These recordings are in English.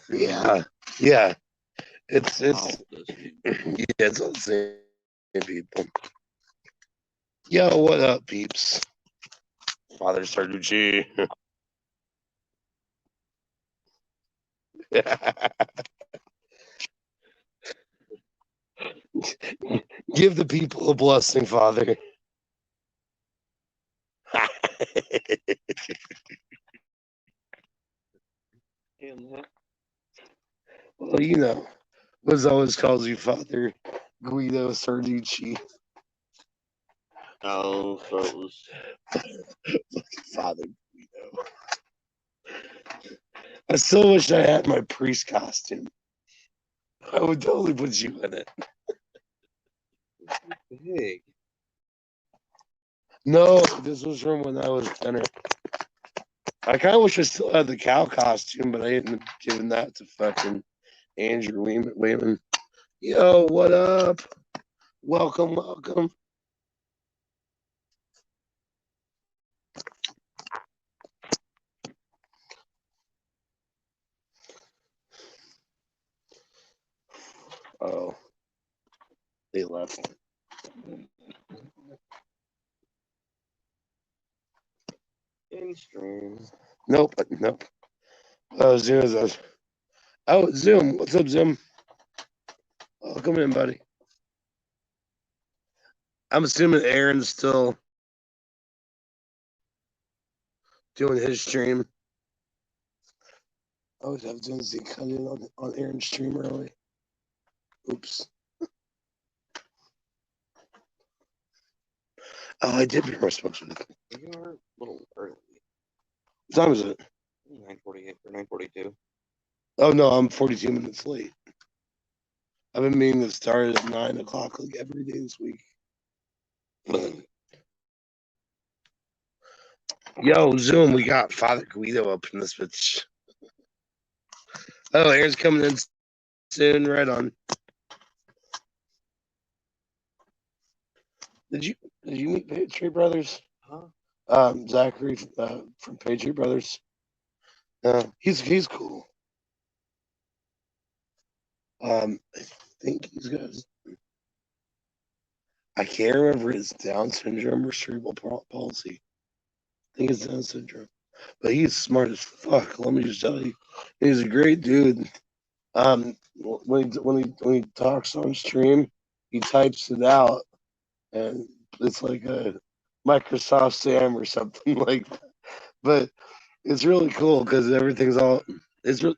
Yeah, yeah. It's it's all the same people. Yo, what up, peeps? Father Sarducci. Give the people a blessing, Father. Well, you know, Liz always calls you Father Guido Sarducci. Oh, so it was. Father Guido. I still wish I had my priest costume. I would totally put you in it. Big. No, this was from when I was 10. I kind of wish I still had the cow costume, but I ended up giving that to fucking Andrew Wayman. Yo, what up? Welcome, welcome. Oh, they left. In stream. Nope, nope. Zoom is us. Oh, Zoom. What's up, Zoom? Welcome in, buddy. I'm assuming Aaron's still doing his stream. I was doing Z cut in on Aaron's stream early. Oops. Oh, I did bring my smokes with it. You are a little early. What time is it? 9:48 or 9:42. Oh no, I'm 42 minutes late. I've been meaning to start at 9 o'clock like every day this week. Yo, Zoom, we got Father Guido up in this bitch. Oh, Aaron's coming in soon. Right on. Did you meet Patriot Brothers? Huh? Zachary from Patriot Brothers. He's cool. I think he's got. I can't remember his Down syndrome or cerebral palsy. I think it's Down syndrome, but he's smart as fuck. Let me just tell you, he's a great dude. When he talks on stream, he types it out, and it's like a Microsoft Sam or something like that. But it's really cool because everything's all. He's a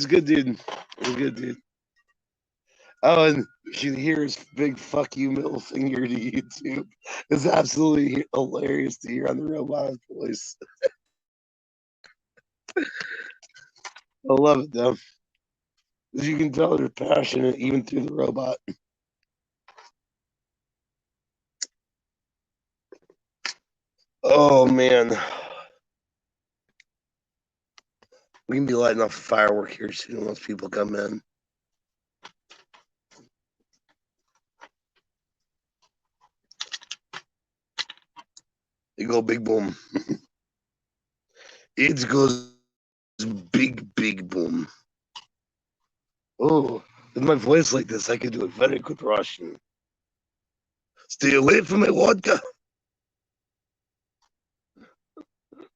good dude. He's a good dude. Oh, and you hear his big fuck you middle finger to YouTube. It's absolutely hilarious to hear on the robot voice. I love it though. As you can tell, they're passionate even through the robot. Oh man. We can be lighting off a firework here soon once people come in. They go big boom. It goes big boom. Oh, with my voice like this, I can do a very good Russian. Stay away from my vodka.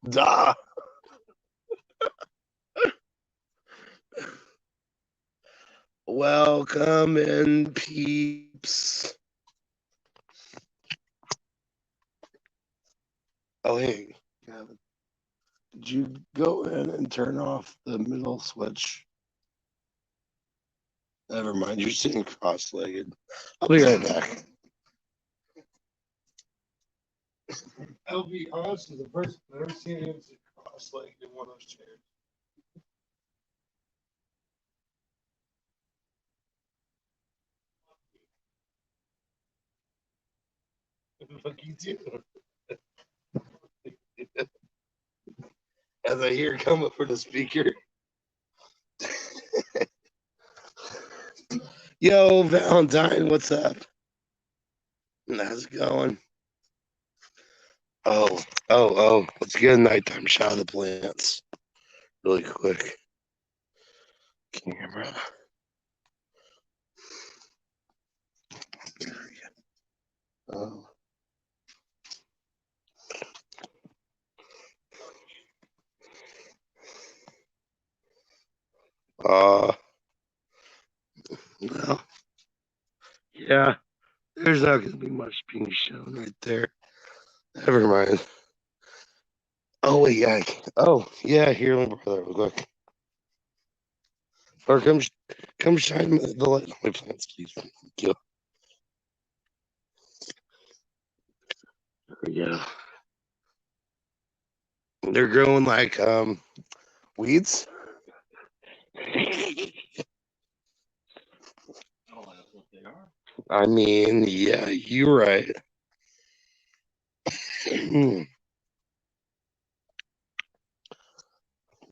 Da. Welcome in, peeps. Oh, hey, Gavin. Did you go in and turn off the middle switch? Never mind, you're sitting cross-legged. I'll be right back. I'll be honest with the person I've never seen him sit cross-legged in one of those chairs. Fuck you too. As I hear come up for the speaker. Yo, Valentine, what's up? How's it going? Oh. Let's get a nighttime shot of the plants really quick. camera. Oh. Well, yeah, there's not going to be much being shown right there. Never mind. Oh, wait, yeah. Oh, yeah, here, let me borrow that real quick. Or come shine the light on my plants, please. Thank you. There we go. They're growing like weeds. Oh, that's what they are. I mean, yeah, you're right.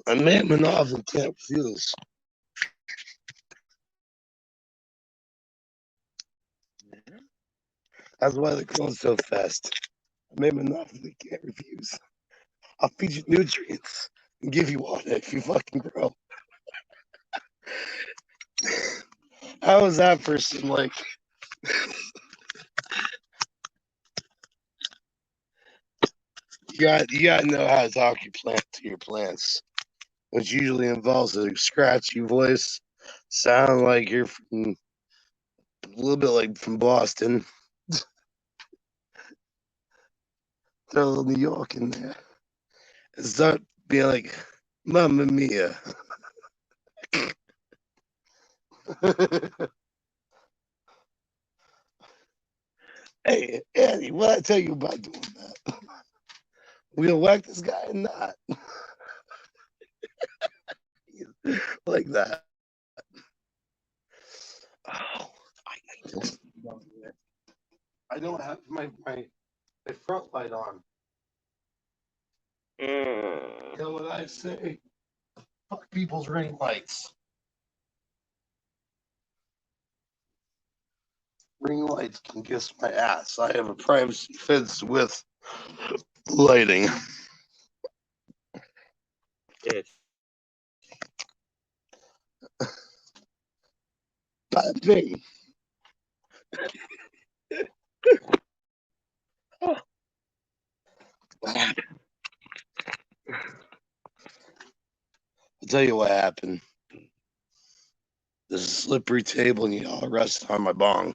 A man often can't refuse. Yeah. That's why they're growing so fast. A man often can't refuse. I'll feed you nutrients and give you water if you fucking grow. How is that person like? You gotta know how to talk to your plants, which usually involves a scratchy voice, sound like you're from a little bit like from Boston, throw a little New York in there, and start being like, "Mamma mia." Hey, Eddie, what I tell you about doing that? We'll whack this guy or not? Like that. Oh, I don't have my front light on. You know what I say? Fuck people's ring lights. Ring lights can kiss my ass. I have a privacy fence with lighting. It's Not me. What happened? I'll tell you what happened. There's a slippery table and you all rest on my bong.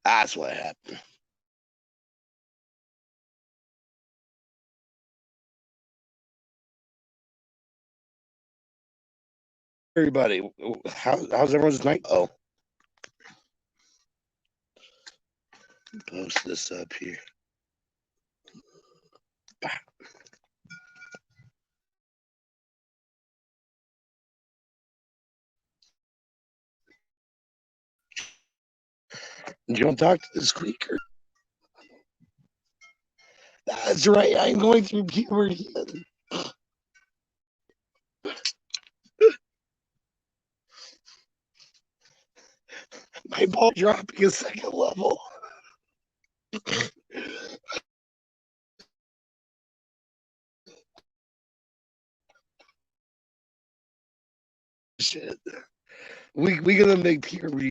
That's what happened. Everybody, how's everyone's night? Oh, post this up here. Do you want to talk to the squeaker? That's right. I'm going through puberty. My ball dropping a second level. Shit. We gonna make puberty.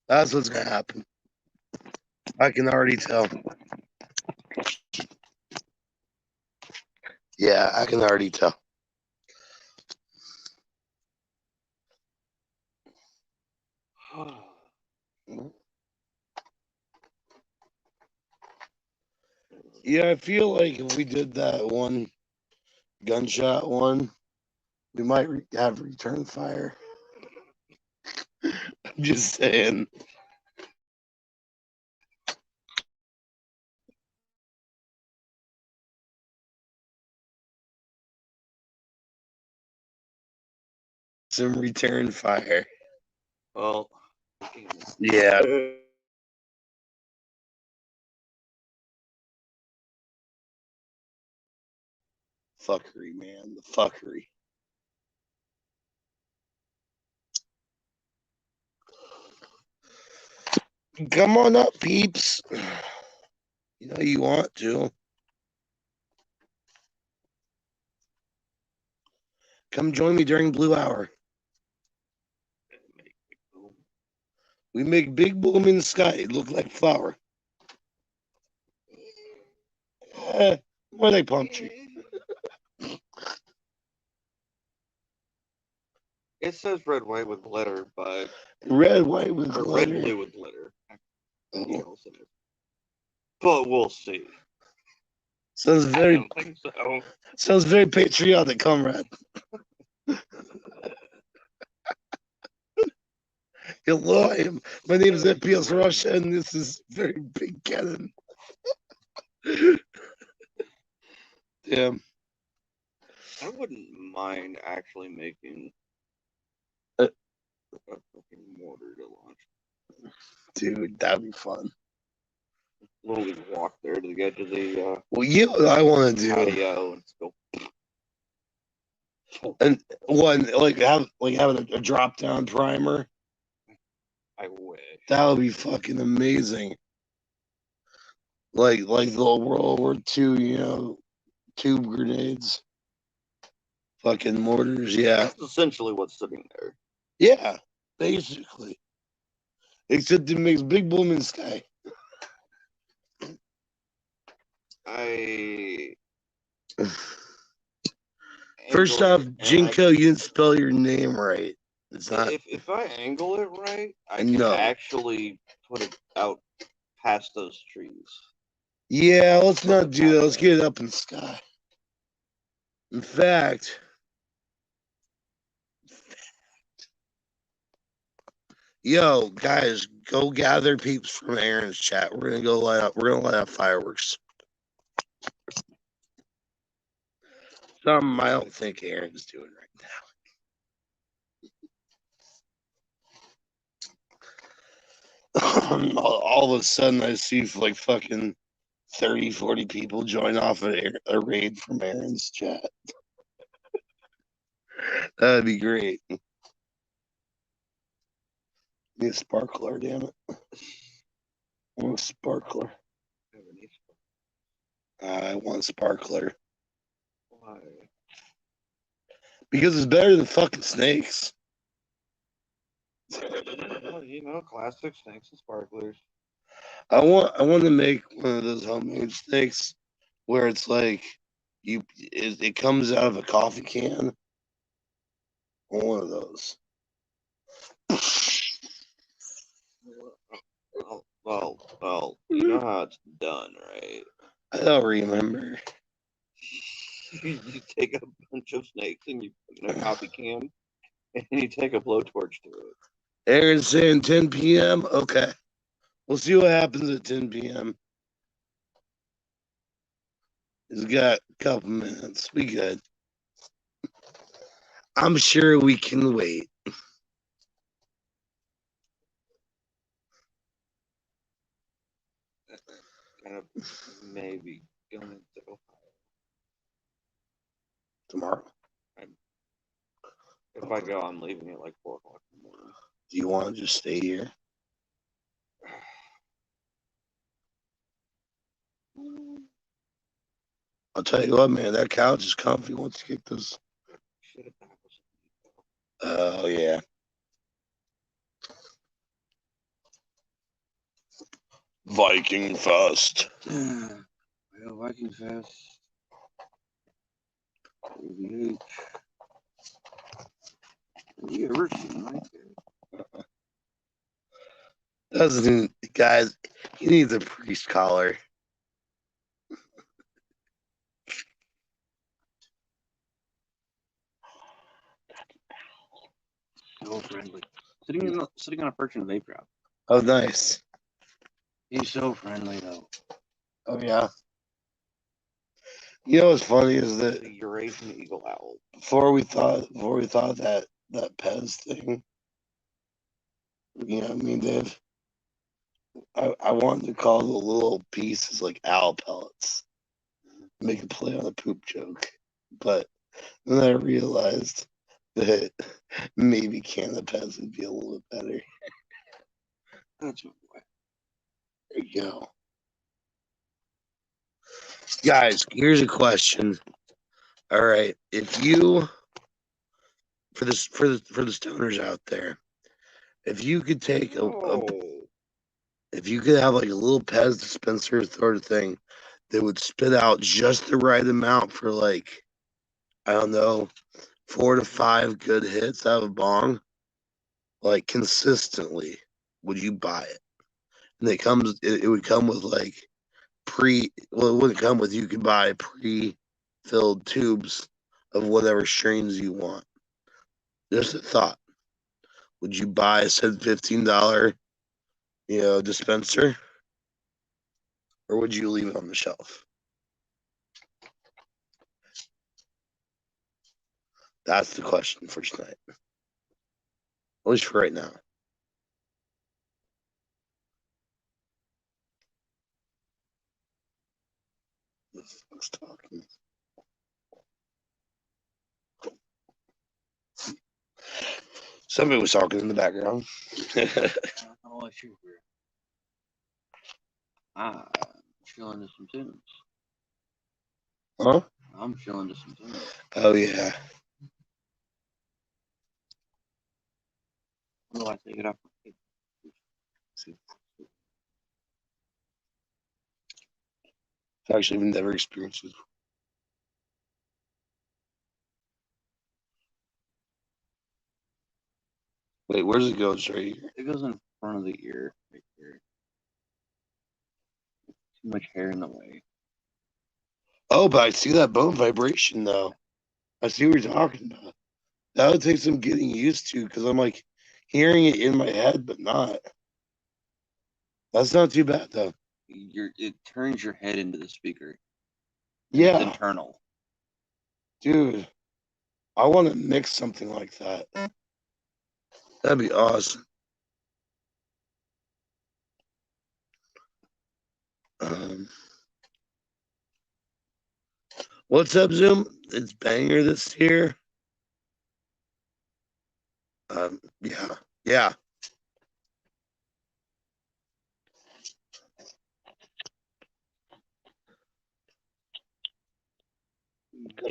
That's what's gonna happen. I can already tell. Yeah, I can already tell. Yeah, I feel like if we did that one gunshot one, we might have return fire. I'm just saying. Some return fire. well. Yeah. Fuckery, man. The fuckery. Come on up, peeps. You know you want to. Come join me during Blue Hour. We make big bloom in the sky. It look like flower. More like palm tree. It says red, white with glitter, but Red, white with or red, glitter. blue with glitter. Oh. Also is. But we'll see. Sounds I very don't think so. sounds very patriotic, comrade. Hello, my name is FPS Russia, and this is very big cannon. Damn. I wouldn't mind actually making Uh, a fucking mortar to launch. Dude, that'd be fun. Literally walk there to get to the Well, you know what I want to do, patio and just go. and one like having a drop down primer. I wish. That would be fucking amazing. Like the World War II, you know, tube grenades, fucking mortars. Yeah, That's essentially what's sitting there. yeah, basically. Except it makes big boom in the sky. First off, Jinko, you didn't spell your name right. It's not. If I angle it right, I can No. actually put it out past those trees. Yeah, let's not do that. Let's get it up in the sky. In fact, yo, guys, go gather peeps from Aaron's chat. We're gonna go light up. We're gonna light up fireworks. Something I don't think Aaron's doing right now. All of a sudden, I see like fucking 30, 40 people join off a raid from Aaron's chat. That'd be great. Need a sparkler, damn it. I want a sparkler. I want a sparkler. Why? Because it's better than fucking snakes. Well, you know, classic snakes and sparklers. I want to make one of those homemade snakes where it's like it comes out of a coffee can. One of those. Well, you know how it's done, right? I don't remember. You take a bunch of snakes and you put in a coffee can, and you take a blowtorch to it. Aaron's saying 10 p.m. Okay. We'll see what happens at 10 p.m. He's got a couple minutes. We good. I'm sure we can wait. Kind of maybe going to Ohio Tomorrow. If I go, I'm leaving at like 4 o'clock in the morning. Do you want to just stay here? I'll tell you what, man, that couch is comfy once you get this. Oh, yeah. Viking Fest. Well, Viking Fest. AVH. Have you ever seen like it? Doesn't, guys, he needs a priest collar. So friendly. Sitting on a perch in a vape drop. Oh, nice. He's so friendly though. Oh, yeah. You know what's funny is that The Eurasian eagle owl. before we thought that Pez thing, you know what I mean, Dave? I wanted to call the little pieces like owl pellets. Make a play on a poop joke. But then I realized that maybe can of Pez would be a little bit better. That's my boy. There you go. Guys, here's a question. All right. If you for the stoners out there, If you could take Oh, if you could have like a little Pez dispenser sort of thing that would spit out just the right amount for like, I don't know, 4 to 5 good hits out of a bong, like consistently, would you buy it? And it would come with like it wouldn't come with, you could buy pre-filled tubes of whatever strains you want. Just a thought. Would you buy said $15, dispenser? Or would you leave it on the shelf? That's the question for tonight. At least for right now. The fuck's talking? Somebody was talking in the background. oh, sure. I'm chilling to some tunes. Huh? I'm chilling to some tunes. Oh yeah. What do I take it up? Actually, I've never experienced it. Wait, where's it go? It's right here. It goes in front of the ear, right here. Too much hair in the way. Oh, but I see that bone vibration though. I see what you're talking about. That would take some getting used to because I'm like hearing it in my head, but not. That's not too bad though. It turns your head into the speaker. Yeah. It's internal. Dude, I want to mix something like that. That'd be awesome. What's up, Zoom? It's Banger this here. Yeah, yeah.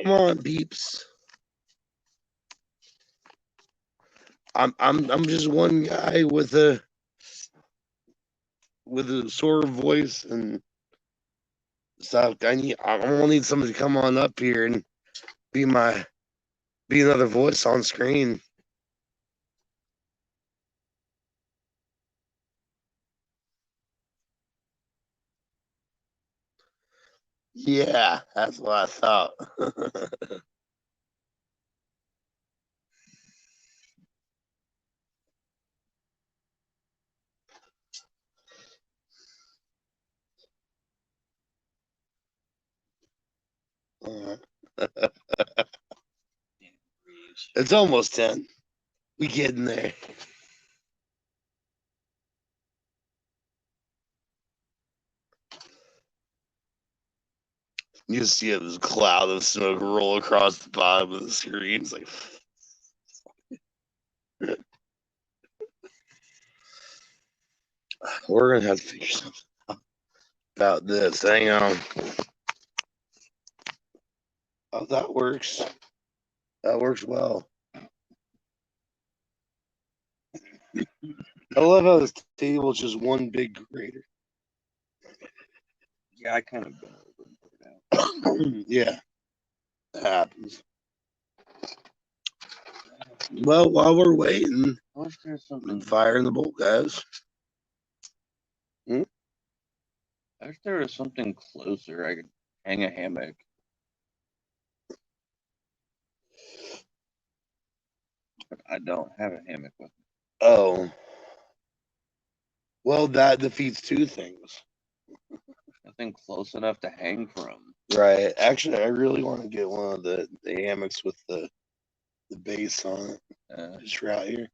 Come on, peeps. I'm just one guy with a sore voice and stuff. I'm gonna need somebody to come on up here and be another voice on screen. Yeah, that's what I thought. It's almost 10. We getting there. You just see this cloud of smoke roll across the bottom of the screen. It's like, we're gonna have to figure something out about this. Hang on. Oh, that works. That works well. I love how this table is just one big crater. Yeah, I kind of been over and put it out. Yeah, that happens. Well, while we're waiting, I wish there's something. Fire in the bolt, guys. I wish there was something closer. I could hang a hammock. But I don't have a hammock with me. Oh. Well, that defeats two things. Nothing close enough to hang from. Right. Actually, I really want to get one of the hammocks with the base on it. Just right here.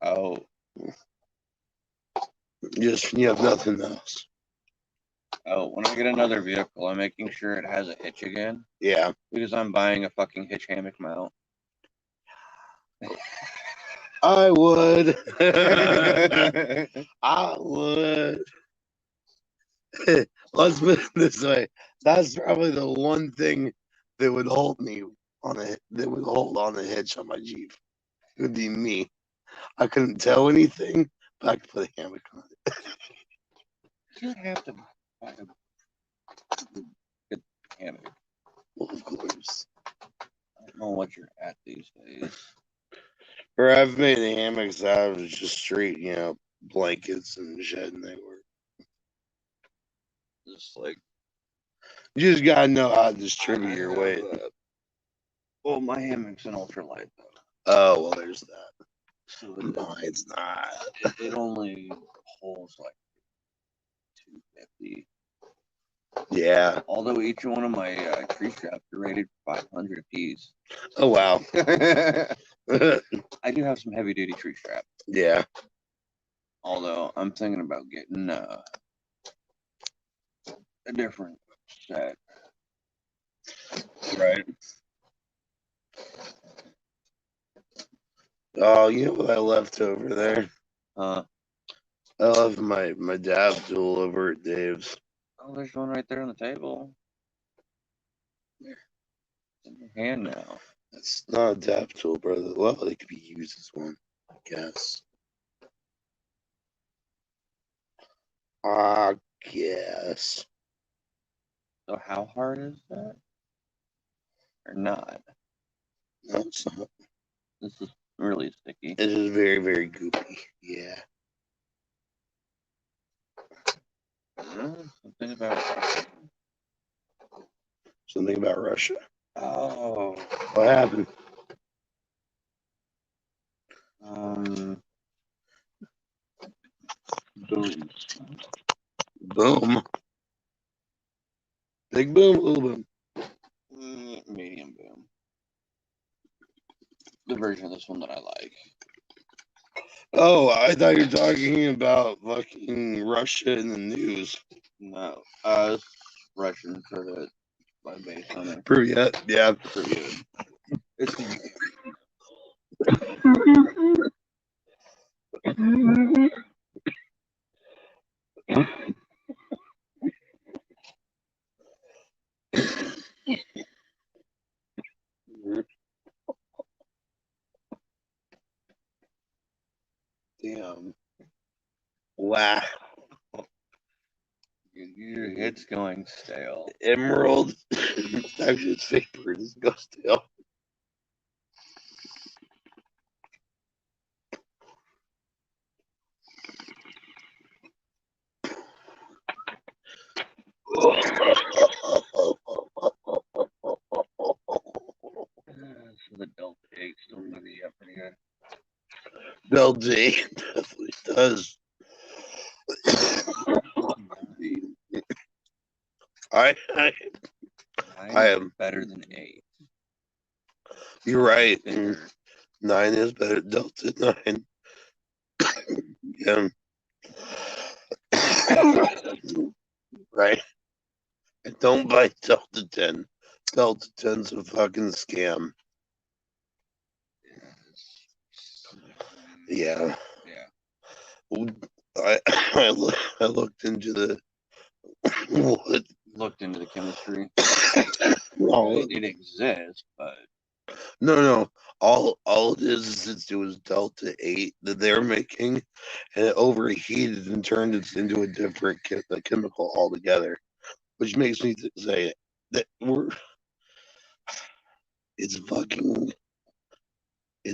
Oh. Just, you have nothing else. Oh, when I get another vehicle, I'm making sure it has a hitch again. Yeah. Because I'm buying a fucking hitch hammock mount. I would. I would. Let's put it this way. That's probably the one thing that would hold me on that would hold on the hitch on my Jeep. It would be me. I couldn't tell anything, but I could put a hammock on it. You have to buy a good hammock. Well, of course. I don't know what you're at these days. Or I've made hammocks out of just straight, blankets and shit, and they work. Just like You just gotta know how to distribute your weight. Well, my hammock's an ultralight though. Oh, well, there's that. So Mine's not. it only holds like 250. Yeah. Although each one of my tree straps are rated 500 apiece. Oh, wow. I do have some heavy duty tree straps. Yeah. Although I'm thinking about getting a different set. Right. Oh, you know what I left over there? I left my dab tool over at Dave's. Oh, there's one right there on the table. It's in your hand now. That's not a dab tool, brother. Well, they could be used as one, I guess. I guess. So how hard is that? Or not? No, it's not. This is really sticky. It is very, very goopy. Yeah. Something about Something about Russia. Oh. What happened? Boom. Boom. Big boom, little boom. Medium boom. The version of this one that I like. Oh, I thought you were talking about fucking Russia in the news. No. Russian for the base on it. Pripyat, yeah. Pripyat. It's Damn. Wow. Your head's going stale. Emerald. Actually, it's vapor. It's go stale. So the Delta 8 still maybe pretty good. Delta 8 definitely does. I am better than 8. You're right. 9 is better. Delta 9. Yeah. Right. And don't buy Delta 10. Delta 10's a fucking scam. Yeah. I looked into the what? Looked into the chemistry. It exists, but no. All it is it was Delta 8 that they're making, and it overheated and turned it into a different chemical altogether, which makes me say that it's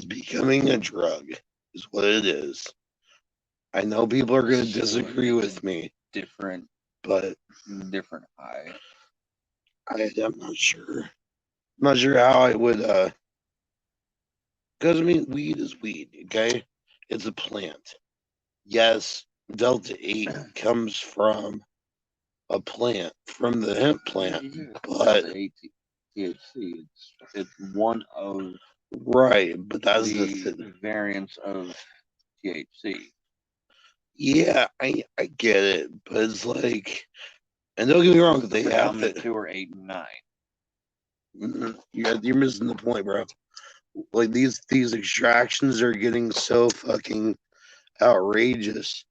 becoming a drug, is what it is. I know people are going to disagree with me. Different high. I'm not sure. I'm not sure how I would, because I mean, weed is weed, okay? It's a plant. Yes, Delta 8 comes from a plant, from the hemp plant, but THC, it's one of right, but that's the variants of THC. Yeah, I get it, but it's like, and don't get me wrong, they have it. 2 or 8 and 9. You're missing the point, bro. Like these extractions are getting so fucking outrageous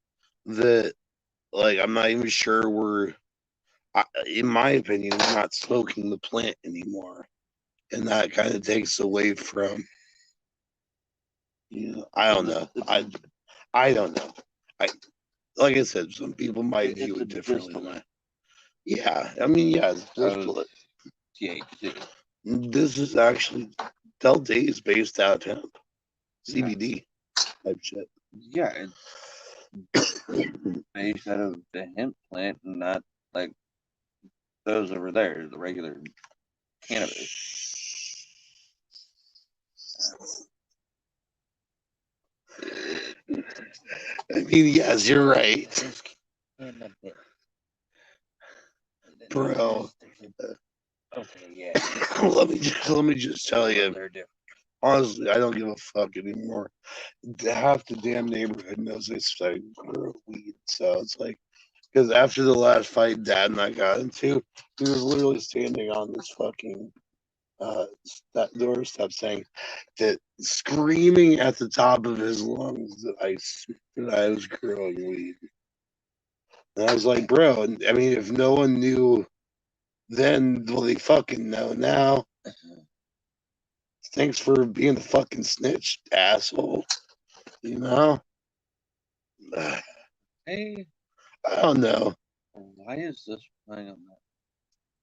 that, like, I'm not even sure in my opinion, we're not smoking the plant anymore, and that kind of takes away from Yeah, I don't know. I don't know. Like I said, some people might view it differently than I. Yeah, I mean, yeah, it's distillate. THC. This is actually Delta 8 is based out of hemp, CBD type shit. Yeah, it's based out of the hemp plant, and not like those over there, the regular cannabis. I mean, yes, you're right, bro. Okay, yeah. let me just tell you. They're different. Honestly, I don't give a fuck anymore. Half the damn neighborhood knows I grow weed, so it's like, because after the last fight Dad and I got into, he was literally standing on this fucking that doorstep saying that, screaming at the top of his lungs that I was growing weed. And I was like, bro, I mean, if no one knew then, well, they fucking know now. Thanks for being a fucking snitch, asshole. You know? Hey, I don't know. why is this playing on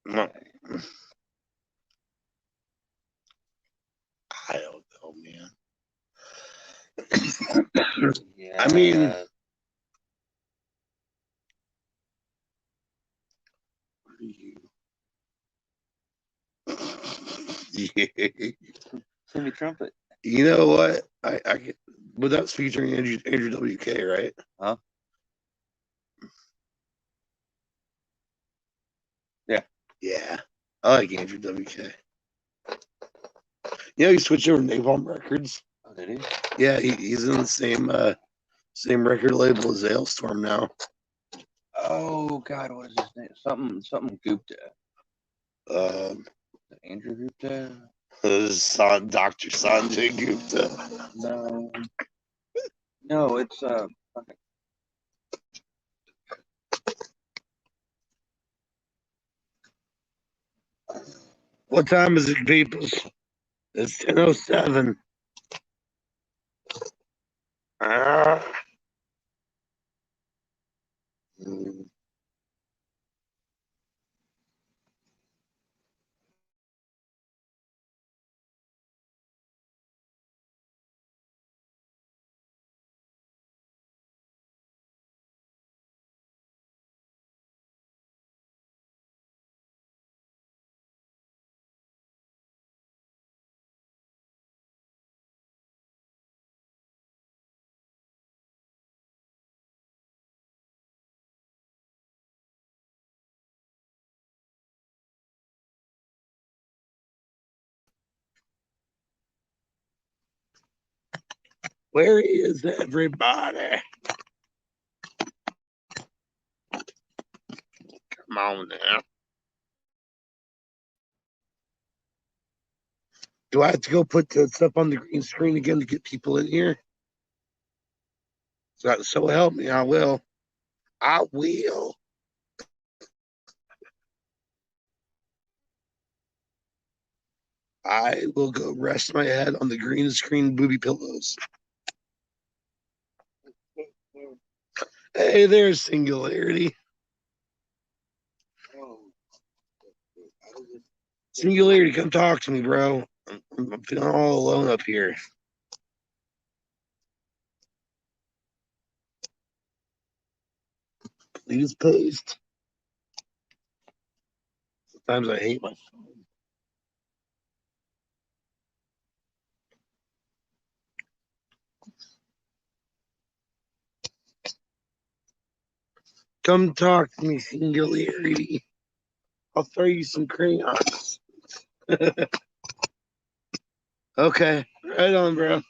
No, that? I don't know, man. Yeah. I mean, Timmy Trumpet. you know what? But that's featuring Andrew WK, right? Huh? Yeah. Yeah. I like Andrew WK. You know, he switched over to Napalm Records. Oh, did he? Yeah, he's in the same record label as Ailstorm now. Oh God, what is his name? Something Gupta. Andrew Gupta? Dr. Sanjay Gupta. No, it's What time is it, people? It's 10:07. Where is everybody? Come on now. Do I have to go put the stuff on the green screen again to get people in here? So help me, I will. I will. I will go rest my head on the green screen booby pillows. Hey, there's Singularity. Singularity, come talk to me, bro. I'm feeling all alone up here. Please post. Sometimes I hate my phone. Come talk to me, Singularity. I'll throw you some crayons. Okay, right on, bro.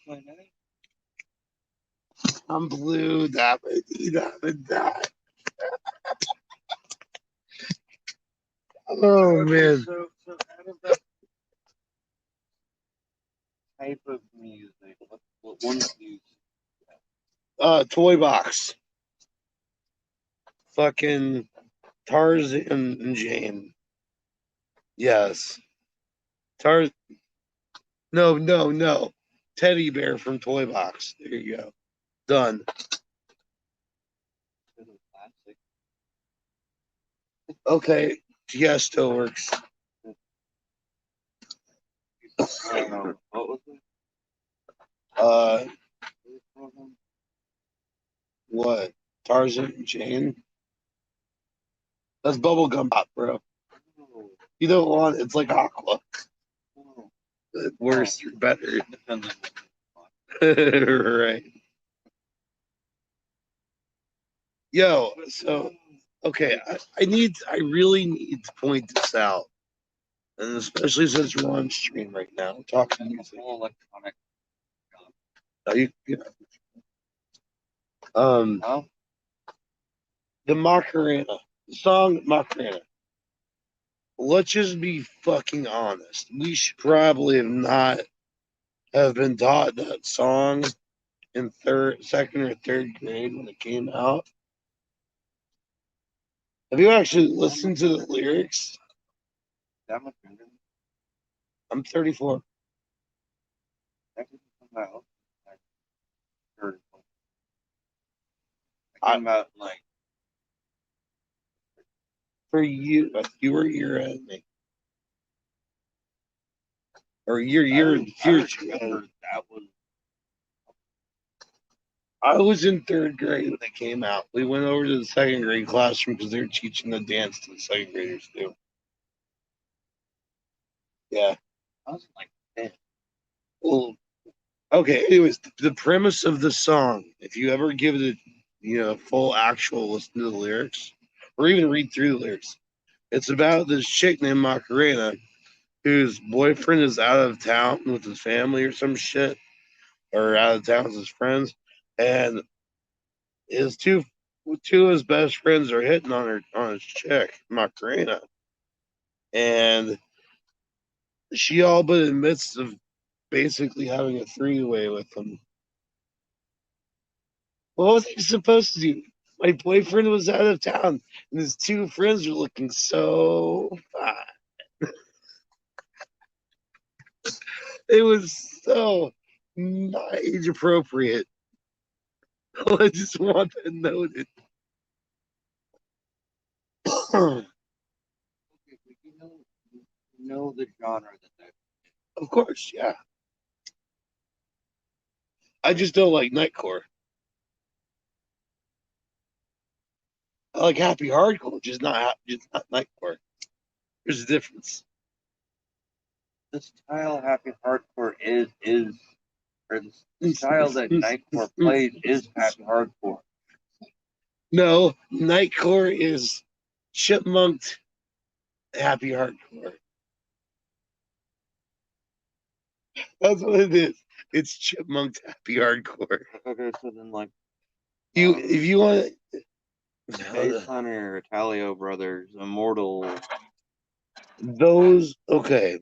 I'm blue. That. Oh man. So out of that type of music, what one do you? Toy Box. Fucking Tarzan and Jane. Yes. No. teddy bear from Toy Box. There you go. Done. Okay. Yeah, still works. What was it? Uh, what? Tarzan and Jane? That's bubblegum pop, bro. Oh, You don't want it's like Aqua. oh, Worse or better. depends on Right. Yo, so okay, I really need to point this out. And especially since we're on stream right now, we're talking music. Full electronic. You know, Huh? the Macarena, the song Macarena. Let's just be fucking honest. We should probably have been taught that song in second or third grade when it came out. Have you actually listened to the lyrics? That much younger. I'm 34. That didn't come out. Like, third. I- It came out in, like For you, you were a year ahead of me. Or you're I remember that was I was in third grade when it came out. We went over to the second grade classroom because they were teaching the dance to the second graders too. Yeah. I was like Well, okay. Anyways, the premise of the song, if you ever give it a full actual listen to the lyrics, or even read through the lyrics, it's about this chick named Macarena whose boyfriend is out of town with his family or some shit, or out of town with his friends, and his two of his best friends are hitting on his chick, Macarena. And she all but admits of basically having a three-way with him. What was he supposed to do? My boyfriend was out of town, and his two friends were looking so fine. It was so not age appropriate. I just want that noted. Of you know the genre that course, yeah. I just don't like nightcore. I like happy hardcore, just not nightcore. There's a difference. the style happy hardcore is or the style that Nightcore plays is happy hardcore. No, nightcore is chipmunked happy hardcore. That's what it is. It's chipmunked happy hardcore. Okay, so then like If you want Space Hunter, Italio Brothers, Immortal. those, okay.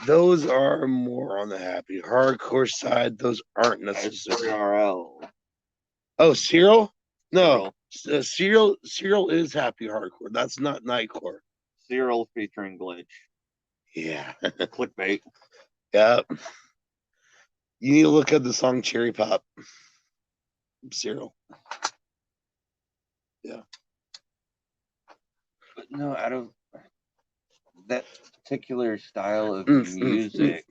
Those are more on the happy hardcore side. Those aren't necessarily. SRL. Oh, Serial? No, Serial is happy hardcore. That's not nightcore. Serial featuring Glitch. Yeah, Clickbait. yeah. You need to look at the song Cherry Pop. Serial. Yeah. But no, out of that particular style of music,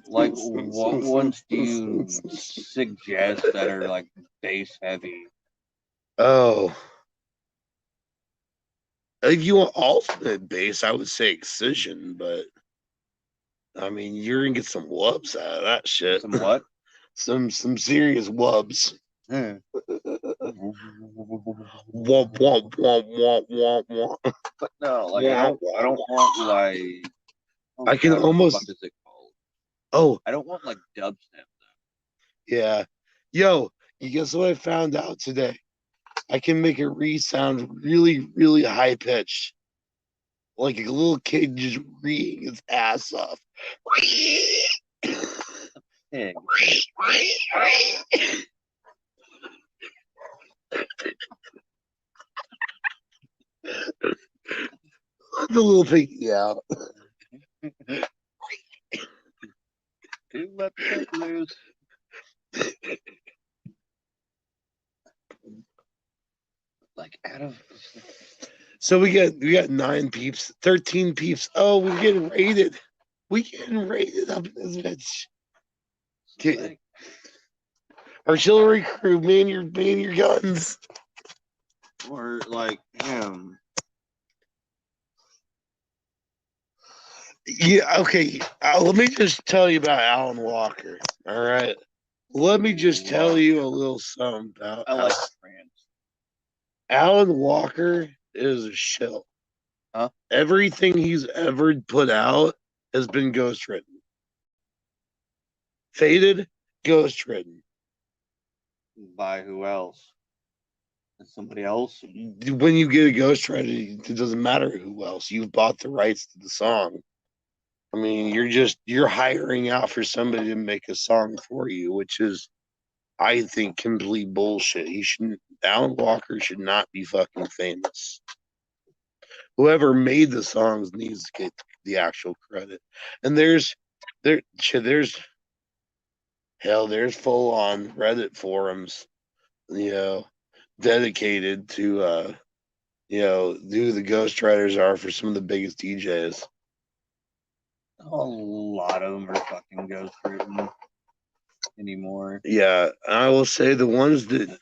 like what ones do you suggest that are like bass heavy? Oh. If you want alternate bass, I would say Excision, but I mean you're gonna get some wubs out of that shit. Some what? some serious wubs. Hmm. Womp womp womp womp womp womp. But no, like I don't want like I can almost what is it called? Oh, I don't want like dubstep though. yeah. Yo, you guess what I found out today? I can make it sound really, really high pitched. Like a little kid just reading his ass off. Pig. The little piggy out. To let the cut loose. Like out of So we got 9 peeps, 13 peeps. Oh, we're getting raided. We getting raided up in this bitch. Okay. like, Artillery crew, man your guns. or like him. Yeah, okay. Let me just tell you about Alan Walker. All right. Let me just tell you a little something about I like France. Alan Walker is a shill. Huh? Everything he's ever put out has been ghostwritten. Faded, ghostwritten. By who else? Somebody else? When you get a ghostwriter, it doesn't matter who else. You've bought the rights to the song. I mean, you're hiring out for somebody to make a song for you, which is, I think, complete bullshit. Alan Walker should not be fucking famous. Whoever made the songs needs to get the actual credit. And there's full on Reddit forums, dedicated to who the ghostwriters are for some of the biggest DJs. A lot of them are fucking ghostwritten anymore. Yeah, I will say the ones that,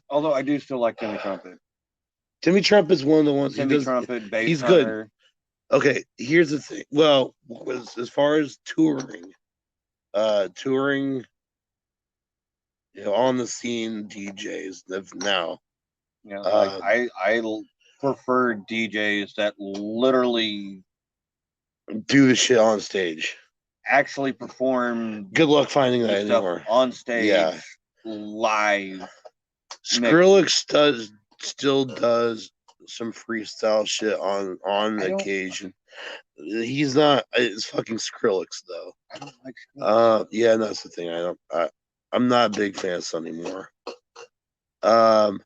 Although I do still like Timmy Trumpet. Timmy Trumpet's one of the ones Timmy Trumpet, Bass he's good. Hunter. Okay, here's the thing. Well, as far as touring, on the scene DJs now. I prefer DJs that literally do the shit on stage. actually perform. Good luck finding the that stuff anymore. on stage, Yeah. live. Skrillex still does some freestyle shit on occasion. He's not. It's fucking Skrillex though. I don't like Skrillex. Yeah, that's the thing. I'm not a big fan of Sun anymore. And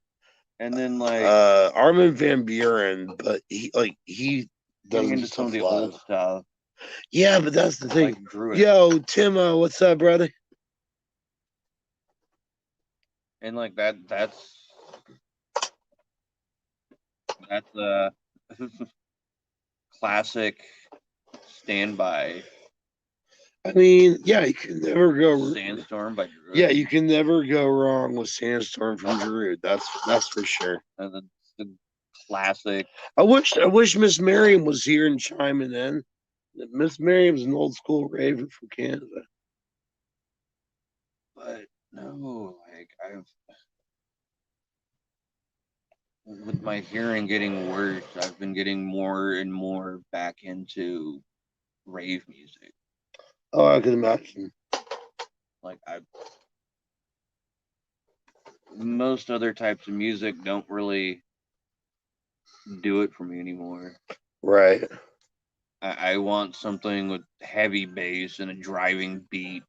then like Armin van Buuren, but he getting doesn't into some of the old stuff. Yeah, but that's the thing. Like Druid. Yo, Tim, what's up, brother? And like that's a classic Standby. I mean, yeah, you can never go. Sandstorm by Druid. Yeah, you can never go wrong with Sandstorm from Druid. That's for sure. And the classic. I wish Miss Miriam was here and chiming in. Miss Miriam's an old school raver from Canada. But no, like with my hearing getting worse, I've been getting more and more back into rave music. Oh, I can imagine. Like most other types of music don't really do it for me anymore. Right. I want something with heavy bass and a driving beat.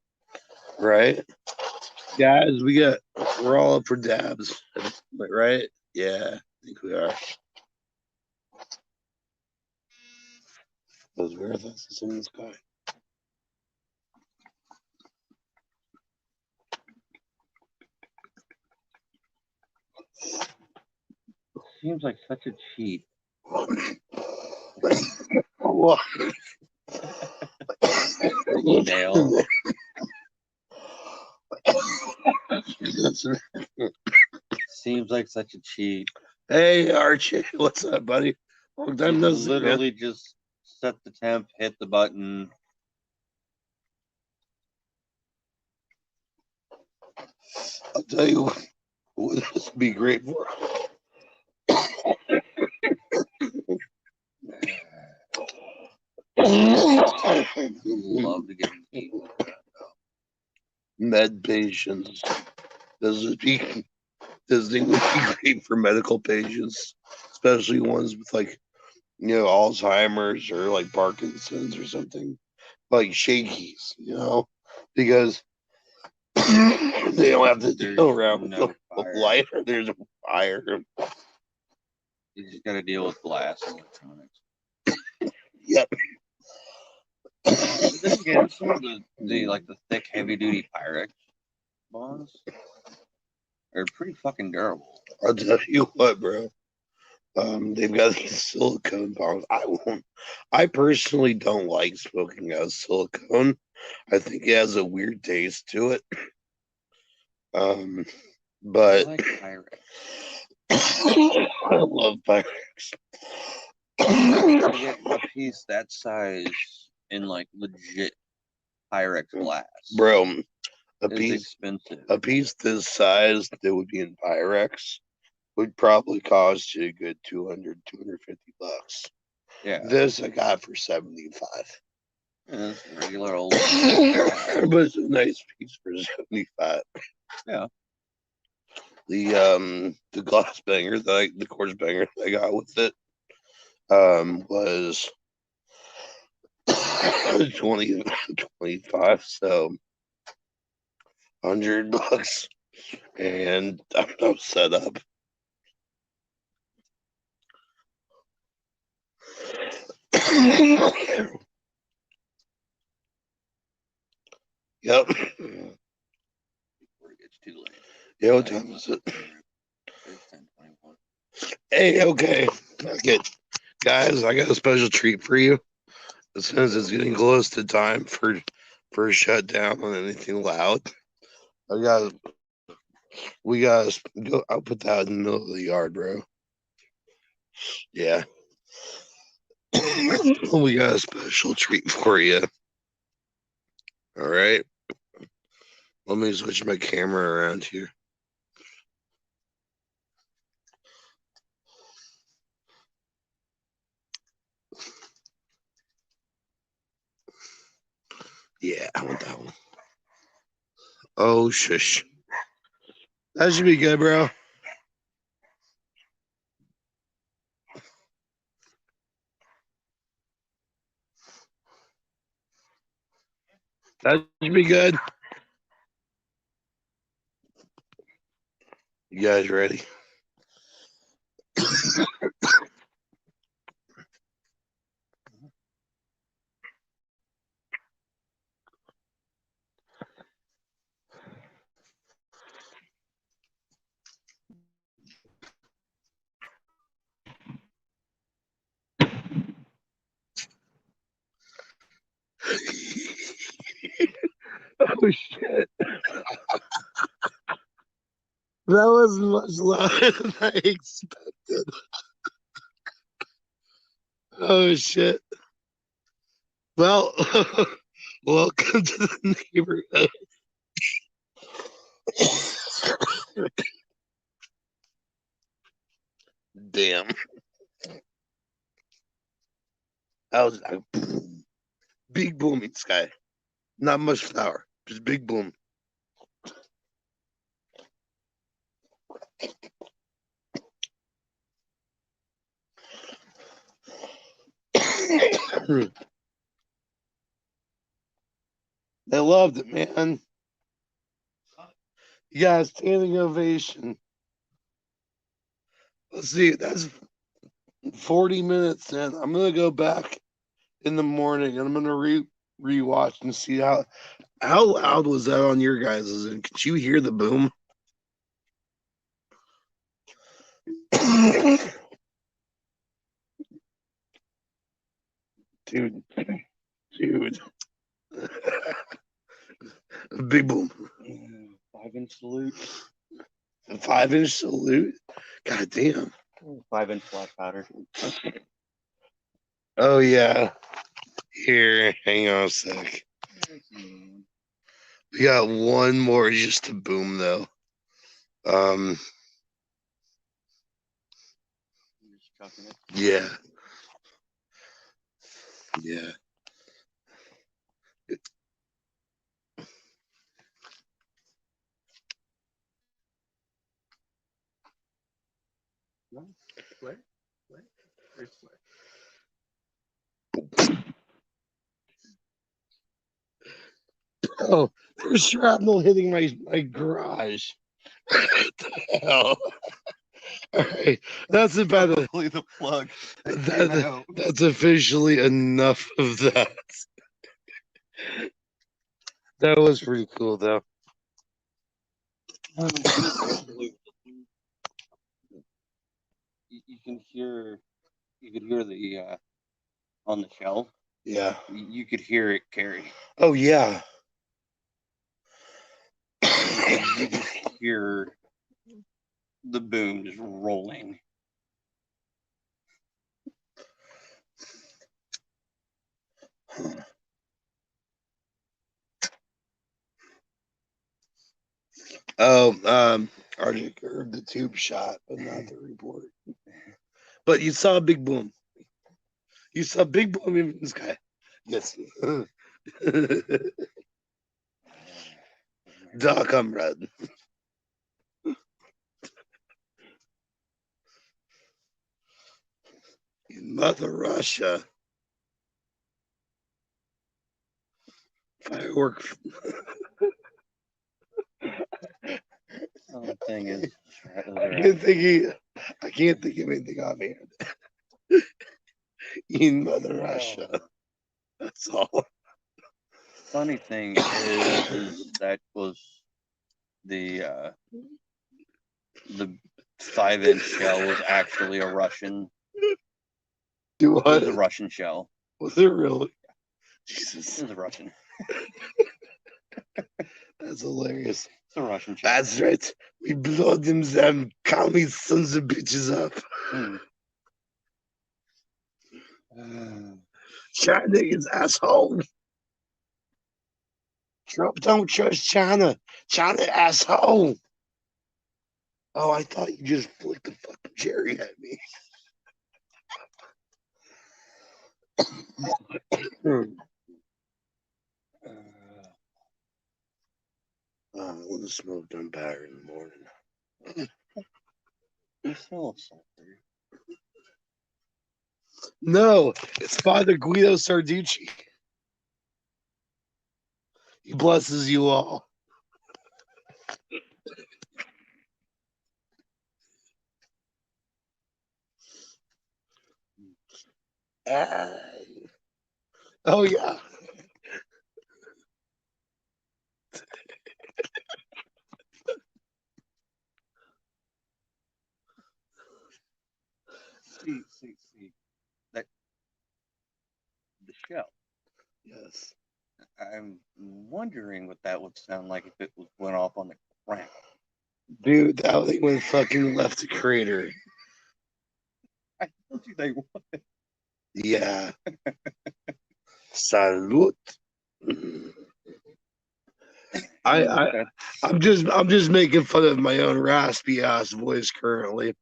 Right. Guys, we're all up for dabs. Right? Yeah, I think we are. Those marathons in the sky. Seems like such a cheat. Dale. Seems like such a cheat. Hey, Archie, what's up, buddy? Long time no see, literally just set the temp, hit the button. I'll tell you what this would be great for. Love to get into med patients. This would be great for medical patients, especially ones with Alzheimer's or like Parkinson's or something, like shakies, because they don't have to deal around with light or there's a fire. You just got to deal with glass and electronics. Yep. Then again, some of the like the thick, heavy duty Pyrex bonds are pretty fucking durable. I'll tell you what, bro. They've got these silicone bombs. I personally don't like smoking out of silicone. I think it has a weird taste to it. I But like Pyrex. I love Pyrex. To get a piece that size in like legit Pyrex glass, Bro, is expensive. a piece this size that would be in Pyrex would probably cost you a good 200, 250 bucks. Yeah, This I got for 75. yeah, it's regular old. But it's a nice piece for 75. Yeah. The glass banger the quartz banger that I got with it was 20, 25, so $100, and I'm set up. Yep. Before it gets too late. Yeah, what time is it? It's 10:21. Hey, okay. Guys, I got a special treat for you. As soon as it's getting close to time for a shutdown on anything loud, we gotta go. I'll put that in the middle of the yard, bro. Yeah. We got a special treat for you. All right. Let me switch my camera around here. Yeah, I want that one. Oh, shush. That should be good, bro. That should be good. You guys ready? Oh, shit. That was much louder than I expected. Oh, shit. Well, welcome to the neighborhood. Damn. That was a boom. Big booming sky. Not much flour, just big boom. They loved it, man. Yeah, standing ovation. Let's see, that's 40 minutes in. I'm gonna go back in the morning and I'm gonna rewatch and see how loud was that on your guys's end? Could you hear the boom? Dude. Big boom. 5-inch salute. A 5-inch salute? God damn. 5-inch flat powder. Oh yeah. Here, hang on a sec. We got one more just to boom though. Yeah. Yeah. Oh, there's shrapnel hitting my garage. What the hell? All right, that's about it. Probably the plug. That's officially enough of that. That was pretty cool, though. You can hear the on the shell. Yeah. You could hear it carry. Oh, yeah. You just hear the boom just rolling. Oh, Arctic heard the tube shot, but not the report. But you saw Big Boom. You saw Big Boom in the sky. Yes. Da, comrade. In Mother Russia. Firework. The thing is, I can't think of anything offhand. In Mother Russia. That's all. Funny thing is that was the 5-inch shell was actually a Russian. Do It was a what? Russian shell. Was it really? It Jesus. was a Russian. That's hilarious. It's a Russian shell. That's right. We blow them commie sons of bitches up. China is asshole. Trump don't trust China. China asshole. Oh, I thought you just flicked the fucking cherry at me. I want to smoke Empire in the morning. You smell sulfur. No, it's Father Guido Sarducci. He blesses you all. Oh, yeah. See. That the shell. Yes. I'm wondering what that would sound like if it went off on the ground. Dude, that thing went fucking left the crater. I told you they would. Yeah. Salute. I'm just making fun of my own raspy ass voice currently.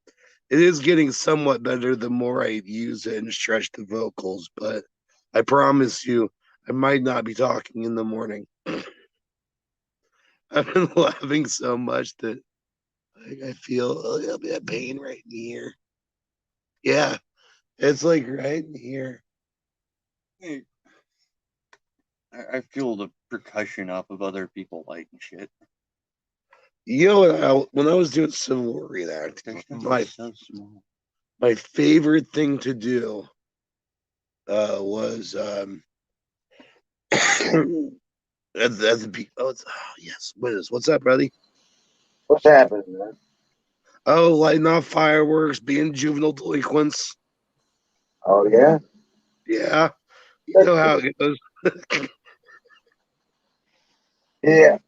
It is getting somewhat better the more I use it and stretch the vocals, but I promise you, I might not be talking in the morning. I've been laughing so much that I feel a little bit of pain right in here. Yeah, it's like right in here. I feel the percussion off of other people lighting shit. You know what? When I was doing Civil War reenacting, So small. my favorite thing to do was at the yes. What's up, buddy? What's happening, man? Oh, lighting off fireworks, being juvenile delinquents. Oh, yeah? Yeah, you know how it goes. Yeah.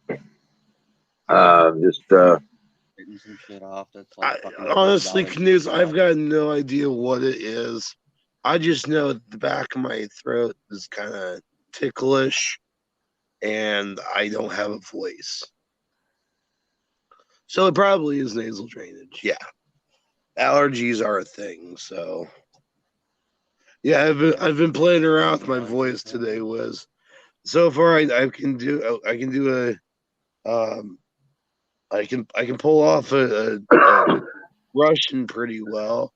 Just, Hitting some shit off. That's like honestly, $12 Canoes, I've got no idea what it is. I just know the back of my throat is kind of ticklish, and I don't have a voice. So it probably is nasal drainage. Yeah. Allergies are a thing, so yeah, I've been playing around with my voice today, Wiz. So far I can do I can pull off a Russian pretty well.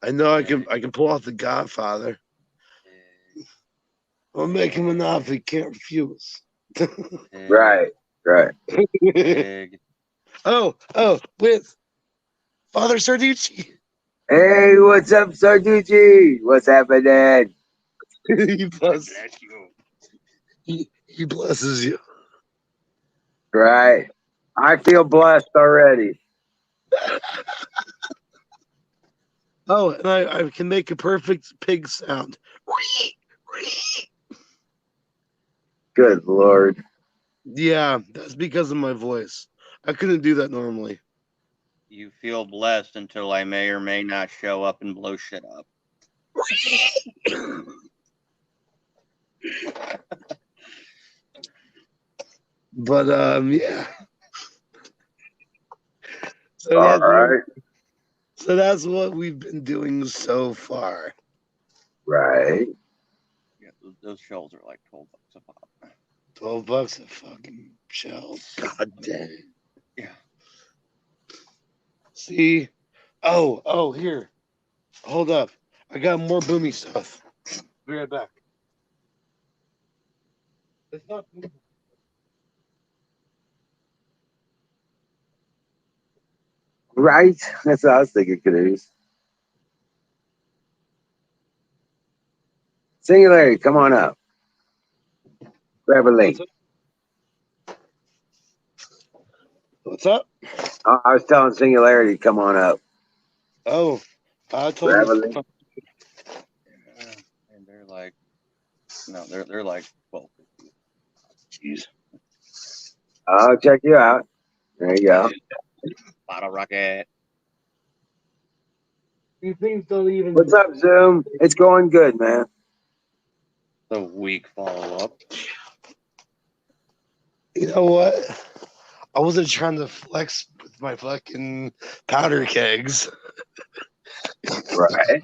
I know I can pull off the Godfather. I'll make him an offer he can't refuse. right. Oh, with Father Sarducci. Hey, what's up, Sarducci? What's happening? he He blesses you. Right. I feel blessed already. Oh, and I can make a perfect pig sound. Good Lord. Yeah, that's because of my voice. I couldn't do that normally. You feel blessed until I may or may not show up and blow shit up. But yeah. So All that's right. so that's what we've been doing so far. Right. Yeah, those shells are like $12 a pop. $12 a fucking shell. God dang. Yeah. See? Oh, here. Hold up. I got more boomy stuff. Be right back. It's not boomy. Right. That's what I was thinking, canoes. Singularity, come on up. Grab a link. What's up? I was telling Singularity, come on up. Oh, I told Grab a him. link. Yeah. And they're like, no, they're like 12. Jeez. I'll check you out. There you go. Bottle rocket. These things don't even. What's up, Zoom? It's going good, man. The weak follow up. You know what? I wasn't trying to flex with my fucking powder kegs. Right.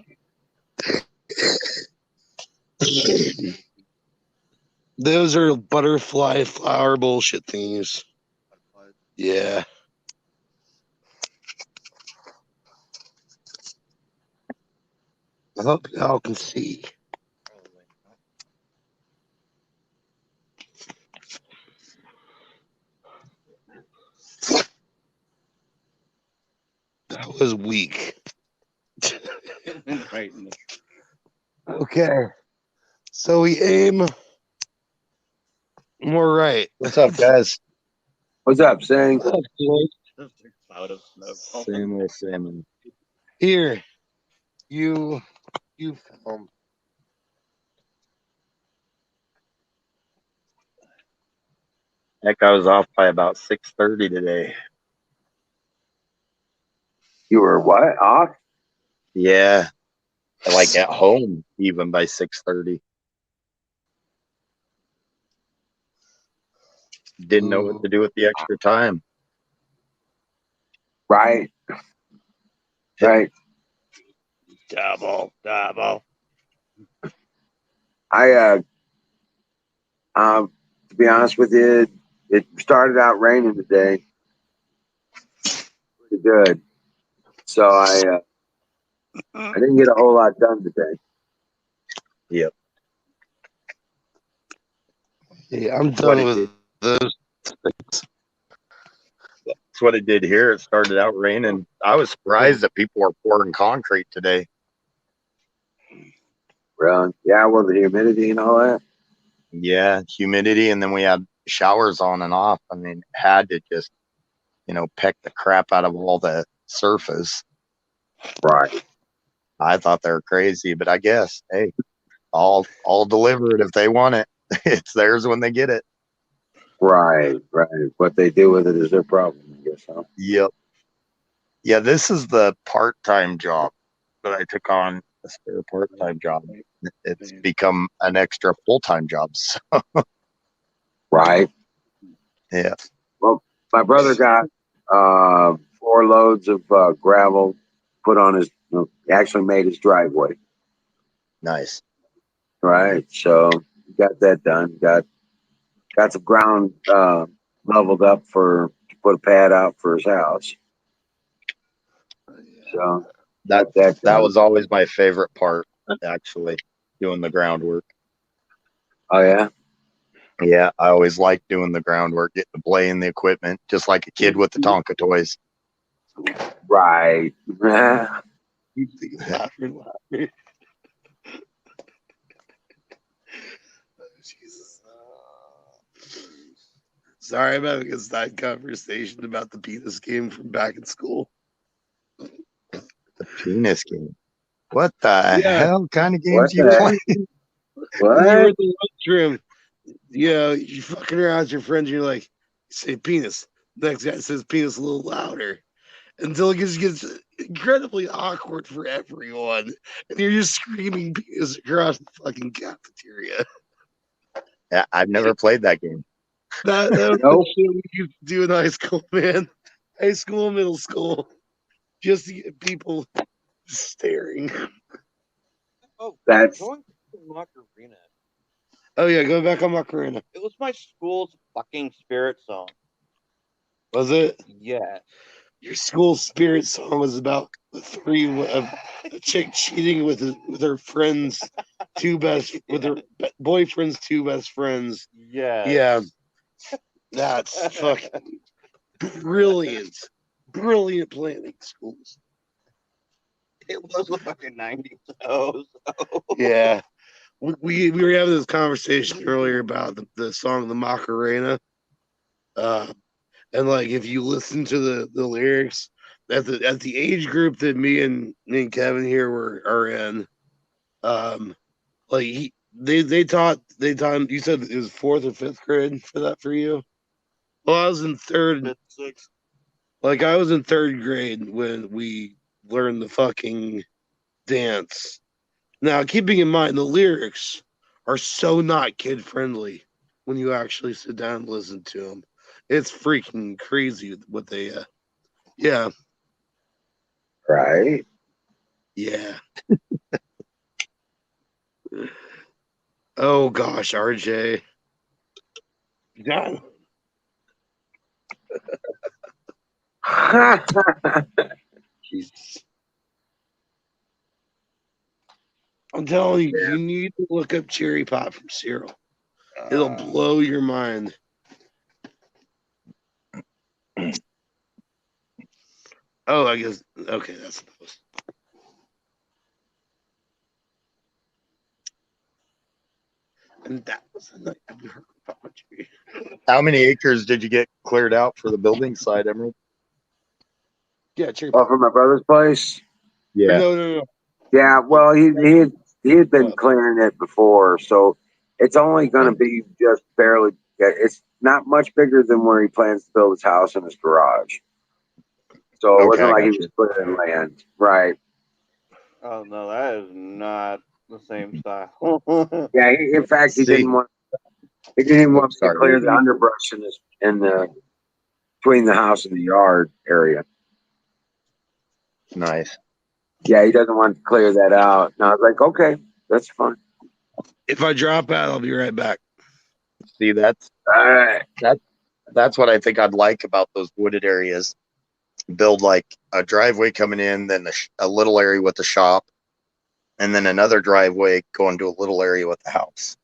Those are butterfly flower bullshit things. Yeah. I hope y'all can see. That was weak. Right in the Okay. So we aim more right. What's up, guys? What's up, Sing? just a cloud of smoke. Same old. Here. You film. Heck, I was off by about 6:30 today. You were what? Off? Yeah, like at home even by 6:30. Didn't know what to do with the extra time. Right. Right. Double. To be honest with you, it started out raining today. Pretty good. So I didn't get a whole lot done today. Yep. Yeah, I'm What done it with did. those. That's what it did here. It started out raining. I was surprised that people were pouring concrete today. Well, yeah, well, the humidity and all that. Yeah, humidity, and then we had showers on and off. I mean, had to just, peck the crap out of all the surface. Right. I thought they were crazy, but I guess, hey, I'll deliver it if they want it. It's theirs when they get it. Right. What they do with it is their problem, I guess. Huh? Yep. Yeah, this is the part-time job that I took on, a spare part-time job. It's become an extra full-time job. So, Right. yeah. Well, my brother got 4 loads of gravel put on his. He actually made his driveway. Nice. Right. So got that done. Got some ground leveled up to put a pad out for his house. So That got that done. was always my favorite part, actually, doing the groundwork. Oh yeah. Yeah, I always liked doing the groundwork, getting to play in the equipment, just like a kid with the Tonka toys. Right. Jesus. Sorry, I'm having a side conversation about the penis game from back in school. The penis game. What the Yeah. hell kind of What games you the play? When you were What? in the lunchroom, you're fucking around with your friends, and you're like, say penis. Next guy says penis a little louder. Until it just gets incredibly awkward for everyone. And you're just screaming penis across the fucking cafeteria. Yeah, I've never played that game. That was Nope. the shit we used to do in high school, man. High school, middle school. Just to get people staring. Oh, That's going to Macarena. Oh yeah, go back on Macarena. It was my school's fucking spirit song. Was it? Yeah. Your school spirit song was about the three of a chick cheating with her friends, with her boyfriend's two best friends. Yeah. Yeah, that's fucking brilliant, brilliant planning, schools. It was the fucking 90s. So. Yeah, we were having this conversation earlier about the song "The Macarena," and like if you listen to the lyrics at the age group that me and Kevin here are in, like they taught you said it was fourth or fifth grade for you. Well, I was in third. Fifth, sixth. Like I was in third grade when we learned the fucking dance. Now, keeping in mind the lyrics are so not kid friendly when you actually sit down and listen to them. It's freaking crazy what they. Yeah, right. yeah. Oh gosh, RJ. God. Jesus. I'm telling you, you need to look up Cherry Pop from Cyril. It'll blow your mind. Oh, I guess okay, that's close. And that was the night we heard poetry. How many acres did you get cleared out for the building site, Emerald? Yeah, Cherry Oh, Pop. from my brother's place. Yeah. No. Yeah. Well, he had been clearing it before, so it's only going to be just barely. It's not much bigger than where he plans to build his house and his garage. So it Okay, wasn't I like he got was you. clearing land, right? Oh no, that is not the same style. Yeah. In fact, he See, didn't want. He didn't even want oops, me to sorry. clear the underbrush in the between the house and the yard area. Nice. Yeah, he doesn't want to clear that out. And I was like, okay, that's fine. If I drop out, I'll be right back. See, that's All right. that's what I think I'd like about those wooded areas. Build like a driveway coming in, then a little area with the shop, and then another driveway going to a little area with the house,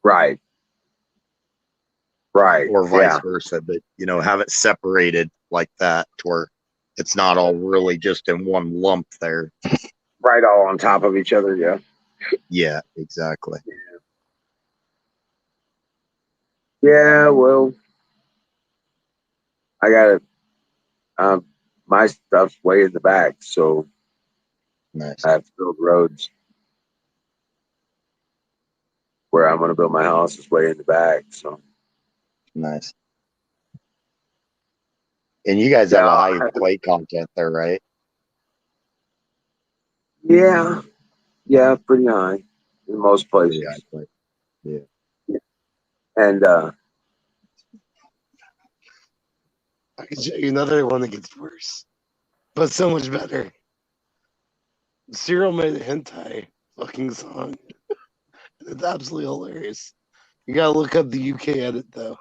Right. Right. or vice Yeah. versa. But have it separated like that to where it's not all really just in one lump there. Right. All on top of each other. Yeah. Yeah, exactly. Yeah. Well, I got it. My stuff's way in the back, so Nice. I have to build roads. Where I'm going to build my house is way in the back. So Nice. And you guys have a high clay content there, right? yeah, yeah, pretty high in most places. Pretty high clay. Yeah. And I can show you another one that gets worse, but so much better. Cyril made a hentai fucking song. It's absolutely hilarious. You gotta look up the UK edit though.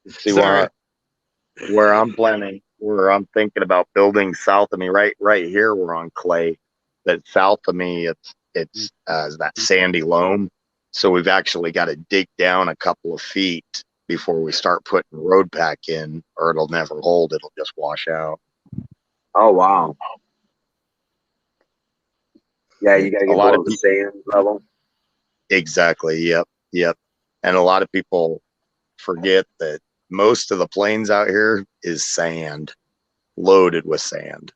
See Sorry. where I'm planning, where I'm thinking about building south of me, right here we're on clay. But south of me, it's that sandy loam. So we've actually got to dig down a couple of feet before we start putting road pack in, or it'll never hold. It'll just wash out. oh wow, yeah, you got to A get lot below of the people, sand level. exactly. Yep. And a lot of people forget that most of the plains out here is sand, loaded with sand.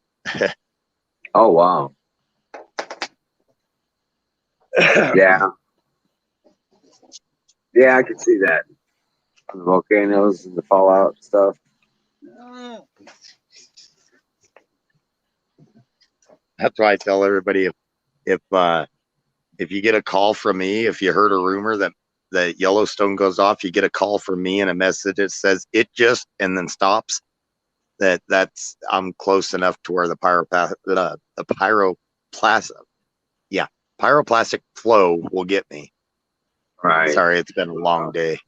Oh wow. Yeah. Yeah, I can see that. The volcanoes and the fallout stuff. That's why I tell everybody if you get a call from me, if you heard a rumor that Yellowstone goes off, you get a call from me and a message that says it just and then stops. That's I'm close enough to where the pyroplastic flow will get me. Right. Sorry, it's been a long day.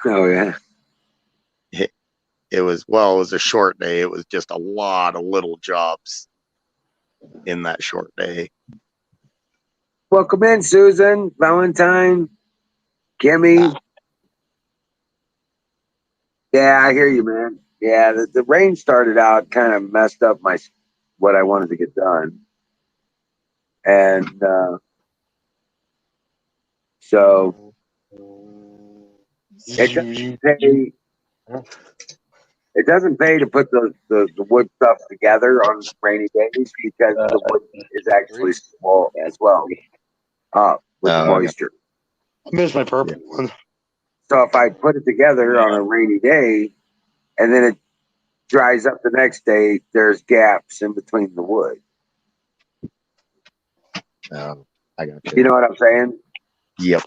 Oh yeah. It was a short day. It was just a lot of little jobs in that short day. Welcome in, Susan, Valentine, Kimmy. Yeah, I hear you, man. Yeah, the rain started out kind of messed up what I wanted to get done, and so it doesn't pay. It doesn't pay to put the wood stuff together on rainy days because the wood is actually small as well with the Okay. moisture. I missed my purple one. So if I put it together on a rainy day and then it dries up the next day, there's gaps in between the wood. I got You know what I'm saying? Yep.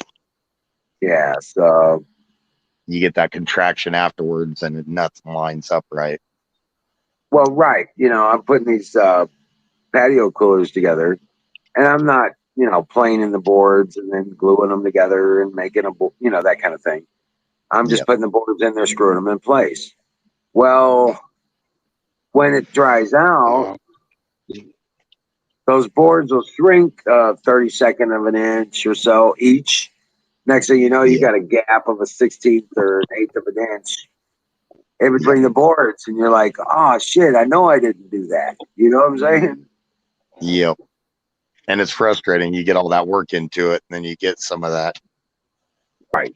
Yeah. So You get that contraction afterwards, and it nuts lines up right. well, right. I'm putting these patio coolers together, and I'm not, planing the boards and then gluing them together and making that kind of thing. I'm just putting the boards in there, screwing them in place. Well, when it dries out, those boards will shrink 32nd of an inch or so each. Next thing you know, you got a gap of a 16th or an eighth of an inch in between the boards, and you're like, oh shit, I know I didn't do that. You know what I'm saying? Yep. And it's frustrating. You get all that work into it, and then you get some of that. Right.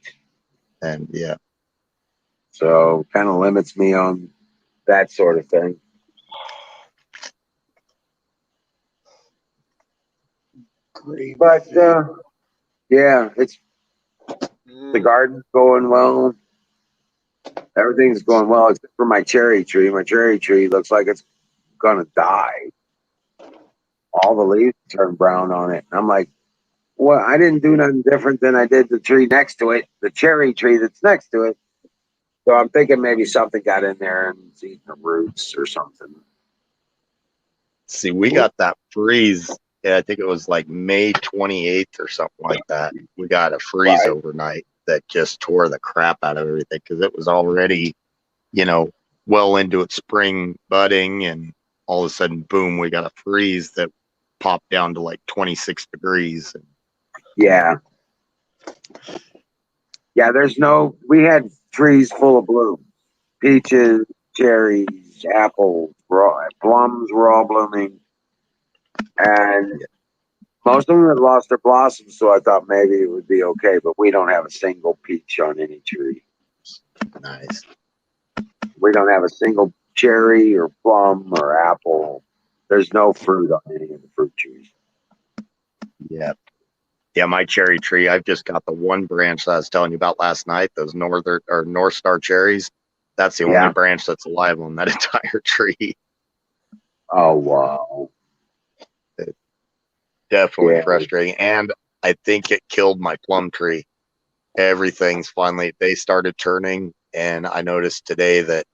And so kind of limits me on that sort of thing. Great. But yeah, it's the garden's going well. Everything's going well except for my cherry tree. My cherry tree looks like it's gonna die. All the leaves turn brown on it. I'm like, well, I didn't do nothing different than I did the tree next to it, the cherry tree that's next to it. So I'm thinking maybe something got in there and it's eating the roots or something. see, we got that freeze. Yeah, I think it was like May 28th or something like that. We got a freeze overnight that just tore the crap out of everything because it was already, well into its spring budding, and all of a sudden, boom, we got a freeze that popped down to like 26 degrees. Yeah. Yeah, we had trees full of bloom. Peaches, cherries, apples, plums were all blooming. And most of them had lost their blossoms, so I thought maybe it would be okay, but we don't have a single peach on any tree. Nice. We don't have a single cherry or plum or apple. There's no fruit on any of the fruit trees. Yeah. Yeah, my cherry tree, I've just got the one branch that I was telling you about last night, those North Star cherries. That's the only branch that's alive on that entire tree. Oh, wow. It's definitely frustrating. And I think it killed my plum tree. They started turning, and I noticed today that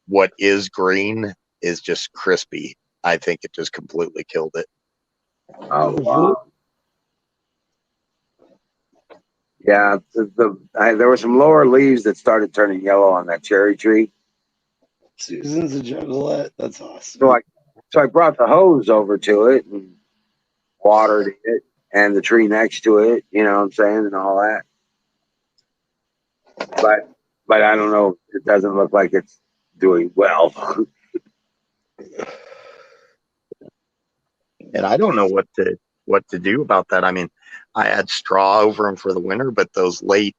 what is green is just crispy. I think it just completely killed it. Oh, wow. Yeah, there were some lower leaves that started turning yellow on that cherry tree. Susan's a juggalette. That's awesome. So I brought the hose over to it and watered it and the tree next to it, you know what I'm saying, and all that. But I don't know. It doesn't look like it's doing well. And I don't know what to do about that. I mean, I had straw over them for the winter, but those late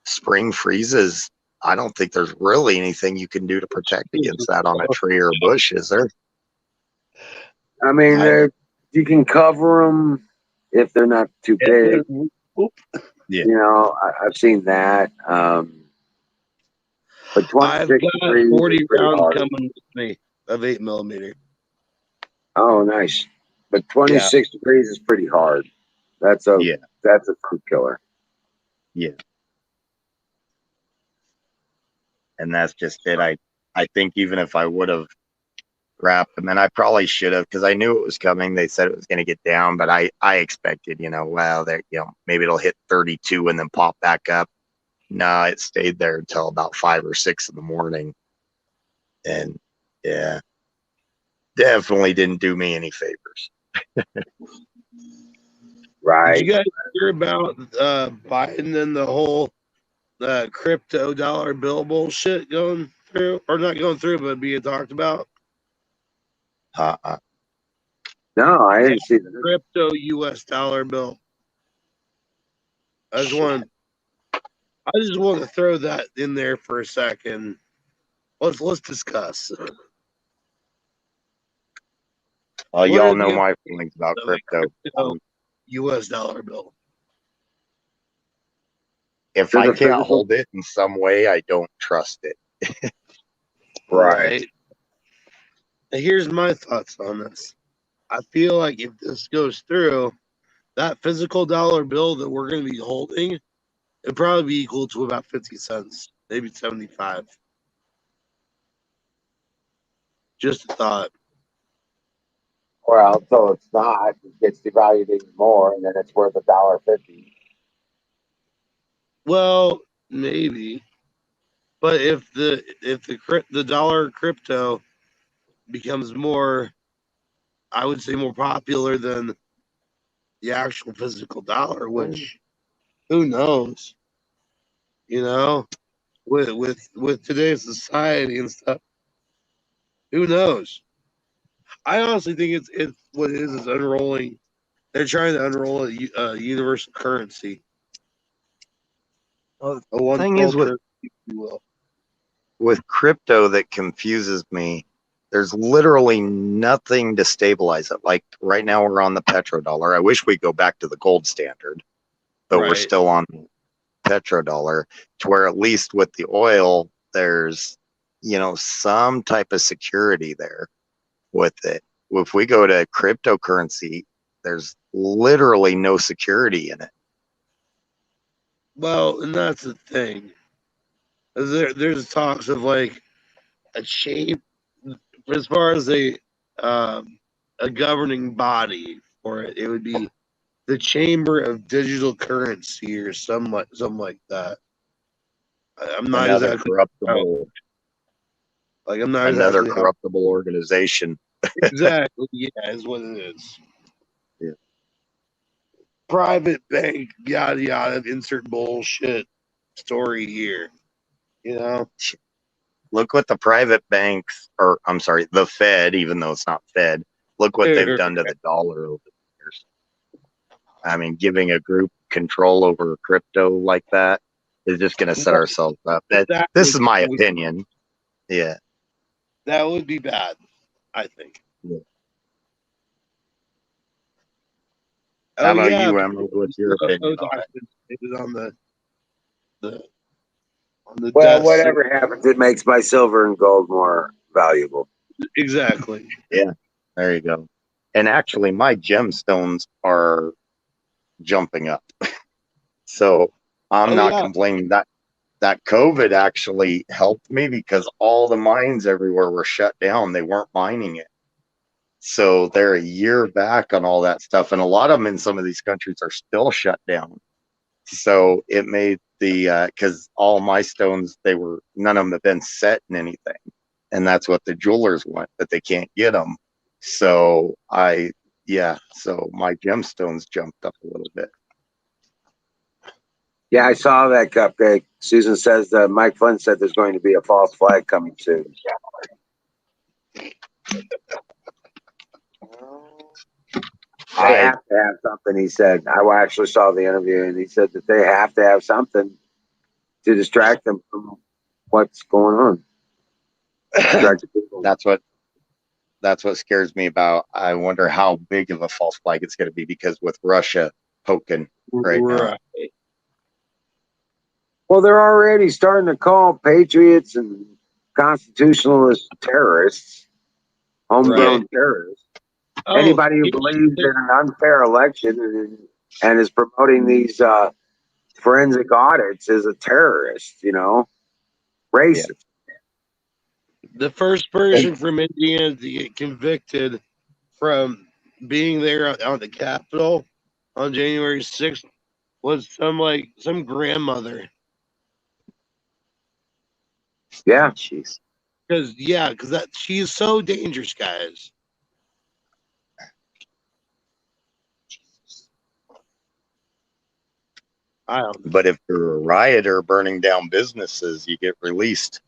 spring freezes, I don't think there's really anything you can do to protect against that on a tree or a bush, is there? I mean, you can cover them if they're not too big. Yeah. You know, I've seen that. But I've 26 got degrees 40 is pretty rounds hard. coming with me of 8mm. Oh, nice. But 26 degrees is pretty hard. That's a Yeah. fruit killer. Yeah. And that's just it. I think even if I would have wrapped them, and I probably should have, because I knew it was coming. They said it was going to get down, but I expected, well, that maybe it'll hit 32 and then pop back up. No, it stayed there until about 5 or 6 in the morning, and yeah, definitely didn't do me any favors. Right. Did you guys hear about Biden and the whole crypto dollar bill bullshit going through, or not going through, but being talked about? No, I didn't see that. Crypto US dollar bill. I just want to throw that in there for a second. Let's discuss. What Y'all are know the my feelings about of a crypto. US dollar bill? If There's I a can't physical- hold it in some way, I don't trust it. Right. Now, here's my thoughts on this. I feel like if this goes through, that physical dollar bill that we're going to be holding, it'd probably be equal to about 50 cents, maybe 75. Just a thought. Well, so it's not. It gets devalued even more, and then it's worth $1.50. Well, maybe, but if the dollar crypto becomes more, I would say more popular than the actual physical dollar, which who knows? With today's society and stuff, who knows? I honestly think it's what it is unrolling. They're trying to unroll a universal currency. Well, A one thing is currency, if you will. with crypto that confuses me, there's literally nothing to stabilize it. Like right now we're on the petrodollar. I wish we'd go back to the gold standard, but we're Right. still on petrodollar, to where at least with the oil, there's, some type of security there with it. If we go to cryptocurrency, there's literally no security in it. Well, and that's the thing. There's talks of like a chain, as far as a governing body for it. It would be the Chamber of Digital Currency or something like that. I'm not Another exactly corruptible, like I'm not another exactly corruptible organization. exactly. Yeah, is what it is. Yeah. Private bank, yada yada. Insert bullshit story here. Look what the private banks, or I'm sorry, the Fed, even though it's not Fed, look what they've done to the dollar over the years. I mean, giving a group control over crypto like that is just going to set ourselves up. This is my opinion. Yeah. That would be bad, I think. Yeah. How about you, Emma? What's your opinion on it? It was on the Well, desk. whatever happens, it makes my silver and gold more valuable. Exactly. Yeah, there you go. And actually, my gemstones are jumping up. So I'm not complaining. That COVID actually helped me because all the mines everywhere were shut down. They weren't mining it. So they're a year back on all that stuff. And a lot of them in some of these countries are still shut down. So it made because all my stones, none of them have been set in anything. And that's what the jewelers want, but they can't get them. So so my gemstones jumped up a little bit. Yeah, I saw that cupcake. Susan says that Mike Flynn said there's going to be a false flag coming soon. They have to have something, he said. I actually saw the interview, and he said that they have to have something to distract them from what's going on. Distract the people. That's what scares me about. I wonder how big of a false flag it's going to be, because with Russia poking right now. Well, they're already starting to call patriots and constitutionalist terrorists, homegrown terrorists. Oh, Anybody who believes in an unfair election and is promoting these forensic audits is a terrorist, you know, racist. the first person from Indiana to get convicted from being there on the Capitol on January 6th was some grandmother. Yeah. Jeez. Because she's so dangerous, guys. I don't know. But if you're a rioter burning down businesses, you get released.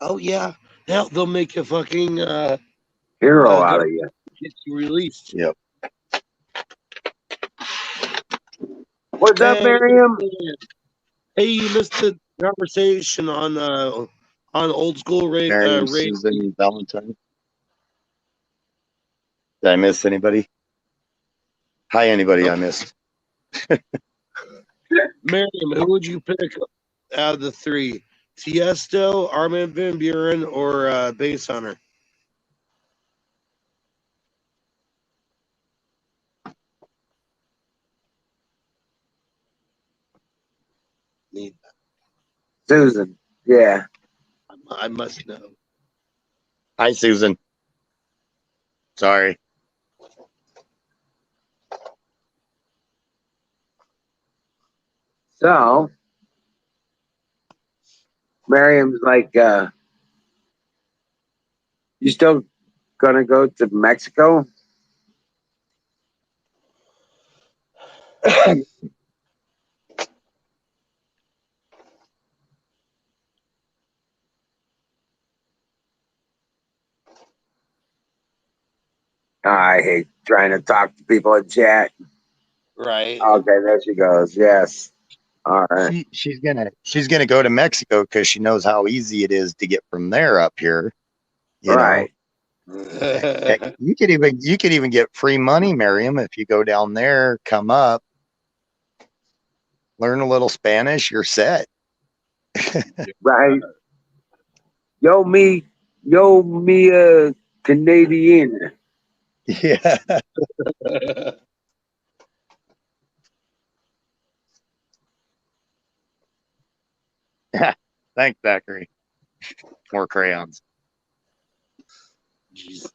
Oh yeah, they'll make a fucking Hero out of you. get you released. Yep. What's up, Miriam? Hey, you missed the conversation on old school Mary race. Susan Valentine. Did I miss anybody? Hi, anybody I missed? Miriam, who would you pick out of the three? Tiesto, Armin van Buren, or Bass Hunter? Susan. Yeah. I must know. Hi, Susan. Sorry. So, Miriam's like, you still gonna go to Mexico? I hate trying to talk to people in chat. Right. Okay, there she goes. Yes. All right. She's gonna go to Mexico because she knows how easy it is to get from there up here. You Right. know, heck, you could even get free money, Miriam, if you go down there, come up, learn a little Spanish, you're set. Right. Yo me Canadian. Yeah. Thanks, Zachary. More crayons. Jeez.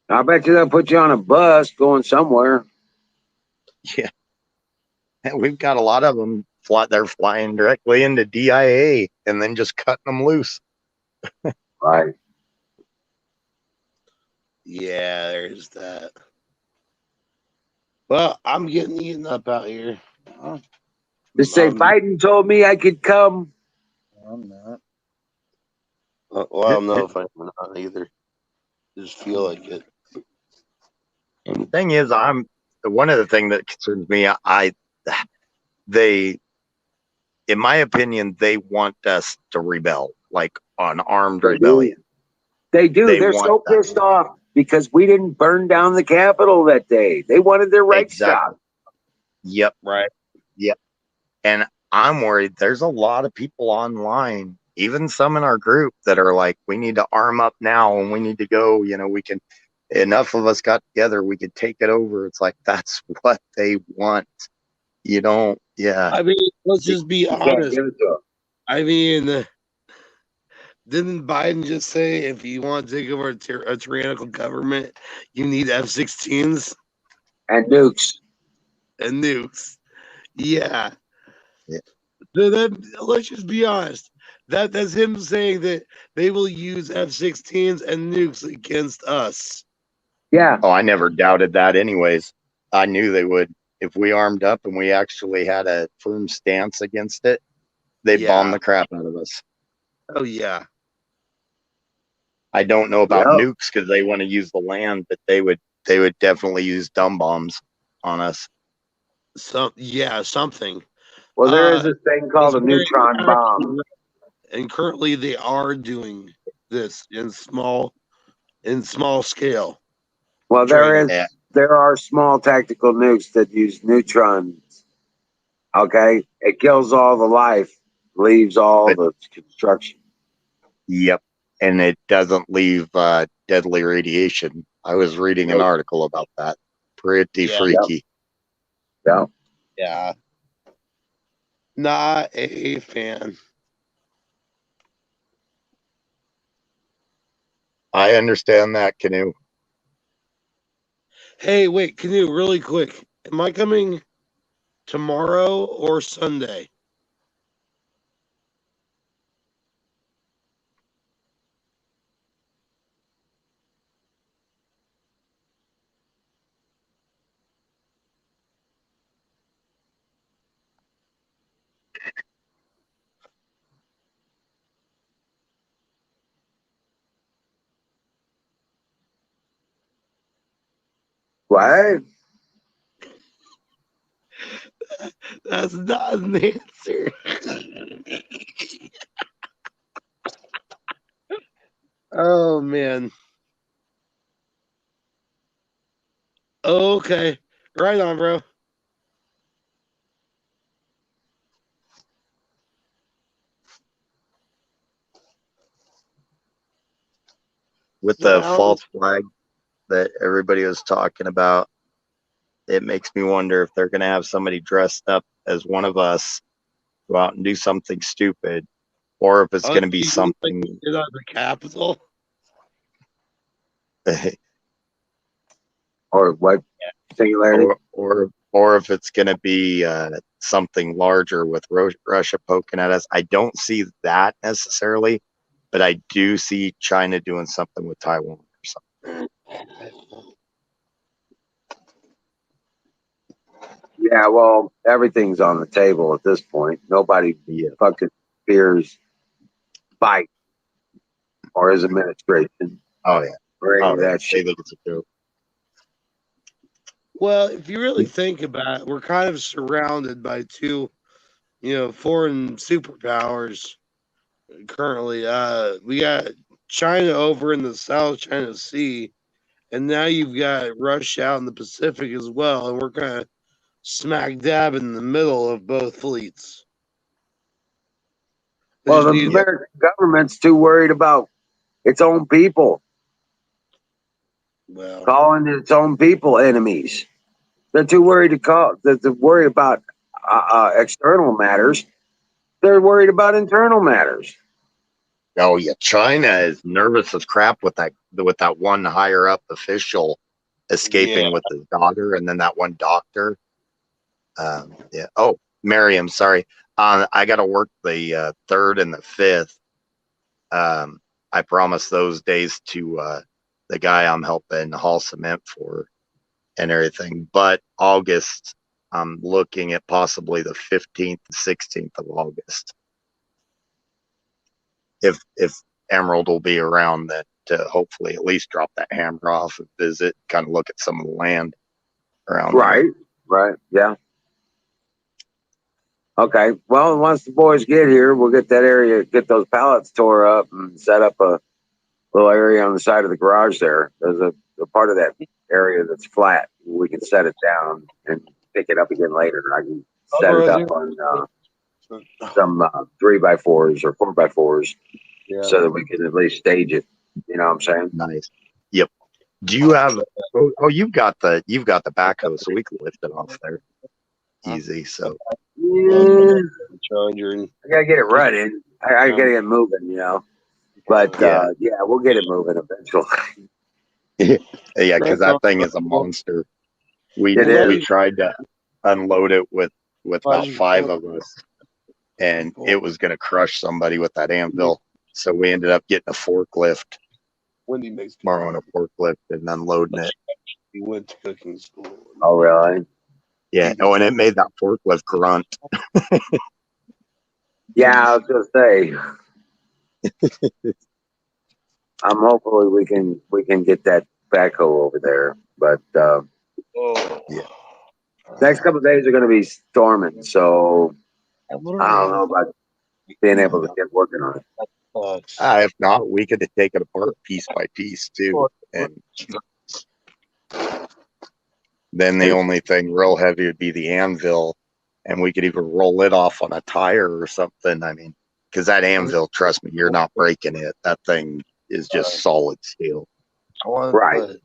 I bet you they'll put you on a bus going somewhere. Yeah. We've got a lot of them. They're flying directly into DIA and then just cutting them loose. Right. Yeah, there's that. Well, I'm getting eaten up out here. Just say Biden told me I could come. I'm not. Well, I don't know if I'm not either. Just feel like it. And the thing is, one of the things that concerns me, in my opinion, they want us to rebel, like on armed rebellion. They do. They They're want so that. pissed off because we didn't burn down the Capitol that day. They wanted their rights stopped. Yep. Right. Yep. And I'm worried there's a lot of people online, even some in our group, that are like, we need to arm up now and we need to go, enough of us got together, we could take it over. It's like, that's what they want. You don't, yeah. I mean, let's just be honest. I mean, didn't Biden just say if you want to take over a tyrannical government, you need F-16s and nukes? And nukes. Yeah. Yeah. Let's just be honest. That's him saying that they will use F-16s and nukes against us. Yeah. Oh, I never doubted that anyways. I knew they would. If we armed up and we actually had a firm stance against it, they'd bomb the crap out of us. Oh, yeah. I don't know about nukes because they want to use the land, but they would definitely use dumb bombs on us. Something. Well, there is this thing called a It's very neutron bomb. and currently they are doing this in small scale. Well, training. there are small tactical nukes that use neutrons. Okay, it kills all the life, leaves all the construction. Yep. And it doesn't leave deadly radiation. I was reading an article about that. Pretty Yeah. freaky. Yeah. Yeah. Not a fan. I understand that, Canoe. Hey, wait, Canoe, really quick. Am I coming tomorrow or Sunday? What? That's not an answer. Oh man. Okay. Right on, bro. With the false flag that everybody was talking about, it makes me wonder if they're going to have somebody dressed up as one of us go out and do something stupid, or if it's going to be something. Like you did on the Capitol. Or what? Singularity? or if it's going to be something larger with Russia poking at us. I don't see that necessarily, but I do see China doing something with Taiwan or something. Yeah, well, everything's on the table at this point. Nobody fucking fears Biden or his administration Oh yeah, or any of that They shit. think it's a joke. Well, if you really think about it, we're kind of surrounded by two, foreign superpowers currently. We got China over in the South China Sea, and now you've got Russia out in the Pacific as well, and we're kind of smack dab in the middle of both fleets. Well, the American government's too worried about its own people, calling its own people enemies. They're too worried to worry about external matters. They're worried about internal matters. Oh yeah, China is nervous as crap with that one higher up official escaping with his daughter, and then that one doctor. Yeah. Oh, Miriam, sorry. I got to work the 3rd and the 5th. I promised those days to the guy I'm helping haul cement for and everything. But August, I'm looking at possibly the 15th, 16th of August. If Emerald will be around, that to hopefully at least drop that hammer off and visit, kind of look at some of the land around there. Right, yeah. Okay, well, once the boys get here, we'll get that area, get those pallets tore up and set up a little area on the side of the garage there. There's a part of that area that's flat. We can set it down and pick it up again later. I can set it up on some 3x4s or 4x4s so that we can at least stage it. You know what I'm saying? Nice. Yep. Do you have? Oh, you've got the backhoe, so we can lift it off there easy. So I gotta get it running. I gotta get moving, But yeah, we'll get it moving eventually. Yeah, because that thing is a monster. We tried to unload it with about 5 of us, and it was going to crush somebody with that anvil. So we ended up getting a forklift, borrowing a forklift and unloading it. He went to cooking school. Oh, really? Yeah. Oh, and it made that forklift grunt. Yeah, I was gonna say. Hopefully we can get that backhoe over there, but yeah. Next couple of days are going to be storming, so I don't know about being able to get working on it. If not, we could take it apart piece by piece too. And then the only thing real heavy would be the anvil, and we could even roll it off on a tire or something. I mean, because that anvil, trust me, you're not breaking it. That thing is just solid steel. I want Right. to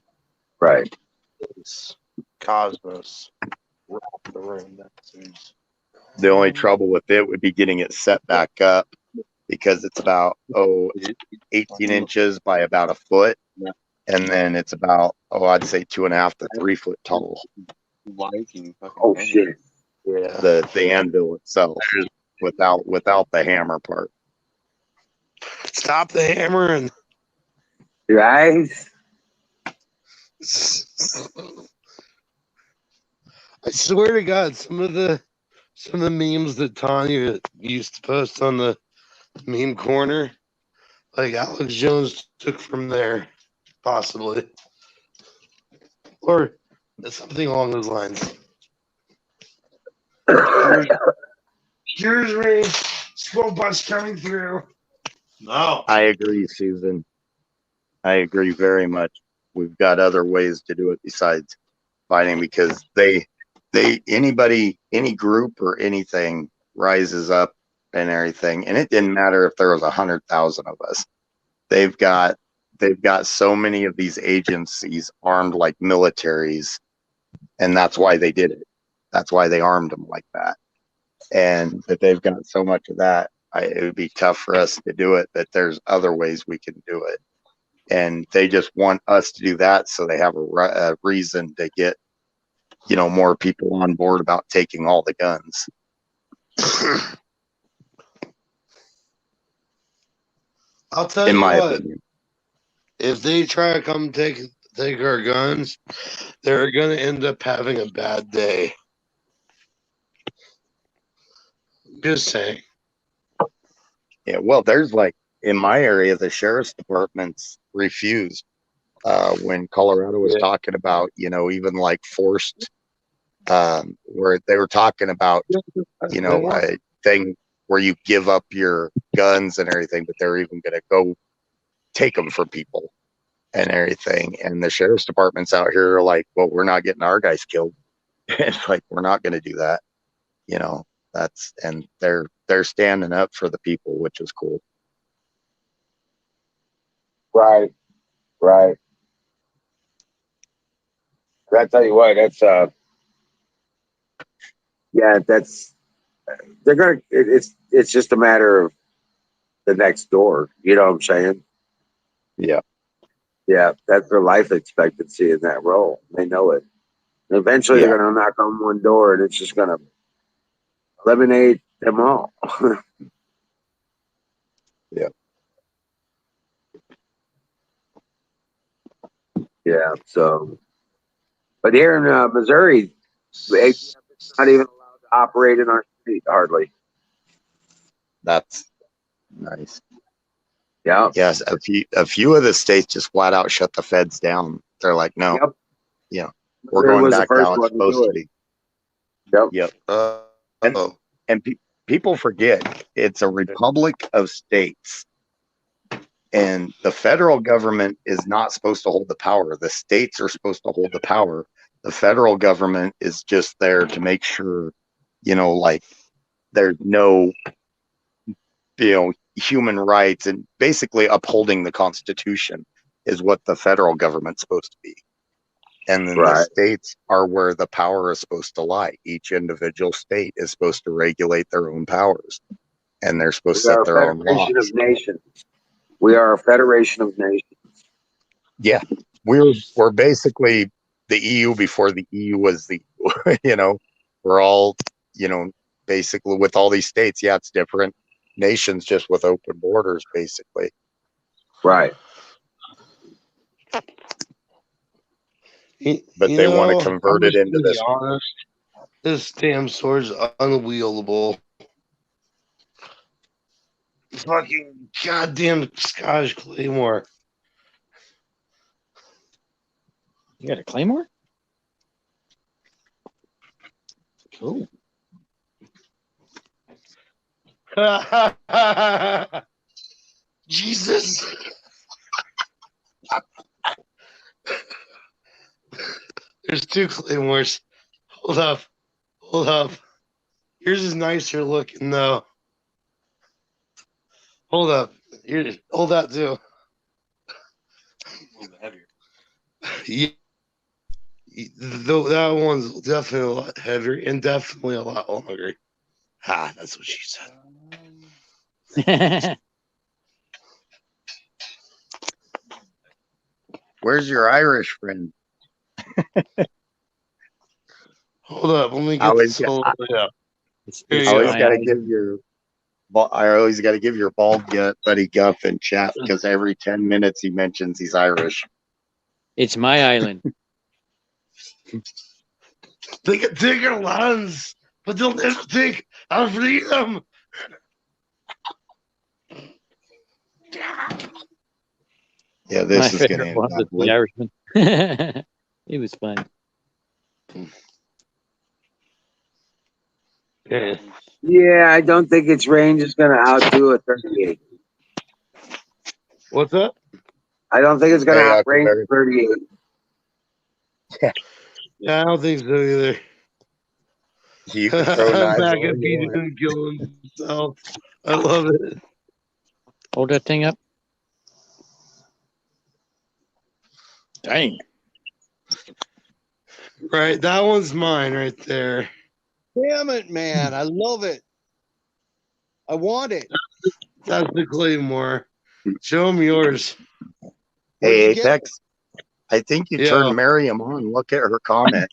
Right. put this Cosmos wrap the room. That seems. The only trouble with it would be getting it set back up because it's about 18 inches by about a foot. And then it's about, I'd say 2.5 to 3 foot tall. Oh shit. Yeah. The anvil itself without the hammer part. Stop the hammer and. Guys, I swear to God, some of the memes that Tanya used to post on the meme corner, like Alex Jones took from there, possibly, or something along those lines. Here's Ray, school bus coming through. No, I agree, Susan. I agree very much. We've got other ways to do it besides fighting because any group or anything rises up and everything. And it didn't matter if there was 100,000 of us. They've got so many of these agencies armed like militaries, and that's why they did it. That's why they armed them like that. And that they've got so much of that, it would be tough for us to do it, but there's other ways we can do it. And they just want us to do that so they have a reason to get, more people on board about taking all the guns. I'll tell In you my what. opinion. If they try to come take our guns, they're gonna end up having a bad day. Just saying. Yeah, well, there's like in my area, the sheriff's departments refused when Colorado was talking about, even like forced, where they were talking about, a thing where you give up your guns and everything, but they're even going to go take them for people and everything. And the sheriff's departments out here are like, well, we're not getting our guys killed. It's like, we're not going to do that. And they're standing up for the people, which is cool. right. I tell you what, that's they're gonna. It's just a matter of the next door. You know what I'm saying? Yeah. Yeah, that's their life expectancy in that role. They know it. And eventually, they're gonna knock on one door, and it's just gonna eliminate them all. Yeah. Yeah. So, but here in Missouri, it's not even allowed to operate in our state hardly. That's nice. Yeah. Yes, a few of the states just flat out shut the feds down. They're like, no, Yep. we're Missouri going was the back first how it's one to supposed do to it. be. Yep. Yep. And people forget it's a republic of states, and the federal government is not supposed to hold the power. The states are supposed to hold the power. The federal government is just there to make sure, like there's no, human rights, and basically upholding the Constitution is what the federal government's supposed to be. And then the states are where the power is supposed to lie. Each individual state is supposed to regulate their own powers, and they're supposed to set their own laws. Of nations. We are a federation of nations. Yeah, we're basically the EU before the EU was the we're all basically with all these states. Yeah, it's different nations just with open borders, basically. Right. But they want to convert it into this. Honest, this damn sword's unwieldable. Fucking goddamn Scottish Claymore. You got a Claymore? Cool. Jesus. There's two claymores. Hold up. Hold up. Yours is nicer looking though. Hold up. Here, hold that too. A little bit heavier. Yeah. Though that one's definitely a lot heavier and definitely a lot longer. Ah, that's what she said. Where's your Irish friend? Hold up, let me I get always, this whole up. It's, Here it's you I always go. my got to island. give your. I always got to give your bald buddy Guff in chat because every 10 minutes he mentions he's Irish. It's my island. They can take our lands, but they'll never take our freedom. Yeah, My this is going to favorite end one was badly. the Irishman. It was fun. Yeah. Yeah, I don't think its range is going to outdo a 38. What's up? I don't think it's going to Hey, outrange Huckleberry. 38. Yeah, I don't think so either. You can throw knives Back all at you beating want. and killing himself. I love it. Hold that thing up. Dang. Right, that one's mine right there. Damn it, man. I love it. I want it. That's the Claymore. Show him yours. Where'd Hey, you get Apex, I think you Yeah. turned Miriam on. Look at her comment.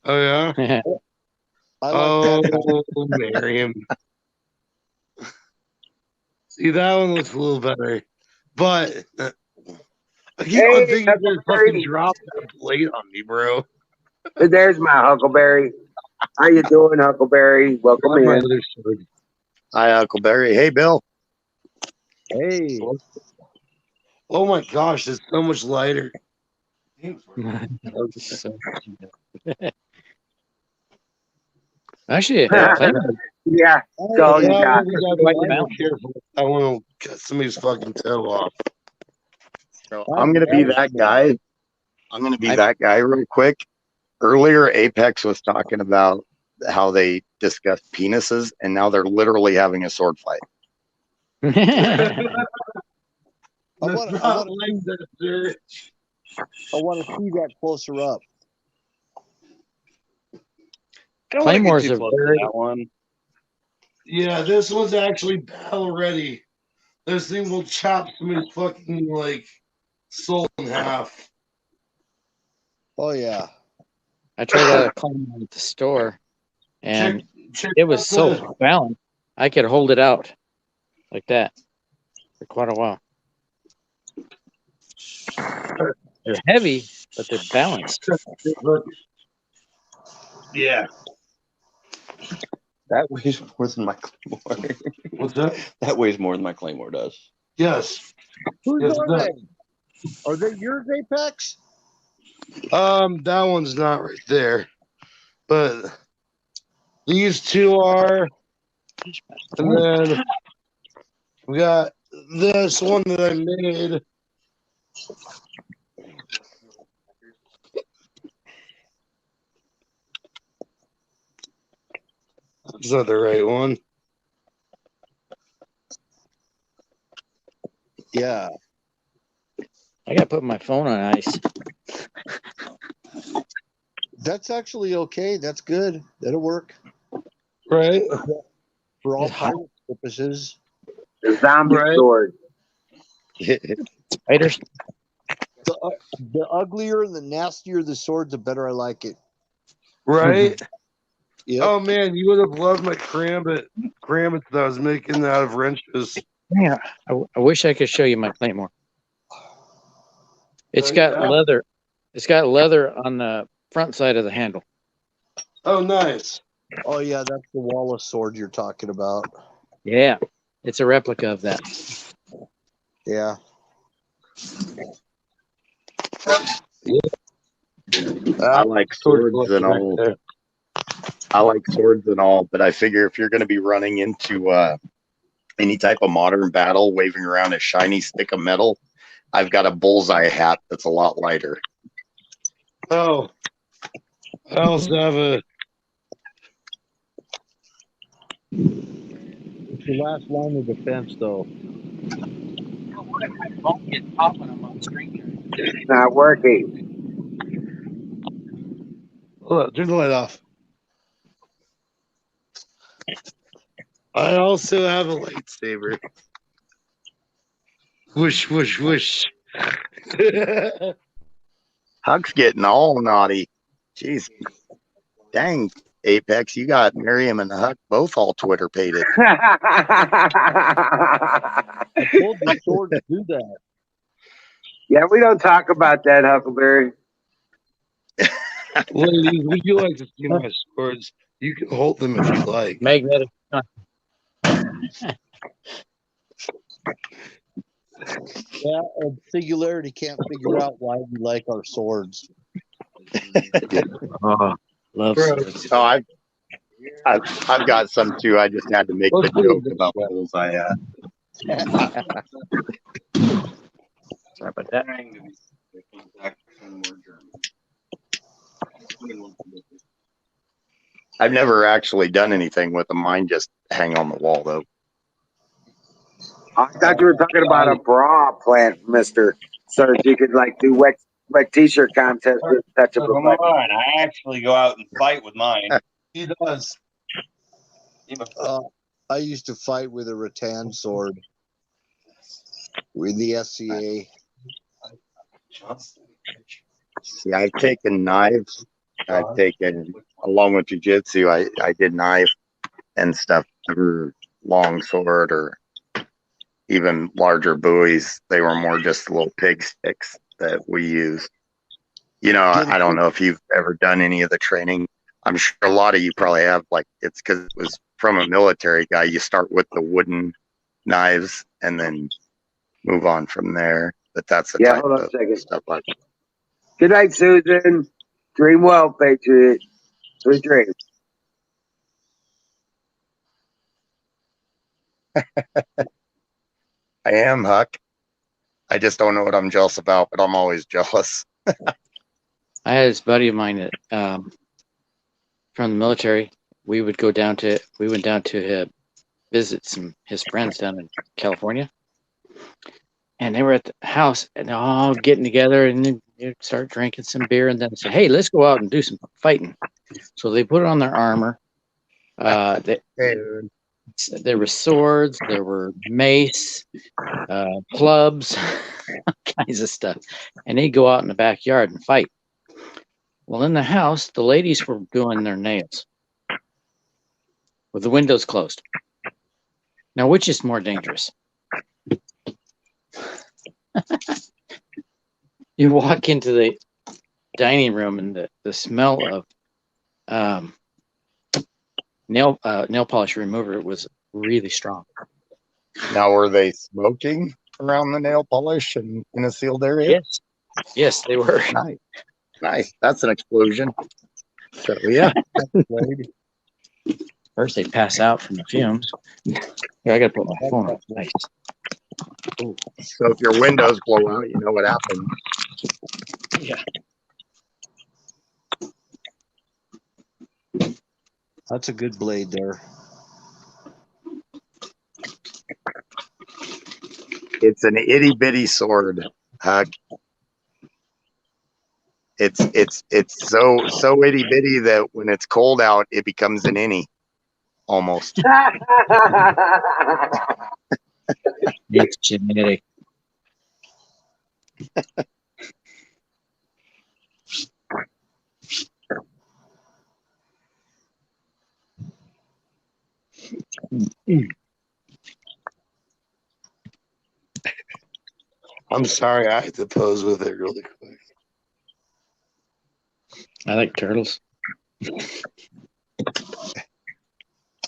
Oh yeah. I like that. Oh, Miriam. See, that one looks a little better, but I keep on Hey, thinking you're gonna fucking Huckleberry. drop that blade on me, bro. There's my Huckleberry. How you doing, Huckleberry? Welcome Grab my in. other sword. Hi, Huckleberry. Hey, Bill. Hey. Oh my gosh, it's so much lighter. So- Actually, Claymore, Yeah, that's all you Well, got. we gotta Quite be balanced. careful. I want to cut somebody's fucking toe off. So I'm going to be that guy. I'm going to be that guy real quick. Earlier, Apex was talking about how they discussed penises, and now they're literally having a sword fight. I That's want not to like that, sir. see that closer up. I don't want to get Claymores too are close to very. that one. Yeah, this one's actually battle ready. This thing will chop somebody's fucking like soul in half. Oh yeah. I tried a Claymore at the store, and check it was out so the- balanced. I could hold it out like that for quite a while. They're heavy, but they're balanced. Yeah. That weighs more than my Claymore. What's that? That weighs more than my Claymore does. Yes. Whose Yes, are that- they? Are they yours, Apex? That one's not right there, but these two are, and then we got this one that I made. That's not the right one. Yeah. I gotta put my phone on ice. That's actually okay. That's good. That'll work Right? for all It's hot. pirate purposes. The zombie Right. sword. Spiders. The uglier and the nastier the sword, the better I like it. Right? Yep. Oh man, you would have loved my Krambit that I was making out of wrenches. Yeah, I wish I could show you my Claymore. It's Oh, got yeah. leather. It's got leather on the front side of the handle. Oh, nice. Oh yeah, that's the Wallace sword you're talking about. Yeah, it's a replica of that. Yeah. I like swords and all. I like swords and all, but I figure if you're going to be running into any type of modern battle, waving around a shiny stick of metal, I've got a bullseye hat that's a lot lighter. Oh, I also have a. It's the last line of defense, though. It's not working. Hold on, turn the light off. I also have a lightsaber. Whoosh, whoosh, whoosh. Huck's getting all naughty. Jeez. Dang, Apex, you got Miriam and Huck both all Twitter pated. I told the sword to do that. Yeah, we don't talk about that, Huckleberry. Ladies, would you like to see my swords? You can hold them if you like. Magnetic. Yeah, and Singularity can't figure out why we like our swords. Oh, love Bro. swords. So I've got some too. I just had to make the joke about bullseye hat. Sorry about that. I've never actually done anything with them. Mine just hang on the wall though. I thought you were talking about a bra plant, mister. So that you could like do wet t-shirt contest with touch of a Come button. on, I actually go out and fight with mine. He does. I used to fight with a rattan sword with the SCA. See, I've taken knives. I've taken, along with jujitsu, I did knife and stuff. Never long sword or even larger buoys. They were more just little pig sticks that we used. You know, I don't know if you've ever done any of the training. I'm sure a lot of you probably have. Like, it's because it was from a military guy. You start with the wooden knives and then move on from there. But that's the Yeah, type hold on a of second. stuff like that. Good night, Susan. Dream well, Patriot. Sweet dreams. I am, Huck. I just don't know what I'm jealous about, but I'm always jealous. I had this buddy of mine that from the military. We went down to visit his friends down in California, and they were at the house and they're all getting together and then you start drinking some beer and then say, "Hey, let's go out and do some fighting." So they put on their armor. There were swords, there were mace, clubs, all kinds of stuff, and they'd go out in the backyard and fight. Well, in the house, the ladies were doing their nails with the windows closed. Now, which is more dangerous? You walk into the dining room and the smell of nail polish remover was really strong. Now, were they smoking around the nail polish and in a sealed area? Yes, they were. Nice. That's an explosion. So, yeah. First, they pass out from the fumes. Yeah, I gotta put my phone on. Nice. Ooh. So if your windows blow out, you know what happened. Yeah. That's a good blade there. It's an itty bitty sword, Huck. It's so itty bitty that when it's cold out, it becomes an innie, almost. It's genetic. I'm sorry, I had to pose with it really quick. I like turtles.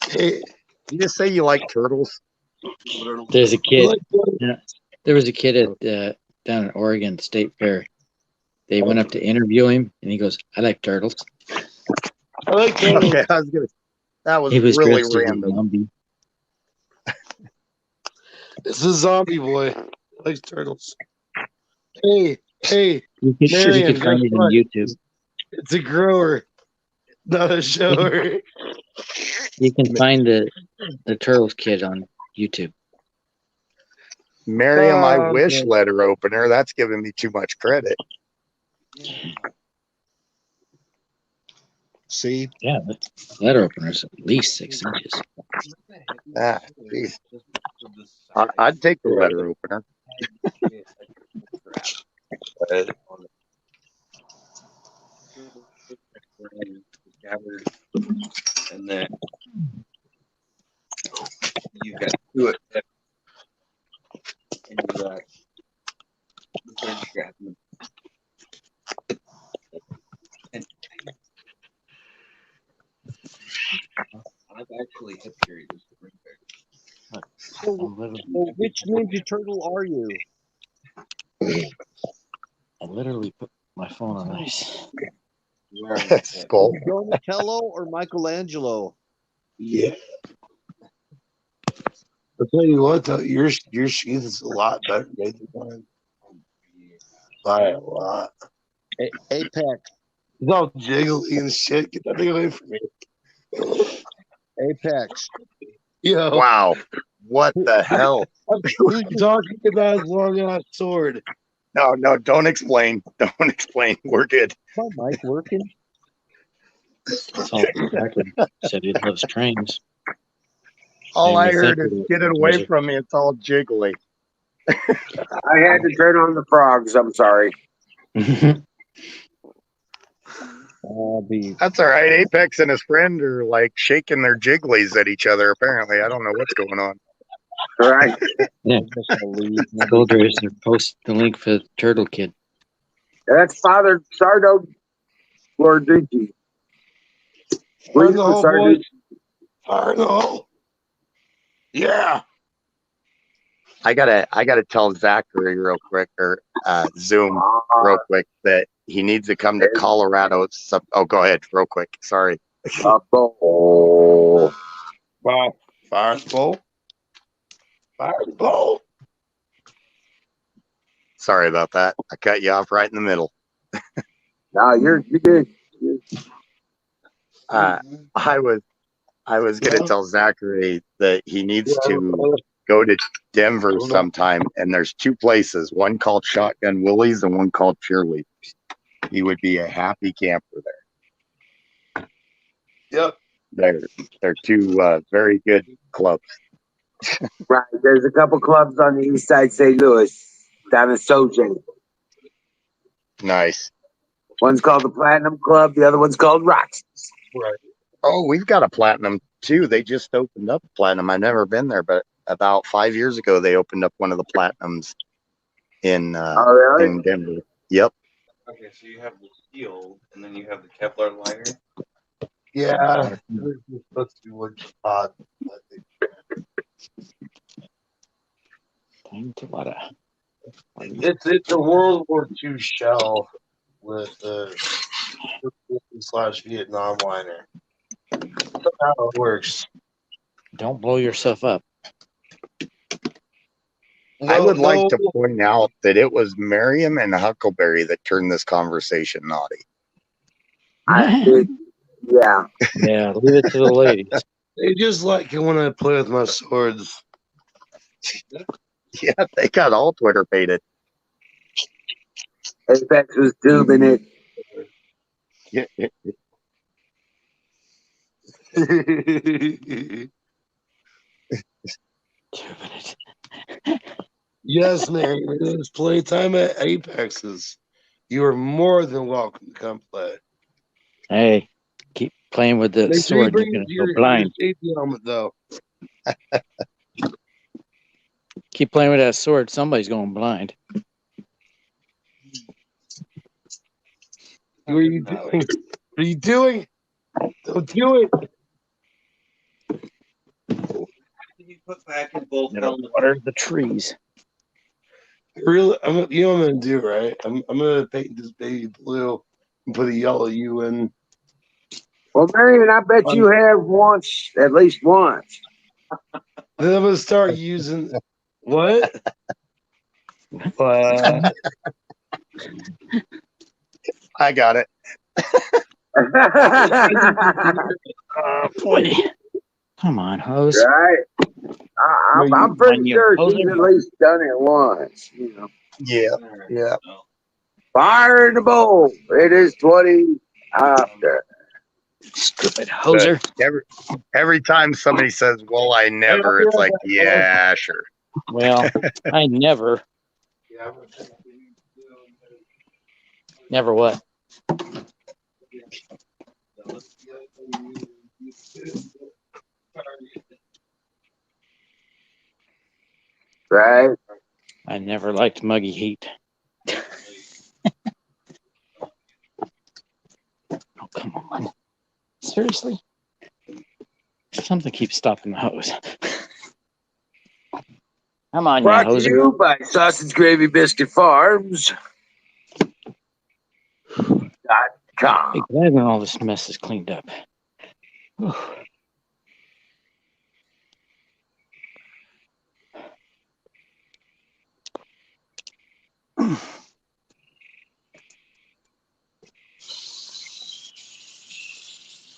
Hey, you just say you like turtles? There's a kid. There was a kid at down at Oregon State Fair. They went up to interview him, and he goes, "I like turtles." I like that. Okay, that was He was really dressed as a random. zombie. That was He was really dressed as a random. zombie. It's a zombie boy. Likes turtles. Hey, You Marion, could guess find it on what? YouTube. It's a grower, not a shower. You can find the Turtles kid on YouTube. Miriam, I wish Okay. letter opener. That's giving me too much credit. See, Yeah, the letter opener's at least 6 inches. Ah, geez. I'd take the letter opener. And then you got two of them. And you got the third strap. And I've actually hip carried this ring bag. so which Ninja Turtle are you? I literally put my phone on ice. Skull. Donatello or Michelangelo? Yeah. I'll tell you what, though, your sheath is a lot better made than mine. By a lot. Apex. It's all jiggly and shit. Get that thing away from me. Apex. Yo, Wow. What the hell? who's talking about his long ass sword? No, don't explain. Don't explain. We're good. My mic working? Salt and Pepper said he loves trains. All Made I me heard think is of get it away from me. It's all jiggly. I had to turn on the frogs. I'm sorry. That's all right. Apex and his friend are like shaking their jigglies at each other, apparently. I don't know what's going on. All right. Yeah. Gold Racer post the link for the Turtle Kid. That's Father Sardo Gorducci. Fire in the hole, boys. Fire in the hole. Yeah. I gotta tell Zachary real quick, or Zoom real quick, that he needs to come to Colorado. Oh, go ahead, real quick. Sorry. Oh. Wow. Fire in the bowl. Fire in the bowl. Sorry about that. I cut you off right in the middle. No, you're good. I was gonna tell Zachary that he needs to go to Denver sometime, and there's two places, one called Shotgun Willie's and one called Cheerleaders. He would be a happy camper there. Yep. They're two very good clubs. Right. There's a couple clubs on the east side St. Louis down in Sojay. Nice. One's called the Platinum Club. The other one's called Rocks. Right. Oh, we've got a Platinum too. They just opened up Platinum. I've never been there, but about 5 years ago they opened up one of the Platinums in really? in Denver. Yep. Okay, so you have the steel, and then you have the Kevlar liner. Yeah. This is supposed to be wood pod. It's a World War II shell with a / Vietnam liner. That's how it works. Don't blow yourself up. I would like to point out that it was Miriam and Huckleberry that turned this conversation naughty. Yeah. Yeah, leave it to the ladies. They just like it when I play with my swords. Yeah, they got all Twitter pated. Apex was tubing it. Yeah. Yes, man. It is playtime at Apex's. You are more than welcome to come play. Hey, keep playing with the Make sure you sword. bring You're going to your go blind. safety helmet, though. Keep playing with that sword. Somebody's going blind. What are you doing? What are you doing? Don't do it. You put back in both helmets. What are the trees? Really, you know what I'm gonna do, right? I'm gonna paint this baby blue and put a yellow U in. Well, Marion, I bet you have once, at least once. Then I'm gonna start using what? I got it. Oh boy. Come on, hose. Right? I'm pretty When you sure hose she's her- at least done it once. You know. Yeah. Yeah. Fire in the bowl. It is 20 after. Stupid hoser. Every time somebody says, "Well, I never," it's like, yeah, sure. Well, I never. Never what? Right? I never liked muggy heat. Oh, come on. Seriously? Something keeps stopping the hose. Come on, Brought to hoser. you by Sausage Gravy Biscuit Farms. .com. Hey, glad when all this mess is cleaned up. Whew.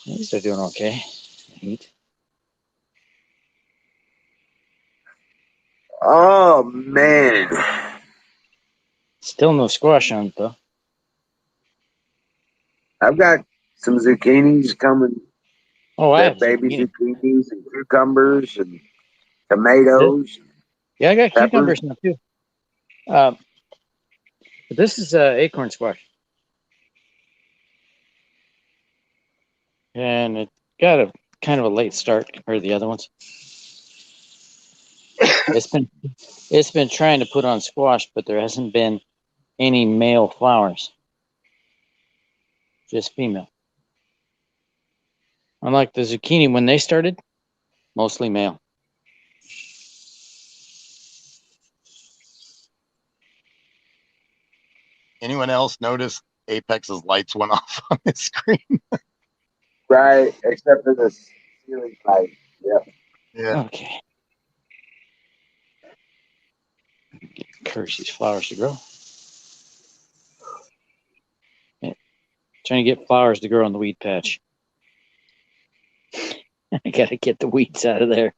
At least they're doing okay. Heat. Oh, man. Still no squash on it, though. I've got some zucchinis coming. Oh, I have Baby zucchini. zucchinis and cucumbers and tomatoes. Yeah, I got Peppers. cucumbers now, too. But this is acorn squash. And it got a kind of a late start compared to the other ones. It's been trying to put on squash, but there hasn't been any male flowers. Just female. Unlike the zucchini when they started, mostly male. Anyone else notice Apex's lights went off on his screen? Right, except for the ceiling light. Yep. Yeah. Okay. Encourage these flowers to grow. Yeah. Trying to get flowers to grow on the weed patch. I gotta get the weeds out of there.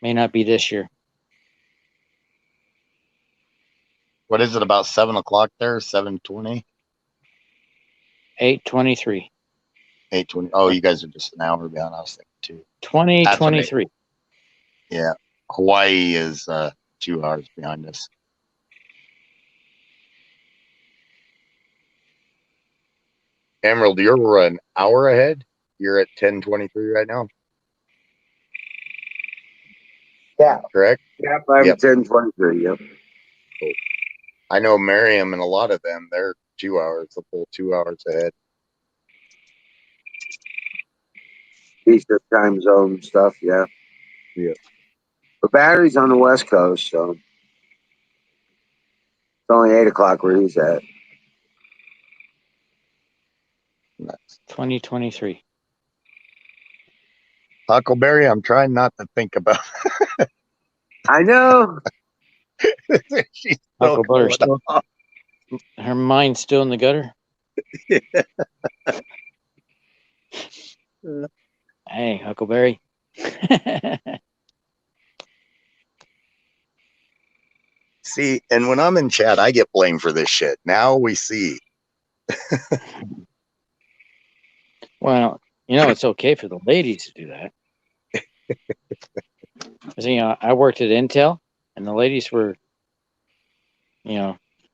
May not be this year. What is it, about 7 o'clock there? 7:20? 8/23. 8:20. Oh, you guys are just an hour behind. I was thinking too. 2023. Yeah. Hawaii is 2 hours behind us. Emerald, you're an hour ahead. You're at 10:23 right now. Yeah. Correct? Yep, I'm Yep. 10:23. Yep. I know Miriam and a lot of them, they're 2 hours, a full 2 hours ahead. Eastern time zone stuff, yeah. Yeah. The battery's on the West Coast, so it's only 8 o'clock where he's at. Nice. 2023. Huckleberry, I'm trying not to think about I know. She's still Huckleberry going still- on. Her mind's still in the gutter. Hey, Huckleberry. See, and when I'm in chat, I get blamed for this shit. Now we see. Well, it's okay for the ladies to do that. 'Cause, I worked at Intel, and the ladies were,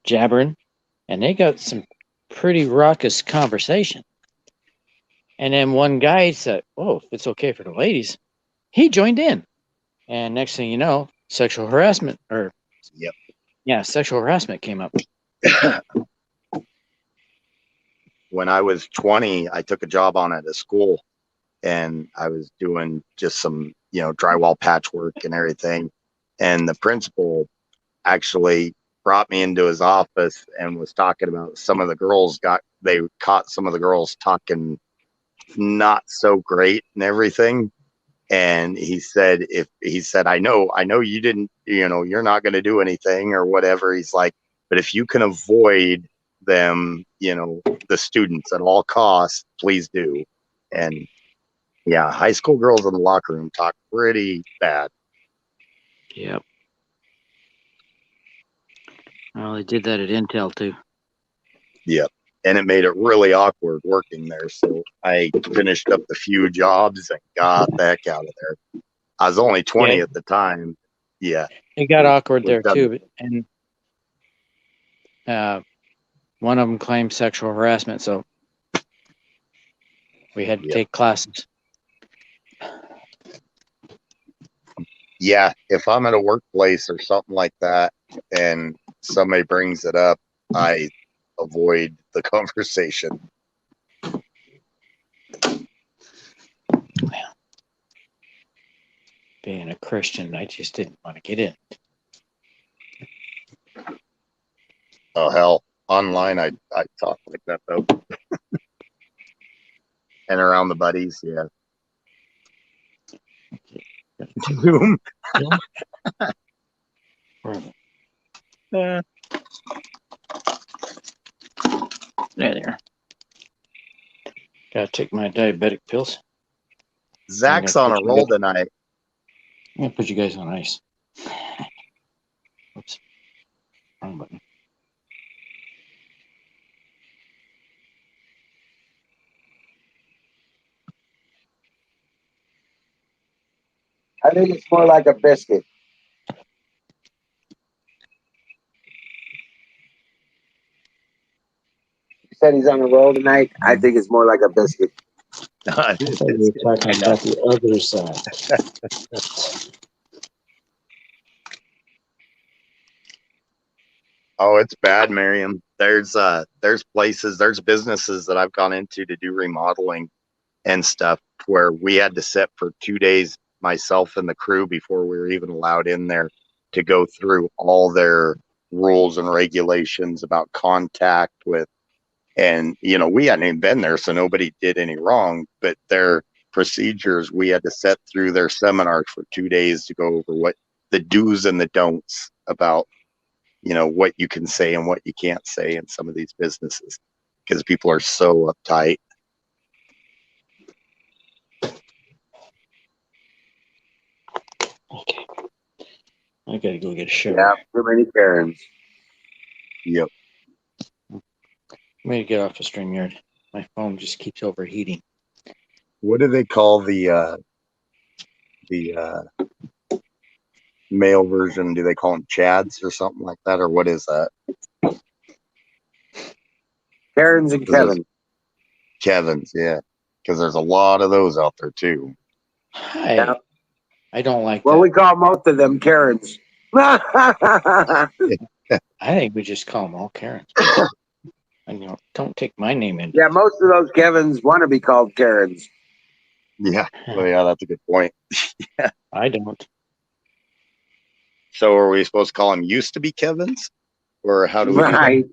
jabbering, and they got some pretty raucous conversation. And then one guy said, "Oh, if it's okay for the ladies," he joined in, and next thing you know, sexual harassment sexual harassment came up. When I was 20, I took a job on at a school, and I was doing just some, drywall patchwork and everything. And the principal actually brought me into his office and was talking about some of the girls got they caught some of the girls talking not so great and everything. And he said, I know you didn't, you're not going to do anything or whatever. He's like, but if you can avoid them, the students at all costs, please do. And yeah, high school girls in the locker room talk pretty bad. Yep. Well, they did that at Intel too. Yep. And it made it really awkward working there. So I finished up the few jobs and got the heck out of there. I was only 20 Yeah. at the time. Yeah. It got awkward there Done. too, and one of them claimed sexual harassment, so we had to Yep. take classes. Yeah, if I'm at a workplace or something like that and somebody brings it up, I avoid the conversation. Well, being a Christian, I just didn't want to get in. Oh hell, online I talk like that though. And around the buddies, yeah. Zoom. There they are. Gotta take my diabetic pills. Zach's on a roll tonight. I'm gonna put you guys on ice. Oops. Wrong button. I think it's more like a biscuit. You said he's on the roll tonight. I think it's more like a biscuit. I thought you were talking about the other side. Oh, it's bad, Miriam. There's places, there's businesses that I've gone into to do remodeling and stuff where we had to sit for 2 days, myself and the crew, before we were even allowed in there to go through all their rules and regulations about contact with, and we hadn't even been there, so nobody did any wrong, but their procedures, we had to sit through their seminars for 2 days to go over what the do's and the don'ts about what you can say and what you can't say in some of these businesses, because people are so uptight. Okay. I gotta go get a shower. Yeah, too many Karens. Yep. I'm gonna get off the StreamYard. My phone just keeps overheating. What do they call the male version? Do they call them Chads or something like that, or what is that? Karens and Kevin. Kevin's, yeah, because there's a lot of those out there too. Hi. Yeah. I don't like Well, that. we call most of them Karens. I think we just call them all Karens. And don't take my name in. Yeah, most of those Kevins want to be called Karens. Yeah, well, yeah, that's a good point. I don't. So, are we supposed to call them used to be Kevin's, or how do we? Right.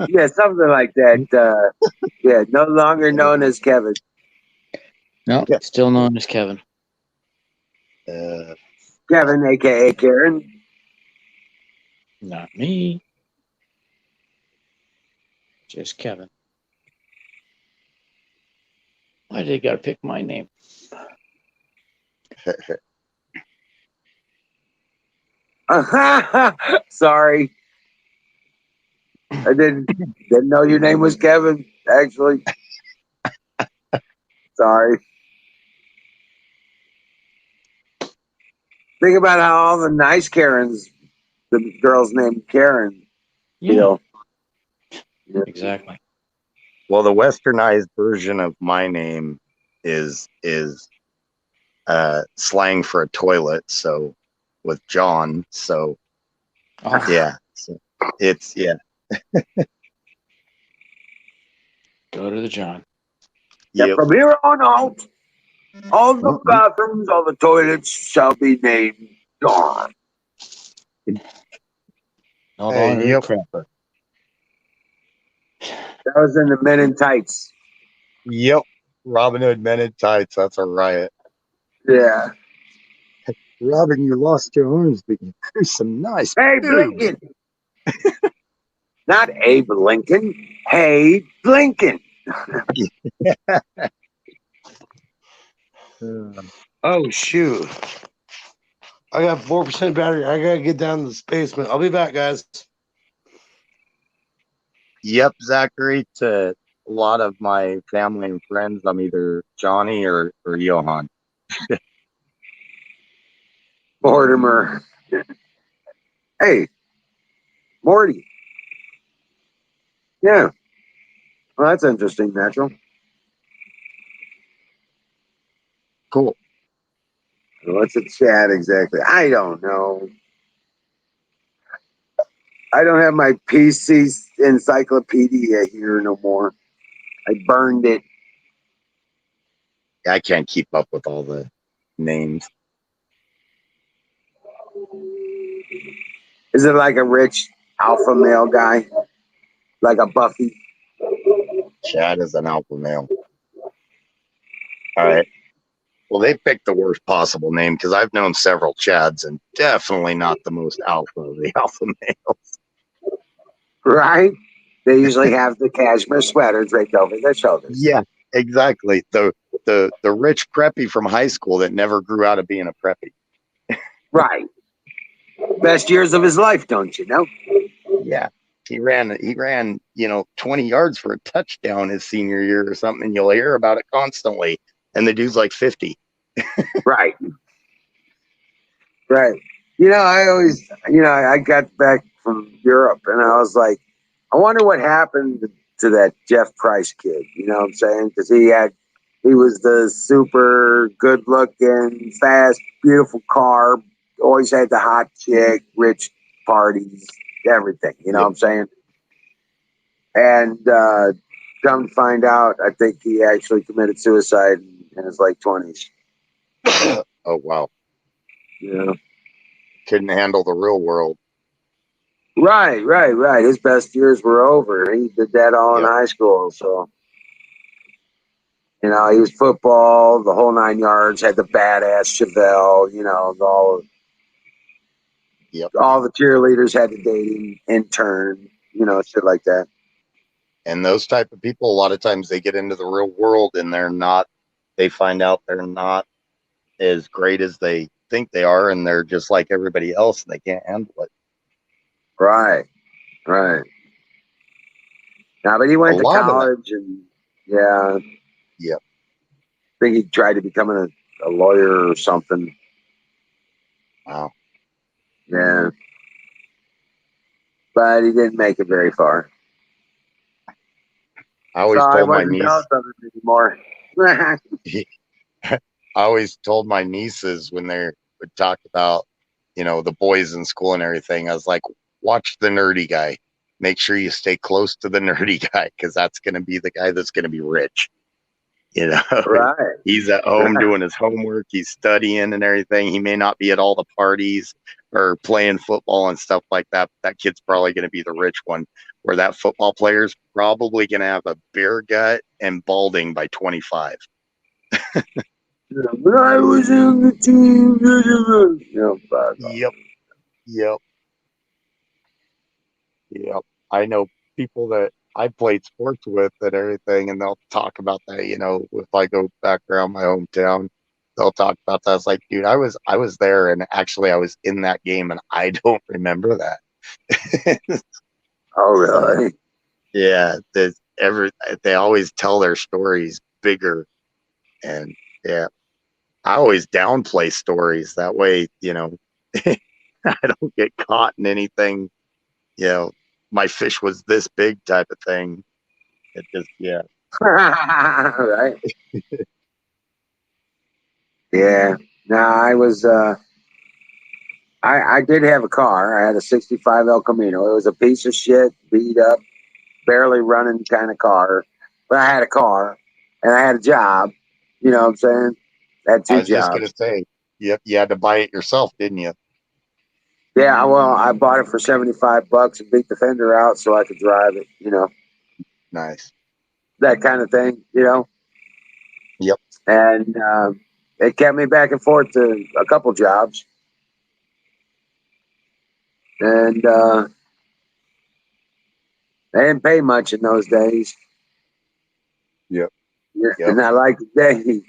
Yeah, something like that. Yeah, no longer known as Kevin. No, Yeah. still known as Kevin. Kevin, aka Karen. Not me. Just Kevin. Why did they gotta pick my name? Sorry. I didn't know your name was Kevin, actually. Sorry. Think about how all the nice Karens, the girl's named Karen. Yeah, Yeah. exactly. Well, the westernized version of my name is slang for a toilet. So with John, so Oh, yeah, so it's go to the John. Yeah, Yep. from here on out, all the bathrooms, all the toilets shall be named John. No Hey, longer yep. crapper. That was in the Men in Tights. Yep. Robin Hood Men in Tights. That's a riot. Yeah. Robin, you lost your arms, but you threw some nice Hey, boobs. Blinken. Not Abe Lincoln. Hey, Blinken. Oh shoot! I got 4% battery. I gotta get down to the basement. I'll be back, guys. Yep, Zachary. To a lot of my family and friends, I'm either Johnny or Johan. Mortimer. Hey, Morty. Yeah. Well, that's interesting, Natural. Cool. What's a chat exactly? I don't know. I don't have my PC encyclopedia here no more. I burned it. I can't keep up with all the names. Is it like a rich alpha male guy? Like a Buffy? Chad is an alpha male. All right. Well, they picked the worst possible name because I've known several Chads and definitely not the most alpha of the alpha males. Right? They usually have the cashmere sweater draped over their shoulders. Yeah, exactly. The rich preppy from high school that never grew out of being a preppy. Right. Best years of his life, don't you know? Yeah. He ran, 20 yards for a touchdown his senior year or something, and you'll hear about it constantly. And the dude's like 50. Right. Right. I got back from Europe and I was like, I wonder what happened to that Jeff Price kid. You know what I'm saying? Because he was the super good looking, fast, beautiful car, always had the hot chick, rich parties, everything. You know what I'm saying? And come to find out, I think he actually committed suicide in his late 20s. Oh, wow. Yeah. Couldn't handle the real world. Right. His best years were over. He did that all in high school. So, he was football, the whole 9 yards, had the badass Chevelle, all the cheerleaders had to date him in turn, shit like that. And those type of people, a lot of times they get into the real world and they find out they're not as great as they think they are. And they're just like everybody else and they can't handle it. Right. Now, but he went to college and I think he tried to become a lawyer or something. Wow. Yeah. But he didn't make it very far. I always told my niece anymore. I always told my nieces when they would talk about, the boys in school and everything, I was like, watch the nerdy guy. Make sure you stay close to the nerdy guy because that's going to be the guy that's going to be rich. Right. He's at home doing his homework. He's studying and everything. He may not be at all the parties or playing football and stuff like that. But that kid's probably going to be the rich one, where that football player's probably going to have a beer gut and balding by 25. But I was in the team. Yep. I know people that I played sports with and everything, and they'll talk about that. If I go back around my hometown, they'll talk about that. It's like, dude, I was there, and actually, I was in that game, and I don't remember that. Oh, really? Yeah. They always tell their stories bigger, and yeah, I always downplay stories that way. I don't get caught in anything. My fish was this big type of thing. It just, yeah. Right. Yeah. No, I was, I did have a car. I had a 65 El Camino. It was a piece of shit, beat up, barely running kind of car. But I had a car and I had a job. You know what I'm saying? I had two I was jobs. just going to say, you had to buy it yourself, didn't you? Yeah, well, I bought it for $75 and beat the fender out so I could drive it, Nice. that kind of thing, you know. Yep. And it kept me back and forth to a couple jobs, and they didn't pay much in those days. Yep. Yeah, Yep. not like today.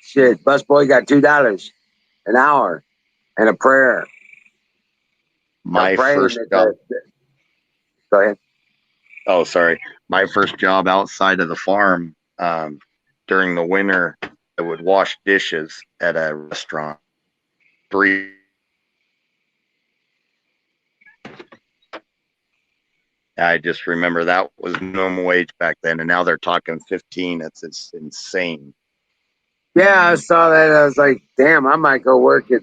Shit, busboy got $2 an hour and a prayer. My praying first that job. Go ahead. Oh, sorry. My first job outside of the farm, during the winter, I would wash dishes at a restaurant. I just remember that was minimum wage back then, and now they're talking 15. It's insane. Yeah, I saw that. I was like, damn, I might go work at,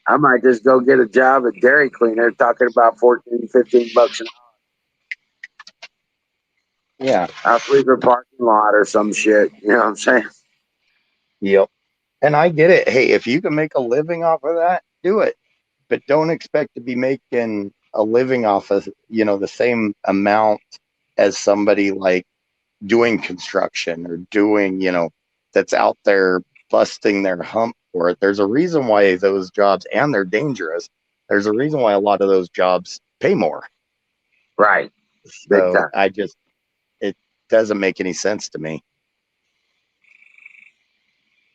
I might just go get a job at Dairy Queen. They're talking about 14, 15 bucks an Yeah. hour. I'll sweep a parking lot or some shit. You know what I'm saying? Yep. And I get it. Hey, if you can make a living off of that, do it. But don't expect to be making a living off of, the same amount as somebody like doing construction or doing, that's out there busting their hump for it. There's a reason why those jobs, and they're dangerous. There's a reason why a lot of those jobs pay more. Right. Big So time. it doesn't make any sense to me.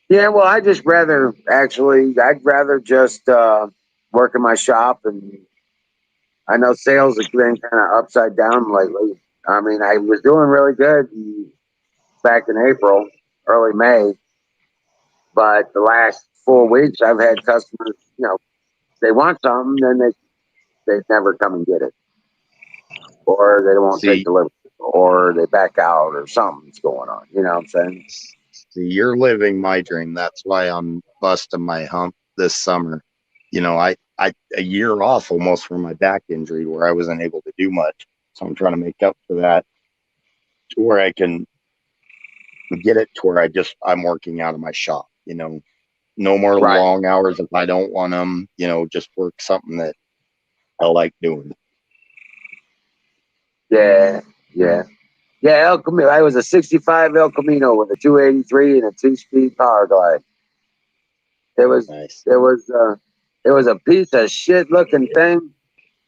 Yeah, well, I'd rather just work in my shop. And I know sales have been kind of upside down lately. I mean, I was doing really good back in April, early May, but the last 4 weeks I've had customers, they want something, then they never come and get it, or they won't take See, delivery, or they back out, or something's going on. You know what I'm saying? you're living my dream. That's why I'm busting my hump this summer. I a year off almost from my back injury where I wasn't able to do much. So I'm trying to make up for that to where I can get it to where I'm working out of my shop, no more Right. long hours if I don't want them, just work something that I like doing. Yeah, yeah, yeah. El Camino. I was a '65 El Camino with a 283 and a 2-speed power glide. It was Nice. it was a piece of shit looking thing.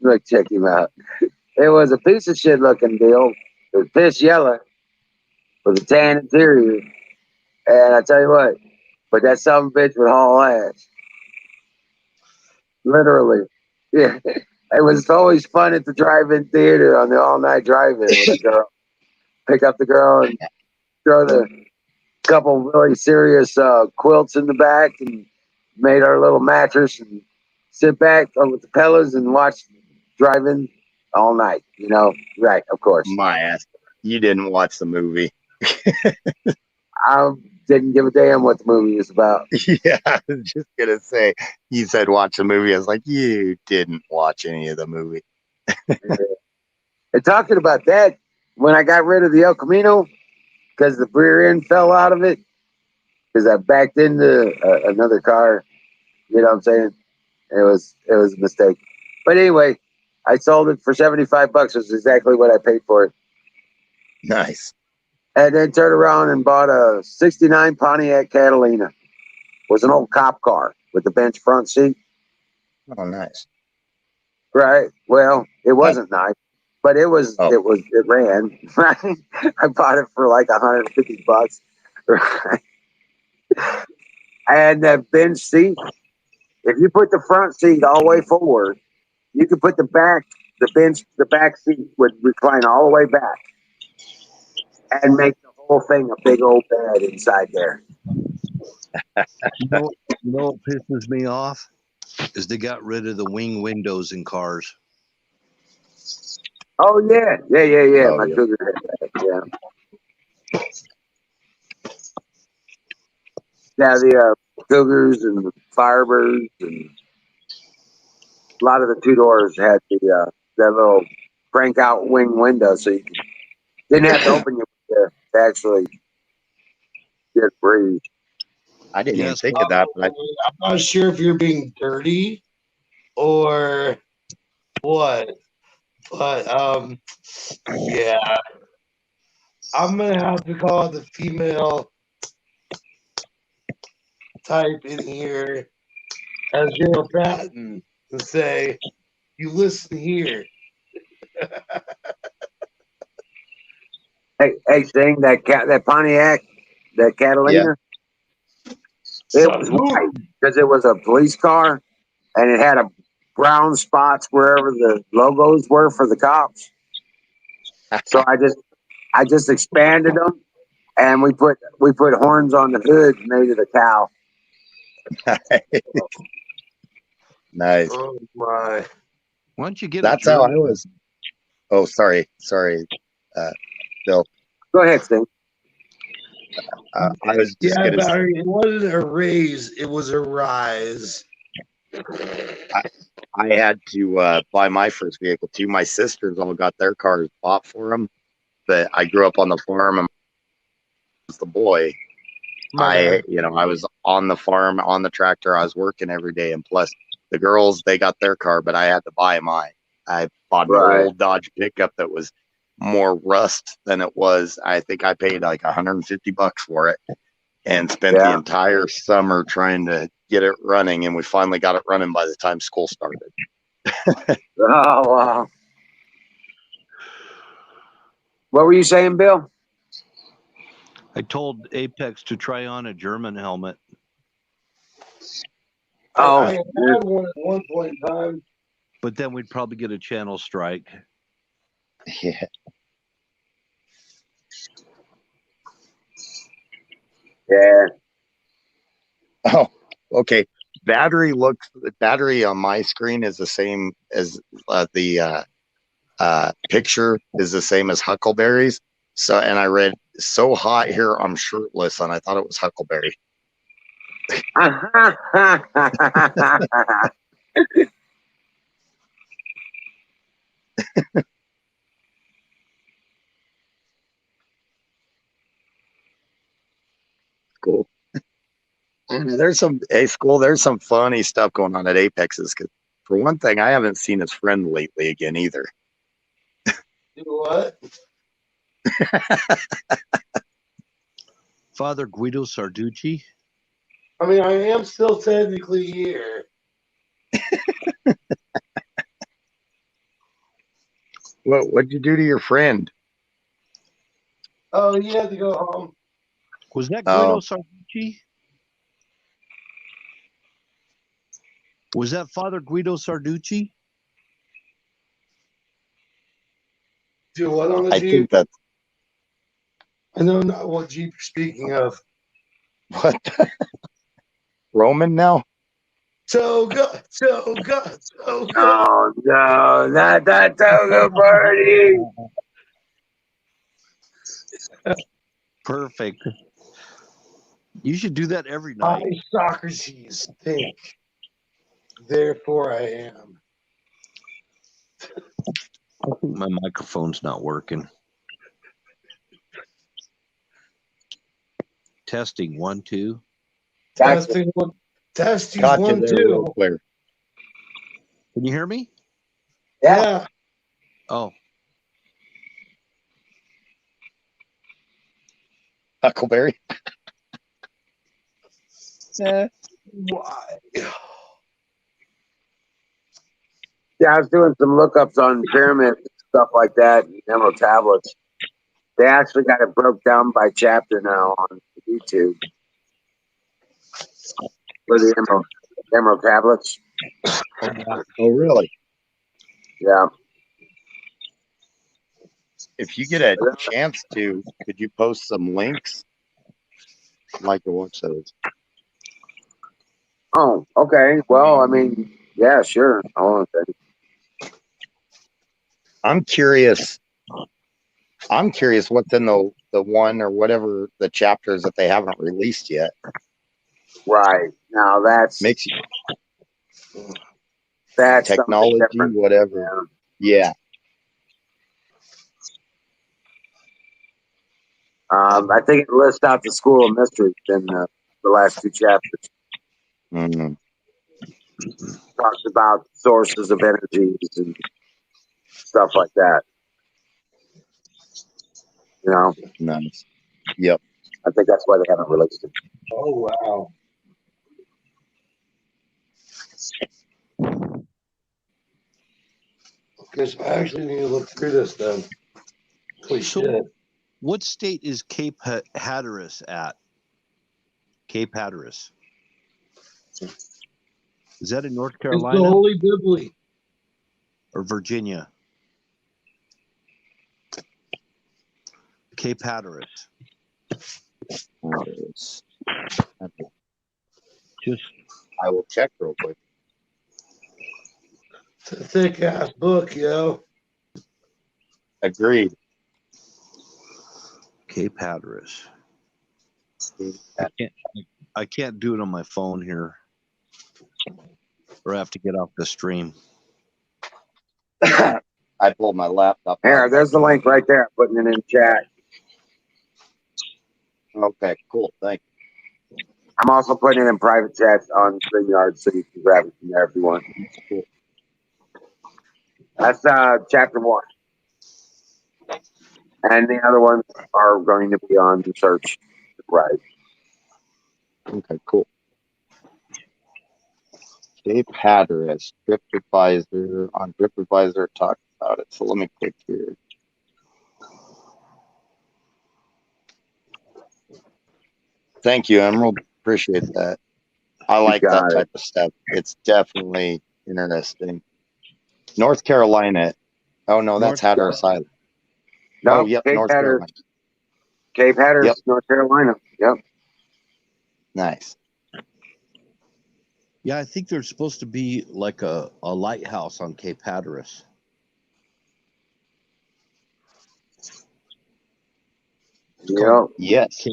Look, check him out. It was a piece of shit looking deal. It was piss yellow with a tan interior. And I tell you what, but that son of a bitch would haul ass. Literally. Yeah. It was always fun at the drive-in theater on the all-night drive-in with the girl. Pick up the girl and throw the couple really serious quilts in the back and made our little mattress and sit back with the pillows and watch drive-in all night. Right? Of course. My ass. You didn't watch the movie. I didn't give a damn what the movie was about. Yeah, I was just gonna say, you said watch the movie. I was like, you didn't watch any of the movie. And talking about that, when I got rid of the El Camino because the rear end fell out of it, because I backed into another car, you know what I'm saying? It was a mistake. But anyway, I sold it for 75 bucks, which is exactly what I paid for it. Nice. And then turned around and bought a '69 Pontiac Catalina. It was an old cop car with the bench front seat. Oh, nice. Right. Well, it wasn't nice, but it ran. I bought it for like 150 bucks. And that bench seat, if you put the front seat all the way forward, you could put the back seat would recline all the way back and make the whole thing a big old bed inside there. You know what pisses me off is they got rid of the wing windows in cars. Oh yeah. Oh, My yeah. Cougar had that. Yeah. Yeah, the Cougars and the Firebirds and a lot of the two doors had that little crank out wing window, so you didn't have to open your window to actually get breeze. I didn't even Yes, think of that, but I'm not sure if you're being dirty or what, but yeah, I'm gonna have to call the female type in here as Daryl Patton and say, "You listen here." Hey, Sting, that Pontiac, that Yeah. Catalina, it was white because it was a police car and it had a brown spots wherever the logos were for the cops. So I just expanded them and we put horns on the hood and made it a cow. Nice. Oh my! Why don't you get That's a how I German? was. Oh, sorry, Bill. Go ahead, Sting. I was just Yeah, gonna. Barry, it wasn't a raise; it was a rise. I had to buy my first vehicle too. My sisters all got their cars bought for them, but I grew up on the farm and I was the boy. My I was on the farm, on the tractor. I was working every day, and plus the girls, they got their car, but I had to buy mine. I bought an Right. old Dodge pickup that was more rust than it was. I think I paid like $150 for it, and spent the Yeah. entire summer trying to get it running, and we finally got it running by the time school started. Oh wow. What were you saying, Bill? I told Apex to try on a German helmet. I Oh, had one at one point in time. But then we'd probably get a channel strike. Yeah. yeah. Oh, okay. Battery on my screen is the same as the picture is the same as Huckleberry's. So, and I read "So hot here, I'm shirtless," and I thought it was Huckleberry. Cool. There's some school. There's some funny stuff going on at Apex's. Because for one thing, I haven't seen his friend lately again either. Do what? Father Guido Sarducci. I mean, I am still technically here. What'd you do to your friend? Oh, you had to go home. Was that Guido Oh. Sarducci? Was that Father Guido Sarducci? Do what on the I Jeep? think that's I know not what Jeep you're speaking of. what Roman now. So good, so good, so good. Oh no, not that toga party. Perfect. You should do that every I night. Socrates think, therefore I am. I think my microphone's not working. Testing 1, 2. Testing, testing Caught you 1, there 2. real clear. Can you hear me? Yeah. Oh, Huckleberry. Why? Yeah, I was doing some lookups on pyramids and stuff like that, and emerald tablets. They actually got it broke down by chapter now on YouTube for the emerald tablets. Oh, really? Yeah. If you get a chance to, could you post some links? I'd like to watch those. Oh, okay. Well, I mean, yeah, sure. Hold on a second. I'm curious what's in the one or whatever the chapters that they haven't released yet. Right. Now that's Makes you something technology, different. whatever. Yeah. I think it lists out the School of Mysteries in the last two chapters. Mhm. Talks about sources of energies and stuff like that. You know, Nice. Yep. I think that's why they haven't released it. Oh wow. Because I actually need to look through this then. Holy So- shit. What state is Cape Hatteras at? Cape Hatteras. Is that in North It's the Carolina Holy Bibbly. or Virginia? Cape Hatteras. Just I will check real quick. It's a thick ass book, yo. Agreed. Cape Hatteras. I can't do it on my phone here. Or I have to get off the stream. I pulled my laptop. Here, there's the link right there. Putting it in chat. Okay, cool. Thank you. I'm also putting it in private chat on StreamYard, so you can grab it from there if you want. That's chapter 1. And the other ones are going to be on the search. Right. Okay, cool. Cape Hatteras, TripAdvisor, on TripAdvisor talked about it. So let me click here. Thank you, Emerald. Appreciate that. I like that got it. type of stuff. It's definitely interesting. North Carolina. Oh no, that's Hatteras Island. No, Oh, yep, Cape North Hatteras. Carolina. Cape Hatteras, Yep. North Carolina. Yep. Nice. Yeah, I think there's supposed to be like a lighthouse on Cape Hatteras. It's called Yep. Yes.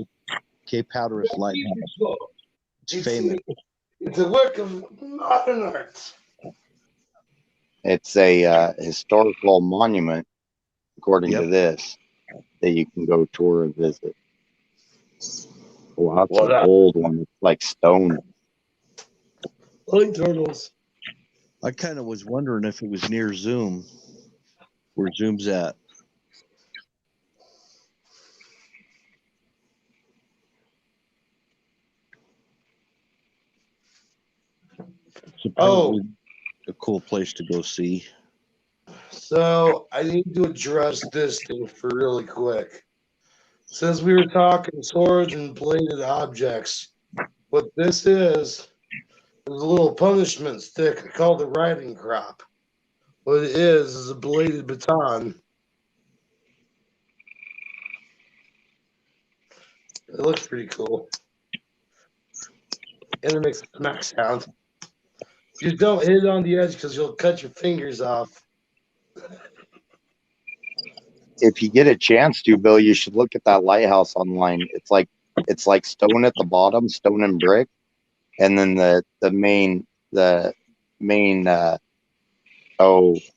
Cape Hatteras Lighthouse. It's famous. It's a work of modern art. It's a historical monument, according to Yep. this, that you can go tour and visit. Well, that's What an up? old one. It's like stone. Pine turtles. I kind of was wondering if it was near Zoom, where Zoom's at. It's apparently a cool place to go see. So I need to address this thing for really quick. Since we were talking swords and bladed objects, what this is a little punishment stick called a riding crop. What it is a bladed baton. It looks pretty cool. And it makes a smack sound. Just don't hit it on the edge because you'll cut your fingers off. If you get a chance to, Bill, you should look at that lighthouse online. It's like stone at the bottom, stone and brick, and then the main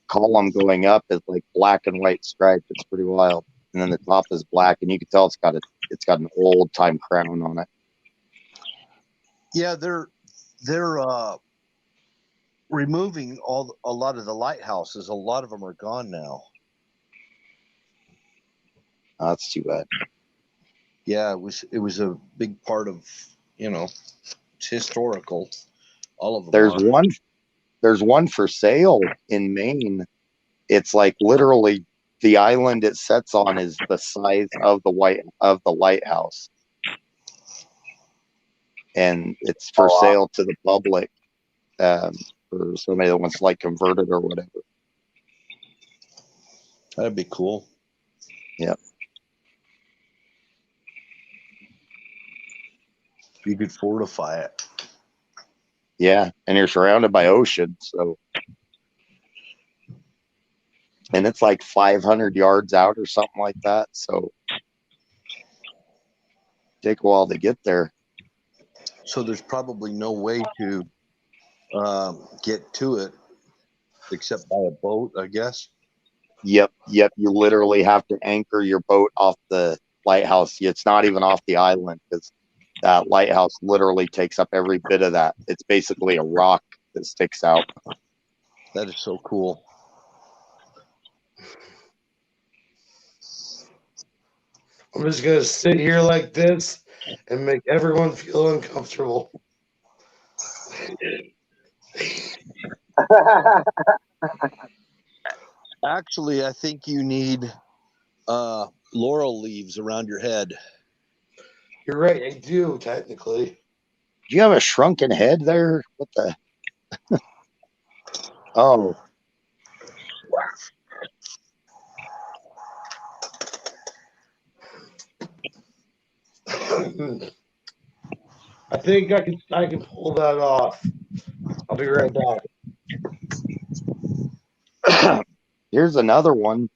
column going up is like black and white striped. It's pretty wild. And then the top is black, and you can tell it's got an old time crown on it. Yeah, they're removing a lot of the lighthouses. A lot of them are gone now. Oh, that's too bad. Yeah, it was a big part of, it's historical. All of them. There's one for sale in Maine. It's like literally the island it sets on is the size of the lighthouse. And it's for sale to the public, for somebody that wants to like convert it or whatever. That'd be cool. Yep. You could fortify it. Yeah, and you're surrounded by ocean, so. And it's like 500 yards out or something like that, so take a while to get there. So there's probably no way to get to it except by a boat, I guess. Yep. You literally have to anchor your boat off the lighthouse. It's not even off the island because that lighthouse literally takes up every bit of that. It's basically a rock that sticks out. That is so cool. I'm just gonna sit here like this and make everyone feel uncomfortable. Actually, I think you need laurel leaves around your head. You're right, I do technically. Do you have a shrunken head there? What the? Oh, I think I can pull that off. I'll be right back. here's another one.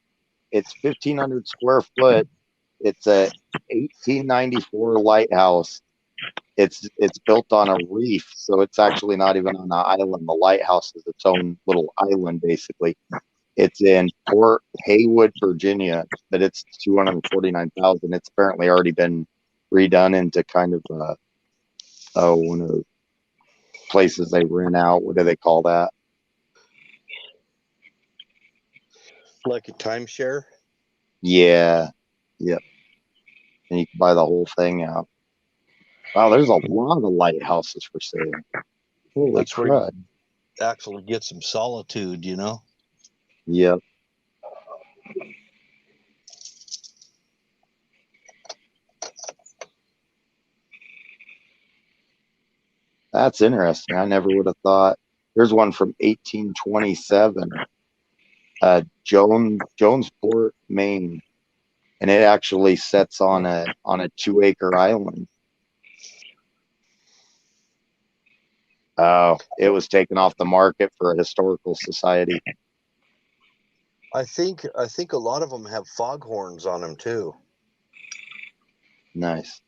It's 1,500 square foot. It's a 1894 lighthouse. It's built on a reef, so it's actually not even on an island. The lighthouse is its own little island, basically. It's in Port Haywood, Virginia, but it's 249,000. It's apparently already been redone into kind of one of the places they rent out. What do they call that? Like a timeshare? Yeah, yep. And you can buy the whole thing out. Wow, there's a lot of lighthouses for sale. Holy That's where crud! you actually get some solitude, you know? Yep. That's interesting. I never would have thought. There's one from 1827, Jonesport, Maine, and it actually sets on a 2-acre island. Oh, it was taken off the market for a historical society. I think a lot of them have foghorns on them too. Nice.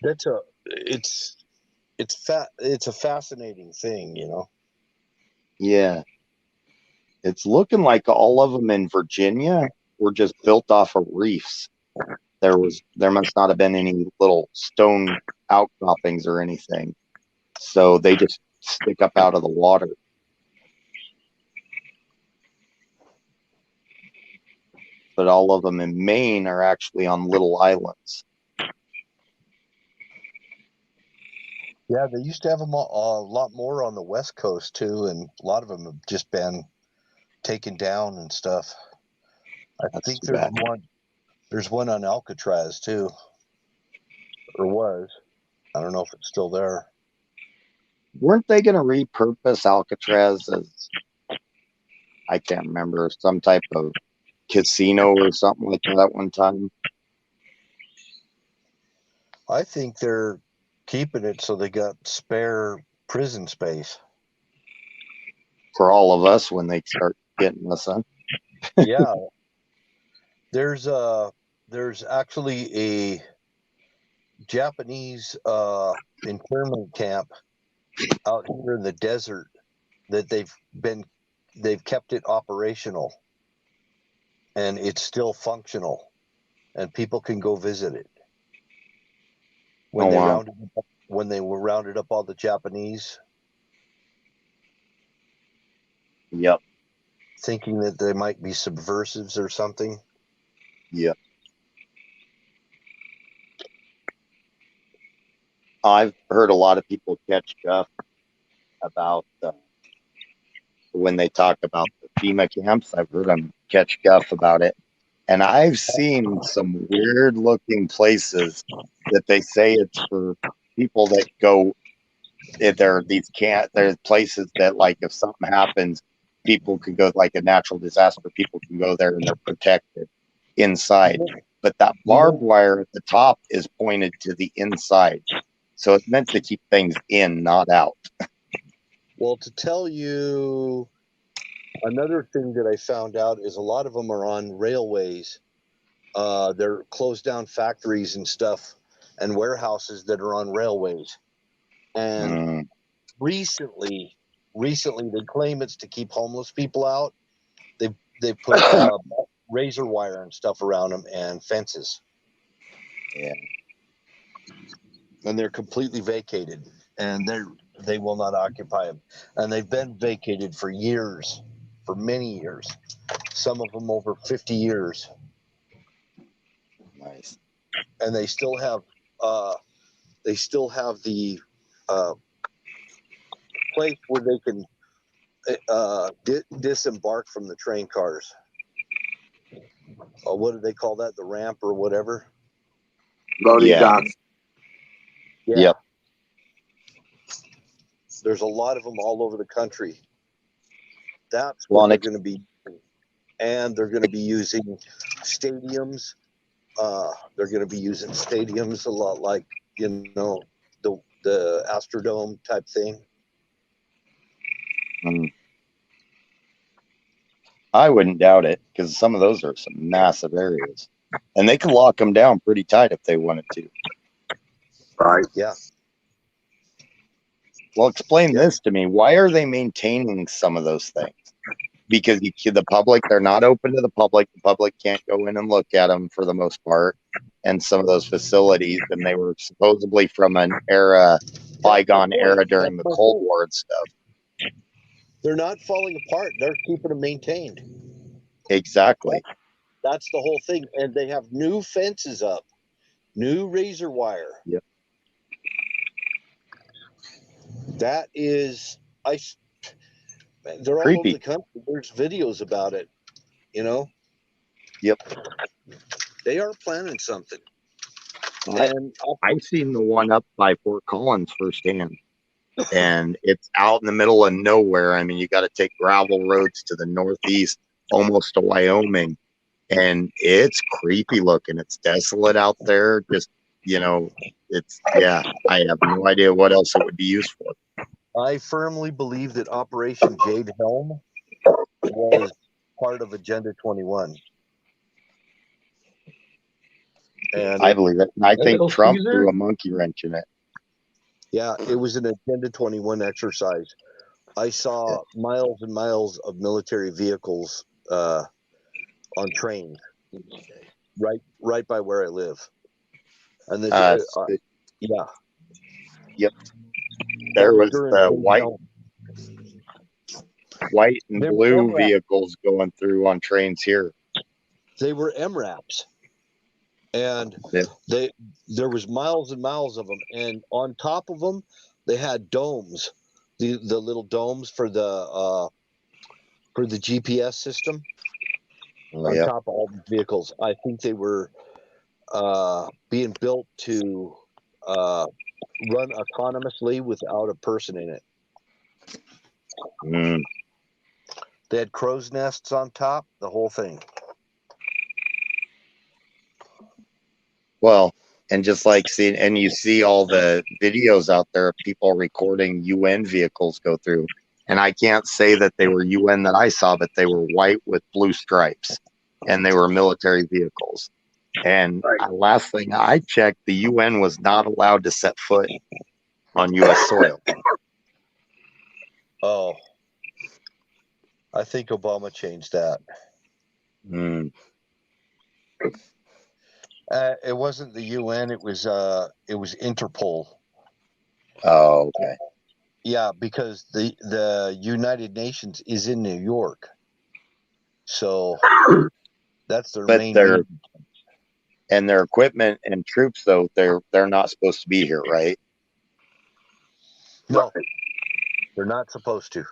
It's a fascinating thing, you know. Yeah. It's looking like all of them in Virginia were just built off of reefs. There must not have been any little stone outcroppings or anything. So they just stick up out of the water. But all of them in Maine are actually on little islands. Yeah, they used to have them a lot more on the West Coast too, and a lot of them have just been taken down and stuff. I That's think too there's bad. one. There's one on Alcatraz too, or was. I don't know if it's still there. Weren't they going to repurpose Alcatraz as, I can't remember, some type of casino or something like that one time? I think they're keeping it so they got spare prison space. For all of us when they start getting us in. Yeah, there's actually a Japanese internment camp out here in the desert that they've kept it operational, and it's still functional, and people can go visit it. When wow. they were rounded up all the Japanese, Yep. thinking that they might be subversives or something. Yep. I've heard a lot of people catch guff about when they talk about the FEMA camps. I've heard them catch guff about it. And I've seen some weird looking places that they say it's for people that go. There's places that, like, if something happens, people can go, like a natural disaster, people can go there and they're protected inside. But that barbed wire at the top is pointed to the inside. So it's meant to keep things in, not out. Well, to tell you another thing that I found out is a lot of them are on railways. They're closed down factories and stuff and warehouses that are on railways. And recently they claim it's to keep homeless people out. They put razor wire and stuff around them and fences. Yeah. And they're completely vacated, and they will not occupy them. And they've been vacated for years, for many years. some of them over 50 years, Nice. and they still have the place where they can disembark from the train cars. What do they call that? The ramp or whatever? Loading Yeah. docks. Yeah. Yep. There's a lot of them all over the country. That's Well, what and they're going to be, and they're going to be using stadiums. They're going to be using stadiums a lot like, the Astrodome type thing. I wouldn't doubt it, because some of those are some massive areas, and they can lock them down pretty tight if they wanted to. Right. Yeah. Well, explain Yeah. this to me. Why are they maintaining some of those things? Because the public, they're not open to the public. The public can't go in and look at them for the most part. And some of those facilities, and they were supposedly from an bygone era during the Cold War and stuff. They're not falling apart. They're keeping them maintained. Exactly. That's the whole thing. And they have new fences up, new razor wire. Yep. That is, they're all Creepy. over the country. There's videos about it, Yep. They are planning something. And I've seen the one up by Fort Collins firsthand, and it's out in the middle of nowhere. I mean, you got to take gravel roads to the northeast, almost to Wyoming, and it's creepy looking. It's desolate out there. Just, I have no idea what else it would be used for. I firmly believe that Operation Jade Helm was part of Agenda 21. And I believe it. And I think Trump threw a monkey wrench in it. Yeah, it was an Agenda 21 exercise. I saw miles and miles of military vehicles on trains, right by where I live. And yeah. Yep. There was during the Jade white and They were blue MRAPs. vehicles going through on trains here. They were MRAPs, and there was miles and miles of them, and on top of them they had domes, the little domes for the GPS system on top of all the vehicles. I think they were being built to run autonomously without a person in it. Mm. They had crow's nests on top, the whole thing. Well, and just like you see all the videos out there of people recording UN vehicles go through. And I can't say that they were UN that I saw, but they were white with blue stripes, and they were military vehicles. And last thing I checked, the UN was not allowed to set foot on U.S. soil. Oh, I think Obama changed that. Mm. It wasn't the UN. It was Interpol. Oh, okay. Yeah, because the United Nations is in New York, so that's their main. And their equipment and troops, though, they're not supposed to be here, right? No, they're not supposed to.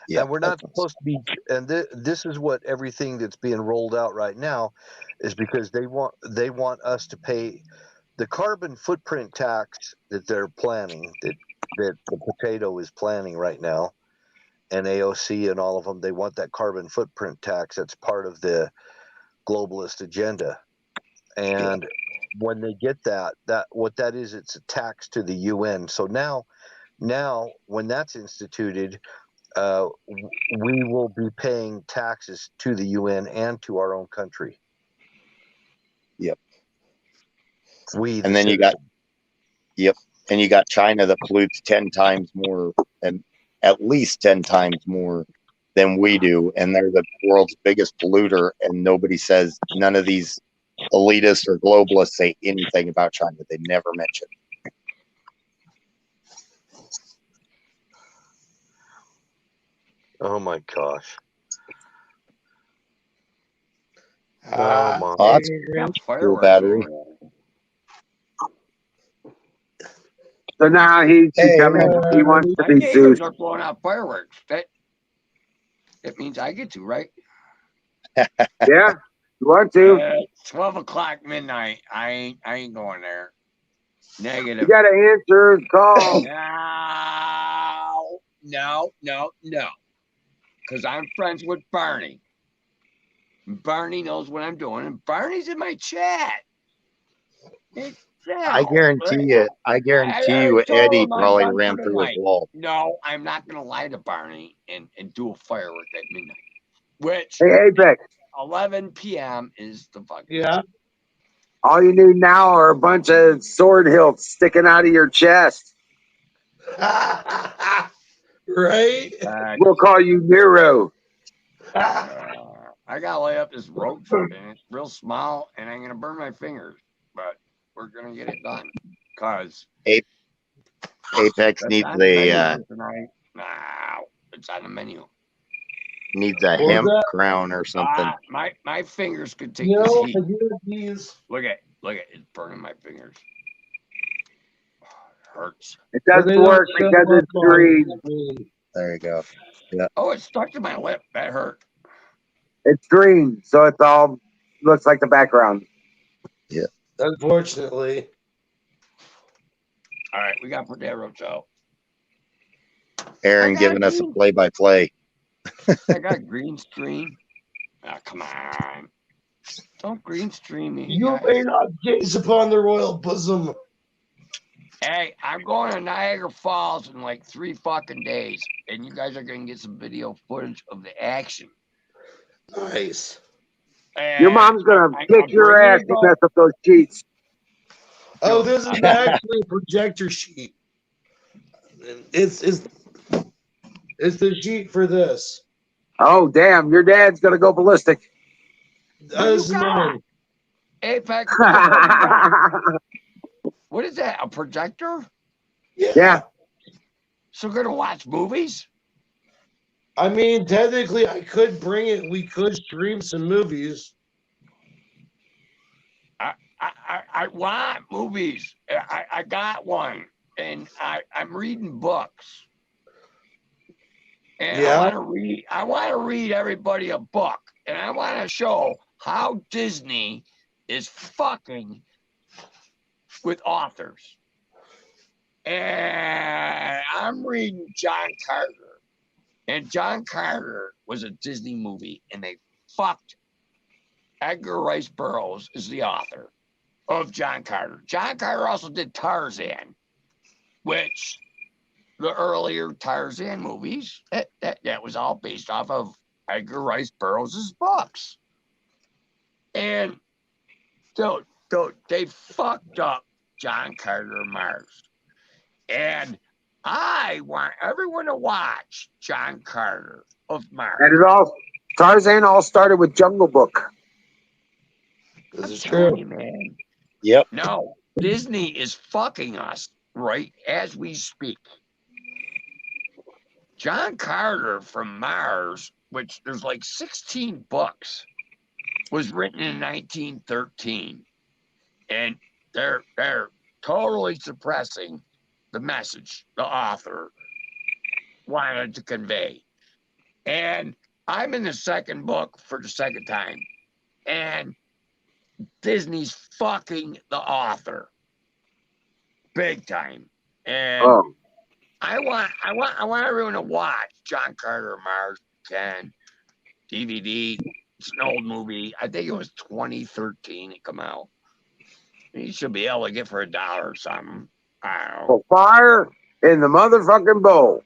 Yeah, and we're not supposed to be. And this is what everything that's being rolled out right now is, because they want us to pay the carbon footprint tax that they're planning, that the potato is planning right now, and AOC and all of them. They want that carbon footprint tax that's part of the globalist agenda. And when they get that what that is, it's a tax to the UN. So now when that's instituted, we will be paying taxes to the UN and to our own country. Yep. And then you got China that pollutes 10 times more, and at least 10 times more than we do, and they're the world's biggest polluter, and none of these elitists or globalists say anything about China. They never mention. Oh my gosh. Oh my. Oh, that's Got cool fireworks battery. over there. So now he's Hey, becoming, he wants to My be neighbors Zeus. are blowing out fireworks. That means I get to, right? Yeah, you want to. 12 o'clock midnight. I ain't going there. You Negative. got to answer his call. No. Because I'm friends with Barney. Barney knows what I'm doing, and Barney's in my chat. I guarantee you, Eddie I'm probably done ran for through his tonight. wall. No, I'm not going to lie to Barney and do a firework at midnight, which Hey, Apex, 11 p.m. is the fucking. Yeah. all you need now are a bunch of sword hilts sticking out of your chest. Right? We'll call you Nero. I gotta lay up this roach, and it's real small, and I'm gonna burn my fingers, but we're gonna get it done. Cause Apex that's needs on the menu a for tonight. No, it's on the menu. What was hemp that? crown or something. My fingers could take You this know, heat. these. Look at it's burning my fingers. It hurts. It But they doesn't don't work show because up it's on green. the screen. There you go. Oh, it stuck to my lip. That hurt. It's green, so it's all looks like the background. Unfortunately. All right, we gotta put that roach out. Aaron I got giving us a green. play-by-play. I got green screen. Ah, come on. Don't green stream me, You guys. may not gaze upon the royal bosom. Hey, I'm going to Niagara Falls in like 3 fucking days, and you guys are gonna get some video footage of the action. Nice. Your mom's gonna kick your ass to mess up those sheets. Oh, this is actually a projector sheet. It's the sheet for this. Oh damn, your dad's gonna go ballistic. That's mine. Apex. What is that? A projector? Yeah. So we're gonna watch movies? I mean, technically, I could bring it. We could stream some movies. I want movies. I got one, and I'm reading books. And Yeah. I want to read everybody a book, and I want to show how Disney is fucking with authors. And I'm reading John Carter, and John Carter was a Disney movie, and they fucked. Edgar Rice Burroughs is the author of John Carter. John Carter also did Tarzan, which the earlier Tarzan movies, that was all based off of Edgar Rice Burroughs' books. And dude, they fucked up John Carter of Mars. And I want everyone to watch John Carter of Mars. And Tarzan all started with Jungle Book. This is Telling true. you, man. Yep. No, Disney is fucking us right as we speak. John Carter from Mars, which there's like 16 books, was written in 1913. And they're totally suppressing the message the author wanted to convey. And I'm in the second book for the second time. And Disney's fucking the author. Big time. And I want everyone to watch John Carter of Mars Can DVD. It's an old movie. I think it was 2013 it come out. You should be able to get for $1 or something. I don't know. Fire in the motherfucking bowl.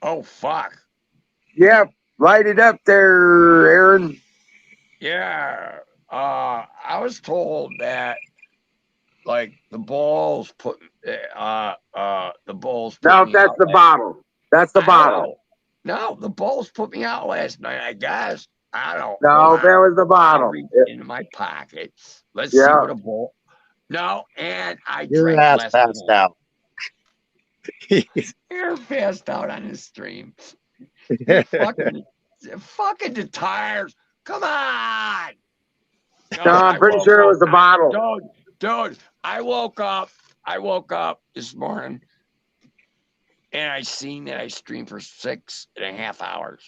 Oh fuck. Yep, light it up there, Aaron. Yeah. I was told that like the balls put the balls put No, me that's out the last- bottle. That's the I bottle. don't know. No, the balls put me out last night, I guess. I don't No, hold on. that was the I'll bottle. reach into my pocket. Let's see Yeah. what a ball. No, and I Your drank ass less passed than- out. You're passed out on this stream. You fucking fucking the tires. Come on. No, I'm I pretty woke sure it up- was the bottle. Dude, I woke up this morning and I seen that I streamed for 6.5 hours.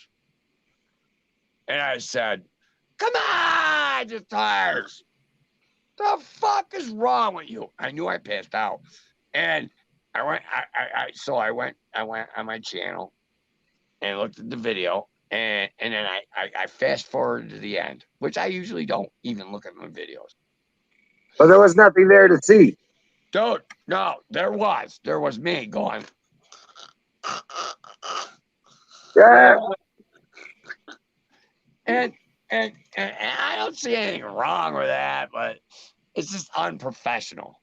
And I said, come on, the tires. The fuck is wrong with you? I knew I passed out. And I went on my channel and looked at the video and then I fast forwarded to the end, which I usually don't even look at my videos. But there was nothing there to see. Dude, no, there was me going. Yeah. And I don't see anything wrong with that, but it's just unprofessional.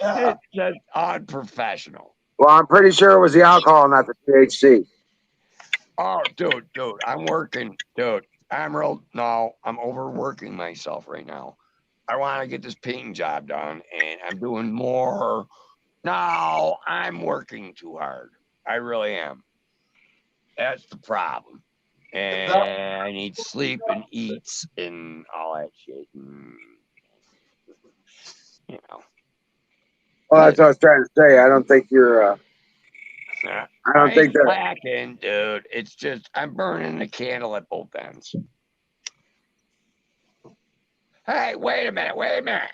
Yeah. It's just unprofessional. Well, I'm pretty sure it was the alcohol, not the THC. Oh, dude, I'm working, dude. I'm overworking myself right now. I want to get this painting job done, and I'm doing more. No, I'm working too hard. I really am. That's the problem. And I need sleep and eats and all that shit. And, you know. Well, that's what I was trying to say. I don't think you're. I don't think ain't that. slacking, dude. It's just I'm burning the candle at both ends. Hey, wait a minute. I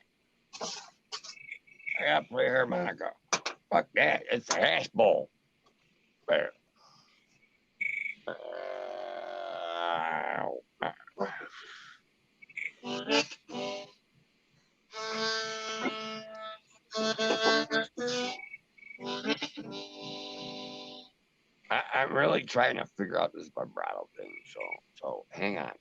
gotta play harmonica. Fuck that. It's a hash bowl. There. I'm really trying to figure out this vibrato thing, so hang on.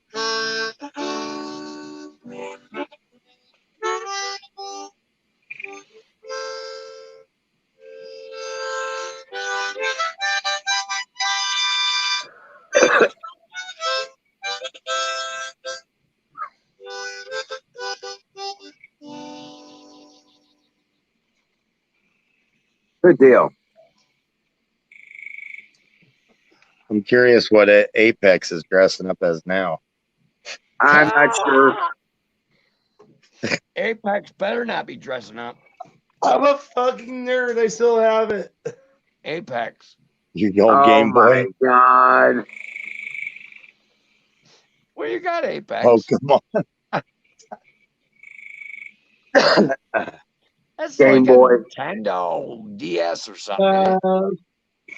Good deal. I'm curious what Apex is dressing up as now. I'm not sure. Apex better not be dressing up. I'm a fucking nerd. I still have it. Apex. You go Oh Game Boy. my God. Where you got Apex? Oh, come on. That's Game like Boy. a Nintendo DS or something. Isn't it?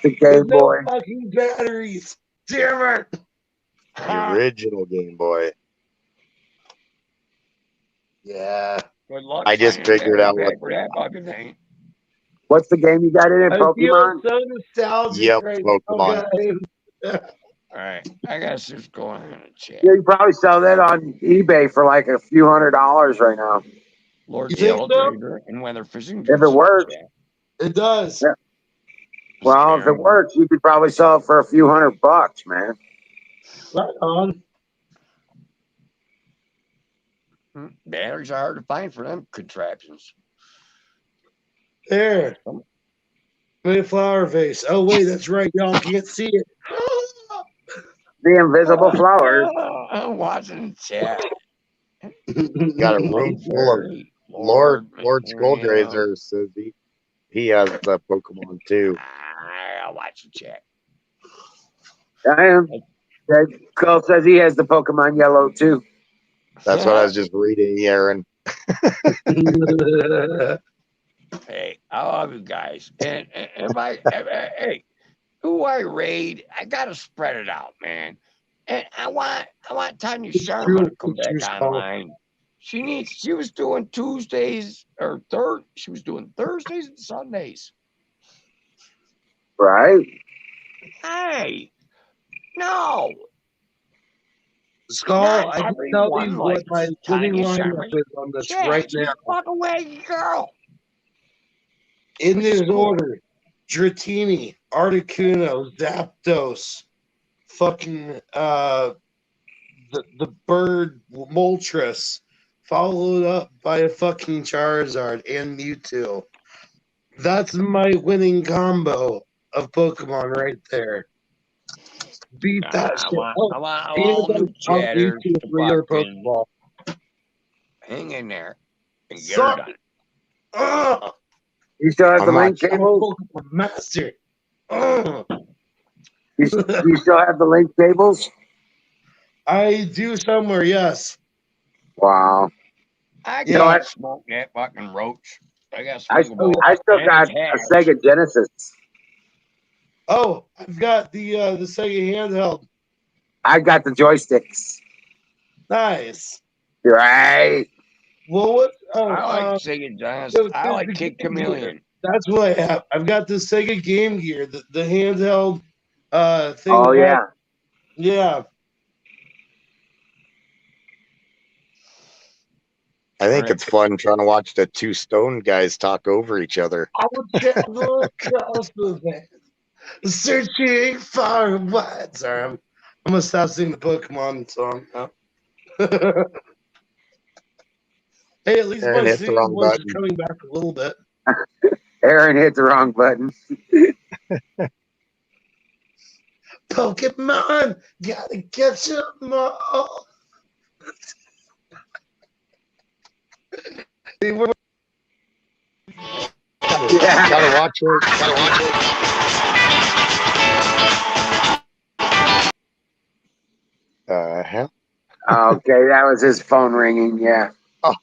The Game No Boy. fucking batteries. Damn it. The original Game Boy. Yeah. Good luck. I just finding a figured battery out what- pack for that fucking thing. What's the game you got in it? I Pokemon? feel so nostalgic Yep, right Pokemon. now, guys. All right, I got what's going on in the chat. Yeah, you probably sell that on eBay for like a few $100s right now. Lord You think Yellow so? Trader and Weather Fishing. If it works. It does. Yeah. Well, if it works, you could probably sell it for a few $100, man. Right on. Batteries are hard to find for them contraptions. There. Mayflower vase. Oh, wait, that's right. Y'all can't see it. The invisible flowers. I'm watching the chat. Got a room full of Lord Skullgrazer says he has the Pokemon too. I'll watch the chat. I am. Cole says he has the Pokemon Yellow too. That's what I was just reading, Aaron. Hey, I love you guys. And hey, who I raid, I gotta spread it out, man. And I want Tanya Sharma to come back online. She was doing Tuesdays or she was doing Thursdays and Sundays. Right. Hey, no. Skull, Not I can tell everyone you what likes my Tanya winning Sharma. lineup is on this Yeah, right she's now. a fucking way girl. In this order: Dratini, Articuno, Zapdos, fucking the bird Moltres, followed up by a fucking Charizard and Mewtwo. That's my winning combo of Pokemon right there. beat that I shit. want, Oh, I want a and little new I'll chatters beat you to for your fucking Pokeball. hang in there and get her Suck. done. You still have the I'm link not- cables? Pokemon Master. Ugh. You still have the link cables? I do somewhere, yes. Wow. I Yeah. can't smoke that fucking roach. I got I smoke still, I still got a Sega Genesis. Oh, I've got the Sega handheld. I got the joysticks. Nice. Right. Well, what? I Oh, like Sega Genesis. so I there's like the Kid Game Gear. Chameleon. That's what I have. I've got the Sega Game Gear, the handheld thing. Oh, that yeah. yeah. I think Right. it's fun trying to watch the two stone guys talk over each other. I would travel across the land, searching far and wide. Sorry, I'm gonna stop singing the Pokemon song now. Hey, at least Aaron my hit the singing wrong voice is button. coming back a little bit. Aaron hit the wrong button. Pokemon, gotta catch them all. They were- Yeah. Gotta watch it. Gotta watch it. Hell. Okay, that was his phone ringing. Yeah. Oh,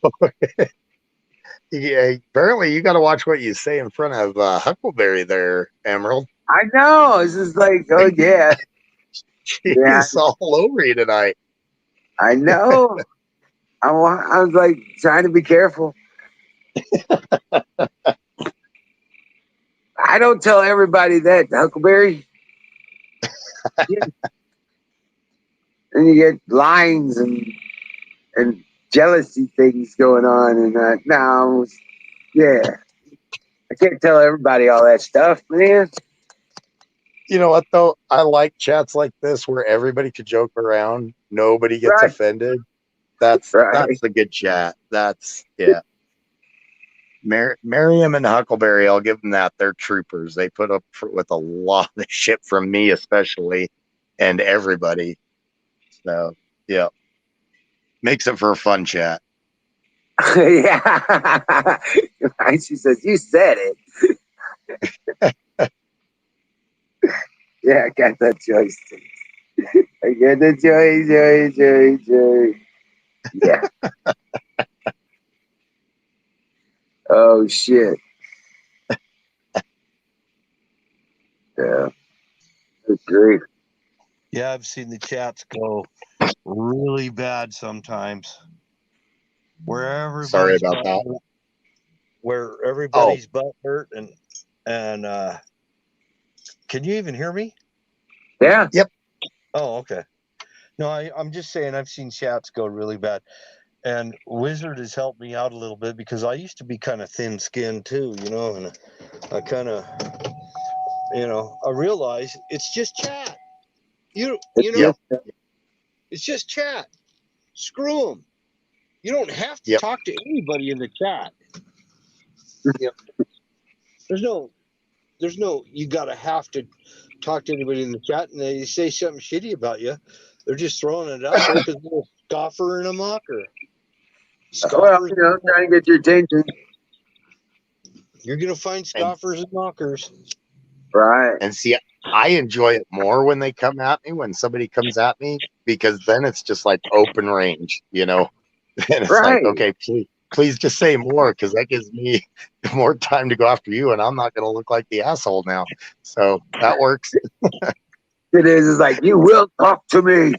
yeah. Apparently, you got to watch what you say in front of Huckleberry there, Emerald. I know. It's just like, oh, yeah. She's Yeah. all over you tonight. I know. I was like trying to be careful. I don't tell everybody that, Huckleberry. And you get lines and jealousy things going on, and no, yeah, I can't tell everybody all that stuff, man. You know what though? I like chats like this where everybody could joke around, nobody gets Right. offended. That's Right. a good chat. That's yeah. Miriam and Huckleberry, I'll give them that. They're troopers. They put up with a lot of shit from me, especially, and everybody. So yeah, makes it for a fun chat. Yeah. Right? She says, "You said it." Yeah, I got that joystick. I got the joy. Yeah. Oh shit. Yeah. Good grief. Yeah, I've seen the chats go really bad sometimes. Where Sorry everybody's about that. butt- where everybody's butt hurt and can you even hear me? Yeah. Oh, okay. No, I'm just saying I've seen chats go really bad. And Wizard has helped me out a little bit because I used to be kind of thin skinned too, and I kind of, I realize it's just chat. Yep. It's just chat. Screw them. You don't have to Yep. talk to anybody in the chat. Yep. There's no, you gotta have to talk to anybody in the chat, and they say something shitty about you. They're just throwing it out there because they're a scoffer and a mocker. Well, Scoffers, trying to get your attention. you're gonna find scoffers and mockers. Right. And see, I enjoy it more when they come at me, when somebody comes at me, because then it's just like open range, And it's Right. like, okay, please just say more, because that gives me more time to go after you, and I'm not going to look like the asshole now. So that works. It is. It's like, you will talk to me.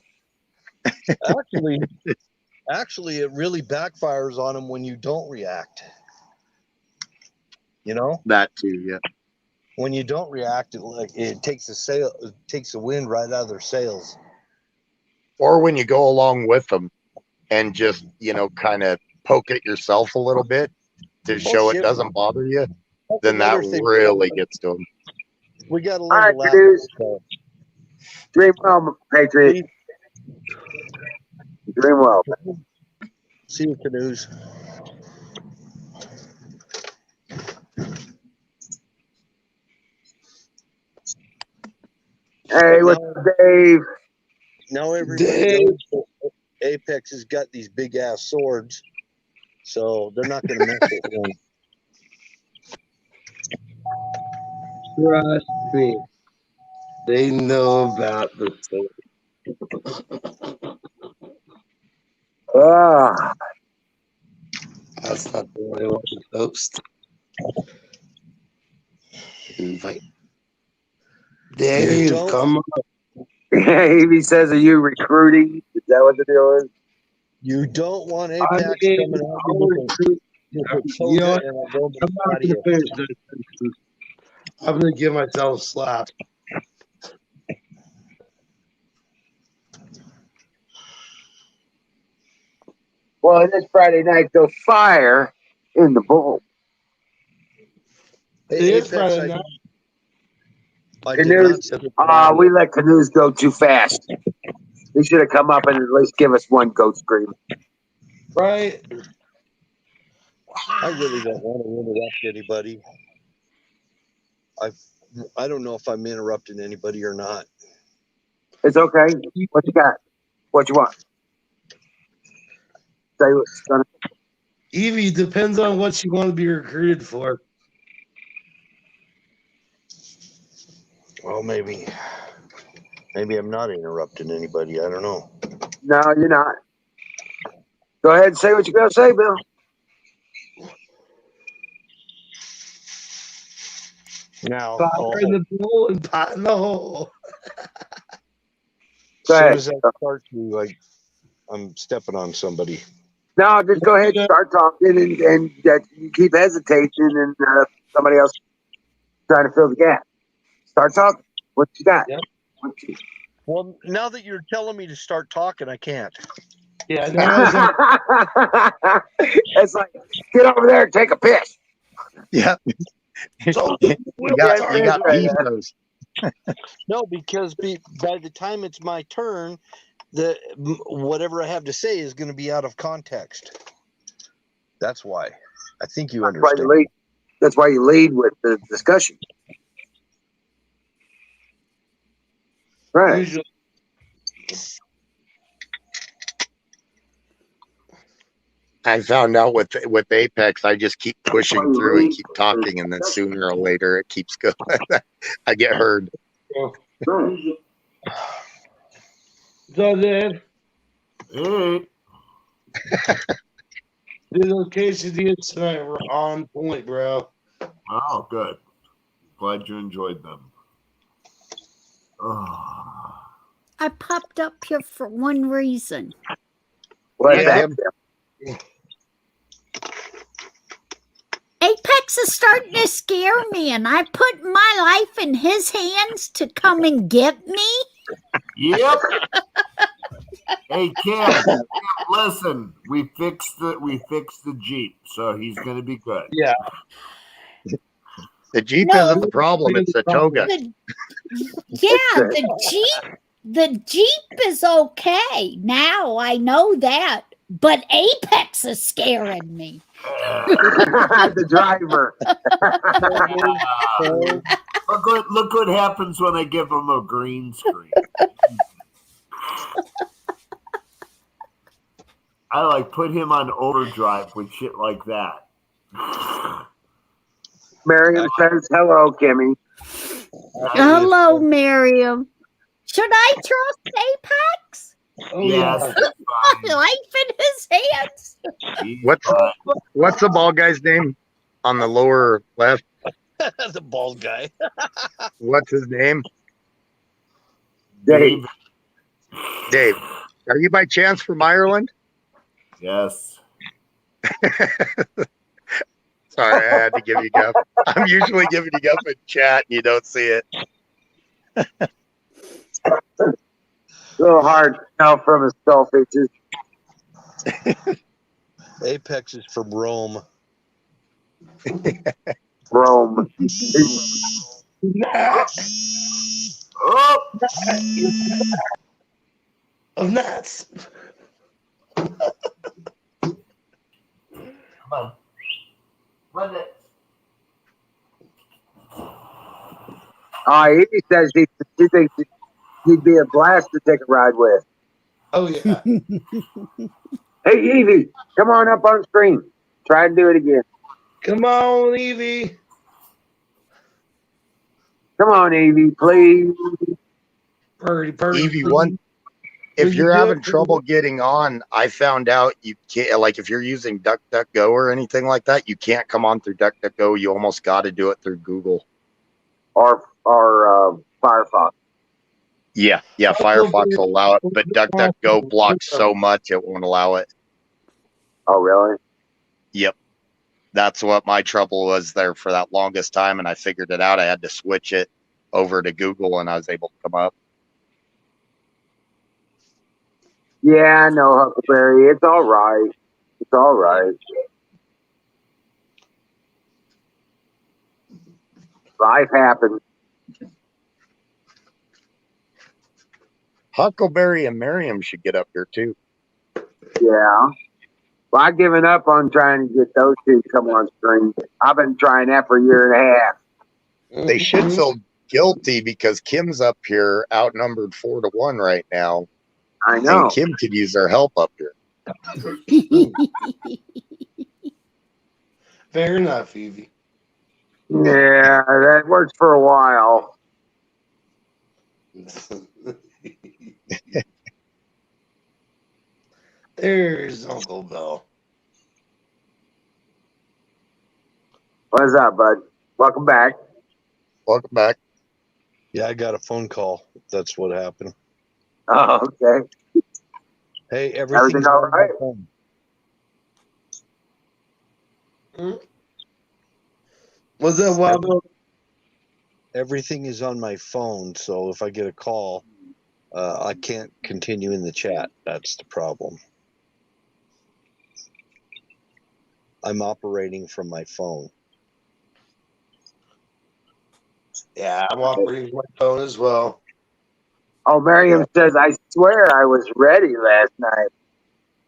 Actually, it really backfires on them when you don't react. That too, yeah. When you don't react, it takes the wind right out of their sails. Or when you go along with them and just, kind of poke at yourself a little bit to show it doesn't bother you, then that really gets to them. We got to All learn right, to laugh. dudes. Dream well, Patriot. Dream well. See you, Canoes. Hey, what's Now, up, Dave? now everybody Dave. knows that Apex has got these big ass swords, so they're not going to mess with one. Trust me. They know about the story. Ah, That's not the way I want to post. Invite. Dave, don't- come on. he says, "Are you recruiting? Is that what the deal is?" You don't want I Apex mean, coming out I'll with recruit- a you know what? and a Roman I'm not going to gladiator. finish this sentence. I'm going to give myself a slap. Well, it is Friday night, so fire in the bowl. It is Apex, Friday night. I did Canoes, not say it. we let canoes go too fast. He should have come up and at least give us one goat scream. Right? I really don't want to interrupt anybody. I don't know if I'm interrupting anybody or not. It's okay. What you got? What you want? Say what's gonna. Evie, depends on what you want to be recruited for. Well, maybe I'm not interrupting anybody. I don't know. No, you're not. Go ahead and say what you're gonna say, Bill. Now, Fire in the bowl and pot in the hole. Go as soon ahead. as I start to, like, I'm stepping on somebody. No, just go ahead and start talking, and you keep hesitating, and somebody else trying to fill the gap. Start talking. What you got? Yep. Well, now that you're telling me to start talking, I can't. Yeah, now It's like, get over there and take a piss. Yeah. So, you got Yeah, beef nose. No, because by the time it's my turn, whatever I have to say is going to be out of context. That's why. I think you That's why understand. you lead. That's why you lead with the discussion. Right. usually, I found out with Apex, I just keep pushing through and keep talking, and then sooner or later it keeps going. I get heard. Right. so Dave, Hey, the locations you tonight were on point, bro. oh, good. Glad you enjoyed them. Oh, I popped up here for one reason. What's Yeah. that? Apex is starting to scare me, and I put my life in his hands to come and get me. yep. Hey, Kim, listen. We fixed the Jeep, so he's gonna be good. Yeah. The Jeep No. isn't the problem; it's the toga. The Jeep is okay. Now I know that. But Apex is scaring me. The driver. Look what happens when I give him a green screen. I like put him on overdrive with shit like that. Miriam says hello, Kimmy. Hello, Miriam. Should I trust Apex? Oh, Yes, yeah. it's My life in his hands. fine. What's the ball guy's name on the lower left? The bald guy. What's his name? Dave. Dave. Are you by chance from Ireland? Yes. Sorry, I had to give you guff. I'm usually giving you guff in chat and you don't see it. A little hard to tell from his skull features. Apex is from Rome. Rome. Oh, Of nuts. come on. Run it. He says she thinks you'd be a blast to take a ride with. Oh yeah. Hey, Evie, come on up on screen. Try and do it again. Come on, Evie. Come on, Evie, please. Purdy. Evie, one, if When you you're do having it- trouble getting on, I found out you can't, like if you're using DuckDuckGo or anything like that, you can't come on through DuckDuckGo. You almost got to do it through Google. Or Firefox. Yeah, Firefox will allow it, but DuckDuckGo blocks so much it won't allow it. Oh, really? Yep. That's what my trouble was there for that longest time, and I figured it out. I had to switch it over to Google, and I was able to come up. Yeah, I know, Huckleberry. It's all right. It's all right. Life happens. Huckleberry and Miriam should get up here too. Yeah. Well, I've given up on trying to get those two to come on screen. I've been trying that for a year and a half. They should feel guilty because Kim's up here outnumbered 4-1 right now. I know. And Kim could use their help up here. Fair enough, Evie. Yeah, that works for a while. There's Uncle Bill. What's up, bud? Welcome back. Welcome back. Yeah, I got a phone call. That's what happened. Oh, okay. Hey, everything's all on my right? phone. What's up, Wabo? Everything is on my phone, so if I get a call, I can't continue in the chat. That's the problem. I'm operating from my phone. Yeah, I'm operating my phone as well. Oh, Miriam says, I swear I was ready last night.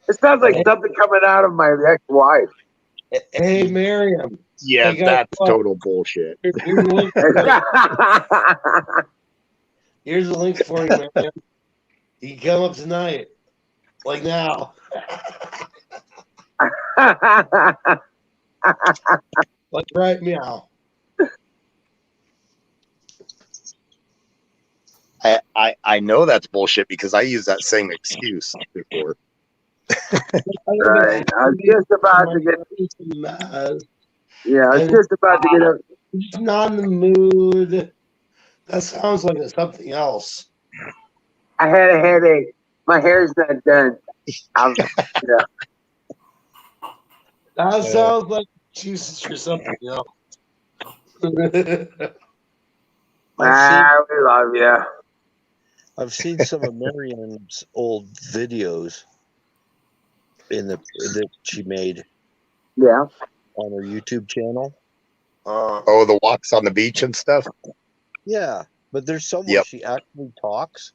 It sounds like something coming out of my ex-wife. Hey, Miriam. Yeah, Hey, guys, that's what? total bullshit. Here's a link. Here's a link for you, Miriam. You can come up tonight, like now. Like right meow. I know that's bullshit because I use that same excuse before. Right. I was just about to get. Yeah, I was just about to get up. He's not in the mood. That sounds like something else. I had a headache. My hair's not done. Yeah. That sounds like Jesus or something else. We love you. I've seen some of Miriam's old videos that she made. Yeah. On her YouTube channel. Oh, the walks on the beach and stuff? Yeah, but there's some where she actually talks.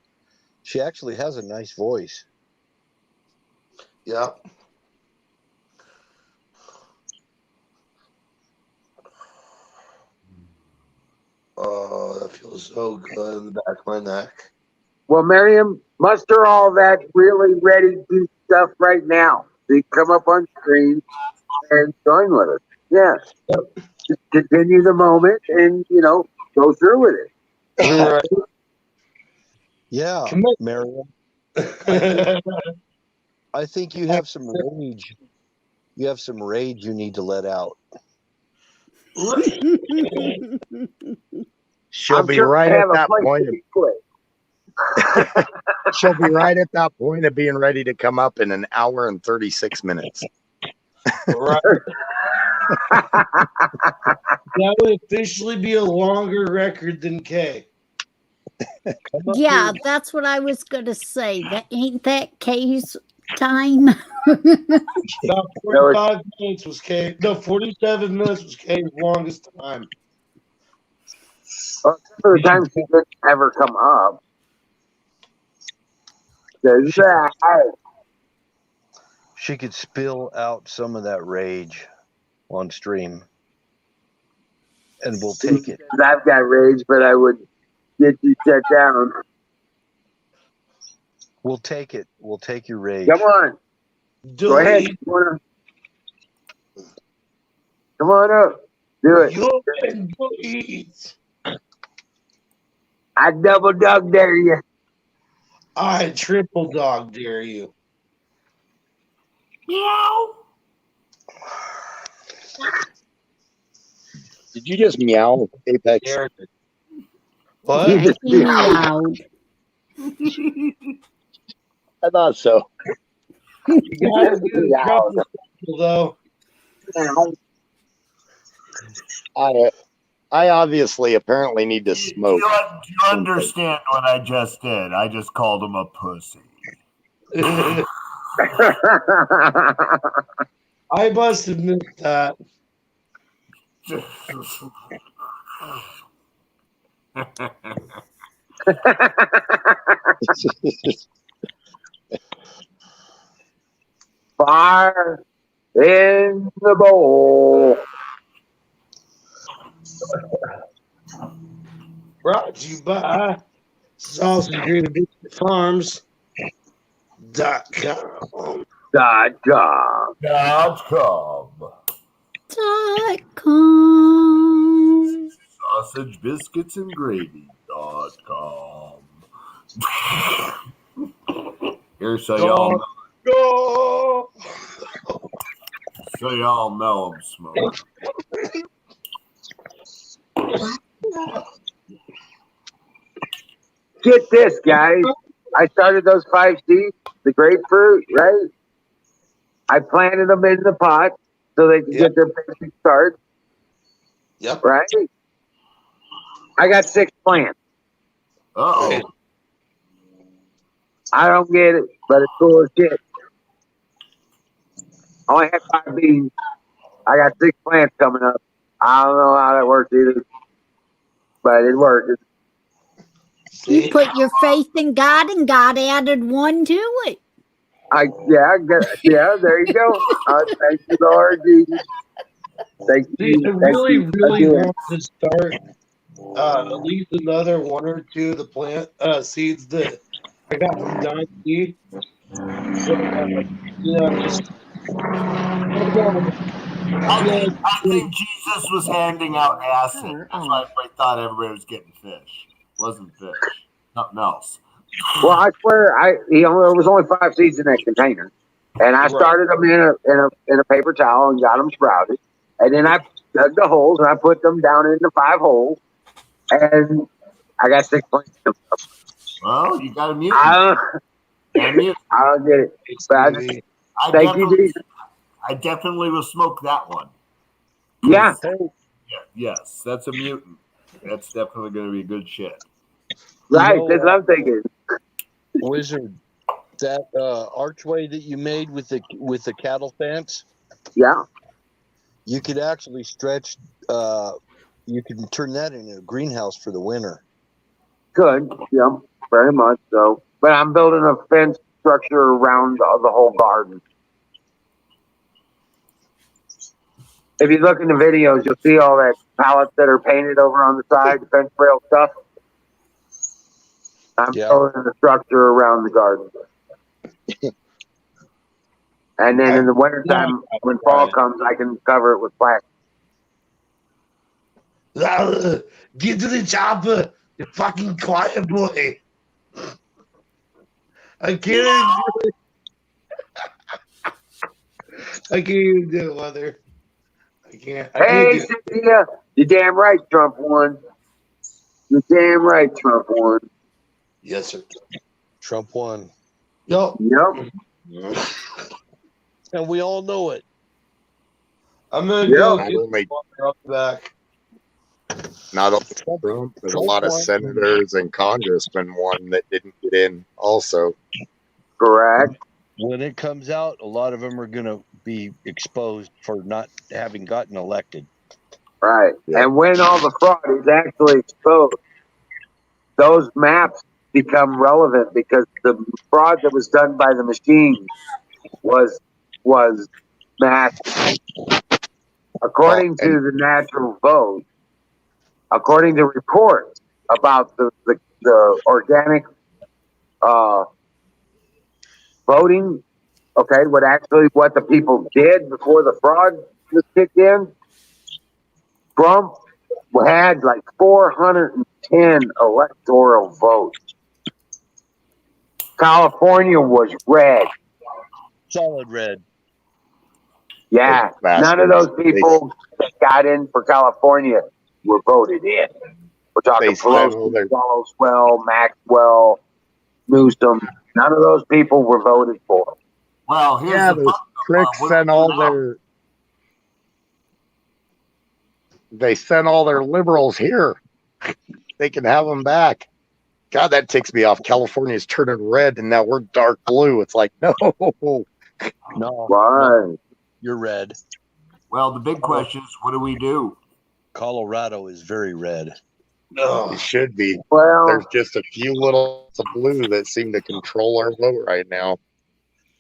She actually has a nice voice. Yep. Oh, that feels so good in the back of my neck. Well, Miriam, muster all that really ready to do stuff right now. So you come up on screen and join with us. Yeah. Just continue the moment and, go through with it. Yeah, Miriam. I think you have some rage. You have some rage you need to let out. She'll be right at that point. She'll be right at that point of being ready to come up in an hour and 36 minutes. Right. That would officially be a longer record than Kay. Yeah, that's what I was gonna say. That ain't that Kay's time. About 45 minutes was Kay. No, 47 minutes was Kay's longest time. Well, for the time she didn't ever come up. There's that. She could spill out some of that rage on stream. And we'll take it. I've got rage, but I would get you shut down. We'll take it. We'll take your rage. Come on. Go ahead. Come on up. Do it. Please. I double dog dare you. I triple dog dare you. Meow. Did you just meow, Apex? What? You just He meowed. I thought so. You gotta do the triple though. I obviously apparently need to smoke. Do you understand what I just did? I just called him a pussy. I must admit that. Fire in the bowl. Brought to you by Sausage Green Biscuit Farms.com. .com. .com. Sausage, biscuits, and gravy.com. Here's so y'all know. Go! So y'all know I'm smoking. Get this, guys. I started those 5 seeds, the grapefruit, right? I planted them in the pot so they could get their basic start. Yep. Right? I got 6 plants. Uh-oh. I don't get it, but it's cool as shit. I only had 5 beans. I got 6 plants coming up. I don't know how that works either, but it worked. You put your faith in God, and God added 1 to it. There you go. Thank you, Lord Jesus. Thank you. I really want to start at least another 1 or 2 of the plant seeds that I got from Don T. So, just I think Jesus was handing out acid. That's why I thought everybody was getting fish. Wasn't fish. Nothing else. Well, I swear, there was only 5 seeds in that container, and I started them in a paper towel and got them sprouted, and then I dug the holes and I put them down in the 5 holes, and I got 6 plants. Well, you got a mutant. I don't get it. But thank you, Jesus. I definitely will smoke that one. Yeah. Yes, that's a mutant. That's definitely going to be good shit. Right, that's what I'm thinking. Wizard, that archway that you made with the cattle fence. Yeah. You could actually stretch. You could turn that into a greenhouse for the winter. Good. Yeah, very much so. But I'm building a fence structure around the whole garden. If you look in the videos, you'll see all that pallets that are painted over on the side, the fence rail stuff. I'm building the structure around the garden. And then in the wintertime, when fall comes, I can cover it with plastic. Get to the chopper, you fucking quiet boy. I can't. I can't even do it, Mother. I can't. Hey, Cynthia, you're damn right, Trump won. You're damn right, Trump won. Yes, sir. Trump won. Yep. And we all know it. I'm gonna go get up back. Not only Trump, there's a lot of senators and congressmen won that didn't get in also. Correct. When it comes out, a lot of them are going to be exposed for not having gotten elected. Right. And when all the fraud is actually exposed, those maps become relevant because the fraud that was done by the machine was massive. According to the natural vote, according to reports about the organic voting, okay, what the people did before the fraud was kicked in, Trump had like 410 electoral votes. California was red. Solid red. Yeah, none of those people that got in for California were voted in. We're talking Pelosi, Swallow, Maxwell, Newsom. None of those people were voted for. Well, here's Yeah, the those pricks sent all their. They sent all their liberals here. They can have them back. God, that ticks me off. California's turning red, and now we're dark blue. It's like, no. Right. You're red. Well, the big question is, what do we do? Colorado is very red. It should be. Well, there's just a few little of blue that seem to control our vote right now.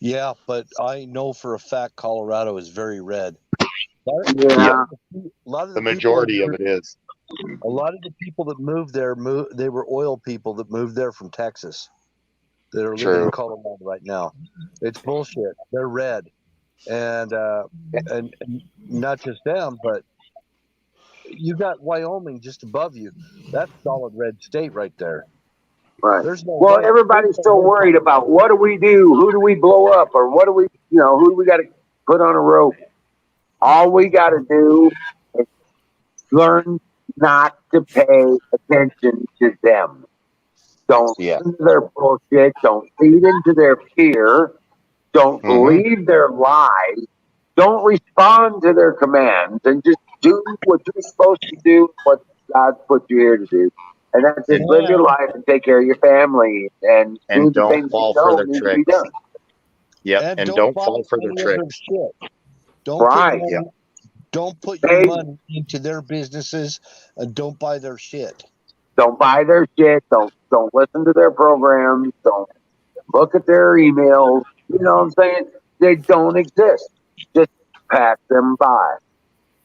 Yeah, but I know for a fact Colorado is very red. Yeah. The majority of it is. A lot of the people that moved there, they were oil people that moved there from Texas that are living in Colorado right now. It's bullshit. They're red. And not just them, but you got Wyoming just above you. That's solid red state right there. Right. There's no Well, everybody's still worried about what do we do? Who do we blow up? Or what do we, who do we got to put on a rope? All we got to do is learn not to pay attention to them. Don't listen to their bullshit. Don't feed into their fear. Don't believe their lies. Don't respond to their commands, and just do what you're supposed to do, what God's put you here to do. And that's just live your life and take care of your family and do the don't things fall you know for their need to be tricks. done. Yep, and don't fall for their tricks. Don't don't put your money into their businesses and don't buy their shit. Don't buy their shit. Don't listen to their programs. Don't look at their emails. You know what I'm saying? They don't exist. Just pass them by.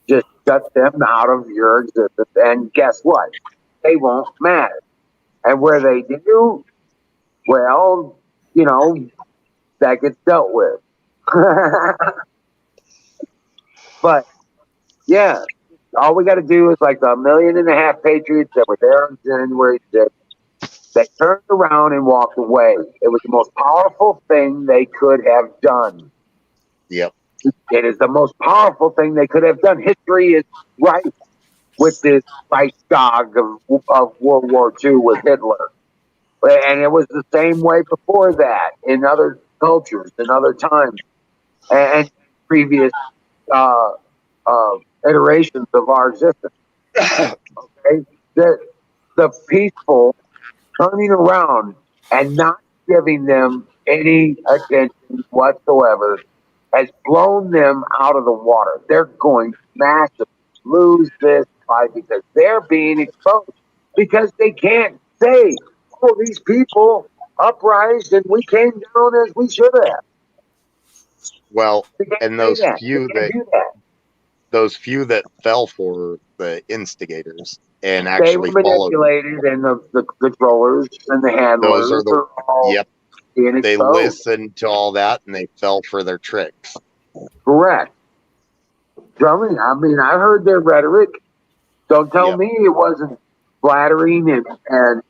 Just shut them out of your existence. And guess what? They won't matter. And where they do, well, that gets dealt with. But yeah, all we got to do is like the 1.5 million patriots that were there on January 6th. They turned around and walked away. It was the most powerful thing they could have done. Yep. It is the most powerful thing they could have done. History is right with this Reichstag of World War II with Hitler. And it was the same way before that in other cultures, in other times, and previous iterations of our existence. Okay? The peaceful turning around and not giving them any attention whatsoever has blown them out of the water. They're going to massively lose this fight because they're being exposed because they can't say, oh, these people uprised and we came down as we should have. Well, and those few that fell for the instigators and actually they were manipulated, and the controllers and the handlers those are the all being they exposed. listened to all that and they fell for their tricks. Correct. I mean, I heard their rhetoric. Don't tell me it wasn't flattering and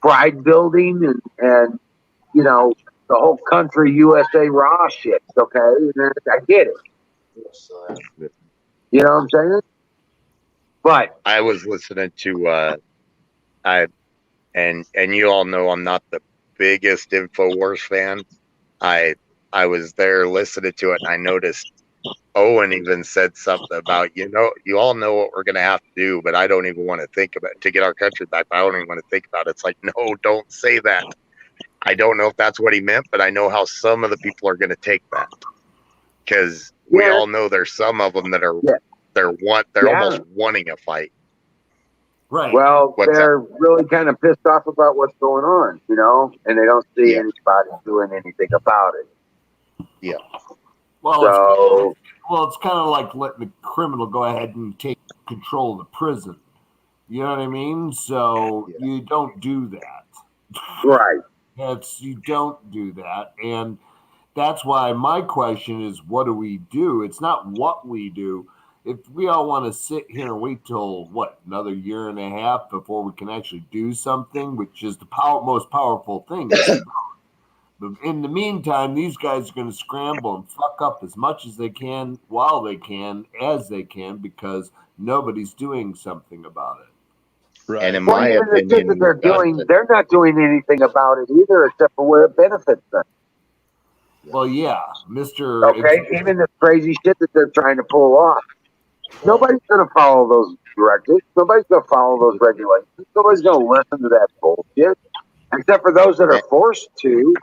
pride building and the whole country USA raw shit. Okay, I get it. You know what I'm saying? But I was listening to and you all know I'm not the biggest InfoWars fan. I was there listening to it and I noticed Owen even said something about, you all know what we're gonna have to do, but I don't even want to think about it to get our country back. I don't even want to think about it. It's like, no, don't say that. I don't know if that's what he meant, but I know how some of the people are gonna take that. Because we all know there's some of them that are they're almost wanting a fight. Right. Well, they're really kind of pissed off about what's going on, and they don't see anybody doing anything about it. Yeah. Well, it's kind of like letting the criminal go ahead and take control of the prison. You know what I mean? So you don't do that. Right. You don't do that. And that's why my question is, what do we do? It's not what we do. If we all want to sit here and wait till another year and a half before we can actually do something, which is the most powerful thing. But in the meantime, these guys are going to scramble and fuck up as much as they can while they can, as they can, because nobody's doing something about it. And in Well, my even the shit opinion, that they're we've got doing, to- they're not doing anything about it either, except for where it benefits them. Well, yeah, Mr. Okay, even the crazy shit that they're trying to pull off. Nobody's going to follow those directives. Nobody's going to follow those regulations. Nobody's going to listen to that bullshit, except for those that are forced to.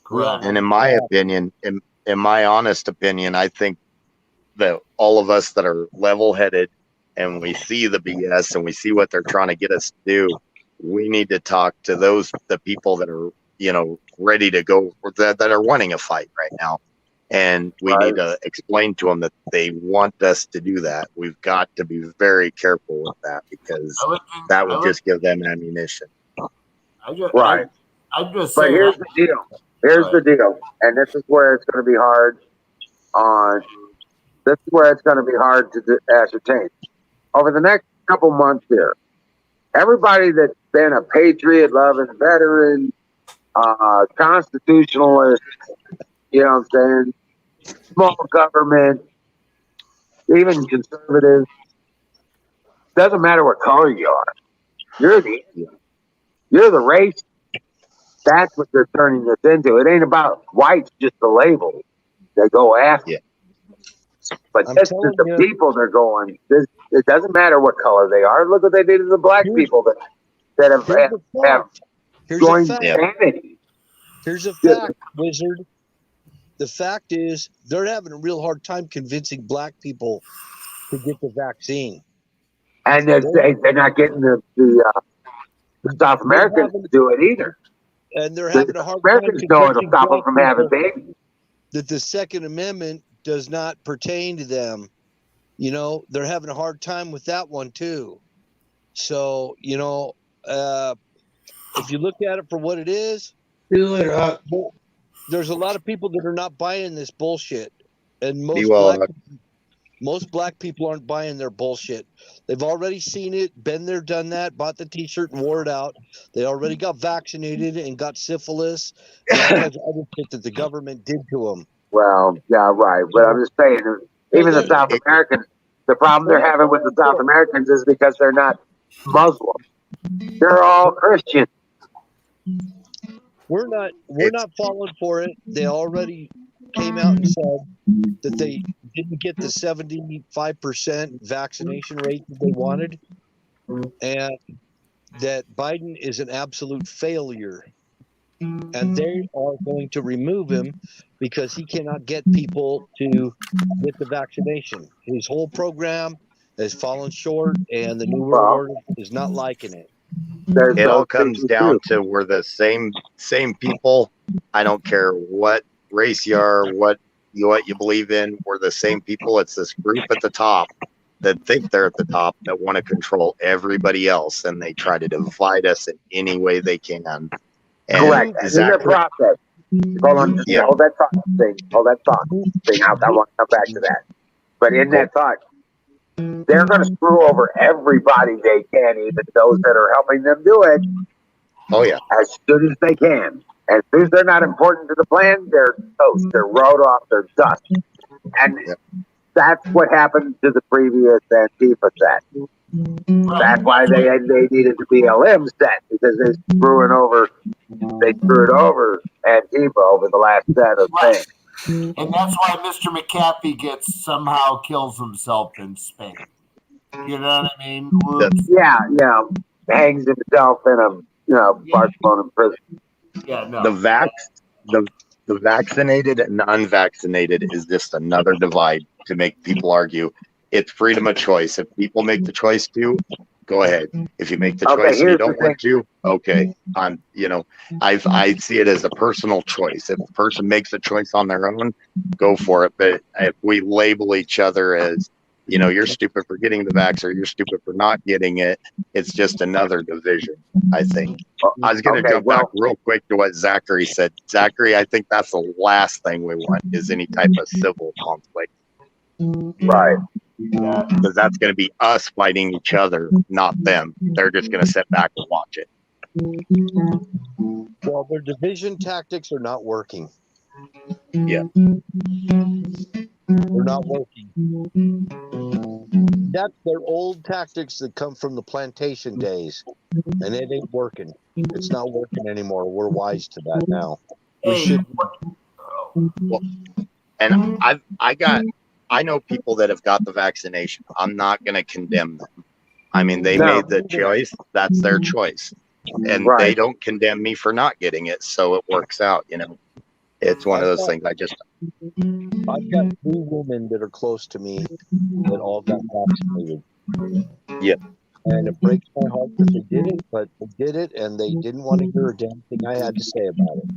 Correct. And in my opinion, in my honest opinion, I think that all of us that are level-headed and we see the BS and we see what they're trying to get us to do, we need to talk to the people that are, ready to go, that are wanting a fight right now. And we need to explain to them that they want us to do that. We've got to be very careful with that, because that would just give them ammunition. I'm just But saying. here's the deal. Here's the deal. And this is where it's going to be hard this is where it's going to be hard to ascertain. Over the next couple months here, everybody that's been a patriot, loving veteran, constitutionalist, you know what I'm saying, small government, even conservative, doesn't matter what color you are. You're the race. That's what they're turning this into. It ain't about whites, just the label they go after. Yeah. But this is the people they're going. It doesn't matter what color they are. Look what they did to the black people that have joined sanity. Here's a fact, Wizard. The fact is, they're having a real hard time convincing black people to get the vaccine. And they're not getting the South Americans to do it either. And they're having a hard Americans time know it'll stop them from having babies. That the Second Amendment does not pertain to them. They're having a hard time with that one too. So, if you look at it for what it is, there's a lot of people that are not buying this bullshit. And most black people aren't buying their bullshit. They've already seen it, been there, done that, bought the t-shirt and wore it out. They already got vaccinated and got syphilis and all kinds of other shit that the government did to them. Well, yeah, right. But I'm just saying, even the South Americans, the problem they're having with the South Americans is because they're not Muslim. They're all Christian. We're not falling for it. They already came out and said that they didn't get the 75% vaccination rate that they wanted, and that Biden is an absolute failure. And they are going to remove him because he cannot get people to get the vaccination. His whole program has fallen short, and the New World Order is not liking it. It all comes down to we're the same people. I don't care what race you are, what you believe in. We're the same people. It's this group at the top that think they're at the top that want to control everybody else, and they try to divide us in any way they can. And correct. In the process. Hold on. Yeah. Hold that thought thing. I want to come back to that. But in that thought, they're going to screw over everybody they can, even those that are helping them do it. Oh, yeah. As soon as they can. As soon as they're not important to the plan, they're toast. They're wrote off. They're dust. And that's what happened to the previous Antifa set. That's why they needed the BLM set, because they screwed over Antifa over the last set of things. And that's why Mr. McAfee somehow kills himself in Spain. You know what I mean? Yeah. Hangs himself in Barcelona prison. Yeah, no. The vaccinated and unvaccinated is just another divide to make people argue. It's freedom of choice. If people make the choice to, go ahead. If you make the choice and you don't want to, okay. I see it as a personal choice. If a person makes a choice on their own, go for it. But if we label each other as You know, you're stupid for getting the vax or you're stupid for not getting it. It's just another division, I think. I was going to jump back real quick to what Zachary said. Zachary, I think that's the last thing we want is any type of civil conflict. Right. Because that's going to be us fighting each other, not them. They're just going to sit back and watch it. Well, their division tactics are not working. Yeah. They're not working. That's their old tactics that come from the plantation days, and it ain't working. It's not working anymore. We're wise to that now. We should. Well, and I know people that have got the vaccination. I'm not going to condemn them. I mean, they made the choice. That's their choice. And they don't condemn me for not getting it. So it works out, you know. It's one of those things. I've got 3 women that are close to me that all got vaccinated. Yeah. And it breaks my heart that they did it, but they did it and they didn't want to hear a damn thing I had to say about it.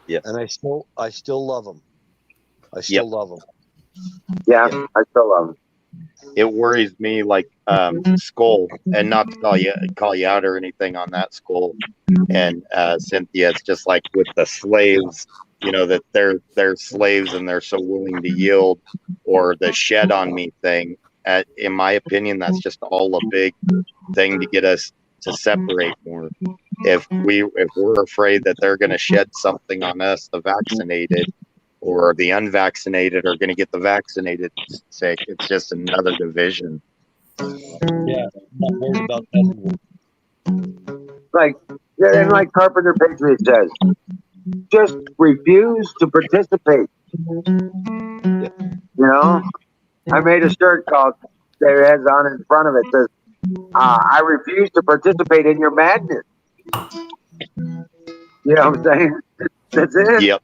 Yeah. And I still love them. I still love them. Yeah, I still love them. It worries me like Skull, and not to call you out or anything on that, Skull and Cynthia. It's just like with the slaves, you know, that they're slaves and they're so willing to yield, or the shed on me thing. In my opinion, that's just all a big thing to get us to separate more. If we're afraid that they're going to shed something on us, the vaccinated or the unvaccinated are going to get the vaccinated sick, it's just another division. Yeah, I'm not worried about that. And like Carpenter Patriot says, just refuse to participate. You know, I made a shirt called, that has on in front of it, says, I refuse to participate in your madness. You know what I'm saying? That's it. Yep,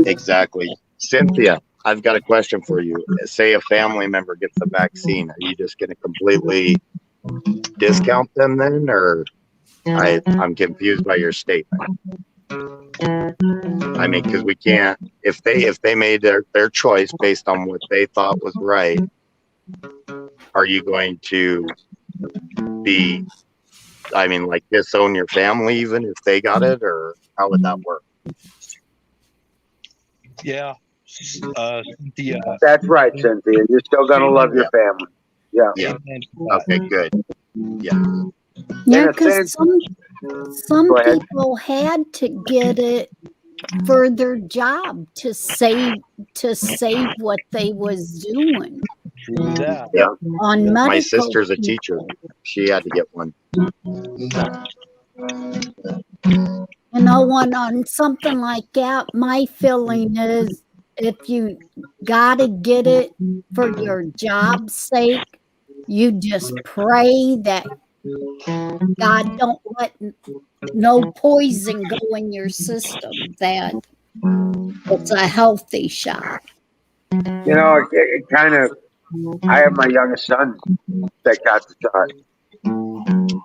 exactly. Cynthia, I've got a question for you. Say a family member gets the vaccine. Are you just going to completely discount them then? Or I'm confused by your statement. I mean, because we can't, if they made their choice based on what they thought was right, are you going to be, I mean, like disown your family even if they got it, or how would that work? Yeah. Cynthia. That's right, Cynthia. You're still going to love your family. Yeah. Yeah. Okay, good. Yeah. Yeah, because some people had to get it for their job to save what they was doing. Yeah. On medical. My sister's a teacher. She had to get one. You know, on something like that, my feeling is if you gotta get it for your job's sake, you just pray that God don't let no poison go in your system, that it's a healthy shot. You know, it kind of, I have my youngest son that got the shot. You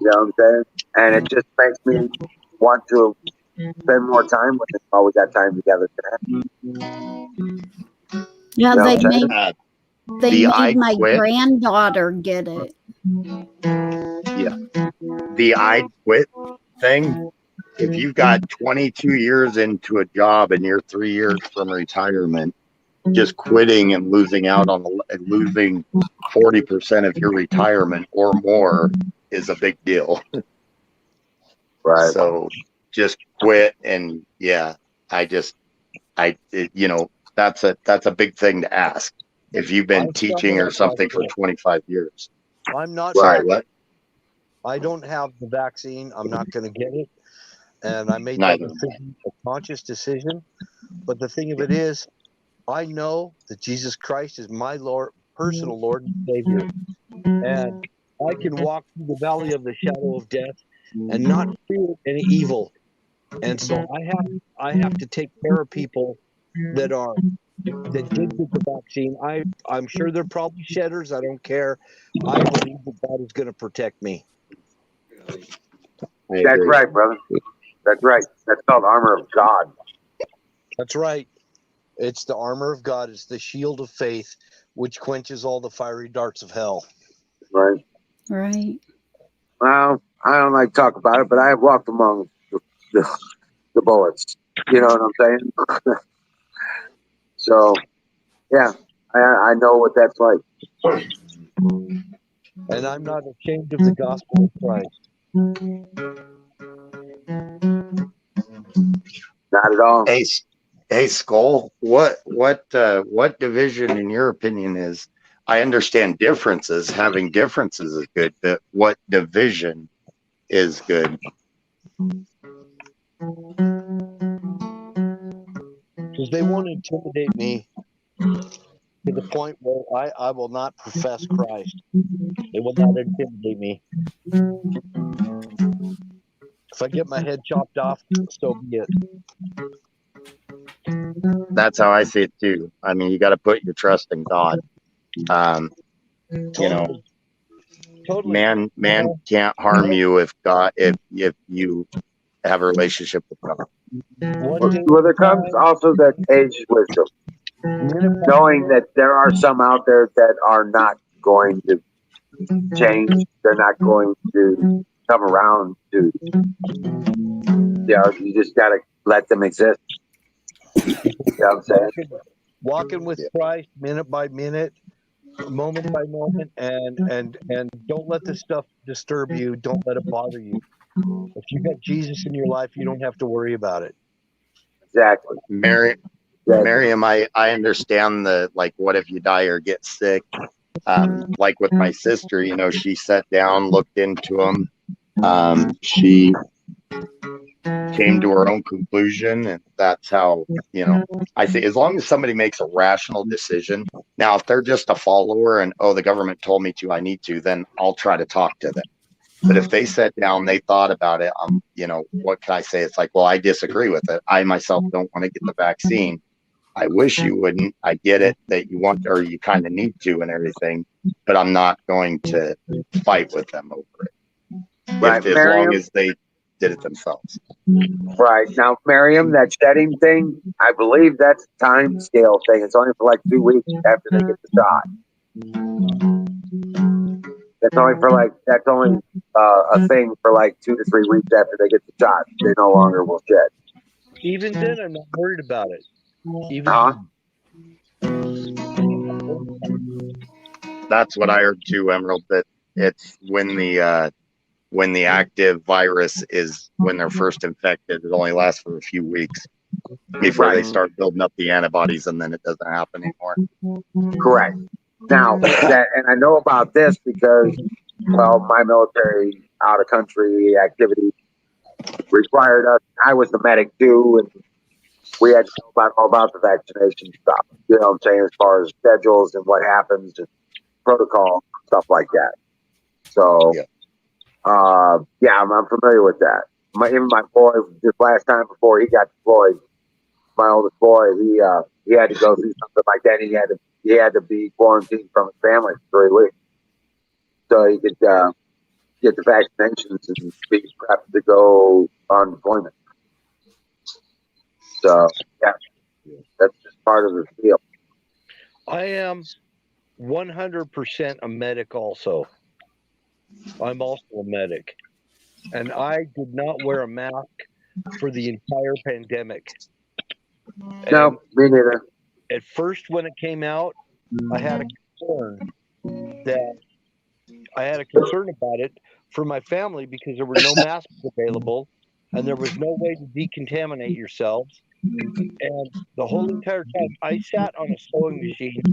know what I'm saying? And it just makes me want to spend more time with him while we got time together today. Yeah, You know they what I'm made I my Quit. granddaughter get it. Yeah. The I quit thing, if you've got 22 years into a job and you're 3 years from retirement, just quitting and losing out on losing 40% of your retirement or more is a big deal. Right. So just quit. And yeah, you know, that's a big thing to ask if you've been teaching or something for 25 years. I'm not Sorry, what? I don't have the vaccine. I'm not going to get it. And I made Neither. that decision, a conscious decision. But the thing of it is, I know that Jesus Christ is my Lord, personal Lord and Savior. And I can walk through the valley of the shadow of death and not fear any evil. And so I have to take care of people that did get the vaccine. I'm sure they're probably shedders. I don't care. I believe that God is going to protect me. That's right, brother. That's right. That's called armor of God. That's right. It's the armor of God. It's the shield of faith which quenches all the fiery darts of hell. Right. Right. Well, I don't like to talk about it, but I have walked among the bullets. You know what I'm saying? So, yeah, I know what that's like. And I'm not ashamed of the gospel of Christ. Not at all. Hey, Skull, what division in your opinion is? I understand differences. Having differences is good, but what division is good? Because they won't intimidate me to the point where I will not profess Christ. They will not intimidate me. If I get my head chopped off, so be it. That's how I see it too. I mean, you got to put your trust in God. You know, Totally. man can't harm you if you have a relationship with God. Well, there comes also that age wisdom, knowing that there are some out there that are not going to change. They're not going to come around to. You just got to let them exist. You know what I'm saying? Walking with Christ minute by minute, moment by moment, and don't let this stuff disturb you. Don't let it bother you. If you got Jesus in your life, you don't have to worry about it. Exactly. Miriam, I understand the, like, what if you die or get sick? Like with my sister, you know, she sat down, looked into them. She came to her own conclusion, and that's how, you know, I think as long as somebody makes a rational decision. Now, if they're just a follower and, oh, the government told me to, I need to, then I'll try to talk to them. But if they sat down, they thought about it, you know, what can I say? It's like, well, I disagree with it. I myself don't want to get the vaccine. I wish you wouldn't. I get it that you want, or you kind of need to and everything, but I'm not going to fight with them over it. Right, As long as they did it themselves. Right. Now, Miriam, that shedding thing, I believe that's a time scale thing. It's only for like 2 weeks after they get the shot. That's only a thing for like 2 to 3 weeks after they get the shot. They no longer will shed. Even then, I'm not worried about it. That's what I heard too, Emerald, that it's when the active virus is, when they're first infected, it only lasts for a few weeks before they start building up the antibodies, and then it doesn't happen anymore. Correct. Now, and I know about this because, well, my military out of country activity required us. I was the medic too, and we had to know all about the vaccination stuff. You know what I'm saying, as far as schedules and what happens and protocol, stuff like that. So, I'm familiar with that. Even my boy, this last time before he got deployed, my oldest boy, he had to go through something like that. He had to be quarantined from his family for 3 weeks so he could get the vaccinations and be prepped to go on deployment. So that's just part of the deal. I am 100% a medic also. I'm also a medic. And I did not wear a mask for the entire pandemic. No, me neither. At first, when it came out, I had a concern about it for my family because there were no masks available and there was no way to decontaminate yourselves. And the whole entire time, I sat on a sewing machine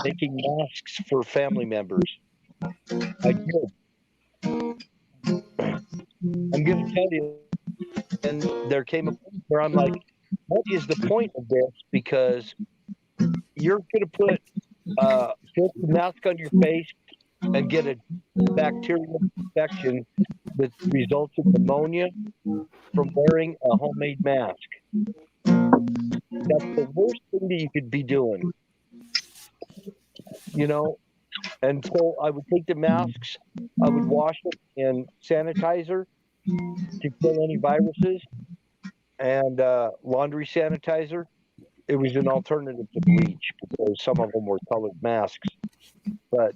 making masks for family members. I did. I'm going to tell you, and there came a point where I'm like, what is the point of this? Because you're going to put a filthy mask on your face and get a bacterial infection that results in pneumonia from wearing a homemade mask. That's the worst thing that you could be doing. You know, and so I would take the masks, I would wash it in sanitizer to kill any viruses and laundry sanitizer. it was an alternative to bleach because some of them were colored masks. But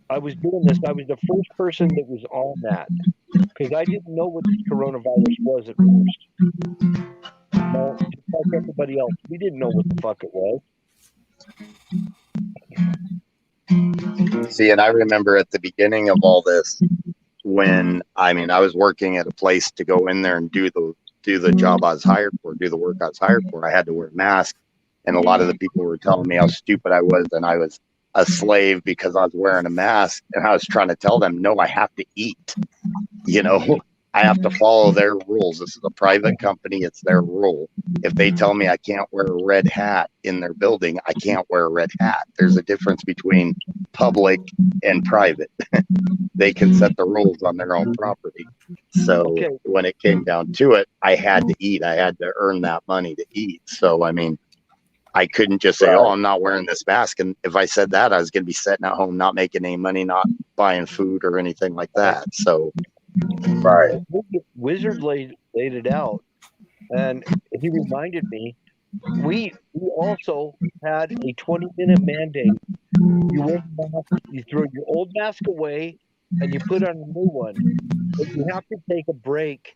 I was doing this. I was the first person that was on that because I didn't know what this coronavirus was at first. No, just like everybody else, we didn't know what the fuck it was. See, and I remember at the beginning of all this, when I was working at a place to go in there and do the job I was hired for, do the work I was hired for. I had to wear a mask, and a lot of the people were telling me how stupid I was, and I was a slave because I was wearing a mask. And I was trying to tell them, no, I have to eat. I have to follow their rules. This is a private company. It's their rule. If they tell me I can't wear a red hat in their building, I can't wear a red hat. There's a difference between public and private. They can set the rules on their own property. So when it came down to it, I had to eat. I had to earn that money to eat. So, I couldn't just say, oh, I'm not wearing this mask. And if I said that, I was going to be sitting at home, not making any money, not buying food or anything like that. So, Right. Wizard laid it out, and he reminded me. We also had a 20-minute mandate. You wear the mask, you throw your old mask away, and you put on a new one. But you have to take a break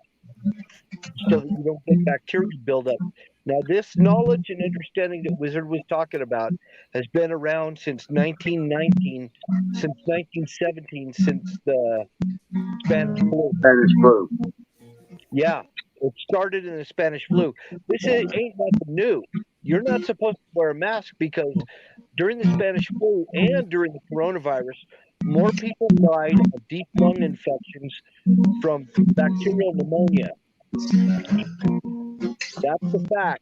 so that you don't get bacteria buildup. Now, this knowledge and understanding that Wizard was talking about has been around since 1919, since 1917, since the Spanish flu. Spanish flu. Yeah, it started in the Spanish flu. This ain't nothing new. You're not supposed to wear a mask because during the Spanish flu and during the coronavirus, more people died of deep lung infections from bacterial pneumonia. That's the fact.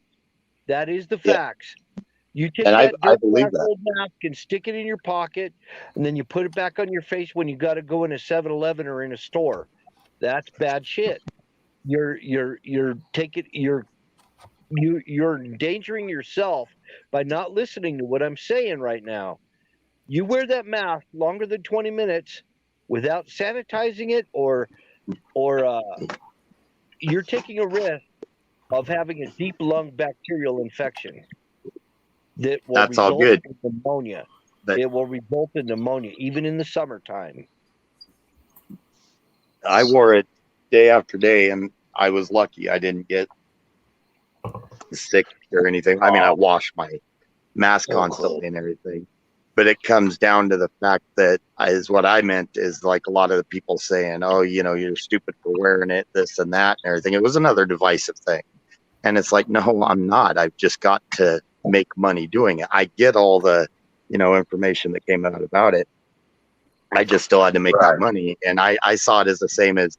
That is the facts. You take And that I believe that. old mask and stick it in your pocket, and then you put it back on your face when you got to go in a 7-Eleven or in a store. That's bad shit. You're endangering yourself by not listening to what I'm saying right now. You wear that mask longer than 20 minutes without sanitizing it, or you're taking a risk of having a deep lung bacterial infection that will That's all result good. in pneumonia. But- It will result in pneumonia, even in the summertime. I wore it day after day, and I was lucky I didn't get sick or anything. I wash my mask constantly and everything. But it comes down to the fact that is what I meant is like a lot of the people saying, oh, you're stupid for wearing it, this and that and everything. It was another divisive thing. And it's like, no, I'm not. I've just got to make money doing it. I get all the, information that came out about it. I just still had to make that money. And I saw it as the same as,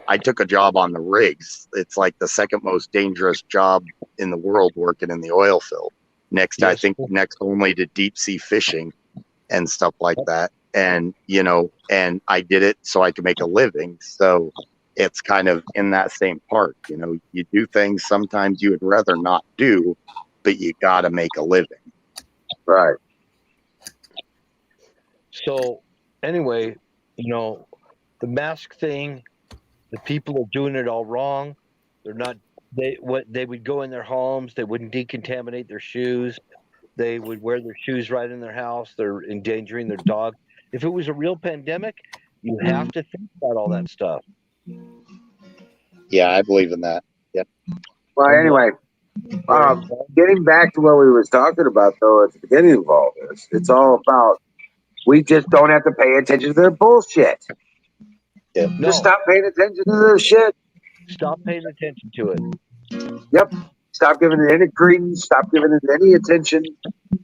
I took a job on the rigs. It's like the second most dangerous job in the world working in the oil field. Next, I think next only to deep sea fishing and stuff like that. And, and I did it so I could make a living. So it's kind of in that same part, you do things sometimes you would rather not do, but you got to make a living. Right. So anyway, the mask thing, the people are doing it all wrong. They would go in their homes, they wouldn't decontaminate their shoes. They would wear their shoes right in their house. They're endangering their dog. If it was a real pandemic, you have to think about all that stuff. Yeah, I believe in that. Yep. Well, anyway, getting back to what we was talking about, though, at the beginning of all this, it's all about we just don't have to pay attention to their bullshit. Yeah. No, Just stop paying attention to their shit. stop paying attention to it. Yep. Stop giving it any credence. Stop giving it any attention.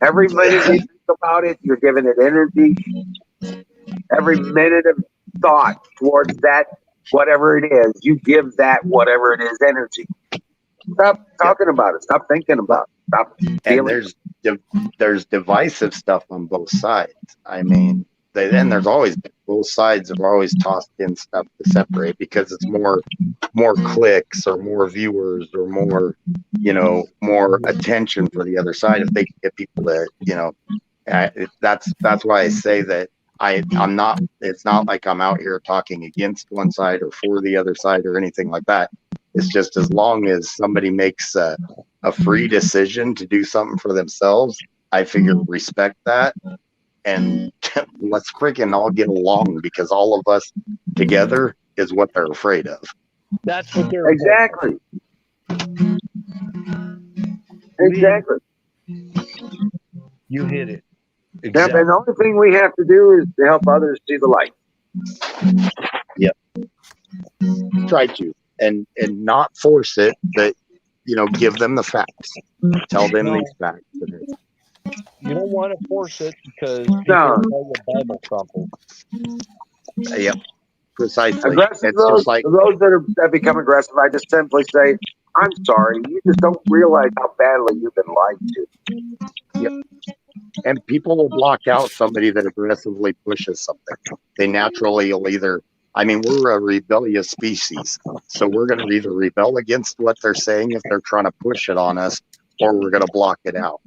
Every minute you think about it, you're giving it energy. Every minute of thought towards that, whatever it is, you give that whatever it is energy. Stop talking about it. Stop thinking about it. Stop feeling. And there's divisive stuff on both sides. And there's always both sides have always tossed in stuff to separate because it's more clicks or more viewers or more more attention for the other side if they can get people to that's why I say that I'm not, it's not like I'm out here talking against one side or for the other side or anything like that. It's just as long as somebody makes a free decision to do something for themselves, I figure respect that, and let's freaking all get along, because all of us together is what they're afraid of. That's what they're Exactly. Exactly. You hit it. Yep, Exactly. and the only thing we have to do is to help others see the light. Try to, and not force it, but give them the facts. Tell them No. these facts. You don't want to force it because people No. will call you Bible thumper. Yep, precisely. Aggressive, It's just like, those that become aggressive, I just simply say, I'm sorry. You just don't realize how badly you've been lied to. and people will block out somebody that aggressively pushes something. They naturally will either, we're a rebellious species, so we're going to either rebel against what they're saying if they're trying to push it on us, or we're going to block it out.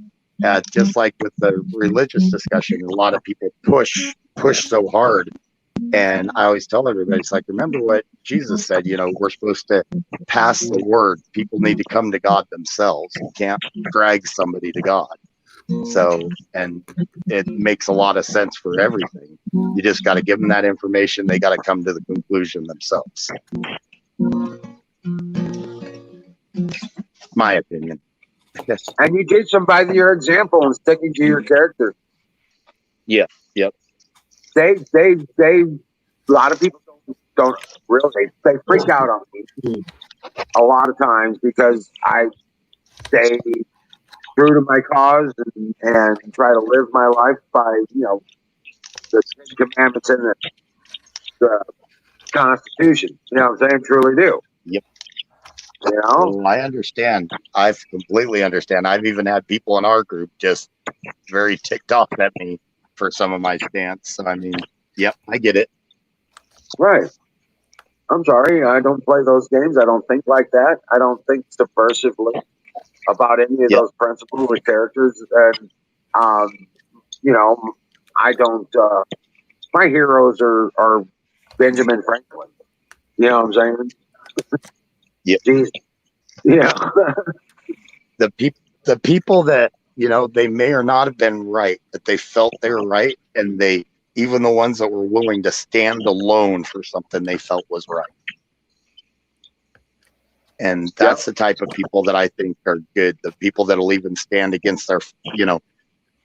Just like with the religious discussion, a lot of people push so hard. And I always tell everybody, it's like, remember what Jesus said, we're supposed to pass the word. People need to come to God themselves. You can't drag somebody to God. So, and it makes a lot of sense for everything. You just got to give them that information. They got to come to the conclusion themselves. My opinion. And you teach them by your example and sticking to your character. Yeah. Yep. They a lot of people don't really, they freak out on me a lot of times because I stay true to my cause and try to live my life by, the 10 commandments in the Constitution. You know what I'm saying? Truly do. Yep. Well, I understand. I completely understand. I've even had people in our group just very ticked off at me for some of my stance. Yep, I get it. Right. I'm sorry. I don't play those games. I don't think like that. I don't think subversively about any of those principles or characters. And, I don't, my heroes are Benjamin Franklin. You know what I'm saying? Yep. Jeez. Yeah. The people that, they may or not have been right, but they felt they were right. And even the ones that were willing to stand alone for something they felt was right. And that's the type of people that I think are good. The people that'll even stand against their,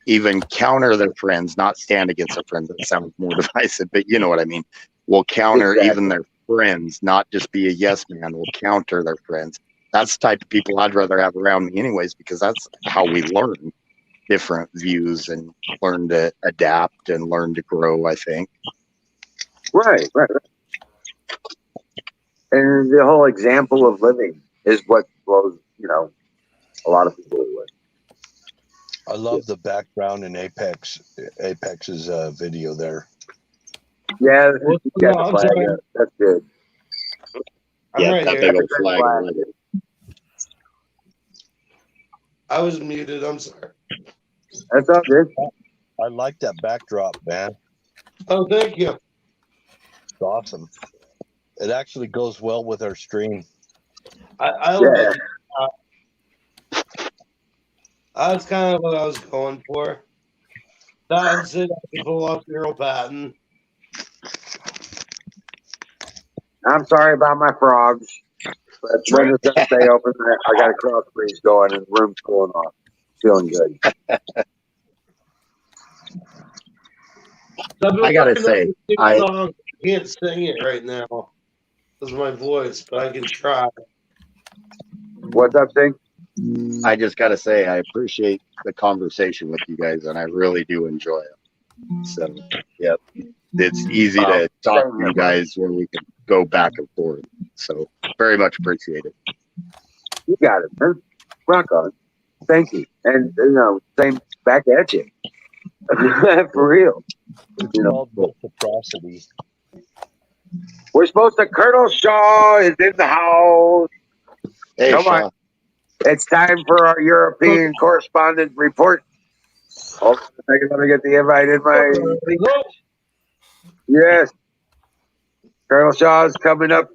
even counter their friends, not stand against their friends. That sounds more divisive, but you know what I mean. Will counter even their friends, not just be a yes man, will counter their friends. That's the type of people I'd rather have around me anyways, because that's how we learn different views and learn to adapt and learn to grow, I think. Right. And the whole example of living is what blows, a lot of people away. I love the background in Apex's video there. Yeah, No, I'm sorry. that's good. I'm right that here. big old flag. I like it. I was muted. I'm sorry. That's all good. I like that backdrop, man. Oh, thank you. It's awesome. It actually goes well with our stream. I love it. That's kind of what I was going for. That's it. I can pull off Daryl Patton. I'm sorry about my frogs, but when the sun stay open, I got a cross breeze going and the room's cooling off. Feeling good. I gotta say, I can't sing it right now. This is my voice, but I can try. What's up, Sing? I just gotta say, I appreciate the conversation with you guys, and I really do enjoy it. So, yep, it's easy to talk to you guys where we can go back and forth. So, very much appreciate it. You got it, man. Rock on. Thank you. And, same back at you. For real. Called reciprocity. We're supposed to, Colonel Shaw is in the house. Hey, Come Shaw. on. It's time for our European correspondent report. Hold on a second. Let me get the invite in my. Yes. Colonel Shaw is coming up.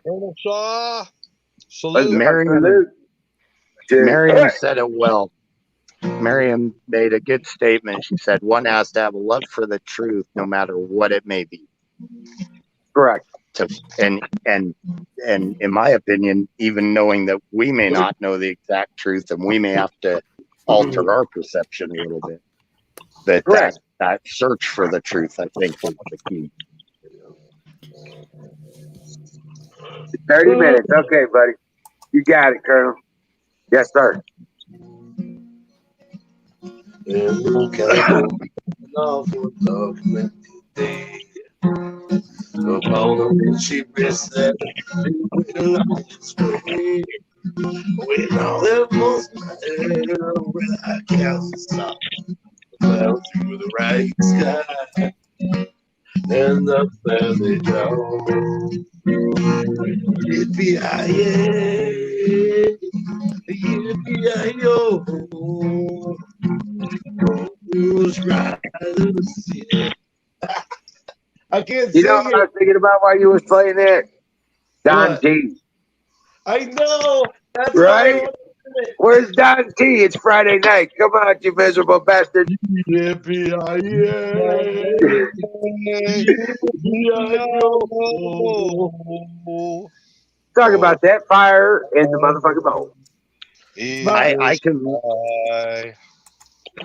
Colonel Shaw, Let's salute. salute to- Miriam said it well. Miriam made a good statement. She said one has to have a love for the truth, no matter what it may be. Correct. And in my opinion, even knowing that we may not know the exact truth and we may have to alter our perception a little bit, Correct. that search for the truth, I think, is the key. 30 minutes. Okay, buddy. You got it, Colonel. Yes, sir. She missed that when all the most when I can't stop fell through the right sky and the family down. Yippee-yi-yo, who's riding the sea? I can't You sing know what I it. was thinking about while you was playing it? Don What? T. I know. That's Right? what I wanted. Where's Don T? It's Friday night. Come on, you miserable bastard. Yippee-yi-yo. Talk about that fire in the motherfucking bowl.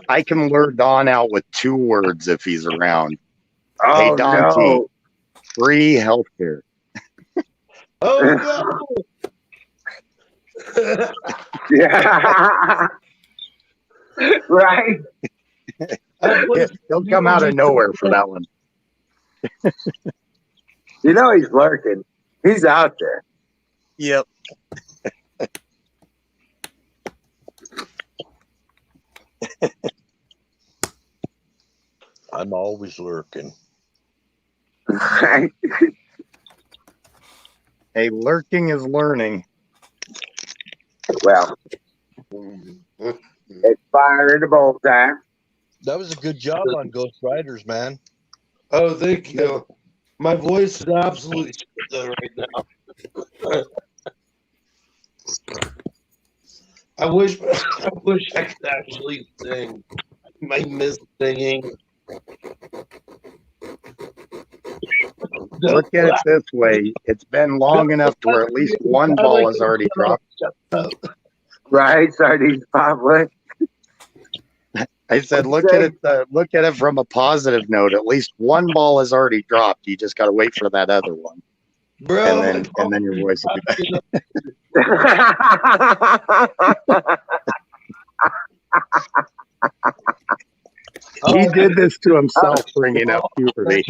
I can lure Don out with 2 words if he's around. Oh, Hey, Don T, no. free healthcare. Oh, no. Yeah. Right? He'll come out of nowhere for that one. You know he's lurking. He's out there. Yep. I'm always lurking. Hey, lurking is learning. Well, it's fire in the bowl time. That was a good job on Ghost Riders, man. Oh, thank you. My voice is absolutely shit though right now. I wish I could actually sing. I miss singing. Look at it this way. It's been long enough to where at least one ball has already dropped. Right? Sardines Pop. I said, look at it from a positive note. At least one ball has already dropped. You just got to wait for that other one. Bro, and then your voice will be back. He did this to himself, bringing up puberty.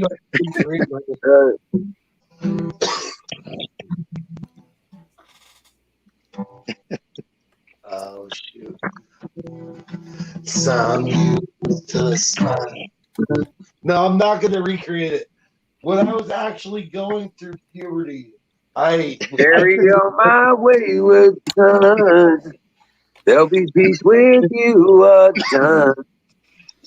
Oh shoot! Some to the smile. No, I'm not gonna recreate it. When I was actually going through puberty, carry on my wayward son. There'll be peace with you a ton.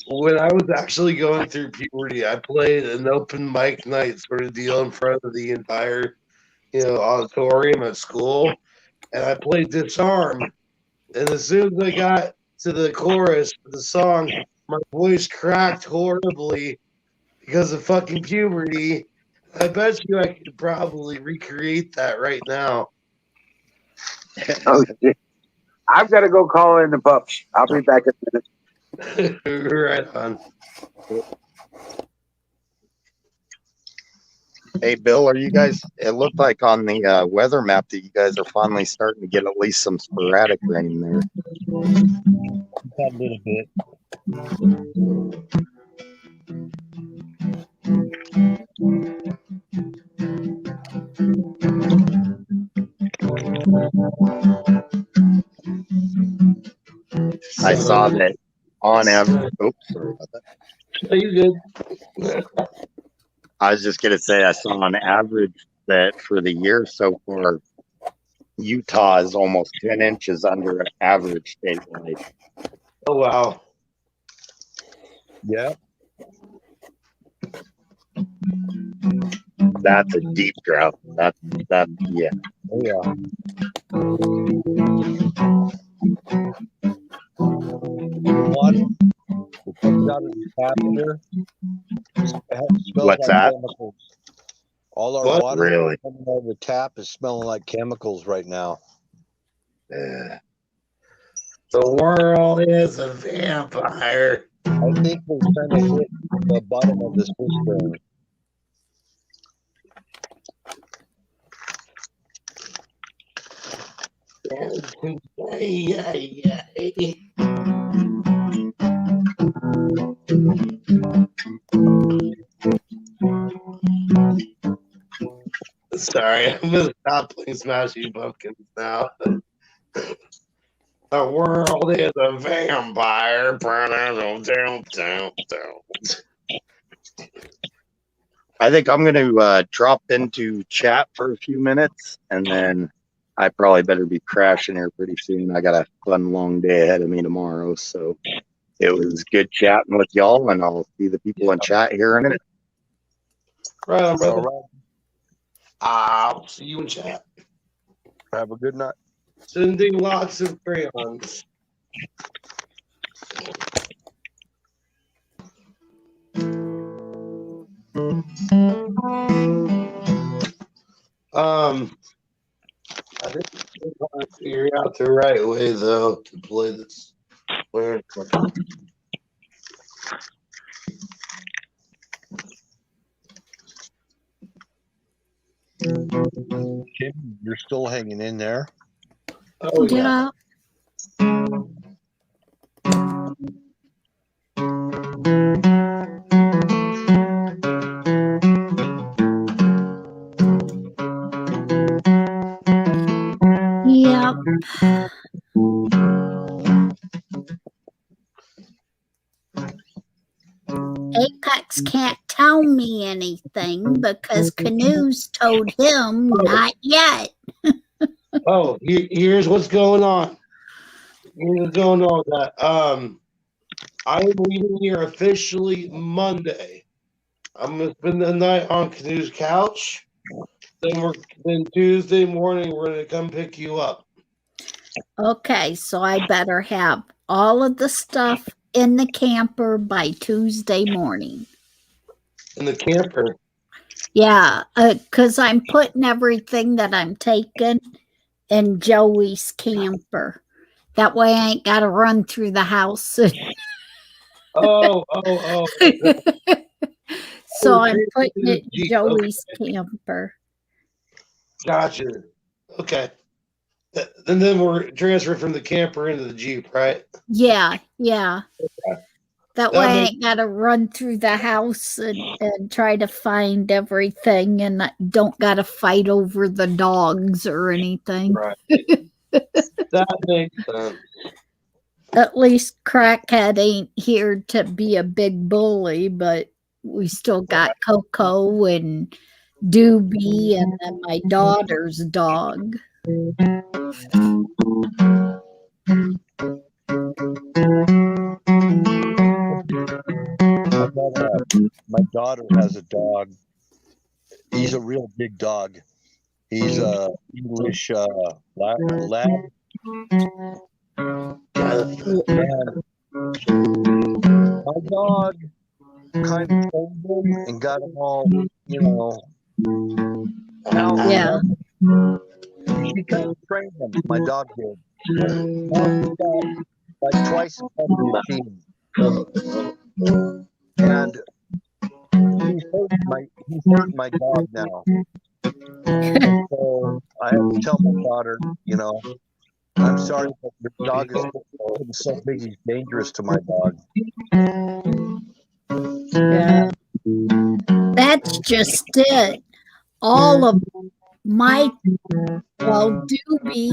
When I was actually going through puberty, I played an open mic night sort of deal in front of the entire, auditorium at school, and I played Disarm. And as soon as I got to the chorus of the song, my voice cracked horribly because of fucking puberty. I bet you I could probably recreate that right now. Oh shit! I've got to go call in the pups. I'll be back in a minute. Right on. Hey, Bill, are you guys? It looked like on the weather map that you guys are finally starting to get at least some sporadic rain there. A little bit. I saw that on average. Oops, sorry about that. Are you good? I was just gonna say I saw on average that for the year so far, Utah is almost 10 inches under average statewide. Oh wow. Yeah. That's a deep drought. That yeah. Oh yeah. Water that comes out of the tap here smells What's like that? chemicals. All our What? water Really? coming out of the tap is smelling like chemicals right now. Yeah. The world is a vampire. I think we're trying to hit the bottom of the cistern. Sorry, I'm gonna stop playing Smashing Pumpkins now. The world is a vampire. I think I'm going to drop into chat for a few minutes, and then I probably better be crashing here pretty soon. I got a fun long day ahead of me tomorrow, so it was good chatting with y'all, and I'll see the people in chat here in a minute. Right on, brother. All right. I'll see you in chat. Have a good night. Sending lots of crayons. I think we want to figure out the right way though to play this. Where? Kim, you're still hanging in there. Oh yeah. Yep. Apex can't tell me anything because Canoes told him not yet. Oh, here's what's going on. Here's what's going on with that. I'm leaving here officially Monday. I'm gonna spend the night on Canoe's couch. Then Tuesday morning we're gonna come pick you up. Okay, so I better have all of the stuff in the camper by Tuesday morning. In the camper. Yeah, because I'm putting everything that I'm taking in Joey's camper. That way I ain't got to run through the house. Oh. So I'm putting it in Joey's camper. Gotcha. Okay. And then we're transferring from the camper into the Jeep, right? Yeah. That way I makes- ain't got to run through the house and try to find everything, and I don't got to fight over the dogs or anything. Right. That makes sense. At least Crackhead ain't here to be a big bully, but we still got Coco and Doobie and then my daughter's dog. My daughter has a dog. He's a real big dog. He's a English lab. And my dog kind of trained him and got him all, Yeah. She kind of trained him. My dog did. Now he's got like twice as much routine. And he's hurting my dog now. And so I have to tell my daughter, I'm sorry, but your dog is so big, he's dangerous to my dog. Yeah. That's just it. All of Doobie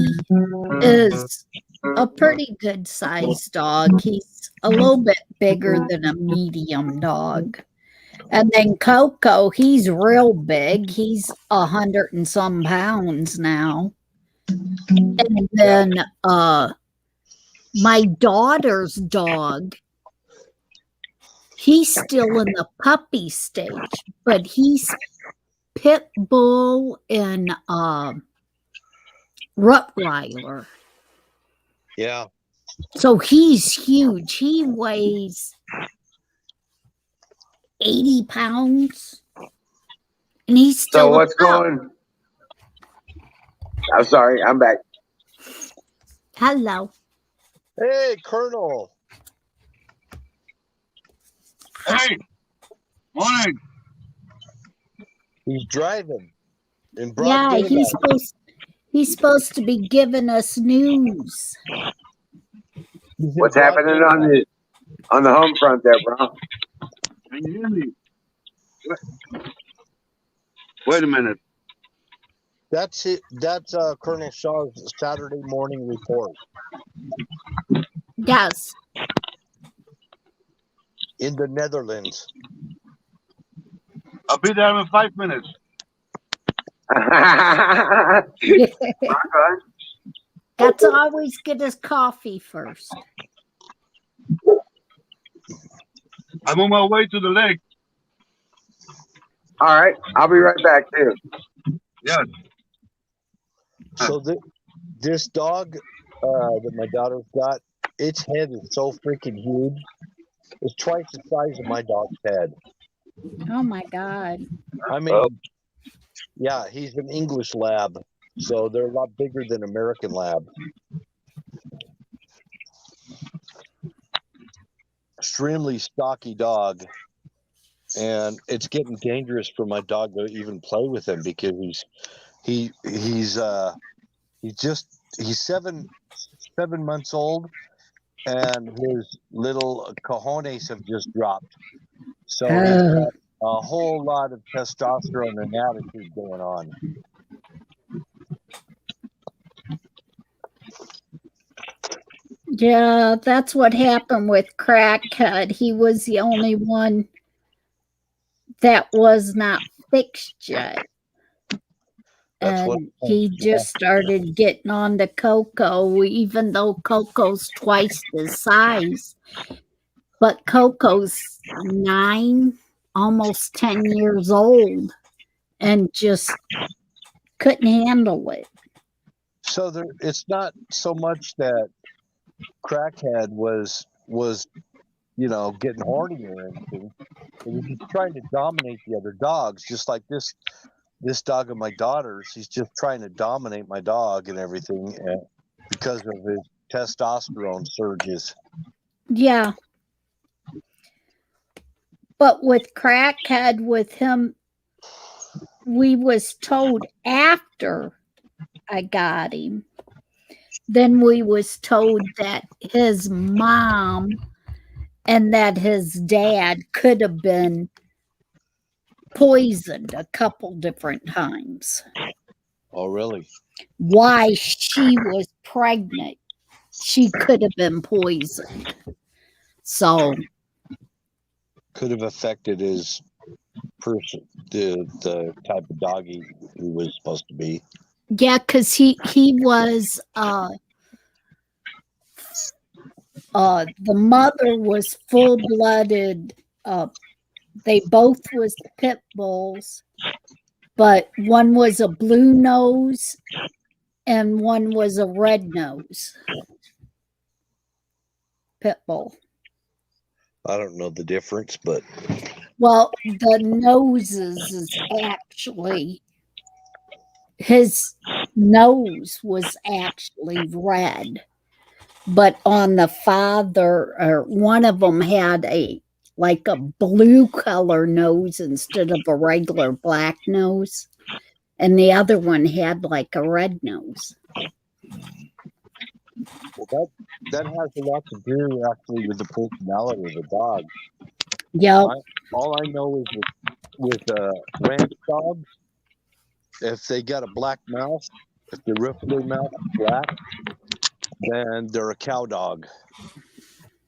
is a pretty good sized dog. He's a little bit bigger than a medium dog. And then Coco, he's real big. He's 100 and some pounds now. And then my daughter's dog, he's still in the puppy stage, but he's pit bull and Rottweiler. Yeah. So he's huge. He weighs 80 pounds. And he's still So what's a pup. going? I'm sorry, I'm back. Hello. Hey, Colonel. Hey, morning. He's driving in broad Yeah, daylight. he's supposed to be giving us news. He's in What's broad happening daylight. on the home front there, bro? Can you hear me? Wait a minute. That's it. That's Colonel Shaw's Saturday morning report Yes. in the Netherlands. I'll be there in 5 minutes. Rock on. Got to always get his coffee first. I'm on my way to the lake. All right, I'll be right back too. Yes. So this dog that my daughter's got, its head is so freaking huge. It's twice the size of my dog's head. Oh my God. I mean, yeah, he's an English lab, so they're a lot bigger than American lab. Extremely stocky dog, and it's getting dangerous for my dog to even play with him because he's 7 months old, and his little cojones have just dropped. So he's got a whole lot of testosterone and attitude going on. Yeah, that's what happened with Crackhead. He was the only one that was not fixed yet. That's what And he just started getting on to Coco, even though Coco's twice his size. But Coco's 9, almost 10 years old, and just couldn't handle it. So it's not so much that Crackhead was getting horny or anything. He was just trying to dominate the other dogs, just like this dog of my daughter's. He's just trying to dominate my dog and everything because of his testosterone surges. Yeah. But with Crackhead, with him, we was told after I got him. Then we was told that his mom and that his dad could have been poisoned a couple different times. Oh, really? Why she was pregnant, she could have been poisoned. So could have affected his person, the type of dog he was supposed to be. yeah, because he was the mother was full-blooded. They both was pit bulls, but one was a blue nose and one was a red nose pit bull. I don't know the difference, but Well, the noses is actually, his nose was actually red, but on the father, or one of them had a blue color nose instead of a regular black nose, and the other one had like a red nose. well, that has a lot to do actually with the personality of the dog. Yep. All I know is with ranch dogs, if they got a black mouth, if the roof of their mouth is black, then they're a cow dog.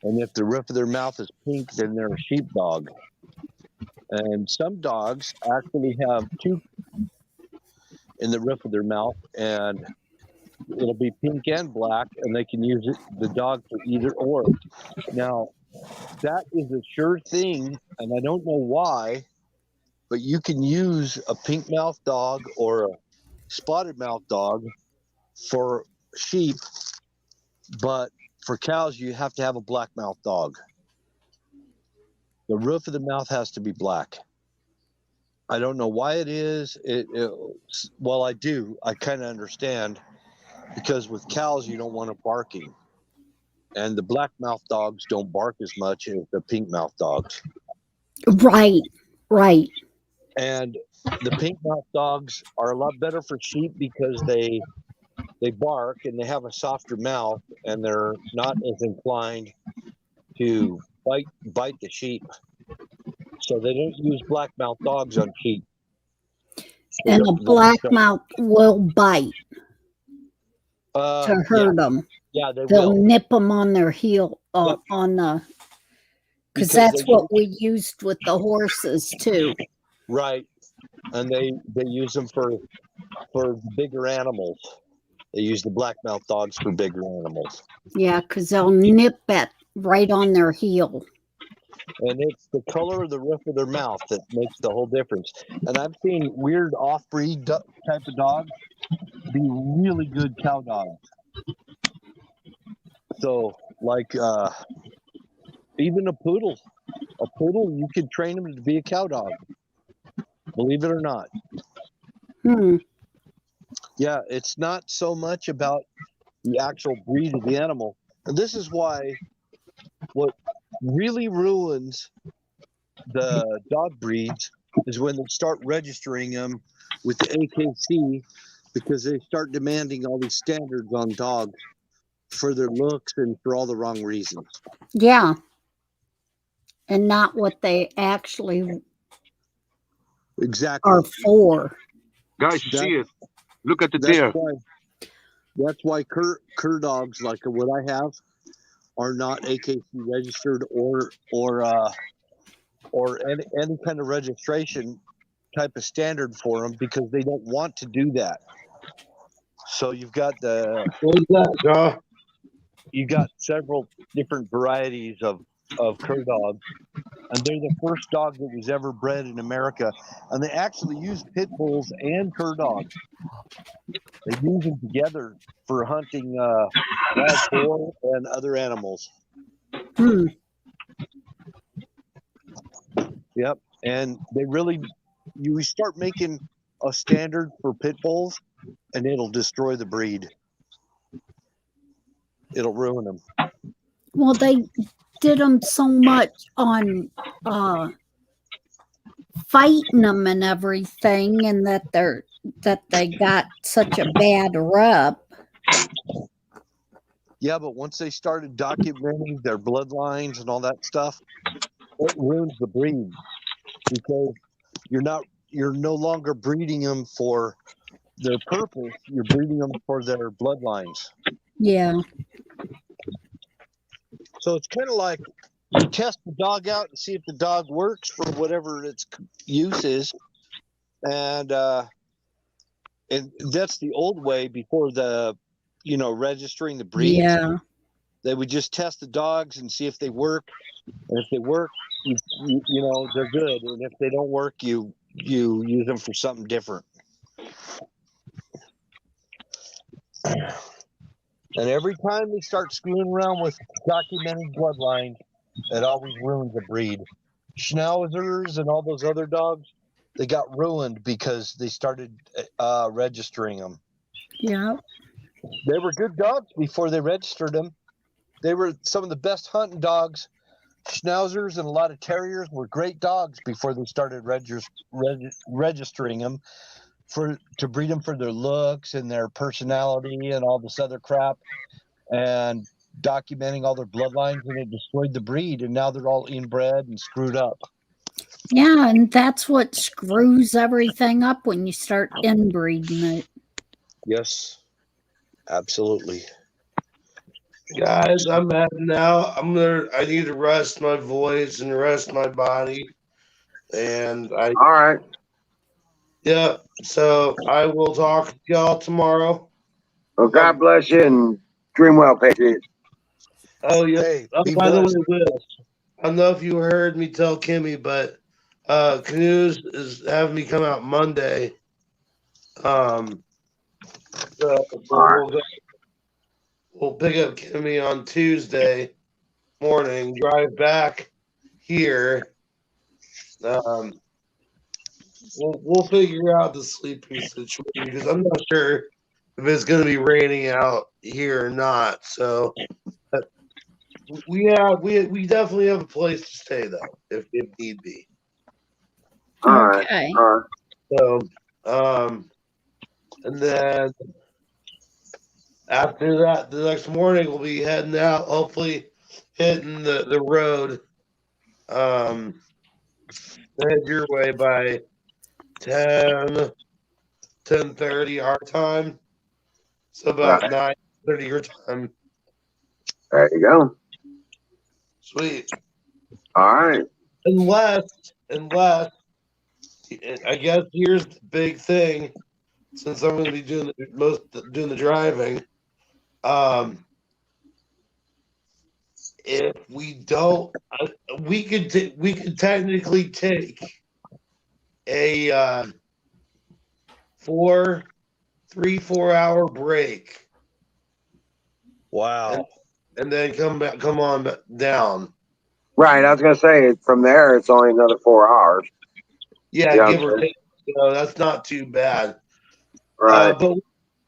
And if the roof of their mouth is pink, then they're a sheep dog. And some dogs actually have two in the roof of their mouth, and it'll be pink and black, and they can use the dog for either or. Now, that is a sure thing, and I don't know why, but you can use a pink mouth dog or a spotted mouth dog for sheep, but for cows, you have to have a black mouth dog. The roof of the mouth has to be black. I don't know why it is. Well, I do. I kind of understand, because with cows, you don't want them barking. And the black mouth dogs don't bark as much as the pink mouth dogs. Right. And the pink mouth dogs are a lot better for sheep because they bark and they have a softer mouth, and they're not as inclined to bite the sheep. So they don't use black mouth dogs on sheep. And a black mouth will bite to hurt them. Yeah, they They'll will. nip them on their heel on the, because that's what we used with the horses too. Right, and they use them for bigger animals. They use the black mouth dogs for bigger animals. Yeah, because they'll nip it right on their heel. And it's the color of the roof of their mouth that makes the whole difference. And I've seen weird off-breed type of dogs be really good cow dogs. So, like even a poodle, you can train them to be a cow dog. Believe it or not. Yeah, it's not so much about the actual breed of the animal. And this is why what really ruins the dog breeds is when they start registering them with the AKC, because they start demanding all these standards on dogs for their looks and for all the wrong reasons. Yeah. And not what they actually exactly are for. Guys, see it. Look at the deer. That's why cur dogs like what I have are not AKC registered or any kind of registration type of standard for them, because they don't want to do that. So you've got you got several different varieties of cur dogs, and they're the first dog that was ever bred in America, and they actually use pit bulls and cur dogs. They use them together for hunting wild boar and other animals. Yep, and you start making a standard for pit bulls, and it'll destroy the breed. It'll ruin them. Well, they did them so much on fighting them and everything, and that they got such a bad rep. Yeah, but once they started documenting their bloodlines and all that stuff, it ruins the breed, because you're no longer breeding them for their purpose. You're breeding them for their bloodlines. Yeah. So it's kind of like you test the dog out and see if the dog works for whatever its use is, and that's the old way before the registering the breeds. Yeah. They would just test the dogs and see if they work, and if they work, they're good, and if they don't work, you use them for something different. And every time they start screwing around with documenting bloodlines, it always ruins the breed. Schnauzers and all those other dogs, they got ruined because they started registering them. Yeah. They were good dogs before they registered them. They were some of the best hunting dogs. Schnauzers and a lot of terriers were great dogs before they started registering them to breed them for their looks and their personality and all this other crap, and documenting all their bloodlines, and it destroyed the breed, and now they're all inbred and screwed up. Yeah, and that's what screws everything up when you start inbreeding it. Yes, absolutely. Guys, I'm at now. I need to rest my voice and rest my body. And all right. Yeah. So I will talk to y'all tomorrow. Well, God bless you and dream well, Patriots. Oh yeah. Hey, By the way, Will, I don't know if you heard me tell Kimmy, but Canoes is having me come out Monday. So All right. we'll pick up Kimmy on Tuesday morning, drive back here. We'll figure out the sleeping situation because I'm not sure if it's going to be raining out here or not. So we definitely have a place to stay though, if need be. All right. Okay. All right. So and then after that, the next morning we'll be heading out, hopefully hitting the road. Head your way by 10:30 our time. So about Right. 9:30 your time. There you go. Sweet. All right. Unless I guess here's the big thing, since I'm going to be doing the driving. If we don't, we could technically take a 4 hour break. Wow. And then come on down. Right. I was gonna say from there it's only another 4 hours. Yeah, give or take. That's not too bad. Right.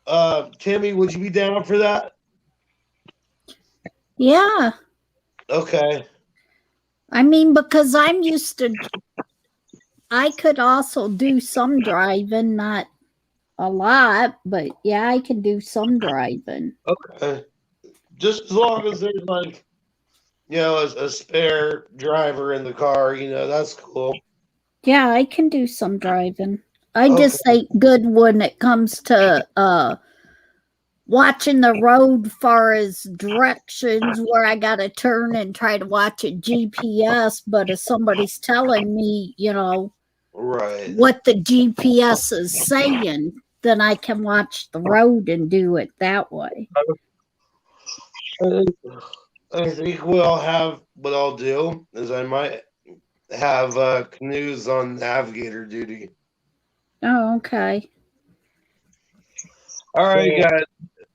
But Timmy, would you be down for that? Yeah. Okay. I mean, because I'm used to, I could also do some driving, not a lot, but yeah, I can do some driving. Okay. Just as long as there's like, a spare driver in the car, that's cool. Yeah, I can do some driving. I just ain't good when it comes to watching the road far as directions where I gotta turn and try to watch a GPS, but if somebody's telling me, right, what the GPS is saying, then I can watch the road and do it that way. I think what I'll do is I might have Canoes on navigator duty. Oh, okay. All right, guys.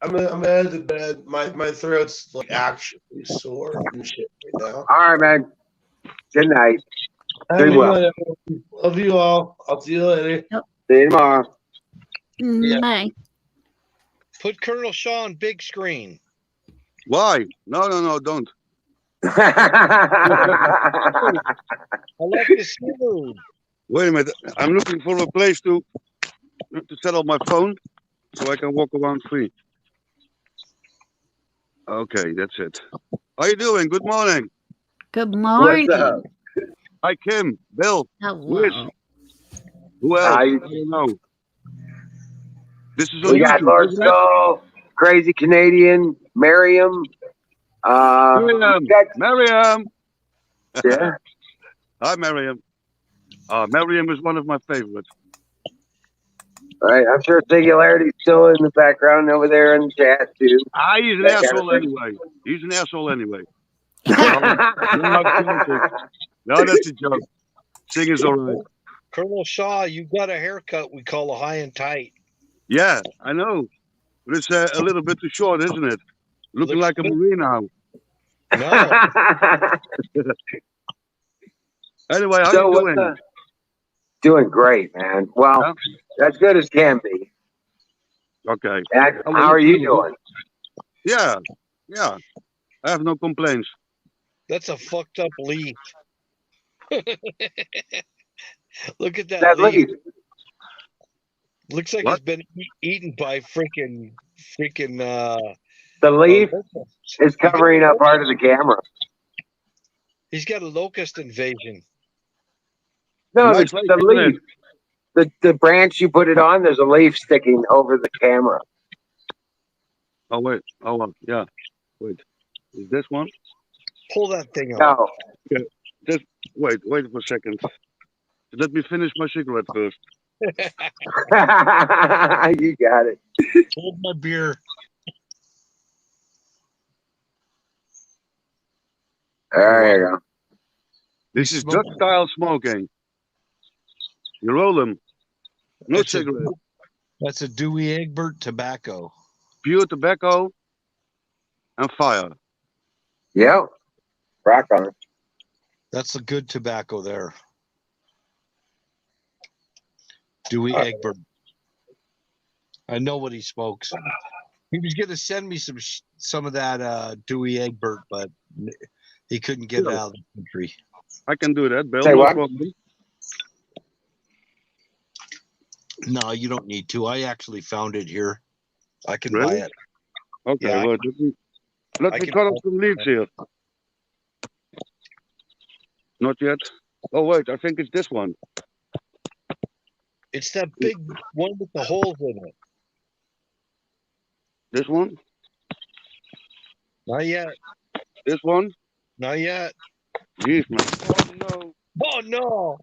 I'm gonna head to bed. My throat's like actually sore and shit right now. All right, man. Good night. Be well. Love you all. I'll see you later. Yep. See you tomorrow. Yeah. Bye. Put Colonel Shaw on big screen. Why? No, don't. I like this food. Wait a minute. I'm looking for a place to set up my phone so I can walk around free. Okay, that's it. How you doing? Good morning. Good morning. What's up? Hi, Kim, Bill, Liz. Hello. Who else? I don't know. This is on We got YouTube, Lord isn't it? Skull, Crazy Canadian, Miriam. Miriam. Yeah. Hi, Miriam. Miriam is one of my favorites. Right. I'm sure Singularity's still in the background over there in the chat too. He's an asshole anyway. He's an asshole anyway. No, that's a joke. Sing is all right. Colonel Shaw, you got a haircut we call a high and tight. Yeah, I know. But it's a little bit too short, isn't it? Looking like a Marine now. No. Anyway, how you doing? Doing great, man. Well, as good as can be. Okay. And how are you doing? Yeah. I have no complaints. That's a fucked up leaf. Look at that leaf. Looks like it's been eaten by freaking. The leaf is covering up part of the camera. He's got a locust invasion. No, the leaf. The branch you put it on, there's a leaf sticking over the camera. Oh wait. Oh yeah. Wait. Is this one? Pull that thing No. out. Okay. Just wait for a second. Let me finish my cigarette first. You got it. Hold my beer. There you go. This is Dutch style smoking. You roll them. No That's a, cigarette. that's a Dewey Egbert tobacco. Pure tobacco and fire. Yeah. Rock on it. That's a good tobacco there. Dewey Egbert. I know what he smokes. He was going to send me some of that Dewey Egbert, but he couldn't get it out of the country. I can do that, Bill. Say No what? problem. No, you don't need to. I actually found it here. I can buy Really? it. Okay, Yeah, well, let I me can cut off buy some leaves here. Not yet. Oh, wait, I think it's this one. It's that big one with the holes in it. This one? Not yet. This one? Not yet. Jeez, man. Oh, no.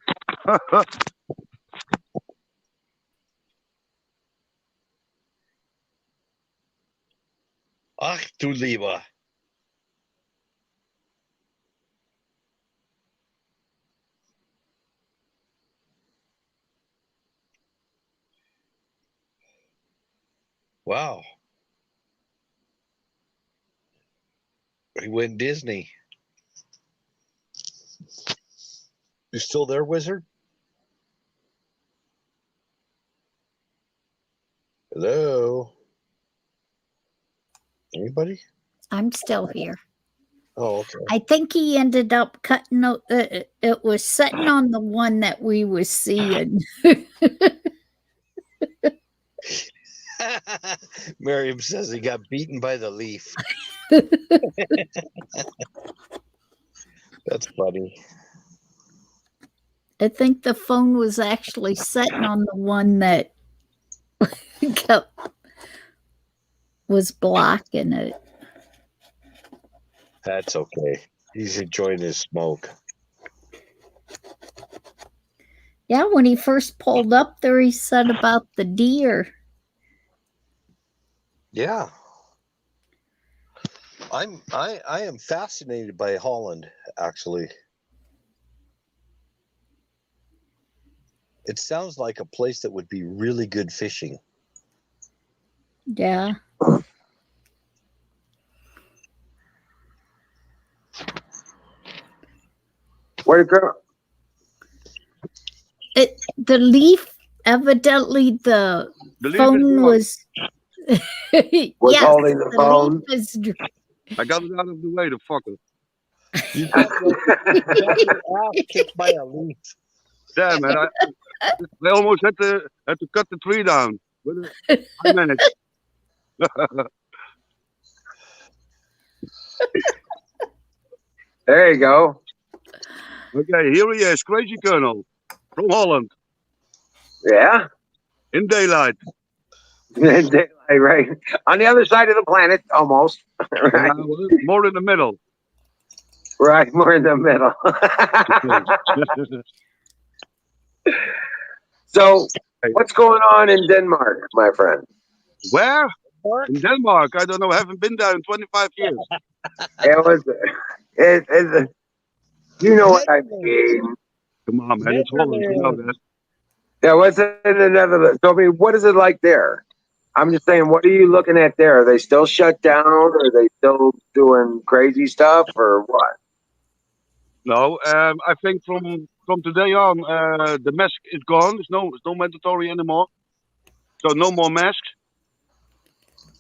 Ach, du lieber. Wow. He went Disney. You still there, Wizard? Hello? Anybody? I'm still here. Oh, okay. I think he ended up cutting out. It was sitting on the one that we was seeing. Miriam says he got beaten by the leaf. That's funny. I think the phone was actually sitting on the one that was blocking it. That's okay. He's enjoying his smoke. Yeah, when he first pulled up there, he said about the deer. Yeah. I am fascinated by Holland, actually. It sounds like a place that would be really good fishing. Yeah. Where'd it go? The leaf, evidently the The leaf is phone gone. was Was yes, holding the phone? leaf is I got it out of the way, the fucker. You got your ass kicked by a leaf. Damn, man. I almost had to cut the tree down. I managed. There you go. Okay, here he is, Crazy Colonel from Holland Yeah. in daylight. Daylight, right. On the other side of the planet, almost. Right. More in the middle. Right, more in the middle. So, what's going on in Denmark, my friend? Where? In Denmark. I don't know. I haven't been there in 25 years. You know what I mean. Come on, man. It's Holland. You know that. Yeah, what's in the Netherlands? So, I mean, what is it like there? I'm just saying, what are you looking at there? Are they still shut down? Are they still doing crazy stuff or what? No, I think from today on, the mask is gone. It's no mandatory anymore. So no more masks.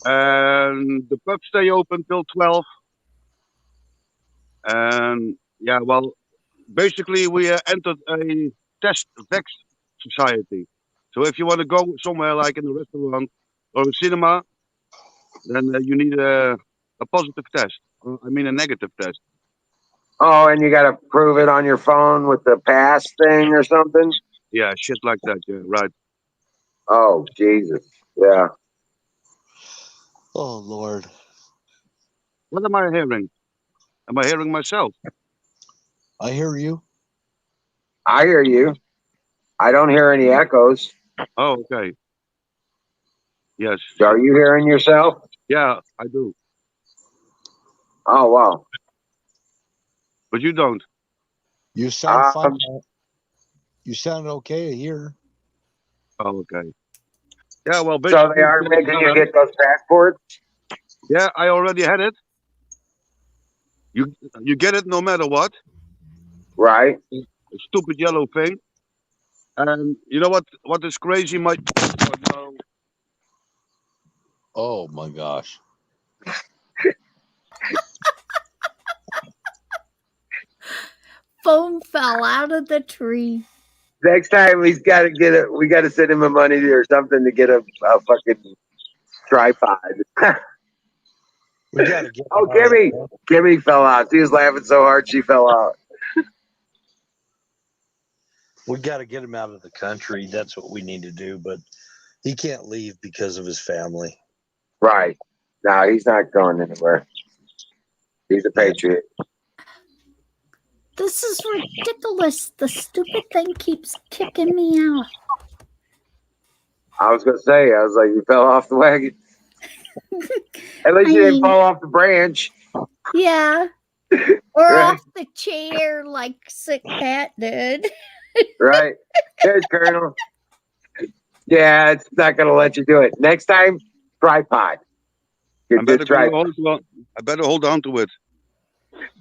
And the pubs stay open till 12. And yeah, well, basically we entered a test-vax society. So if you want to go somewhere like in a restaurant or a cinema, then you need a positive test. I mean a negative test. Oh, and you got to prove it on your phone with the pass thing or something? Yeah, shit like that. Yeah, right. Oh, Jesus. Yeah. Oh, Lord. What am I hearing? Am I hearing myself? I hear you. I hear you. I don't hear any echoes. Oh, okay. Yes. So are you hearing yourself? Yeah, I do. Oh, wow. But you don't. You sound fine. You sound okay here. Oh, okay. Yeah, well, So basically, they are making you get those passports? yeah, I already had it. You get it no matter what. Right. A stupid yellow thing. And you know what is crazy? Oh my gosh. Phone fell out of the tree. Next time he's got to get it. We got to send him a money or something to get a fucking tripod. We gotta get Oh, Kimmy fell out. She was laughing so hard she fell out. We got to get him out of the country. That's what we need to do. But he can't leave because of his family. Right. No, he's not going anywhere. He's a patriot. This is ridiculous. The stupid thing keeps kicking me out. I was gonna say, I was like, you fell off the wagon. At least you didn't fall off the branch. Yeah. Or Right. off the chair like Sick Pat did. Right. There's Colonel. Yeah, it's not gonna let you do it. Next time, tripod. I better hold on to it.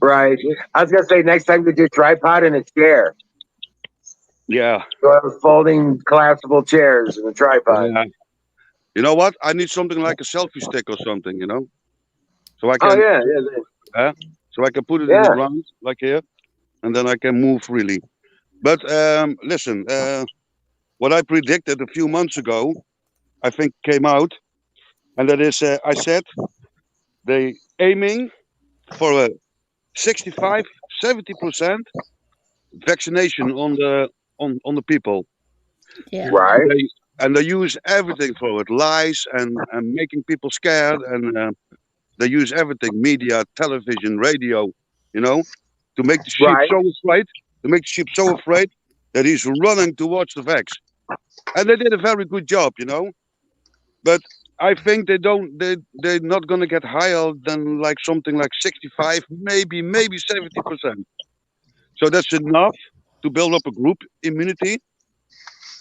Right. I was gonna say next time you do tripod and a chair. Yeah. So I was folding collapsible chairs and a tripod. Yeah. You know what? I need something like a selfie stick or something, so I can. Oh yeah. So I can put it in the ground like here, and then I can move freely. But listen, what I predicted a few months ago, I think came out, and that is, I said they aiming for a 65-70% vaccination on the people. Yeah. Right. And they use everything for it, lies and making people scared, and they use everything, media, television, radio, to make the sheep so afraid, that he's running towards the vax. And they did a very good job, But I think they're not gonna get higher than like something like 65, maybe 70%. So that's enough to build up a group immunity.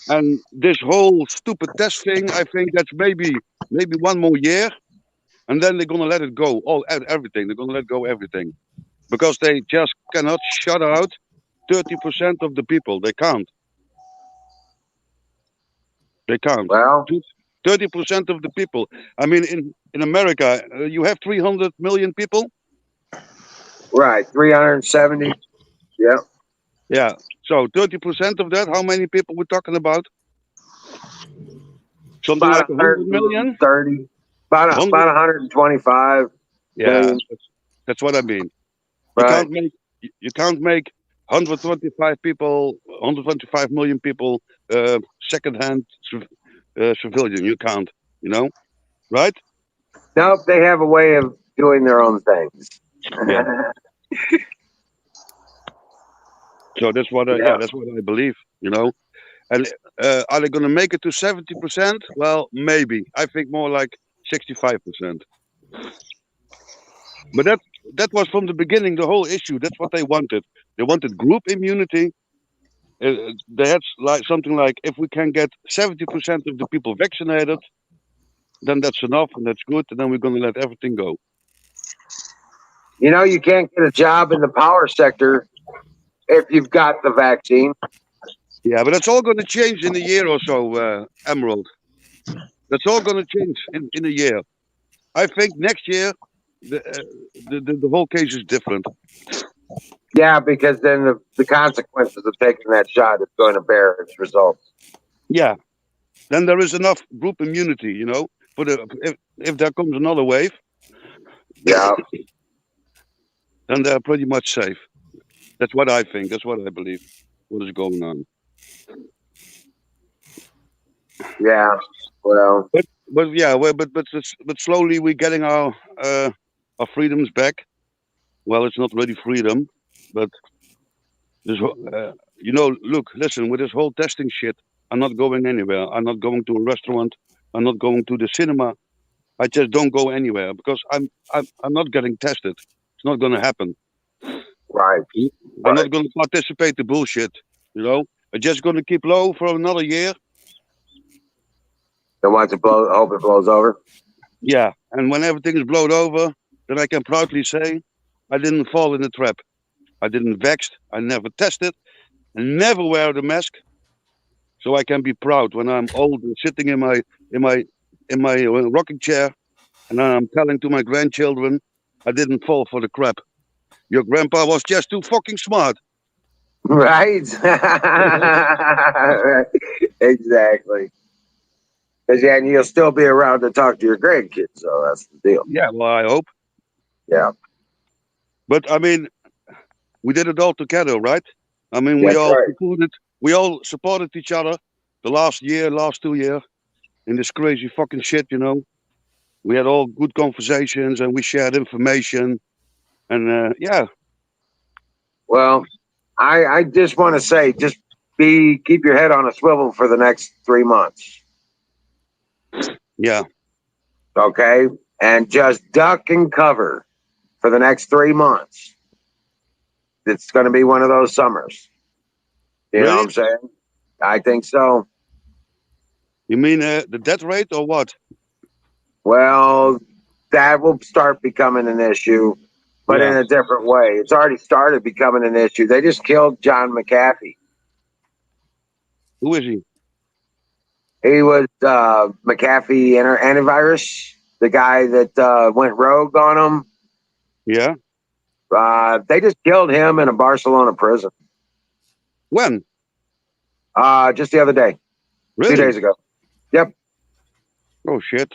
And this whole stupid test thing, I think that's maybe 1 more year, and then they're gonna let it go. Everything. They're gonna let go everything, because they just cannot shut out 30% of the people. They can't. Well, 30% of the people. I mean, in America, you have 300 million people. Right. 370. Yeah. Yeah. So 30% of that, how many people we're talking about? Something like 100 million? 30. About 125. Yeah, million. that's what I mean. Right. You can't make 125 million people second-hand civilian. You can't, right? Nope, they have a way of doing their own things. Yeah. So that's what I believe, And are they going to make it to 70%? Well, maybe. I think more like 65%. But that was from the beginning the whole issue. That's what they wanted. They wanted group immunity. They had something like, if we can get 70% of the people vaccinated, then that's enough and that's good, and then we're going to let everything go. You can't get a job in the power sector if you've got the vaccine. Yeah, but that's all going to change in a year or so, Emerald. That's all going to change in a year. I think next year the whole case is different. Yeah, because then the consequences of taking that shot is going to bear its results. Yeah, then there is enough group immunity, But if there comes another wave, yeah, then they're pretty much safe. That's what I think. That's what I believe. What is going on? Yeah. Well. But slowly we're getting our freedoms back. Well, it's not really freedom, but this, look, listen. With this whole testing shit, I'm not going anywhere. I'm not going to a restaurant. I'm not going to the cinema. I just don't go anywhere because I'm not getting tested. It's not going to happen. Right. I'm not going to participate in bullshit. A I'm just gonna keep low for another year. So once it blows, hope it blows over. Yeah, and when everything is blown over, then I can proudly say I didn't fall in the trap. I didn't vex. I never tested. I never wear the mask. So I can be proud when I'm old and sitting in my rocking chair, and I'm telling to my grandchildren, I didn't fall for the crap. Your grandpa was just too fucking smart. Right? Exactly. Because yeah, and you'll still be around to talk to your grandkids, so that's the deal. Yeah, well, I hope. Yeah. But I mean, we did it all together, right? I mean, That's right. we all supported each other the last 2 years in this crazy fucking shit, you know. We had all good conversations and we shared information, and yeah, Well, I just want to say, just keep your head on a swivel for the next 3 months, yeah, okay? And just duck and cover for the next 3 months. It's going to be one of those summers. You know what Really? I'm saying? I think so. You mean the death rate or what? Well, that will start becoming an issue, but Yeah. in a different way. It's already started becoming an issue. They just killed John McAfee. Who is he? He was McAfee antivirus, the guy that went rogue on him. Yeah. They just killed him in a Barcelona prison. When? Just the other day, Really? 2 days ago. Yep. Oh shit.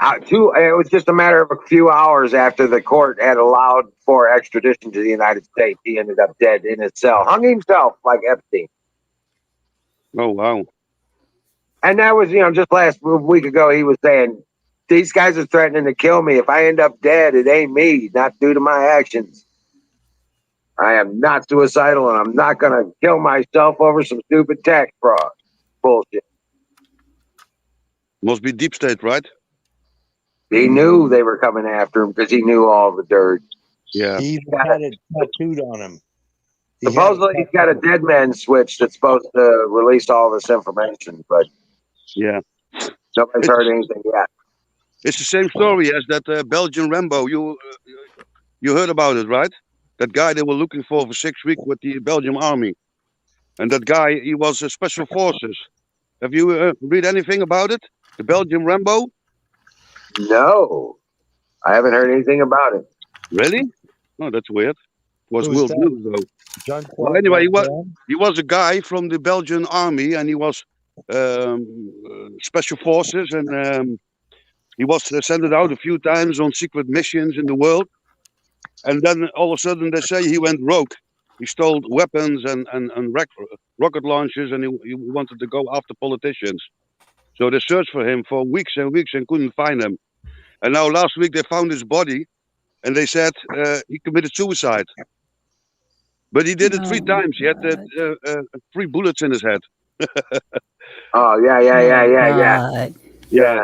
It was just a matter of a few hours after the court had allowed for extradition to the United States. He ended up dead in his cell, hung himself like Epstein. Oh wow. And that was, just last week ago, he was saying, these guys are threatening to kill me. If I end up dead, it ain't me, not due to my actions. I am not suicidal, and I'm not going to kill myself over some stupid tax fraud. Bullshit. Must be deep state, right? He knew they were coming after him because he knew all the dirt. Yeah. He even had it tattooed on him. Supposedly, he's got a dead man switch that's supposed to release all this information, but yeah, nobody's heard anything yet. It's the same story as that Belgian Rambo. You heard about it, right? That guy they were looking for 6 weeks with the Belgian army, and that guy he was special forces. Have you read anything about it? The Belgian Rambo? No, I haven't heard anything about it. Really? Oh, that's weird. Was Who's World that? News though. John Well, anyway, he was a guy from the Belgian army, and he was special forces, and he was sent out a few times on secret missions in the world. And then all of a sudden they say he went rogue. He stole weapons and rocket launchers, and he wanted to go after politicians. So they searched for him for weeks and weeks and couldn't find him. And now last week they found his body, and they said he committed suicide. But he did it 3 times. He had 3 bullets in his head. Oh, yeah. Yeah,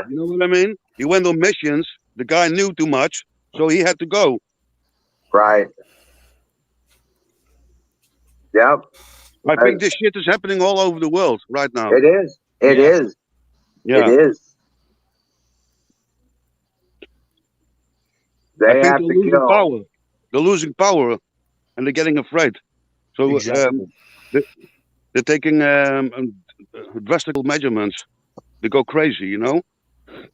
you know what I mean? He went on missions. The guy knew too much, so he had to go. Right. Yep. I think this shit is happening all over the world right now. It is. It is. Yeah. It is. They I think have they're to losing kill. power. They're losing power, and they're getting afraid. So Exactly. they're taking drastic measurements. They go crazy, you know.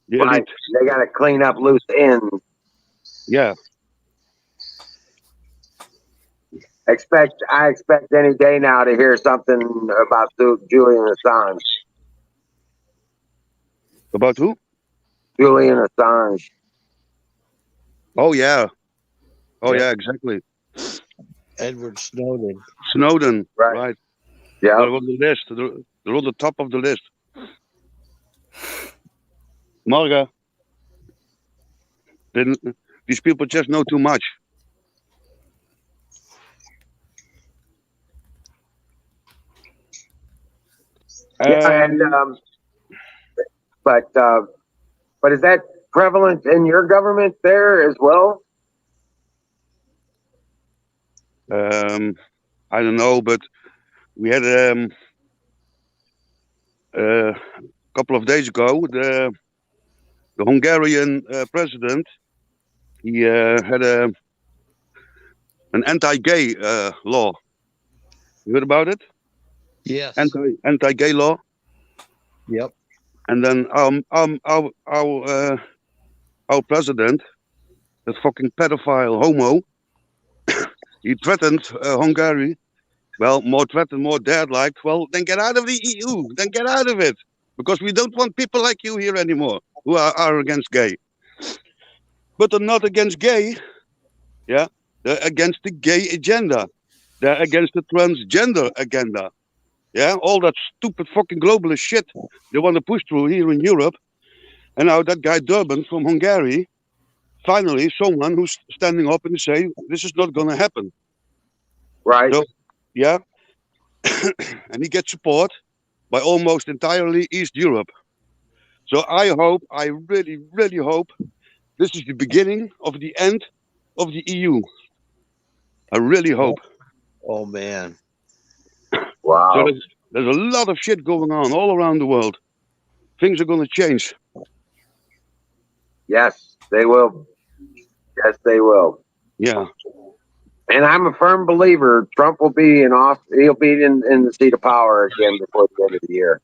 The Right. elite. They got to clean up loose ends. Yeah. I expect any day now to hear something about Julian Assange. About who? Julian Assange. Oh yeah. Oh Yep. yeah, exactly. Edward Snowden. Snowden. Right. Right. Yeah. They're on the list. They're on the top of the list. Marga. These people just know too much. Yeah, and but is that prevalent in your government there as well? I don't know, but we had a couple of days ago, the Hungarian president, he had an anti-gay law. You heard about it? Yes. Anti-gay law. Yep. And then our president, that fucking pedophile homo, he threatened Hungary. Well, more threatened, more dared, like, well, then get out of the EU. Then get out of it. Because we don't want people like you here anymore who are against gay. But they're not against gay. Yeah. They're against the gay agenda. They're against the transgender agenda. Yeah. All that stupid fucking globalist shit they want to push through here in Europe. And now that guy Durban from Hungary, finally someone who's standing up and say, this is not going to happen. Right. So, yeah. And he gets support by almost entirely East Europe. So I really, really hope this is the beginning of the end of the EU. I really hope. Oh man. Wow. So there's a lot of shit going on all around the world. Things are going to change. Yes, they will. Yes, they will. Yeah. And I'm a firm believer Trump will be he'll be in the seat of power again before the end of the year.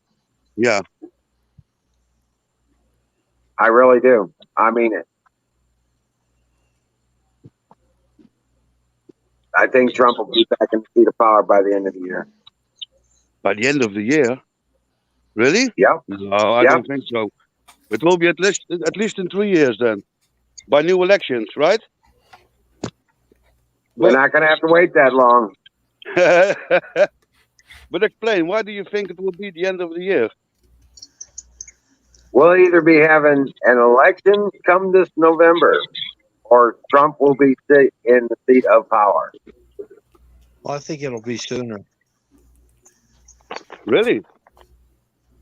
Yeah. I really do. I mean it. I think Trump will be back in the seat of power by the end of the year. By the end of the year? Really? Yep. No, I don't think so. It will be at least in 3 years then. By new elections, right? We're not going to have to wait that long. But explain, why do you think it will be the end of the year? We'll either be having an election come this November, or Trump will be in the seat of power. Well, I think it'll be sooner. Really?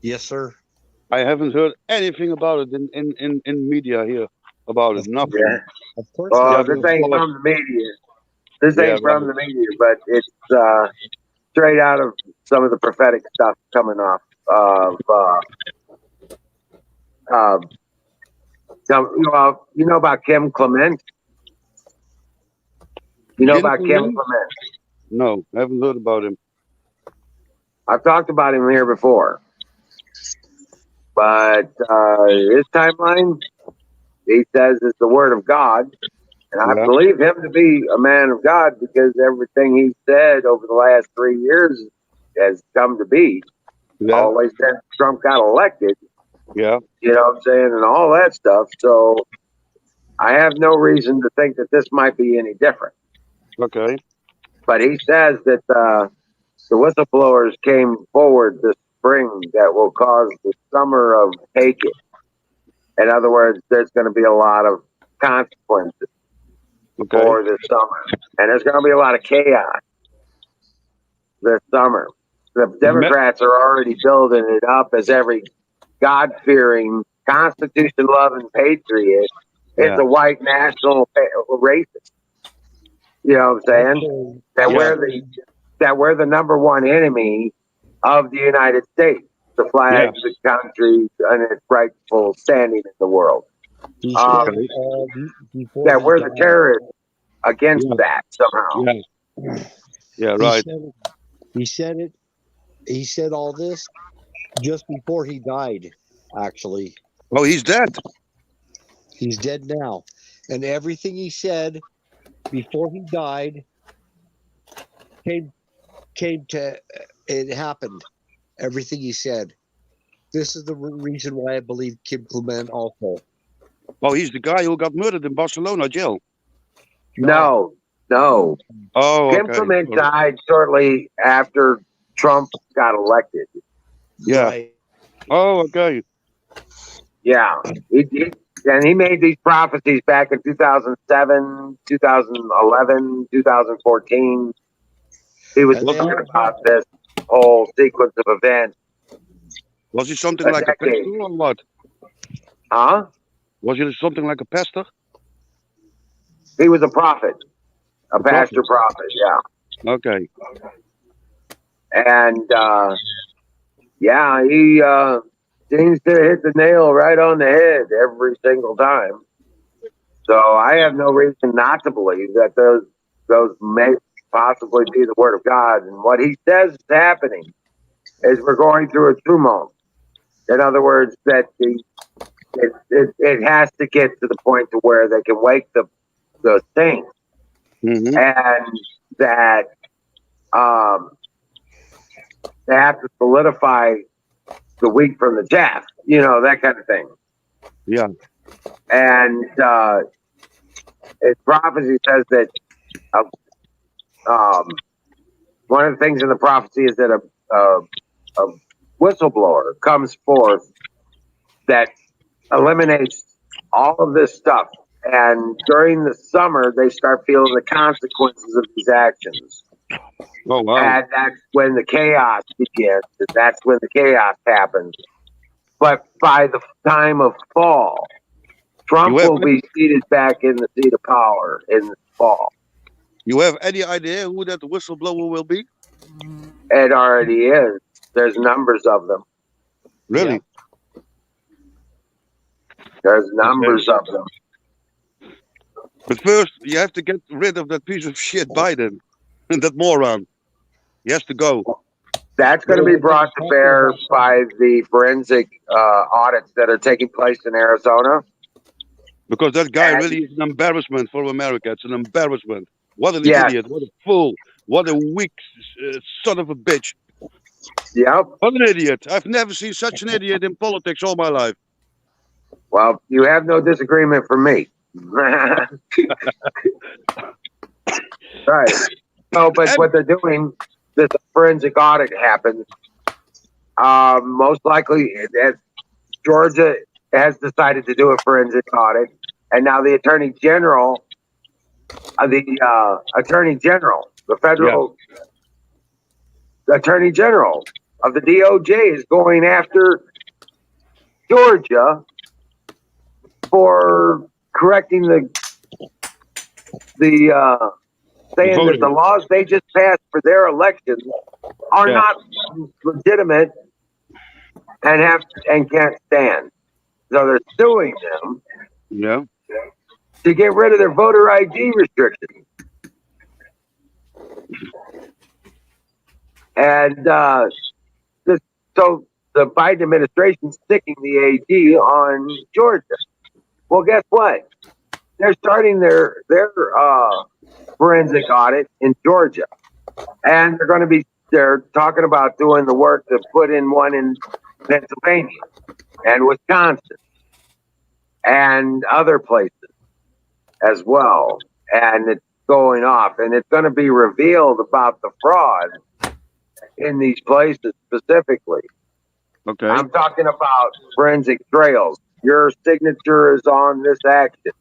Yes, sir. I haven't heard anything about it in media here about it. Nothing. Yeah. Of course. Well, this ain't from the media. This ain't from the media, but it's straight out of some of the prophetic stuff coming off of. You know about Kim Clement? You know about Kim Clement? No, I haven't heard about him. I've talked about him here before. But his timeline, he says, is the word of God. And I believe him to be a man of God because everything he said over the last 3 years has come to be. Always since Trump got elected. Yeah. You know what I'm saying? And all that stuff. So I have no reason to think that this might be any different. Okay. But he says that the whistleblowers came forward this spring that will cause the summer of take it. In other words, there's going to be a lot of consequences for this summer. And there's going to be a lot of chaos this summer. The Democrats are already building it up as every God-fearing, Constitution-loving patriot is a white national racist. You know what I'm saying? That we're the number one enemy of the United States, the flag, the country, and its rightful standing in the world. That we're the terrorists against that somehow. Yeah, right. He said it. He said all this just before he died, actually. Oh, he's dead. He's dead now. And everything he said before he died came to it happened. Everything he said. This is the reason why I believe Kim Clement also. Oh, he's the guy who got murdered in Barcelona jail. No. Oh, Kim Clement died shortly after Trump got elected. Yeah. Right. Oh, okay. Yeah. He made these prophecies back in 2007, 2011, 2014. He was talking about this whole sequence of events. Was he something like a pastor or what? Huh? Was he something like a pastor? He was a prophet. A pastor prophet, yeah. Okay. And Yeah, he seems to hit the nail right on the head every single time. So I have no reason not to believe that those may possibly be the word of God. And what he says is happening is we're going through a tumult. In other words, that it has to get to the point to where they can wake the saints, Mm-hmm. and that they have to solidify the wheat from the chaff, that kind of thing. Yeah. And its prophecy says that one of the things in the prophecy is that a whistleblower comes forth that eliminates all of this stuff. And during the summer, they start feeling the consequences of these actions. Oh wow. And that's when the chaos begins. And that's when the chaos happens. But by the time of fall, Trump will be seated back in the seat of power in the fall. You have any idea who that whistleblower will be? It already is. There's numbers of them. Really? Yeah. There's numbers of them. But first, you have to get rid of that piece of shit Biden and that moron. He has to go. That's going to be brought to bear by the forensic audits that are taking place in Arizona. Because that guy really is an embarrassment for America. It's an embarrassment. What an idiot. What a fool. What a weak son of a bitch. Yep. What an idiot. I've never seen such an idiot in politics all my life. Well, you have no disagreement from me. Right. No, but what they're doing, this forensic audit happens. Most likely, Georgia has decided to do a forensic audit, and now the Attorney General, the federal Attorney General of the DOJ is going after Georgia for correcting saying that the laws they just passed for their elections are not legitimate and can't stand. So they're suing them to get rid of their voter ID restrictions. And so the Biden administration sticking the AG on Georgia. Well, guess what? They're starting their forensic audit in Georgia, and they're talking about doing the work to put in one in Pennsylvania and Wisconsin and other places as well. And it's going off, and it's going to be revealed about the fraud in these places specifically. Okay. I'm talking about forensic trails. Your signature is on this action.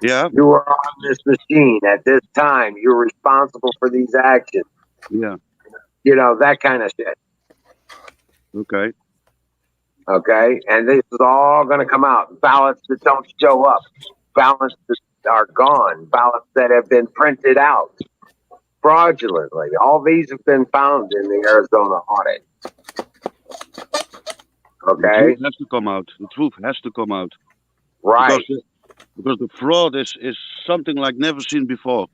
Yeah. You were on this machine at this time. You're responsible for these actions. Yeah. That kind of shit. Okay. Okay. And this is all going to come out. Ballots that don't show up. Ballots that are gone. Ballots that have been printed out fraudulently. All these have been found in the Arizona audit. Okay. The truth has to come out. The truth has to come out. Right. Because the fraud is something like never seen before.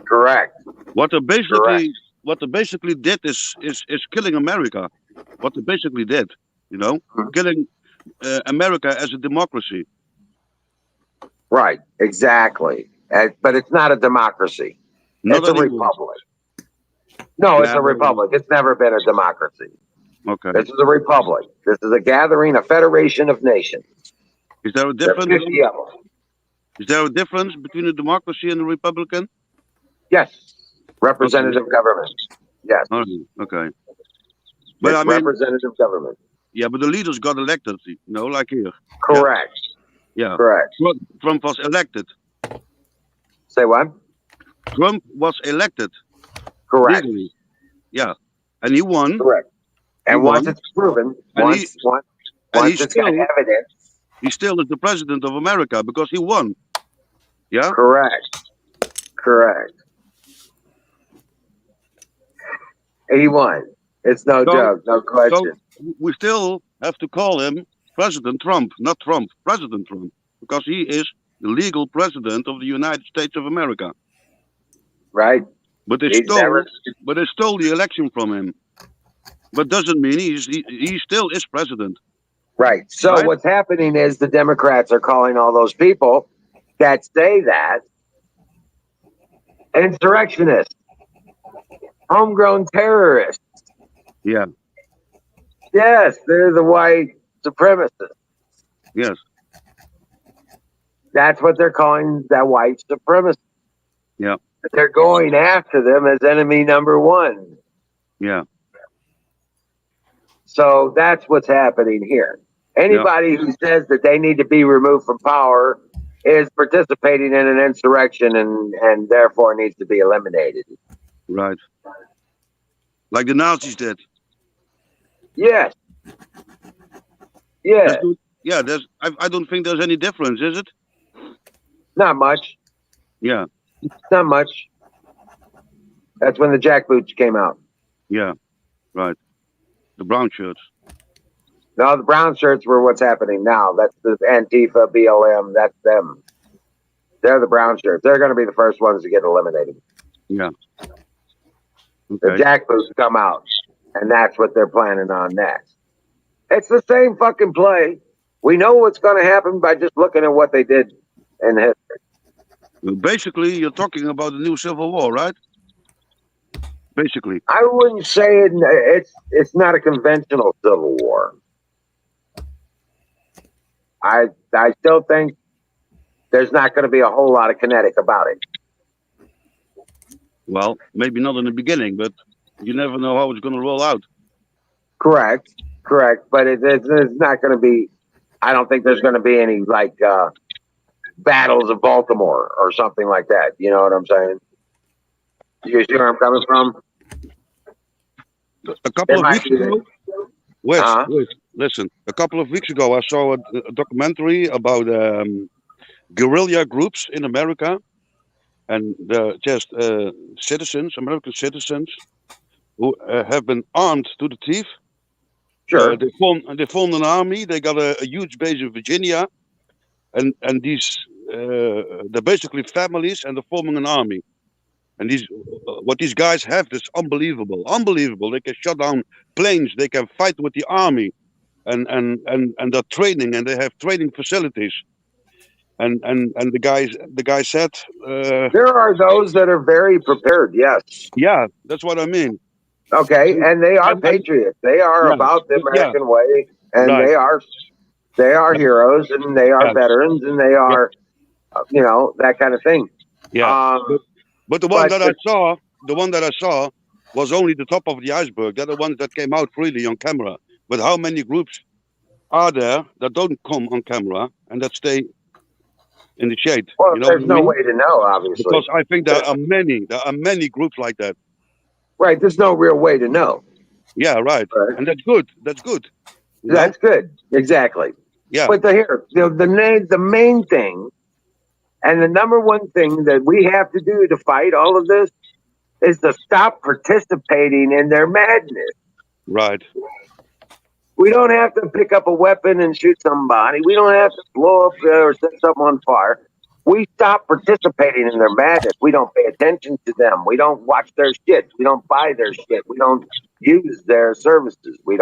Correct. What they basically did is killing America. What they basically did, killing America as a democracy. Right. Exactly. But it's not a democracy. It's a republic. No, it's a republic. It's never been a democracy. Okay. This is a republic. This is a gathering, a federation of nations. Is there a difference? 50 of them. Is there a difference between a democracy and a republican? Yes. Representative government. Yes. Okay. But representative government. Yeah, but the leaders got elected, like here. Correct. Yeah. Correct. Trump was elected. Say what? Trump was elected. Correct. Legally. Yeah. And he won. Correct. And once it's proven, once it's got evidence. He still is the president of America because he won. Yeah? Correct. He won. It's no joke, no question. we still have to call him President Trump, not Trump, President Trump, because he is the legal president of the United States of America. Right? But they He's never. stole the election from him. But doesn't mean he still is president. Right. So Right? what's happening is the Democrats are calling all those people that say that insurrectionists, homegrown terrorists. Yeah. Yes, they're the white supremacists. Yes. That's what they're calling that white supremacist. Yeah. They're going after them as enemy number one. Yeah. So that's what's happening here. Anybody who says that they need to be removed from power is participating in an insurrection and therefore needs to be eliminated. Right. Like the Nazis did. Yes. Yeah. That's good. Yeah. I don't think there's any difference, is it? Not much. Yeah. Not much. That's when the jackboots came out. Yeah. Right. The brown shirts. No, the brown shirts were what's happening now. That's the Antifa, BLM. That's them. They're the brown shirts. They're going to be the first ones to get eliminated. Yeah. The Okay. jackboots come out, and that's what they're planning on next. It's the same fucking play. We know what's going to happen by just looking at what they did in history. Basically, you're talking about the new civil war, right? Basically. I wouldn't say it's not a conventional civil war. I still think there's not going to be a whole lot of kinetic about it. Well, maybe not in the beginning, but you never know how it's going to roll out. Correct, but it's not going to be. I don't think there's going to be any like battles of Baltimore or something like that. You know what I'm saying? You see where I'm coming from? A couple of might weeks be- ago, wait, Uh-huh. listen. A couple of weeks ago, I saw a documentary about guerrilla groups in America, and they're just citizens, American citizens, who have been armed to the teeth. Sure. They formed an army. They got a huge base in Virginia, and these they're basically families, and they're forming an army. And these what these guys have is unbelievable. They can shut down planes. They can fight with the army, and they're training, and they have training facilities. And the guy said, There are those that are very prepared. Yes. yeah, that's what I mean. Okay, and they are patriots. They are Yeah, about the yeah. American way, and Right. they are heroes, and they are Yeah. veterans, and they are, that kind of thing. Yeah. But the one but that I saw was only the top of the iceberg. They're the ones that came out freely on camera. But how many groups are there that don't come on camera and that stay in the shade? Well, You know there's what I no mean? way to know, obviously. Because I think there are many groups like that. Right, there's no real way to know. Yeah, right. Right. And that's good. You know? That's good, exactly. Yeah. But the main thing, and the number one thing that we have to do to fight all of this is to stop participating in their madness. Right. We don't have to pick up a weapon and shoot somebody. We don't have to blow up or set something on fire. We stop participating in their madness. We don't pay attention to them. We don't watch their shit. We don't buy their shit. We don't use their services. We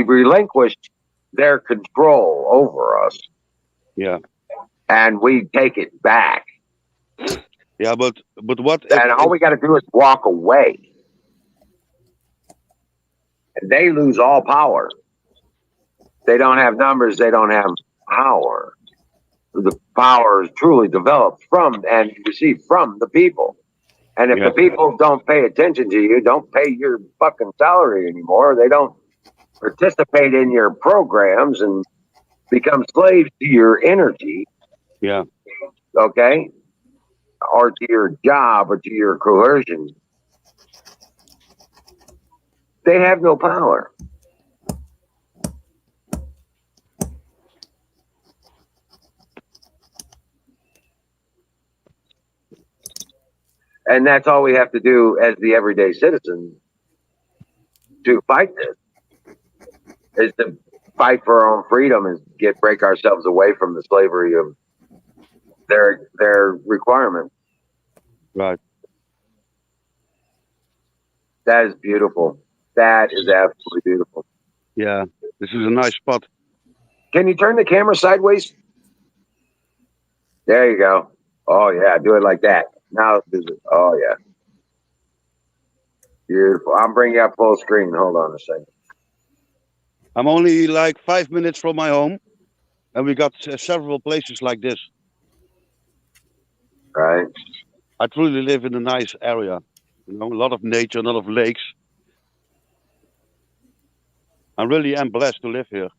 relinquish their control over us, Yeah. and we take it back. Yeah, but what if, And all we got to do is walk away. And they lose all power. They don't have numbers. They don't have power. The power is truly developed from and received from the people. And if Yeah. the people don't pay attention to you, don't pay your fucking salary anymore, they don't participate in your programs and become slaves to your energy, yeah. okay? Or to your job or to your coercion, they have no power. And that's all we have to do as the everyday citizen to fight this. is to fight for our own freedom and break ourselves away from the slavery of their requirement. Right. That is beautiful. That is absolutely beautiful. Yeah, this is a nice spot. Can you turn the camera sideways? There you go. Oh yeah, do it like that. Now visit. Oh yeah. Beautiful. I'm bringing up full screen. Hold on a second. I'm only like 5 minutes from my home, and we got several places like this. Right. I truly live in a nice area. You know, a lot of nature, a lot of lakes. I really am blessed to live here.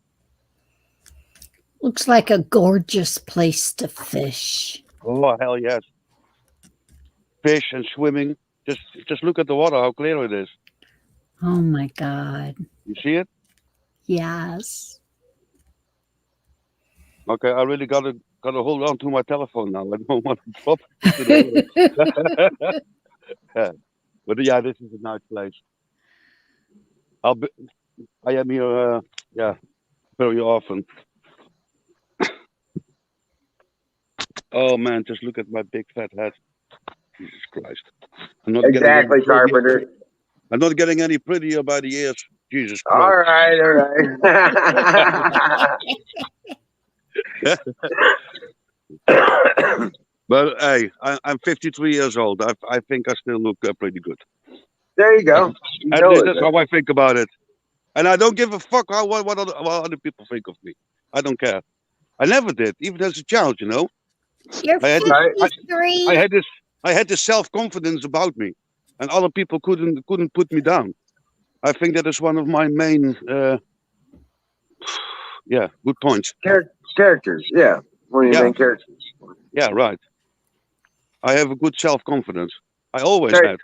Looks like a gorgeous place to fish. Oh hell yes! Fish and swimming. Just look at the water, how clear it is. Oh my God. You see it? Yes. Okay, I really gotta hold on to my telephone now. I don't want to drop it to the water. Yeah. But yeah, this is a nice place. I am here, very often. Oh man, just look at my big fat head. Jesus Christ! I'm not Exactly, Carpenter. I'm not getting any prettier by the years. Jesus Christ! All right. But hey, I'm 53 years old. I think I still look pretty good. There you go. That's how I think about it. And I don't give a fuck what other people think of me. I don't care. I never did, even as a child. You know. You're 53. I had this self-confidence about me, and other people couldn't put me down. I think that is one of my main, good points. Characters, yeah. One of your main characters. Yeah, right. I have a good self-confidence. I always had.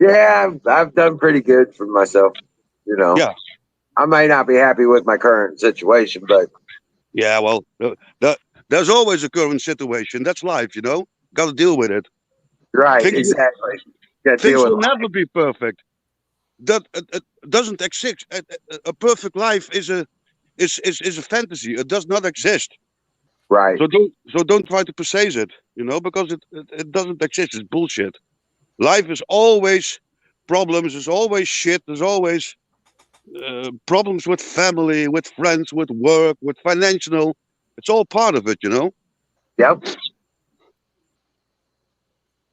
Yeah, I've done pretty good for myself. You know. Yeah. I may not be happy with my current situation, but. Yeah, well, there's always a current situation. That's life, you know. Got to deal with it. Right, exactly. Things will never be perfect. That doesn't exist. A perfect life is a fantasy. It does not exist. Right. So don't try to persuade it, you know, because it doesn't exist. It's bullshit. Life is always problems. There's always shit. There's always problems with family, with friends, with work, with financial. It's all part of it, you know. Yep.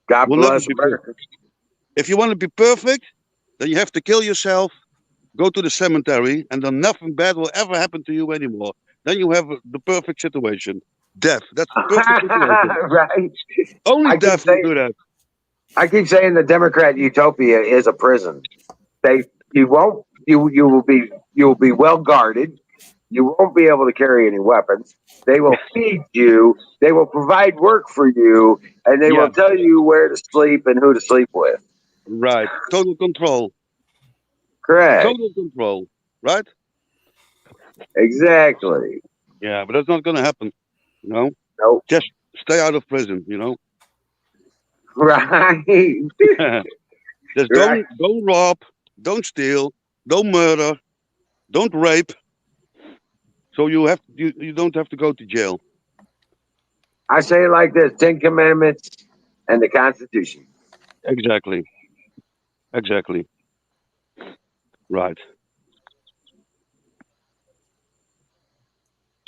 God bless America. If you want to be perfect, then you have to kill yourself, go to the cemetery, and then nothing bad will ever happen to you anymore. Then you have the perfect situation. Death. That's the perfect situation. Right. Only death will do that. I keep saying the Democrat utopia is a prison. You will be well guarded. You won't be able to carry any weapons. They will feed you. They will provide work for you, and they will tell you where to sleep and who to sleep with. Right. Total control. Correct. Total control. Right? Exactly. Yeah, but that's not going to happen. You know? Nope. Just stay out of prison, you know? Right. Just don't rob, don't steal, don't murder, don't rape. So you don't have to go to jail. I say it like this: 10 Commandments and the Constitution. Exactly. Right.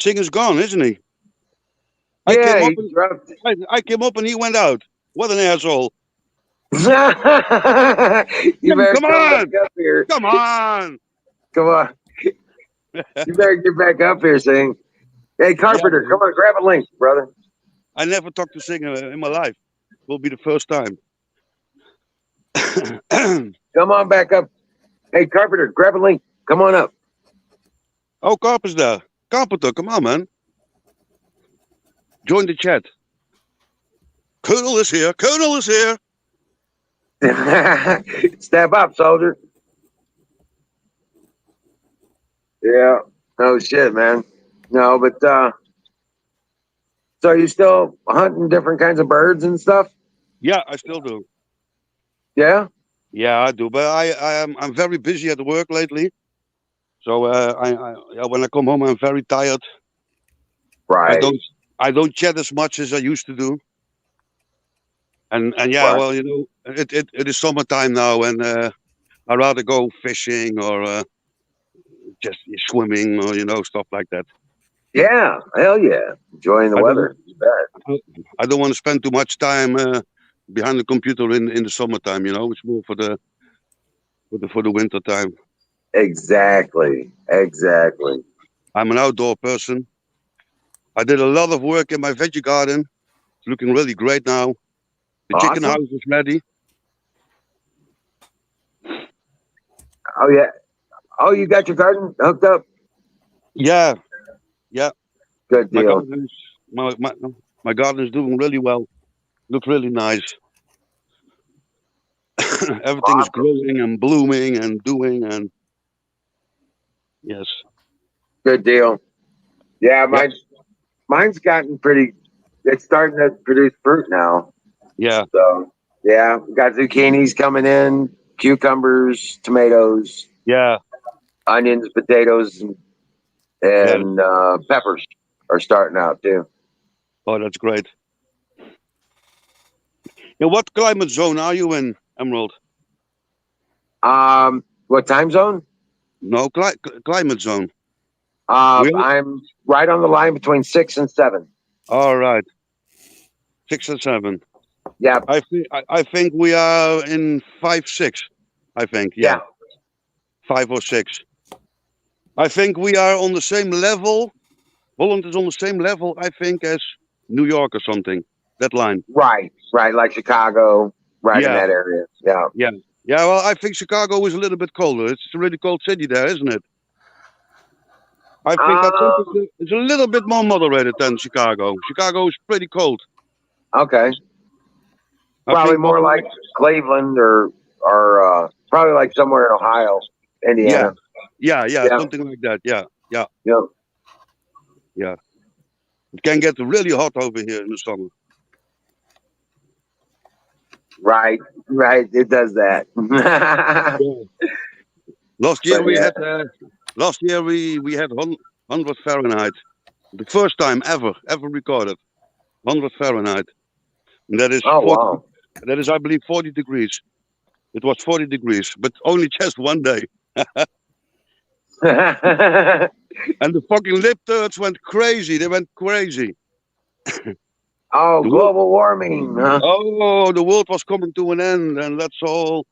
Singer's gone, isn't he? I came up and he went out. What an asshole. You better come on. Back up here. Come on. Come on. You better get back up here, Sing. Hey, Carpenter, come on, grab a link, brother. I never talked to Singer in my life. Will be the first time. Come on back up. Hey, Carpenter, grab a link. Come on up. Oh, Carpenter, come on, man. Join the chat. Colonel is here. Step up, soldier. Yeah. Oh shit, man. No, but so you still hunting different kinds of birds and stuff? Yeah, I still do. Yeah? Yeah, I do. But I'm very busy at work lately. So when I come home, I'm very tired. Right. I don't chat as much as I used to do. And yeah, Right. well, it is summertime now, and I'd rather go fishing or just swimming or stuff like that. Yeah. Hell yeah. Enjoying the I don't, weather. You bet. I don't want to spend too much time behind the computer in the summertime. It's more for the winter time. Exactly. Exactly. I'm an outdoor person. I did a lot of work in my veggie garden. It's looking really great now. The chicken Awesome. house is ready. Oh yeah. Oh, you got your garden hooked up? Yeah. Good My deal. garden is my garden is doing really well. Looks really nice. Everything is Awesome. growing and blooming and doing and yes. Good deal. Yeah, Yep. mine's gotten pretty. It's starting to produce fruit now. Yeah. So yeah, we got zucchinis coming in, cucumbers, tomatoes, Yeah. onions, potatoes, and peppers are starting out too. Oh, that's great. Now, what climate zone are you in, Emerald? What time zone? No, climate zone. We- I'm right on the line between 6 and 7. All right. 6 and 7. Yeah, I think we are in 5, 6. I think, yeah. 5 or 6. I think we are on the same level. Holland is on the same level, I think, as New York or something. That line. right, like Chicago, right in Yeah. that area. Yeah. Yeah. Yeah, well, I think Chicago is a little bit colder. It's a really cold city there, isn't it? I think it's a little bit more moderated than Chicago. Chicago is pretty cold. Okay. I Probably think more like Cleveland or probably like somewhere in Ohio, Indiana. Yeah, Yeah. something like that. Yeah. Yep. It can get really hot over here in the summer. Right. It does that. Last year But, we yeah. had we had 100 Fahrenheit. The first time ever recorded. 100 Fahrenheit. And that is Oh 40, wow. that is I believe 40 degrees. It was 40 degrees, but only just one day. And the fucking lip turds went crazy. They went crazy. Oh, global warming. Huh? Oh, the world was coming to an end, and let's all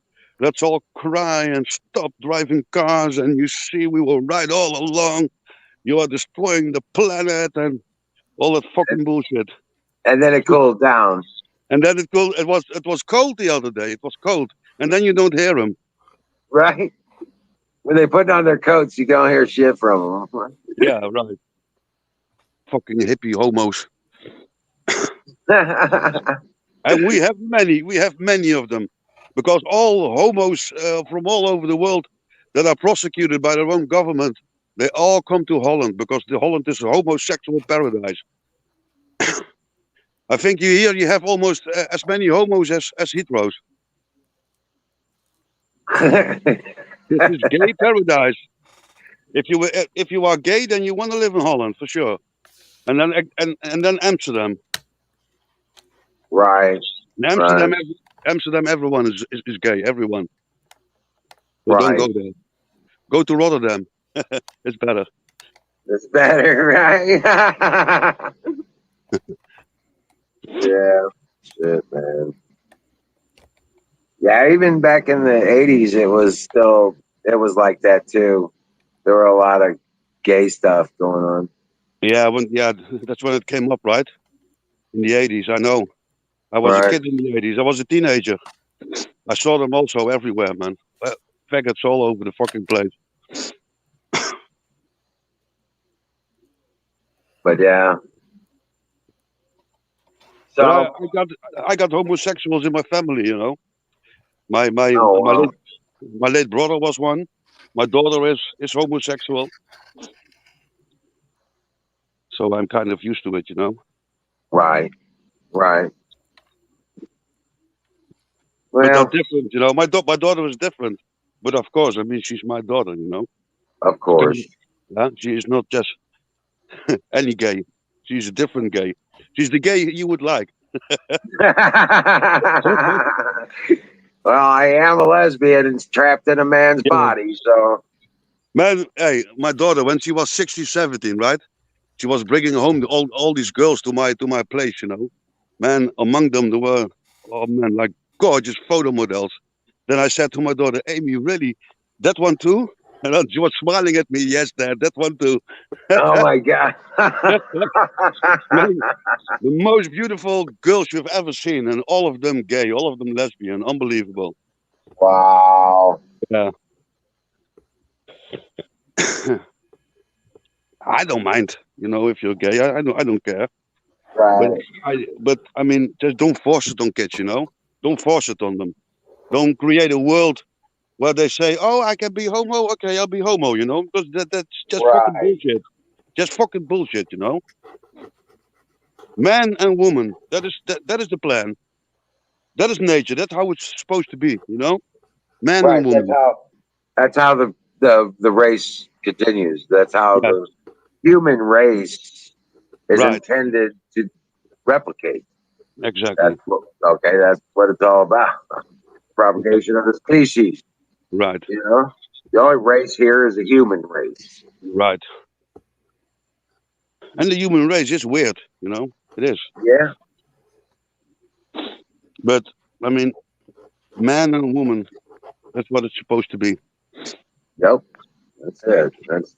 cry and stop driving cars. And you see, we were right all along. You are destroying the planet and all that fucking bullshit. And then it cooled down. And then it was cold the other day. It was cold, and then you don't hear them. Right. When they put on their coats, you don't hear shit from them. Yeah, right. Fucking hippie homos. And we have many of them, because all homos from all over the world that are prosecuted by their own government, they all come to Holland because the Holland is a homosexual paradise. I think you have almost as many homos as heteros. This is gay paradise. If you are gay, then you want to live in Holland for sure, and then Amsterdam. Right. In Amsterdam, everyone is gay. Everyone. So Right. don't go there. Go to Rotterdam. It's better. It's better, right? Yeah. Shit, man. Yeah, even back in the 80s, it was like that too. There were a lot of gay stuff going on. Yeah, that's when it came up, right? In the 80s, I know. I was a Right. kid in the 80s. I was a teenager. I saw them also everywhere, man. Faggots all over the fucking place. But yeah. So But I got homosexuals in my family, you know. My Oh, wow. my late brother was one. My daughter is homosexual. So I'm kind of used to it, you know. right. But Well, they're different, you know. My daughter is different. But of course, I mean, she's my daughter, you know. Of course. Yeah, she is not just any gay. She's a different gay. She's the gay you would like. Well, I am a lesbian and trapped in a man's Yeah. body, so Man, hey, my daughter, when she was 16, 17, right? She was bringing home all these girls to my place, you know. Man, among them there were, oh man, like gorgeous photo models. Then I said to my daughter, Amy, really, that one too? And then she was smiling at me. Yes, Dad, that one too. oh my god. Man, the most beautiful girls you've ever seen, and all of them gay, all of them lesbian, unbelievable. Wow. Yeah. I don't mind, you know, if you're gay. I don't care. Right. But I mean, just don't force it on kids, you know. Don't force it on them. Don't create a world where they say, "Oh, I can be homo. Okay, I'll be homo," you know, because that's just fucking Right. bullshit. Just fucking bullshit, you know. Man and woman. That is the plan. That is nature. That's how it's supposed to be, you know. Man Right. and woman. That's how the race continues. That's how Yeah. the human race is Right. intended to replicate. Exactly. That's what it's all about. Propagation of the species. Right. You know, the only race here is a human race. Right. And the human race is weird, you know. It is. Yeah. But I mean, man and woman. That's what it's supposed to be. Yep. That's it. That's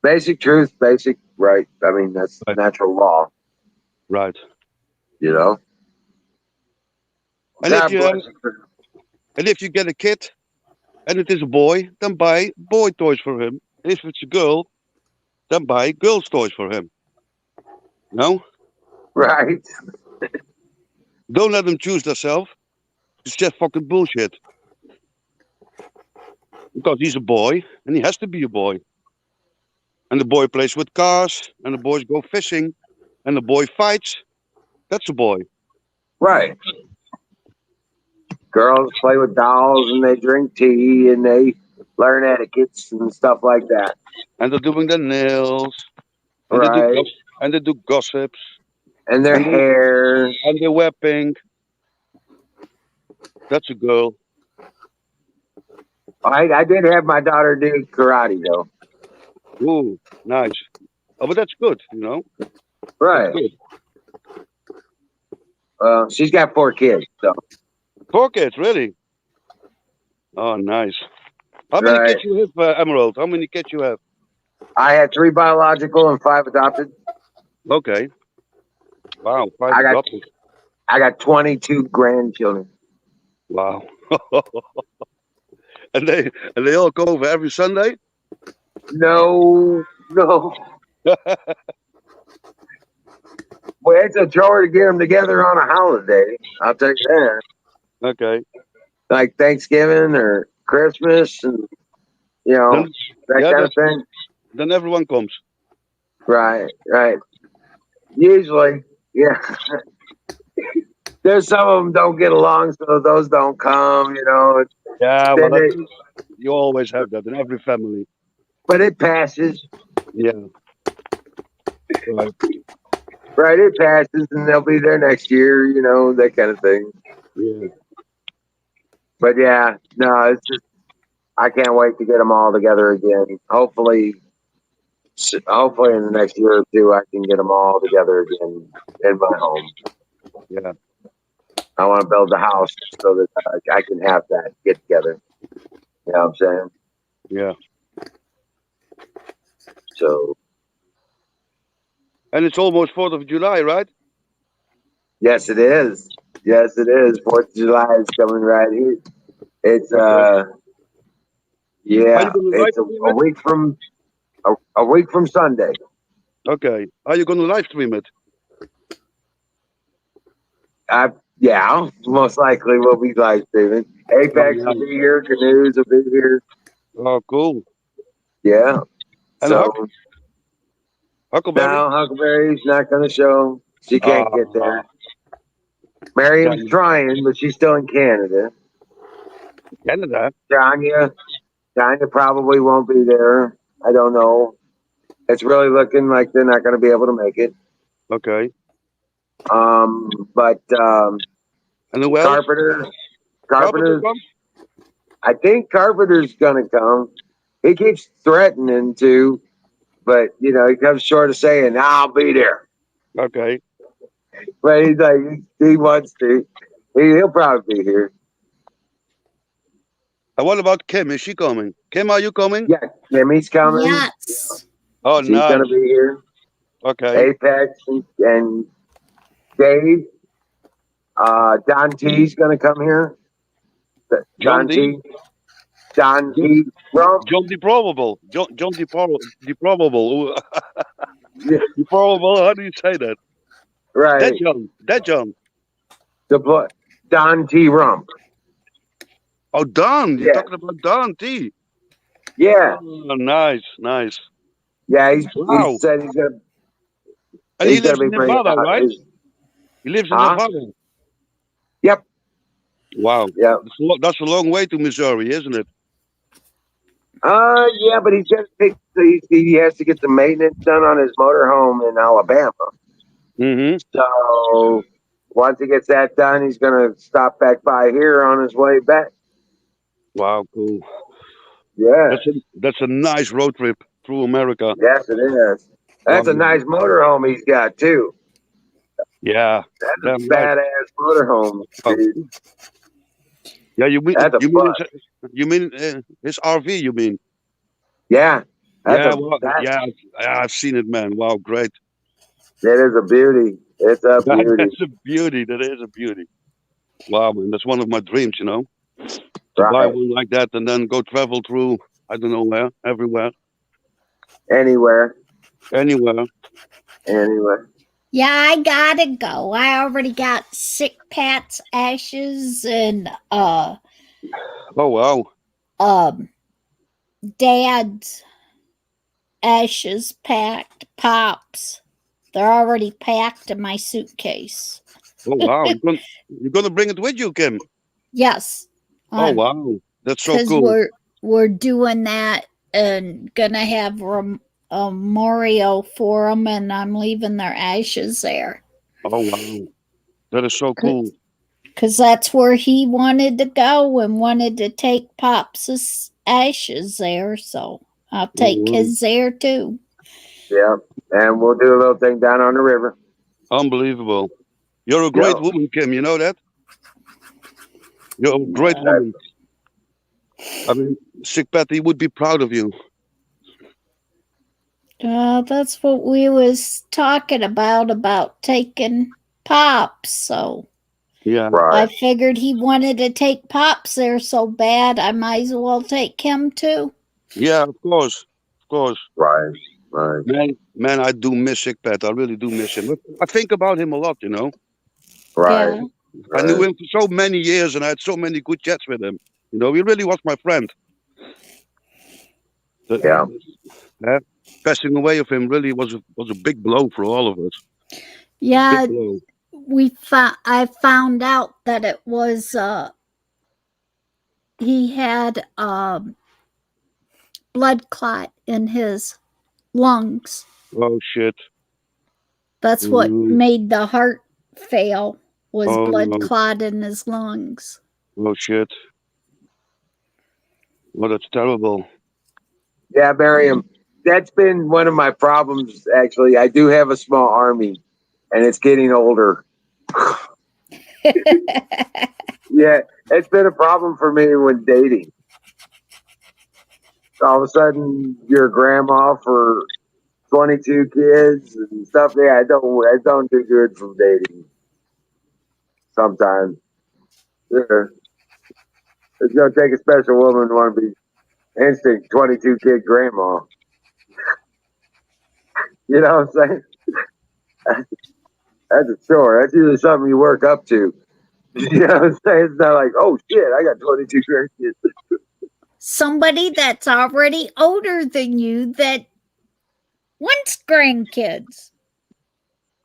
basic truth, basic right. I mean, that's Right. natural law. Right. You know. And God if you bless you. and if you get a kid and it is a boy, then buy boy toys for him. If it's a girl, then buy girls toys for him. No? Right. Don't let them choose themselves. It's just fucking bullshit. Because he's a boy and he has to be a boy. And the boy plays with cars and the boys go fishing and the boy fights. That's a boy. Right. Girls play with dolls and they drink tea and they learn etiquettes and stuff like that. And they're doing their nails. And Right. they do gossips. And their And they- hair. And they wear pink. That's a girl. I did have my daughter do karate though. Ooh, nice. Oh, but that's good, you know. Right. Good. She's got 4 kids, so 4 kids, really? Oh, nice. How many Right. kids you have, Emerald? How many kids you have? I had 3 biological and 5 adopted. Okay. Wow, 5 I got- adopted. I got 22 grandchildren. Wow. and they all come over every Sunday? No. Well, it's a chore to get them together on a holiday. I'll tell you that. Okay. Like Thanksgiving or Christmas, and you know Then, that yeah, kind of thing. then everyone comes. Right. Usually, yeah. There's some of them don't get along, so those don't come. You know, Yeah, Then well, it- you always have that in every family. but it passes. Yeah. Right. Right, it passes, and they'll be there next year. You know, that kind of thing. Yeah. But yeah, no, it's just I can't wait to get them all together again. Hopefully in the next year or two, I can get them all together again in my home. Yeah. I want to build a house so that I can have that get together. You know what I'm saying? Yeah. So And it's almost 4th of July, right? yes, it is. Yes, it is. 4th of July is coming right here. It's Are you gonna it's live stream a it? week from a week from Sunday. Okay. Are you going to live stream it? Yeah, most likely we'll be live streaming. Apex will be here, Canoes will be here. Oh, cool. Yeah. And So Huckleberry? no, Huckleberry's not going to show. She can't get there. Ah. Miriam's trying, but she's still in Canada. Canada? Tanya, Tanya probably won't be there. I don't know. It's really looking like they're not going to be able to make it. Okay. But And who else? Carpenter, Carpenter Carpenter's. come? I think Carpenter's going to come. He keeps threatening to, but you know he comes short of saying, "I'll be there." Okay. But he's like, he wants to. He'll probably be here. And what about Kim? Is she coming? Kim, are you coming? Yeah, Kimmy's coming. Yes. Oh, She's nice. going to be here. Okay. Apex and Dave. Don T's going to come here. John D. Don T. Rump. John the Probable. John the Probable. Yeah, The Probable. How do you say that? right. That John. That John. Don T. Rump. Oh, Don. You're Yeah. talking about Don T. Yeah. Oh, nice. Nice. Yeah, Wow. he said he's going And he to lives be in bringing Nevada, out right? his. He lives in Huh? Nevada. Yep. Wow. Yep. That's a long way to Missouri, isn't it? Yeah, but he's got to he has to get the maintenance done on his motorhome in Alabama. Mm-hmm. So once he gets that done, he's going to stop back by here on his way back. Wow, cool. Yeah. That's a nice road trip through America. Yes, it is. That's a Wow. nice motorhome he's got too. Yeah. That's a Damn right. badass motorhome, Oh. dude. Yeah, you mean That's a bus. his RV? You mean? Yeah. Yeah, I've seen it, man. Wow, great. It is a beauty. It's a beauty. That's a beauty. That is a beauty. Wow, man, that's one of my dreams, you know, to buy Right. one like that and then go travel through, I don't know where, everywhere, Anywhere. anywhere. Yeah, I gotta go. I already got Sick Pat's ashes and Oh, wow. Dad's ashes packed. Pops. They're already packed in my suitcase. Oh, wow. You're gonna bring it with you, Kim? Yes. Oh, wow. That's so Because cool. we're doing that and gonna have a memorial for them, and I'm leaving their ashes there. Oh, wow. That is so cool. Because that's where he wanted to go and wanted to take Pops' ashes there. So I'll take wow. his there too. Yeah. And we'll do a little thing down on the river. Unbelievable. You're a great Yeah. woman, Kim. You know that? You're a great woman. I mean, Sick Patty would be proud of you. That's what we was talking about taking Pops. So Yeah. I Right. figured he wanted to take Pops there so bad, I might as well take him too. Yeah, of course. Of course. Right. Right. Man, I do miss Sick Pat. I really do miss him. I think about him a lot, you know. Right. Yeah. I knew him for so many years and I had so many good chats with him. You know, he really was my friend. Yeah. Passing away of him really was a big blow for all of us. Yeah, Big blow. I found out that it was he had blood clot in his lungs. Oh shit. That's what made the heart fail, was Oh, blood no. clot in his lungs. Oh shit. Well, that's terrible. Yeah, Miriam. That's been one of my problems, actually. I do have a small army, and it's getting older. Yeah, it's been a problem for me when dating. All of a sudden, you're a grandma for 22 kids and stuff. Yeah, I don't do good from dating. Sometimes, yeah. It's gonna take a special woman to want to be instant 22 kid grandma. You know what I'm saying? That's a chore. That's usually something you work up to. You know what I'm saying? It's not like, oh shit, I got 22 grandkids. Somebody that's already older than you that wants grandkids.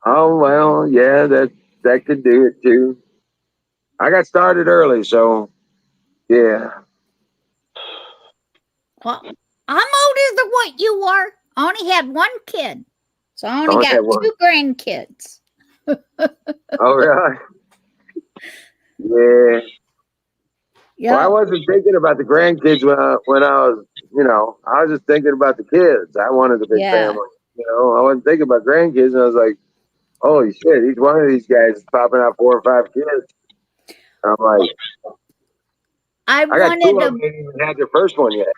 Oh well, yeah, that could do it too. I got started early, so yeah. Well, I'm older than what you are. I only had one kid. So I only Okay, got well- 2 grandkids. Oh, really? Yeah. Yeah. Well, I wasn't thinking about the grandkids when I was, I was just thinking about the kids. I wanted a big Yeah. family. I wasn't thinking about grandkids. And I was like, holy shit, each one of these guys is popping out 4 or 5 kids. I'm like, I I got 2 wanted of them ain't even had their first one yet.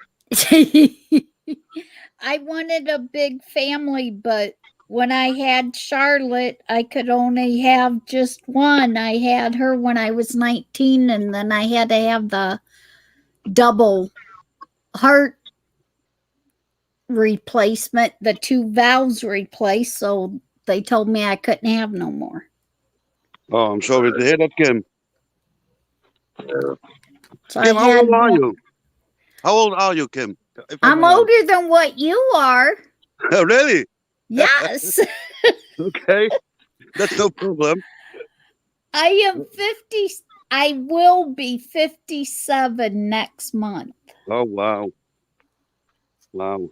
I wanted a big family, but when I had Charlotte, I could only have just one. I had her when I was 19, and then I had to have the double heart replacement, the 2 valves replaced, so they told me I couldn't have no more. Oh, I'm sorry to hear that, Kim. So Kim, I how had old are one. you? How old are you, Kim? If I I'm may ask. older than what you are. Oh, really? Yes. Okay, that's no problem. I am 50. I will be 57 next month. Oh, wow. Wow.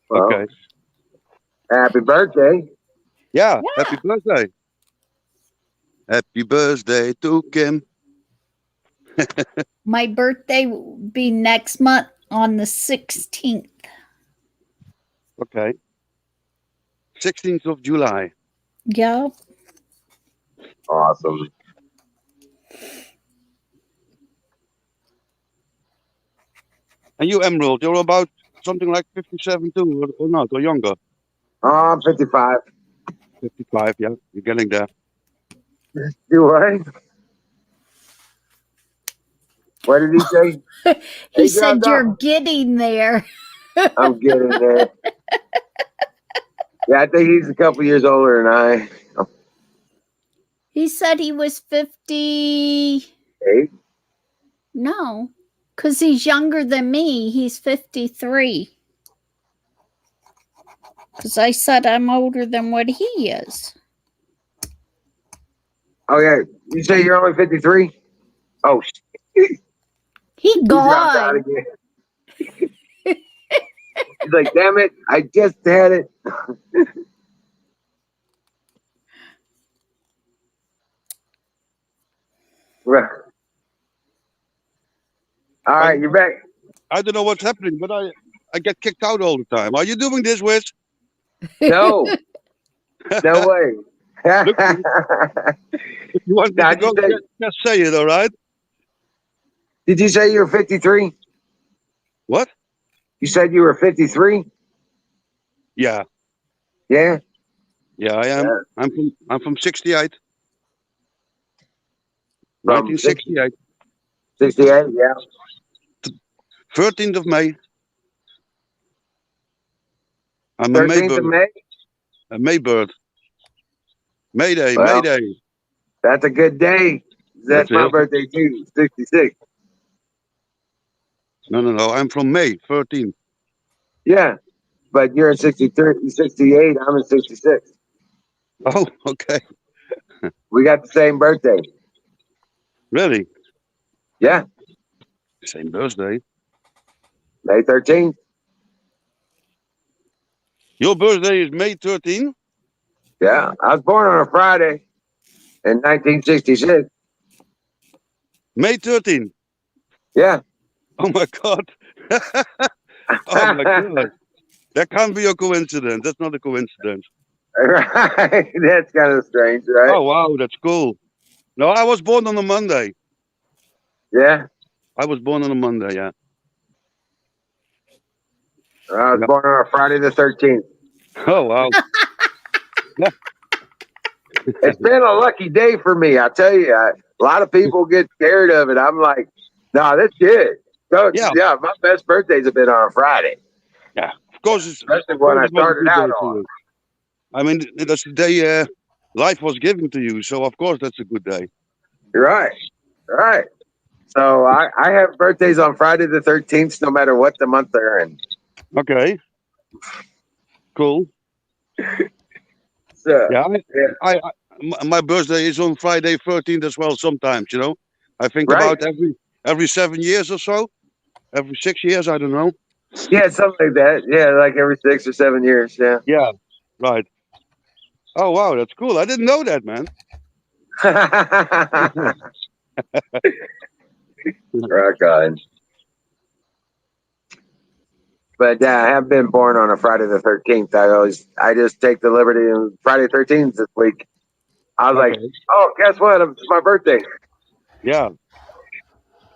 Well, Okay. happy birthday. Yeah, happy birthday. Happy birthday to Kim. My birthday will be next month on the 16th. Okay. 16th of July. Yeah. Awesome. And you, Emerald, you're about something like 57 too, or not, or younger? Oh, I'm 55. 55, yeah. You're getting there. You what? What did he say? He Hey, said John, you're getting there. I'm getting there. Yeah, I think he's a couple years older than I. He said he was 50. 8? No, because he's younger than me. He's 53. Because I said I'm older than what he is. Oh, yeah. You say you're only 53? Oh, shit. He dropped out gone. again. He's like, damn it, I just had it. Right. All right, you're back. I don't know what's happening, but I get kicked out all the time. Are you doing this, Wiz? No. No way. Look, if you want me Nah, to go, just- just say it, all right? Did you say you're 53? What? You said you were 53? Yeah. Yeah. Yeah, I am. Yeah. I'm from 68. From 1968. 68, yeah. 13th of May. I'm a 13th May of bird. May? A May bird. May Day, Well, May Day. That's a good day. That's That's my it. birthday too, 66. No. I'm from May 13th. Yeah. But you're in 63, 68, I'm in 66. Oh, okay. We got the same birthday. Really? Yeah. Same birthday. May 13th. Your birthday is May 13th? Yeah. I was born on a Friday in 1966. May 13th. Yeah. Oh my God. Oh my God. That can't be a coincidence. That's not a coincidence. Right. That's kind of strange, right? Oh wow, that's cool. No, I was born on a Monday. Yeah. I was born on a Monday, yeah. I was born on a Friday the 13th. Oh wow. It's been a lucky day for me. I tell you, a lot of people get scared of it. I'm like, no, that's good. So, yeah, my best birthdays have been on a Friday. Yeah, of course. Especially when I started out on. I mean, that's the day life was given to you. So, of course, that's a good day. Right. Right. So I have birthdays on Friday the 13th, no matter what the month they're in. Okay. Cool. So, yeah, my birthday is on Friday 13th as well. Sometimes, you know, I think Right. about every 7 years or so. every 6 years. I don't know. Yeah, something like that. Yeah, like every 6 or 7 years. Yeah. Yeah, right. Oh wow, that's cool. I didn't know that, man. Rock on. But I have been born on a Friday the 13th. I just take the liberty of Friday the 13th this week. I was like, Okay. oh, guess what? It's my birthday. Yeah,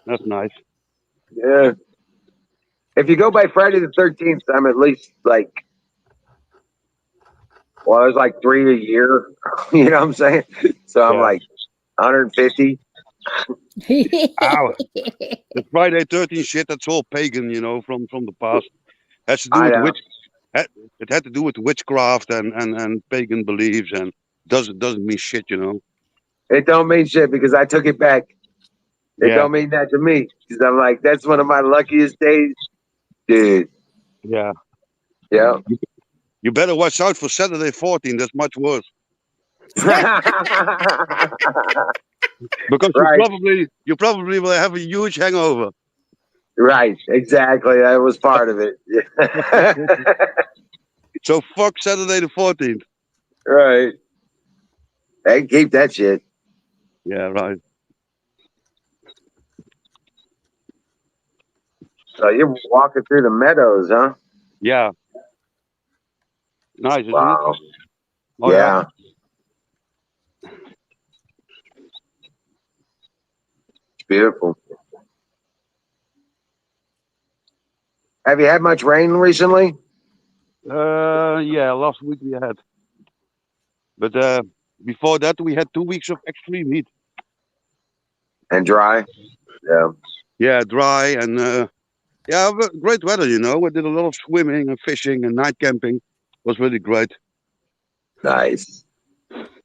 that's nice. Yeah. If you go by Friday the 13th, I'm at least like, well, it's like 3 a year. You know what I'm saying? So I'm Yeah. like 150. Ow. The Friday 13 shit, that's all pagan, you know, from the past. Has to do I with know. it had to do with witchcraft and pagan beliefs, and doesn't mean shit, you know. It don't mean shit because I took it back. It Yeah. don't mean that to me because I'm like, that's one of my luckiest days, dude. Yeah. Yeah. You better watch out for Saturday 14. That's much worse because Right. you probably will have a huge hangover. Right. Exactly. That was part of it. So fuck Saturday the 14th. Right. Hey, keep that shit. Yeah, right. So you're walking through the meadows, huh? Yeah. Nice, isn't Wow. it? Oh, yeah. It's beautiful. Have you had much rain recently? Yeah, last week we had. But before that, we had 2 weeks of extreme heat. And dry? Yeah. Yeah, dry and yeah, great weather, you know. We did a lot of swimming and fishing and night camping. It was really great. Nice.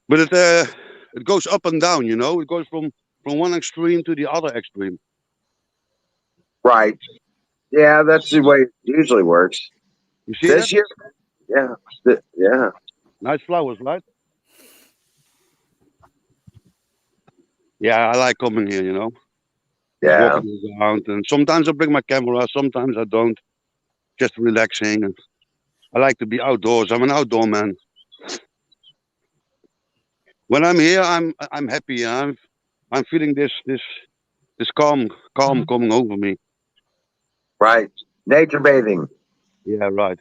But it goes up and down, you know. It goes from one extreme to the other extreme. Right. Yeah, that's the way it usually works. You see This that? year? Yeah. Yeah. Nice flowers, right? Yeah, I like coming here, you know. Yeah. Walking around, and sometimes I bring my camera, sometimes I don't. Just relaxing, and I like to be outdoors. I'm an outdoor man. When I'm here, I'm happy. I'm feeling this calm coming over me. Right. Nature bathing. Yeah, right.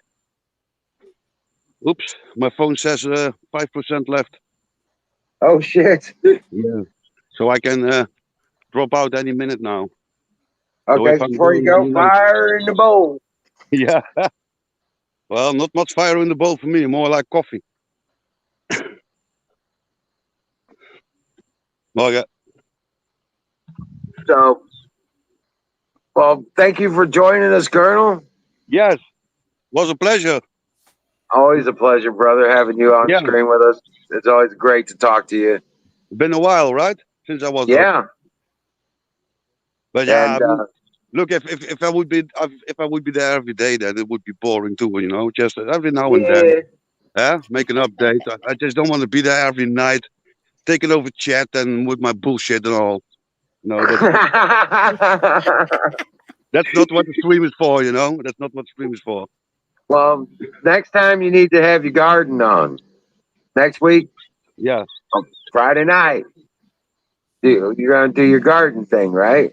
Oops, my phone says 5% left. Oh shit. Yeah. So I can drop out any minute now. So Okay, if I'm before you going, go, fire in the bowl. yeah. Well, not much fire in the bowl for me. More like coffee. Well, yeah. So, well, thank you for joining us, Colonel. Yes, was a pleasure. Always a pleasure, brother, having you on Yeah. screen with us. It's always great to talk to you. Been a while, right? Since I was up. Yeah. But yeah, And I mean, look, if I would be there every day, then it would be boring too, you know. Just every now and then, make an update. I just don't want to be there every night, taking over chat and with my bullshit and all. No, that's not what the stream is for, you know. That's not what the stream is for. well, next time you need to have your garden on. Next week, Yeah. Friday night. You're gonna do your garden thing, right?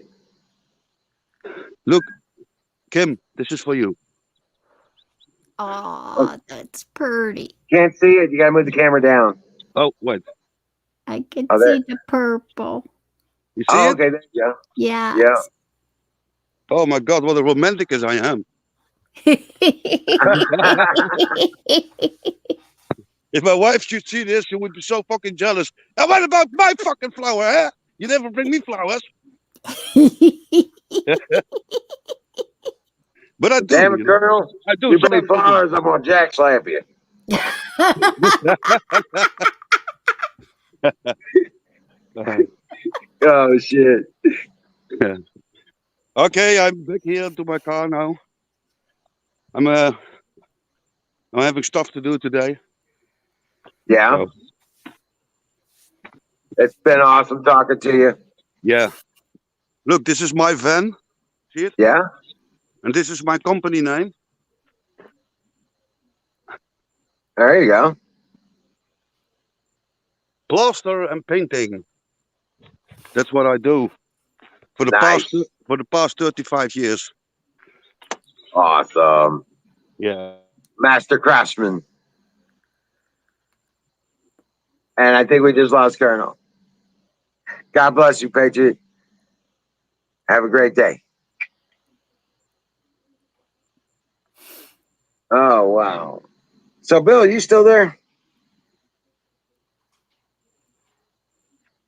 Look, Kim, this is for you. Aw, that's pretty. Can't see it. You gotta move the camera down. Oh, wait. I can Oh, there. see the purple. You see Oh, it? okay. There you go. Yeah. Yeah. Oh my God, what a romantic as I am. If my wife should see this, she would be so fucking jealous. And what about my fucking flower, huh? You never bring me flowers. But I do. Damn it, you know. Colonel. I do. You bring me sometimes I do. flowers, I'm gonna jack slap you. Oh shit. Okay, I'm back here to my car now. I'm having stuff to do today. Yeah. So, It's been awesome talking to you. yeah. Look, this is my van. See it? Yeah. And this is my company name. There you go. Plaster and painting. That's what I do for the Nice. past 35 years. Awesome. Yeah. Master craftsman. And I think we just lost Colonel. God bless you, Patriot. Have a great day. Oh, wow. So, Bill, you still there?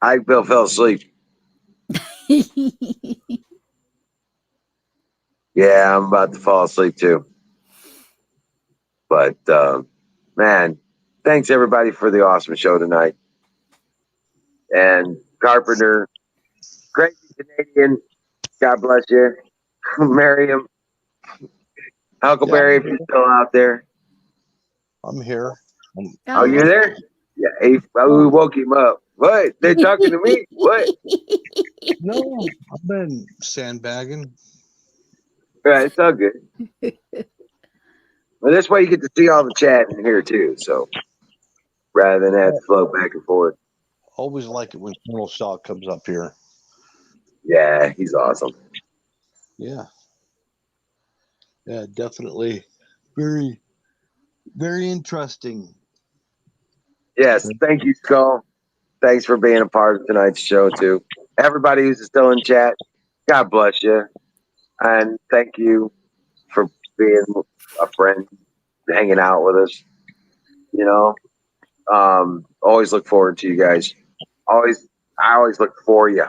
I think Bill fell asleep. Yeah, I'm about to fall asleep too. But, man, thanks everybody for the awesome show tonight. And Carpenter, crazy Canadian, God bless you. Miriam, Huckleberry, if you're still out there. I'm here. Oh, you're there? Yeah, we woke him up. What? They're talking to me? What? No, I've been sandbagging. Right, it's all good. Well, this way you get to see all the chat in here too. So rather than have to float back and forth. Always like it when Colonel Shaw comes up here. Yeah, he's awesome. Yeah. Yeah, definitely. Very, very interesting. Yes, thank you, Skull. Thanks for being a part of tonight's show too. Everybody who's still in chat, God bless you. And thank you for being a friend, hanging out with us. You know, always look forward to you guys. I always look for you.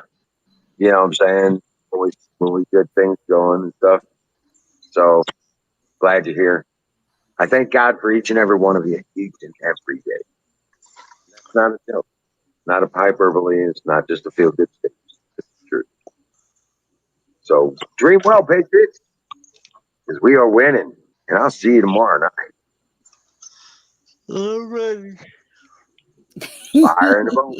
You know what I'm saying? When we get things going and stuff. So glad you're here. I thank God for each and every one of you, each and every day. That's not a joke, not a hyperbole. It's not just a feel good thing. It's the truth. So dream well, Patriots, because we are winning. And I'll see you tomorrow night. All right. Fire in the boat.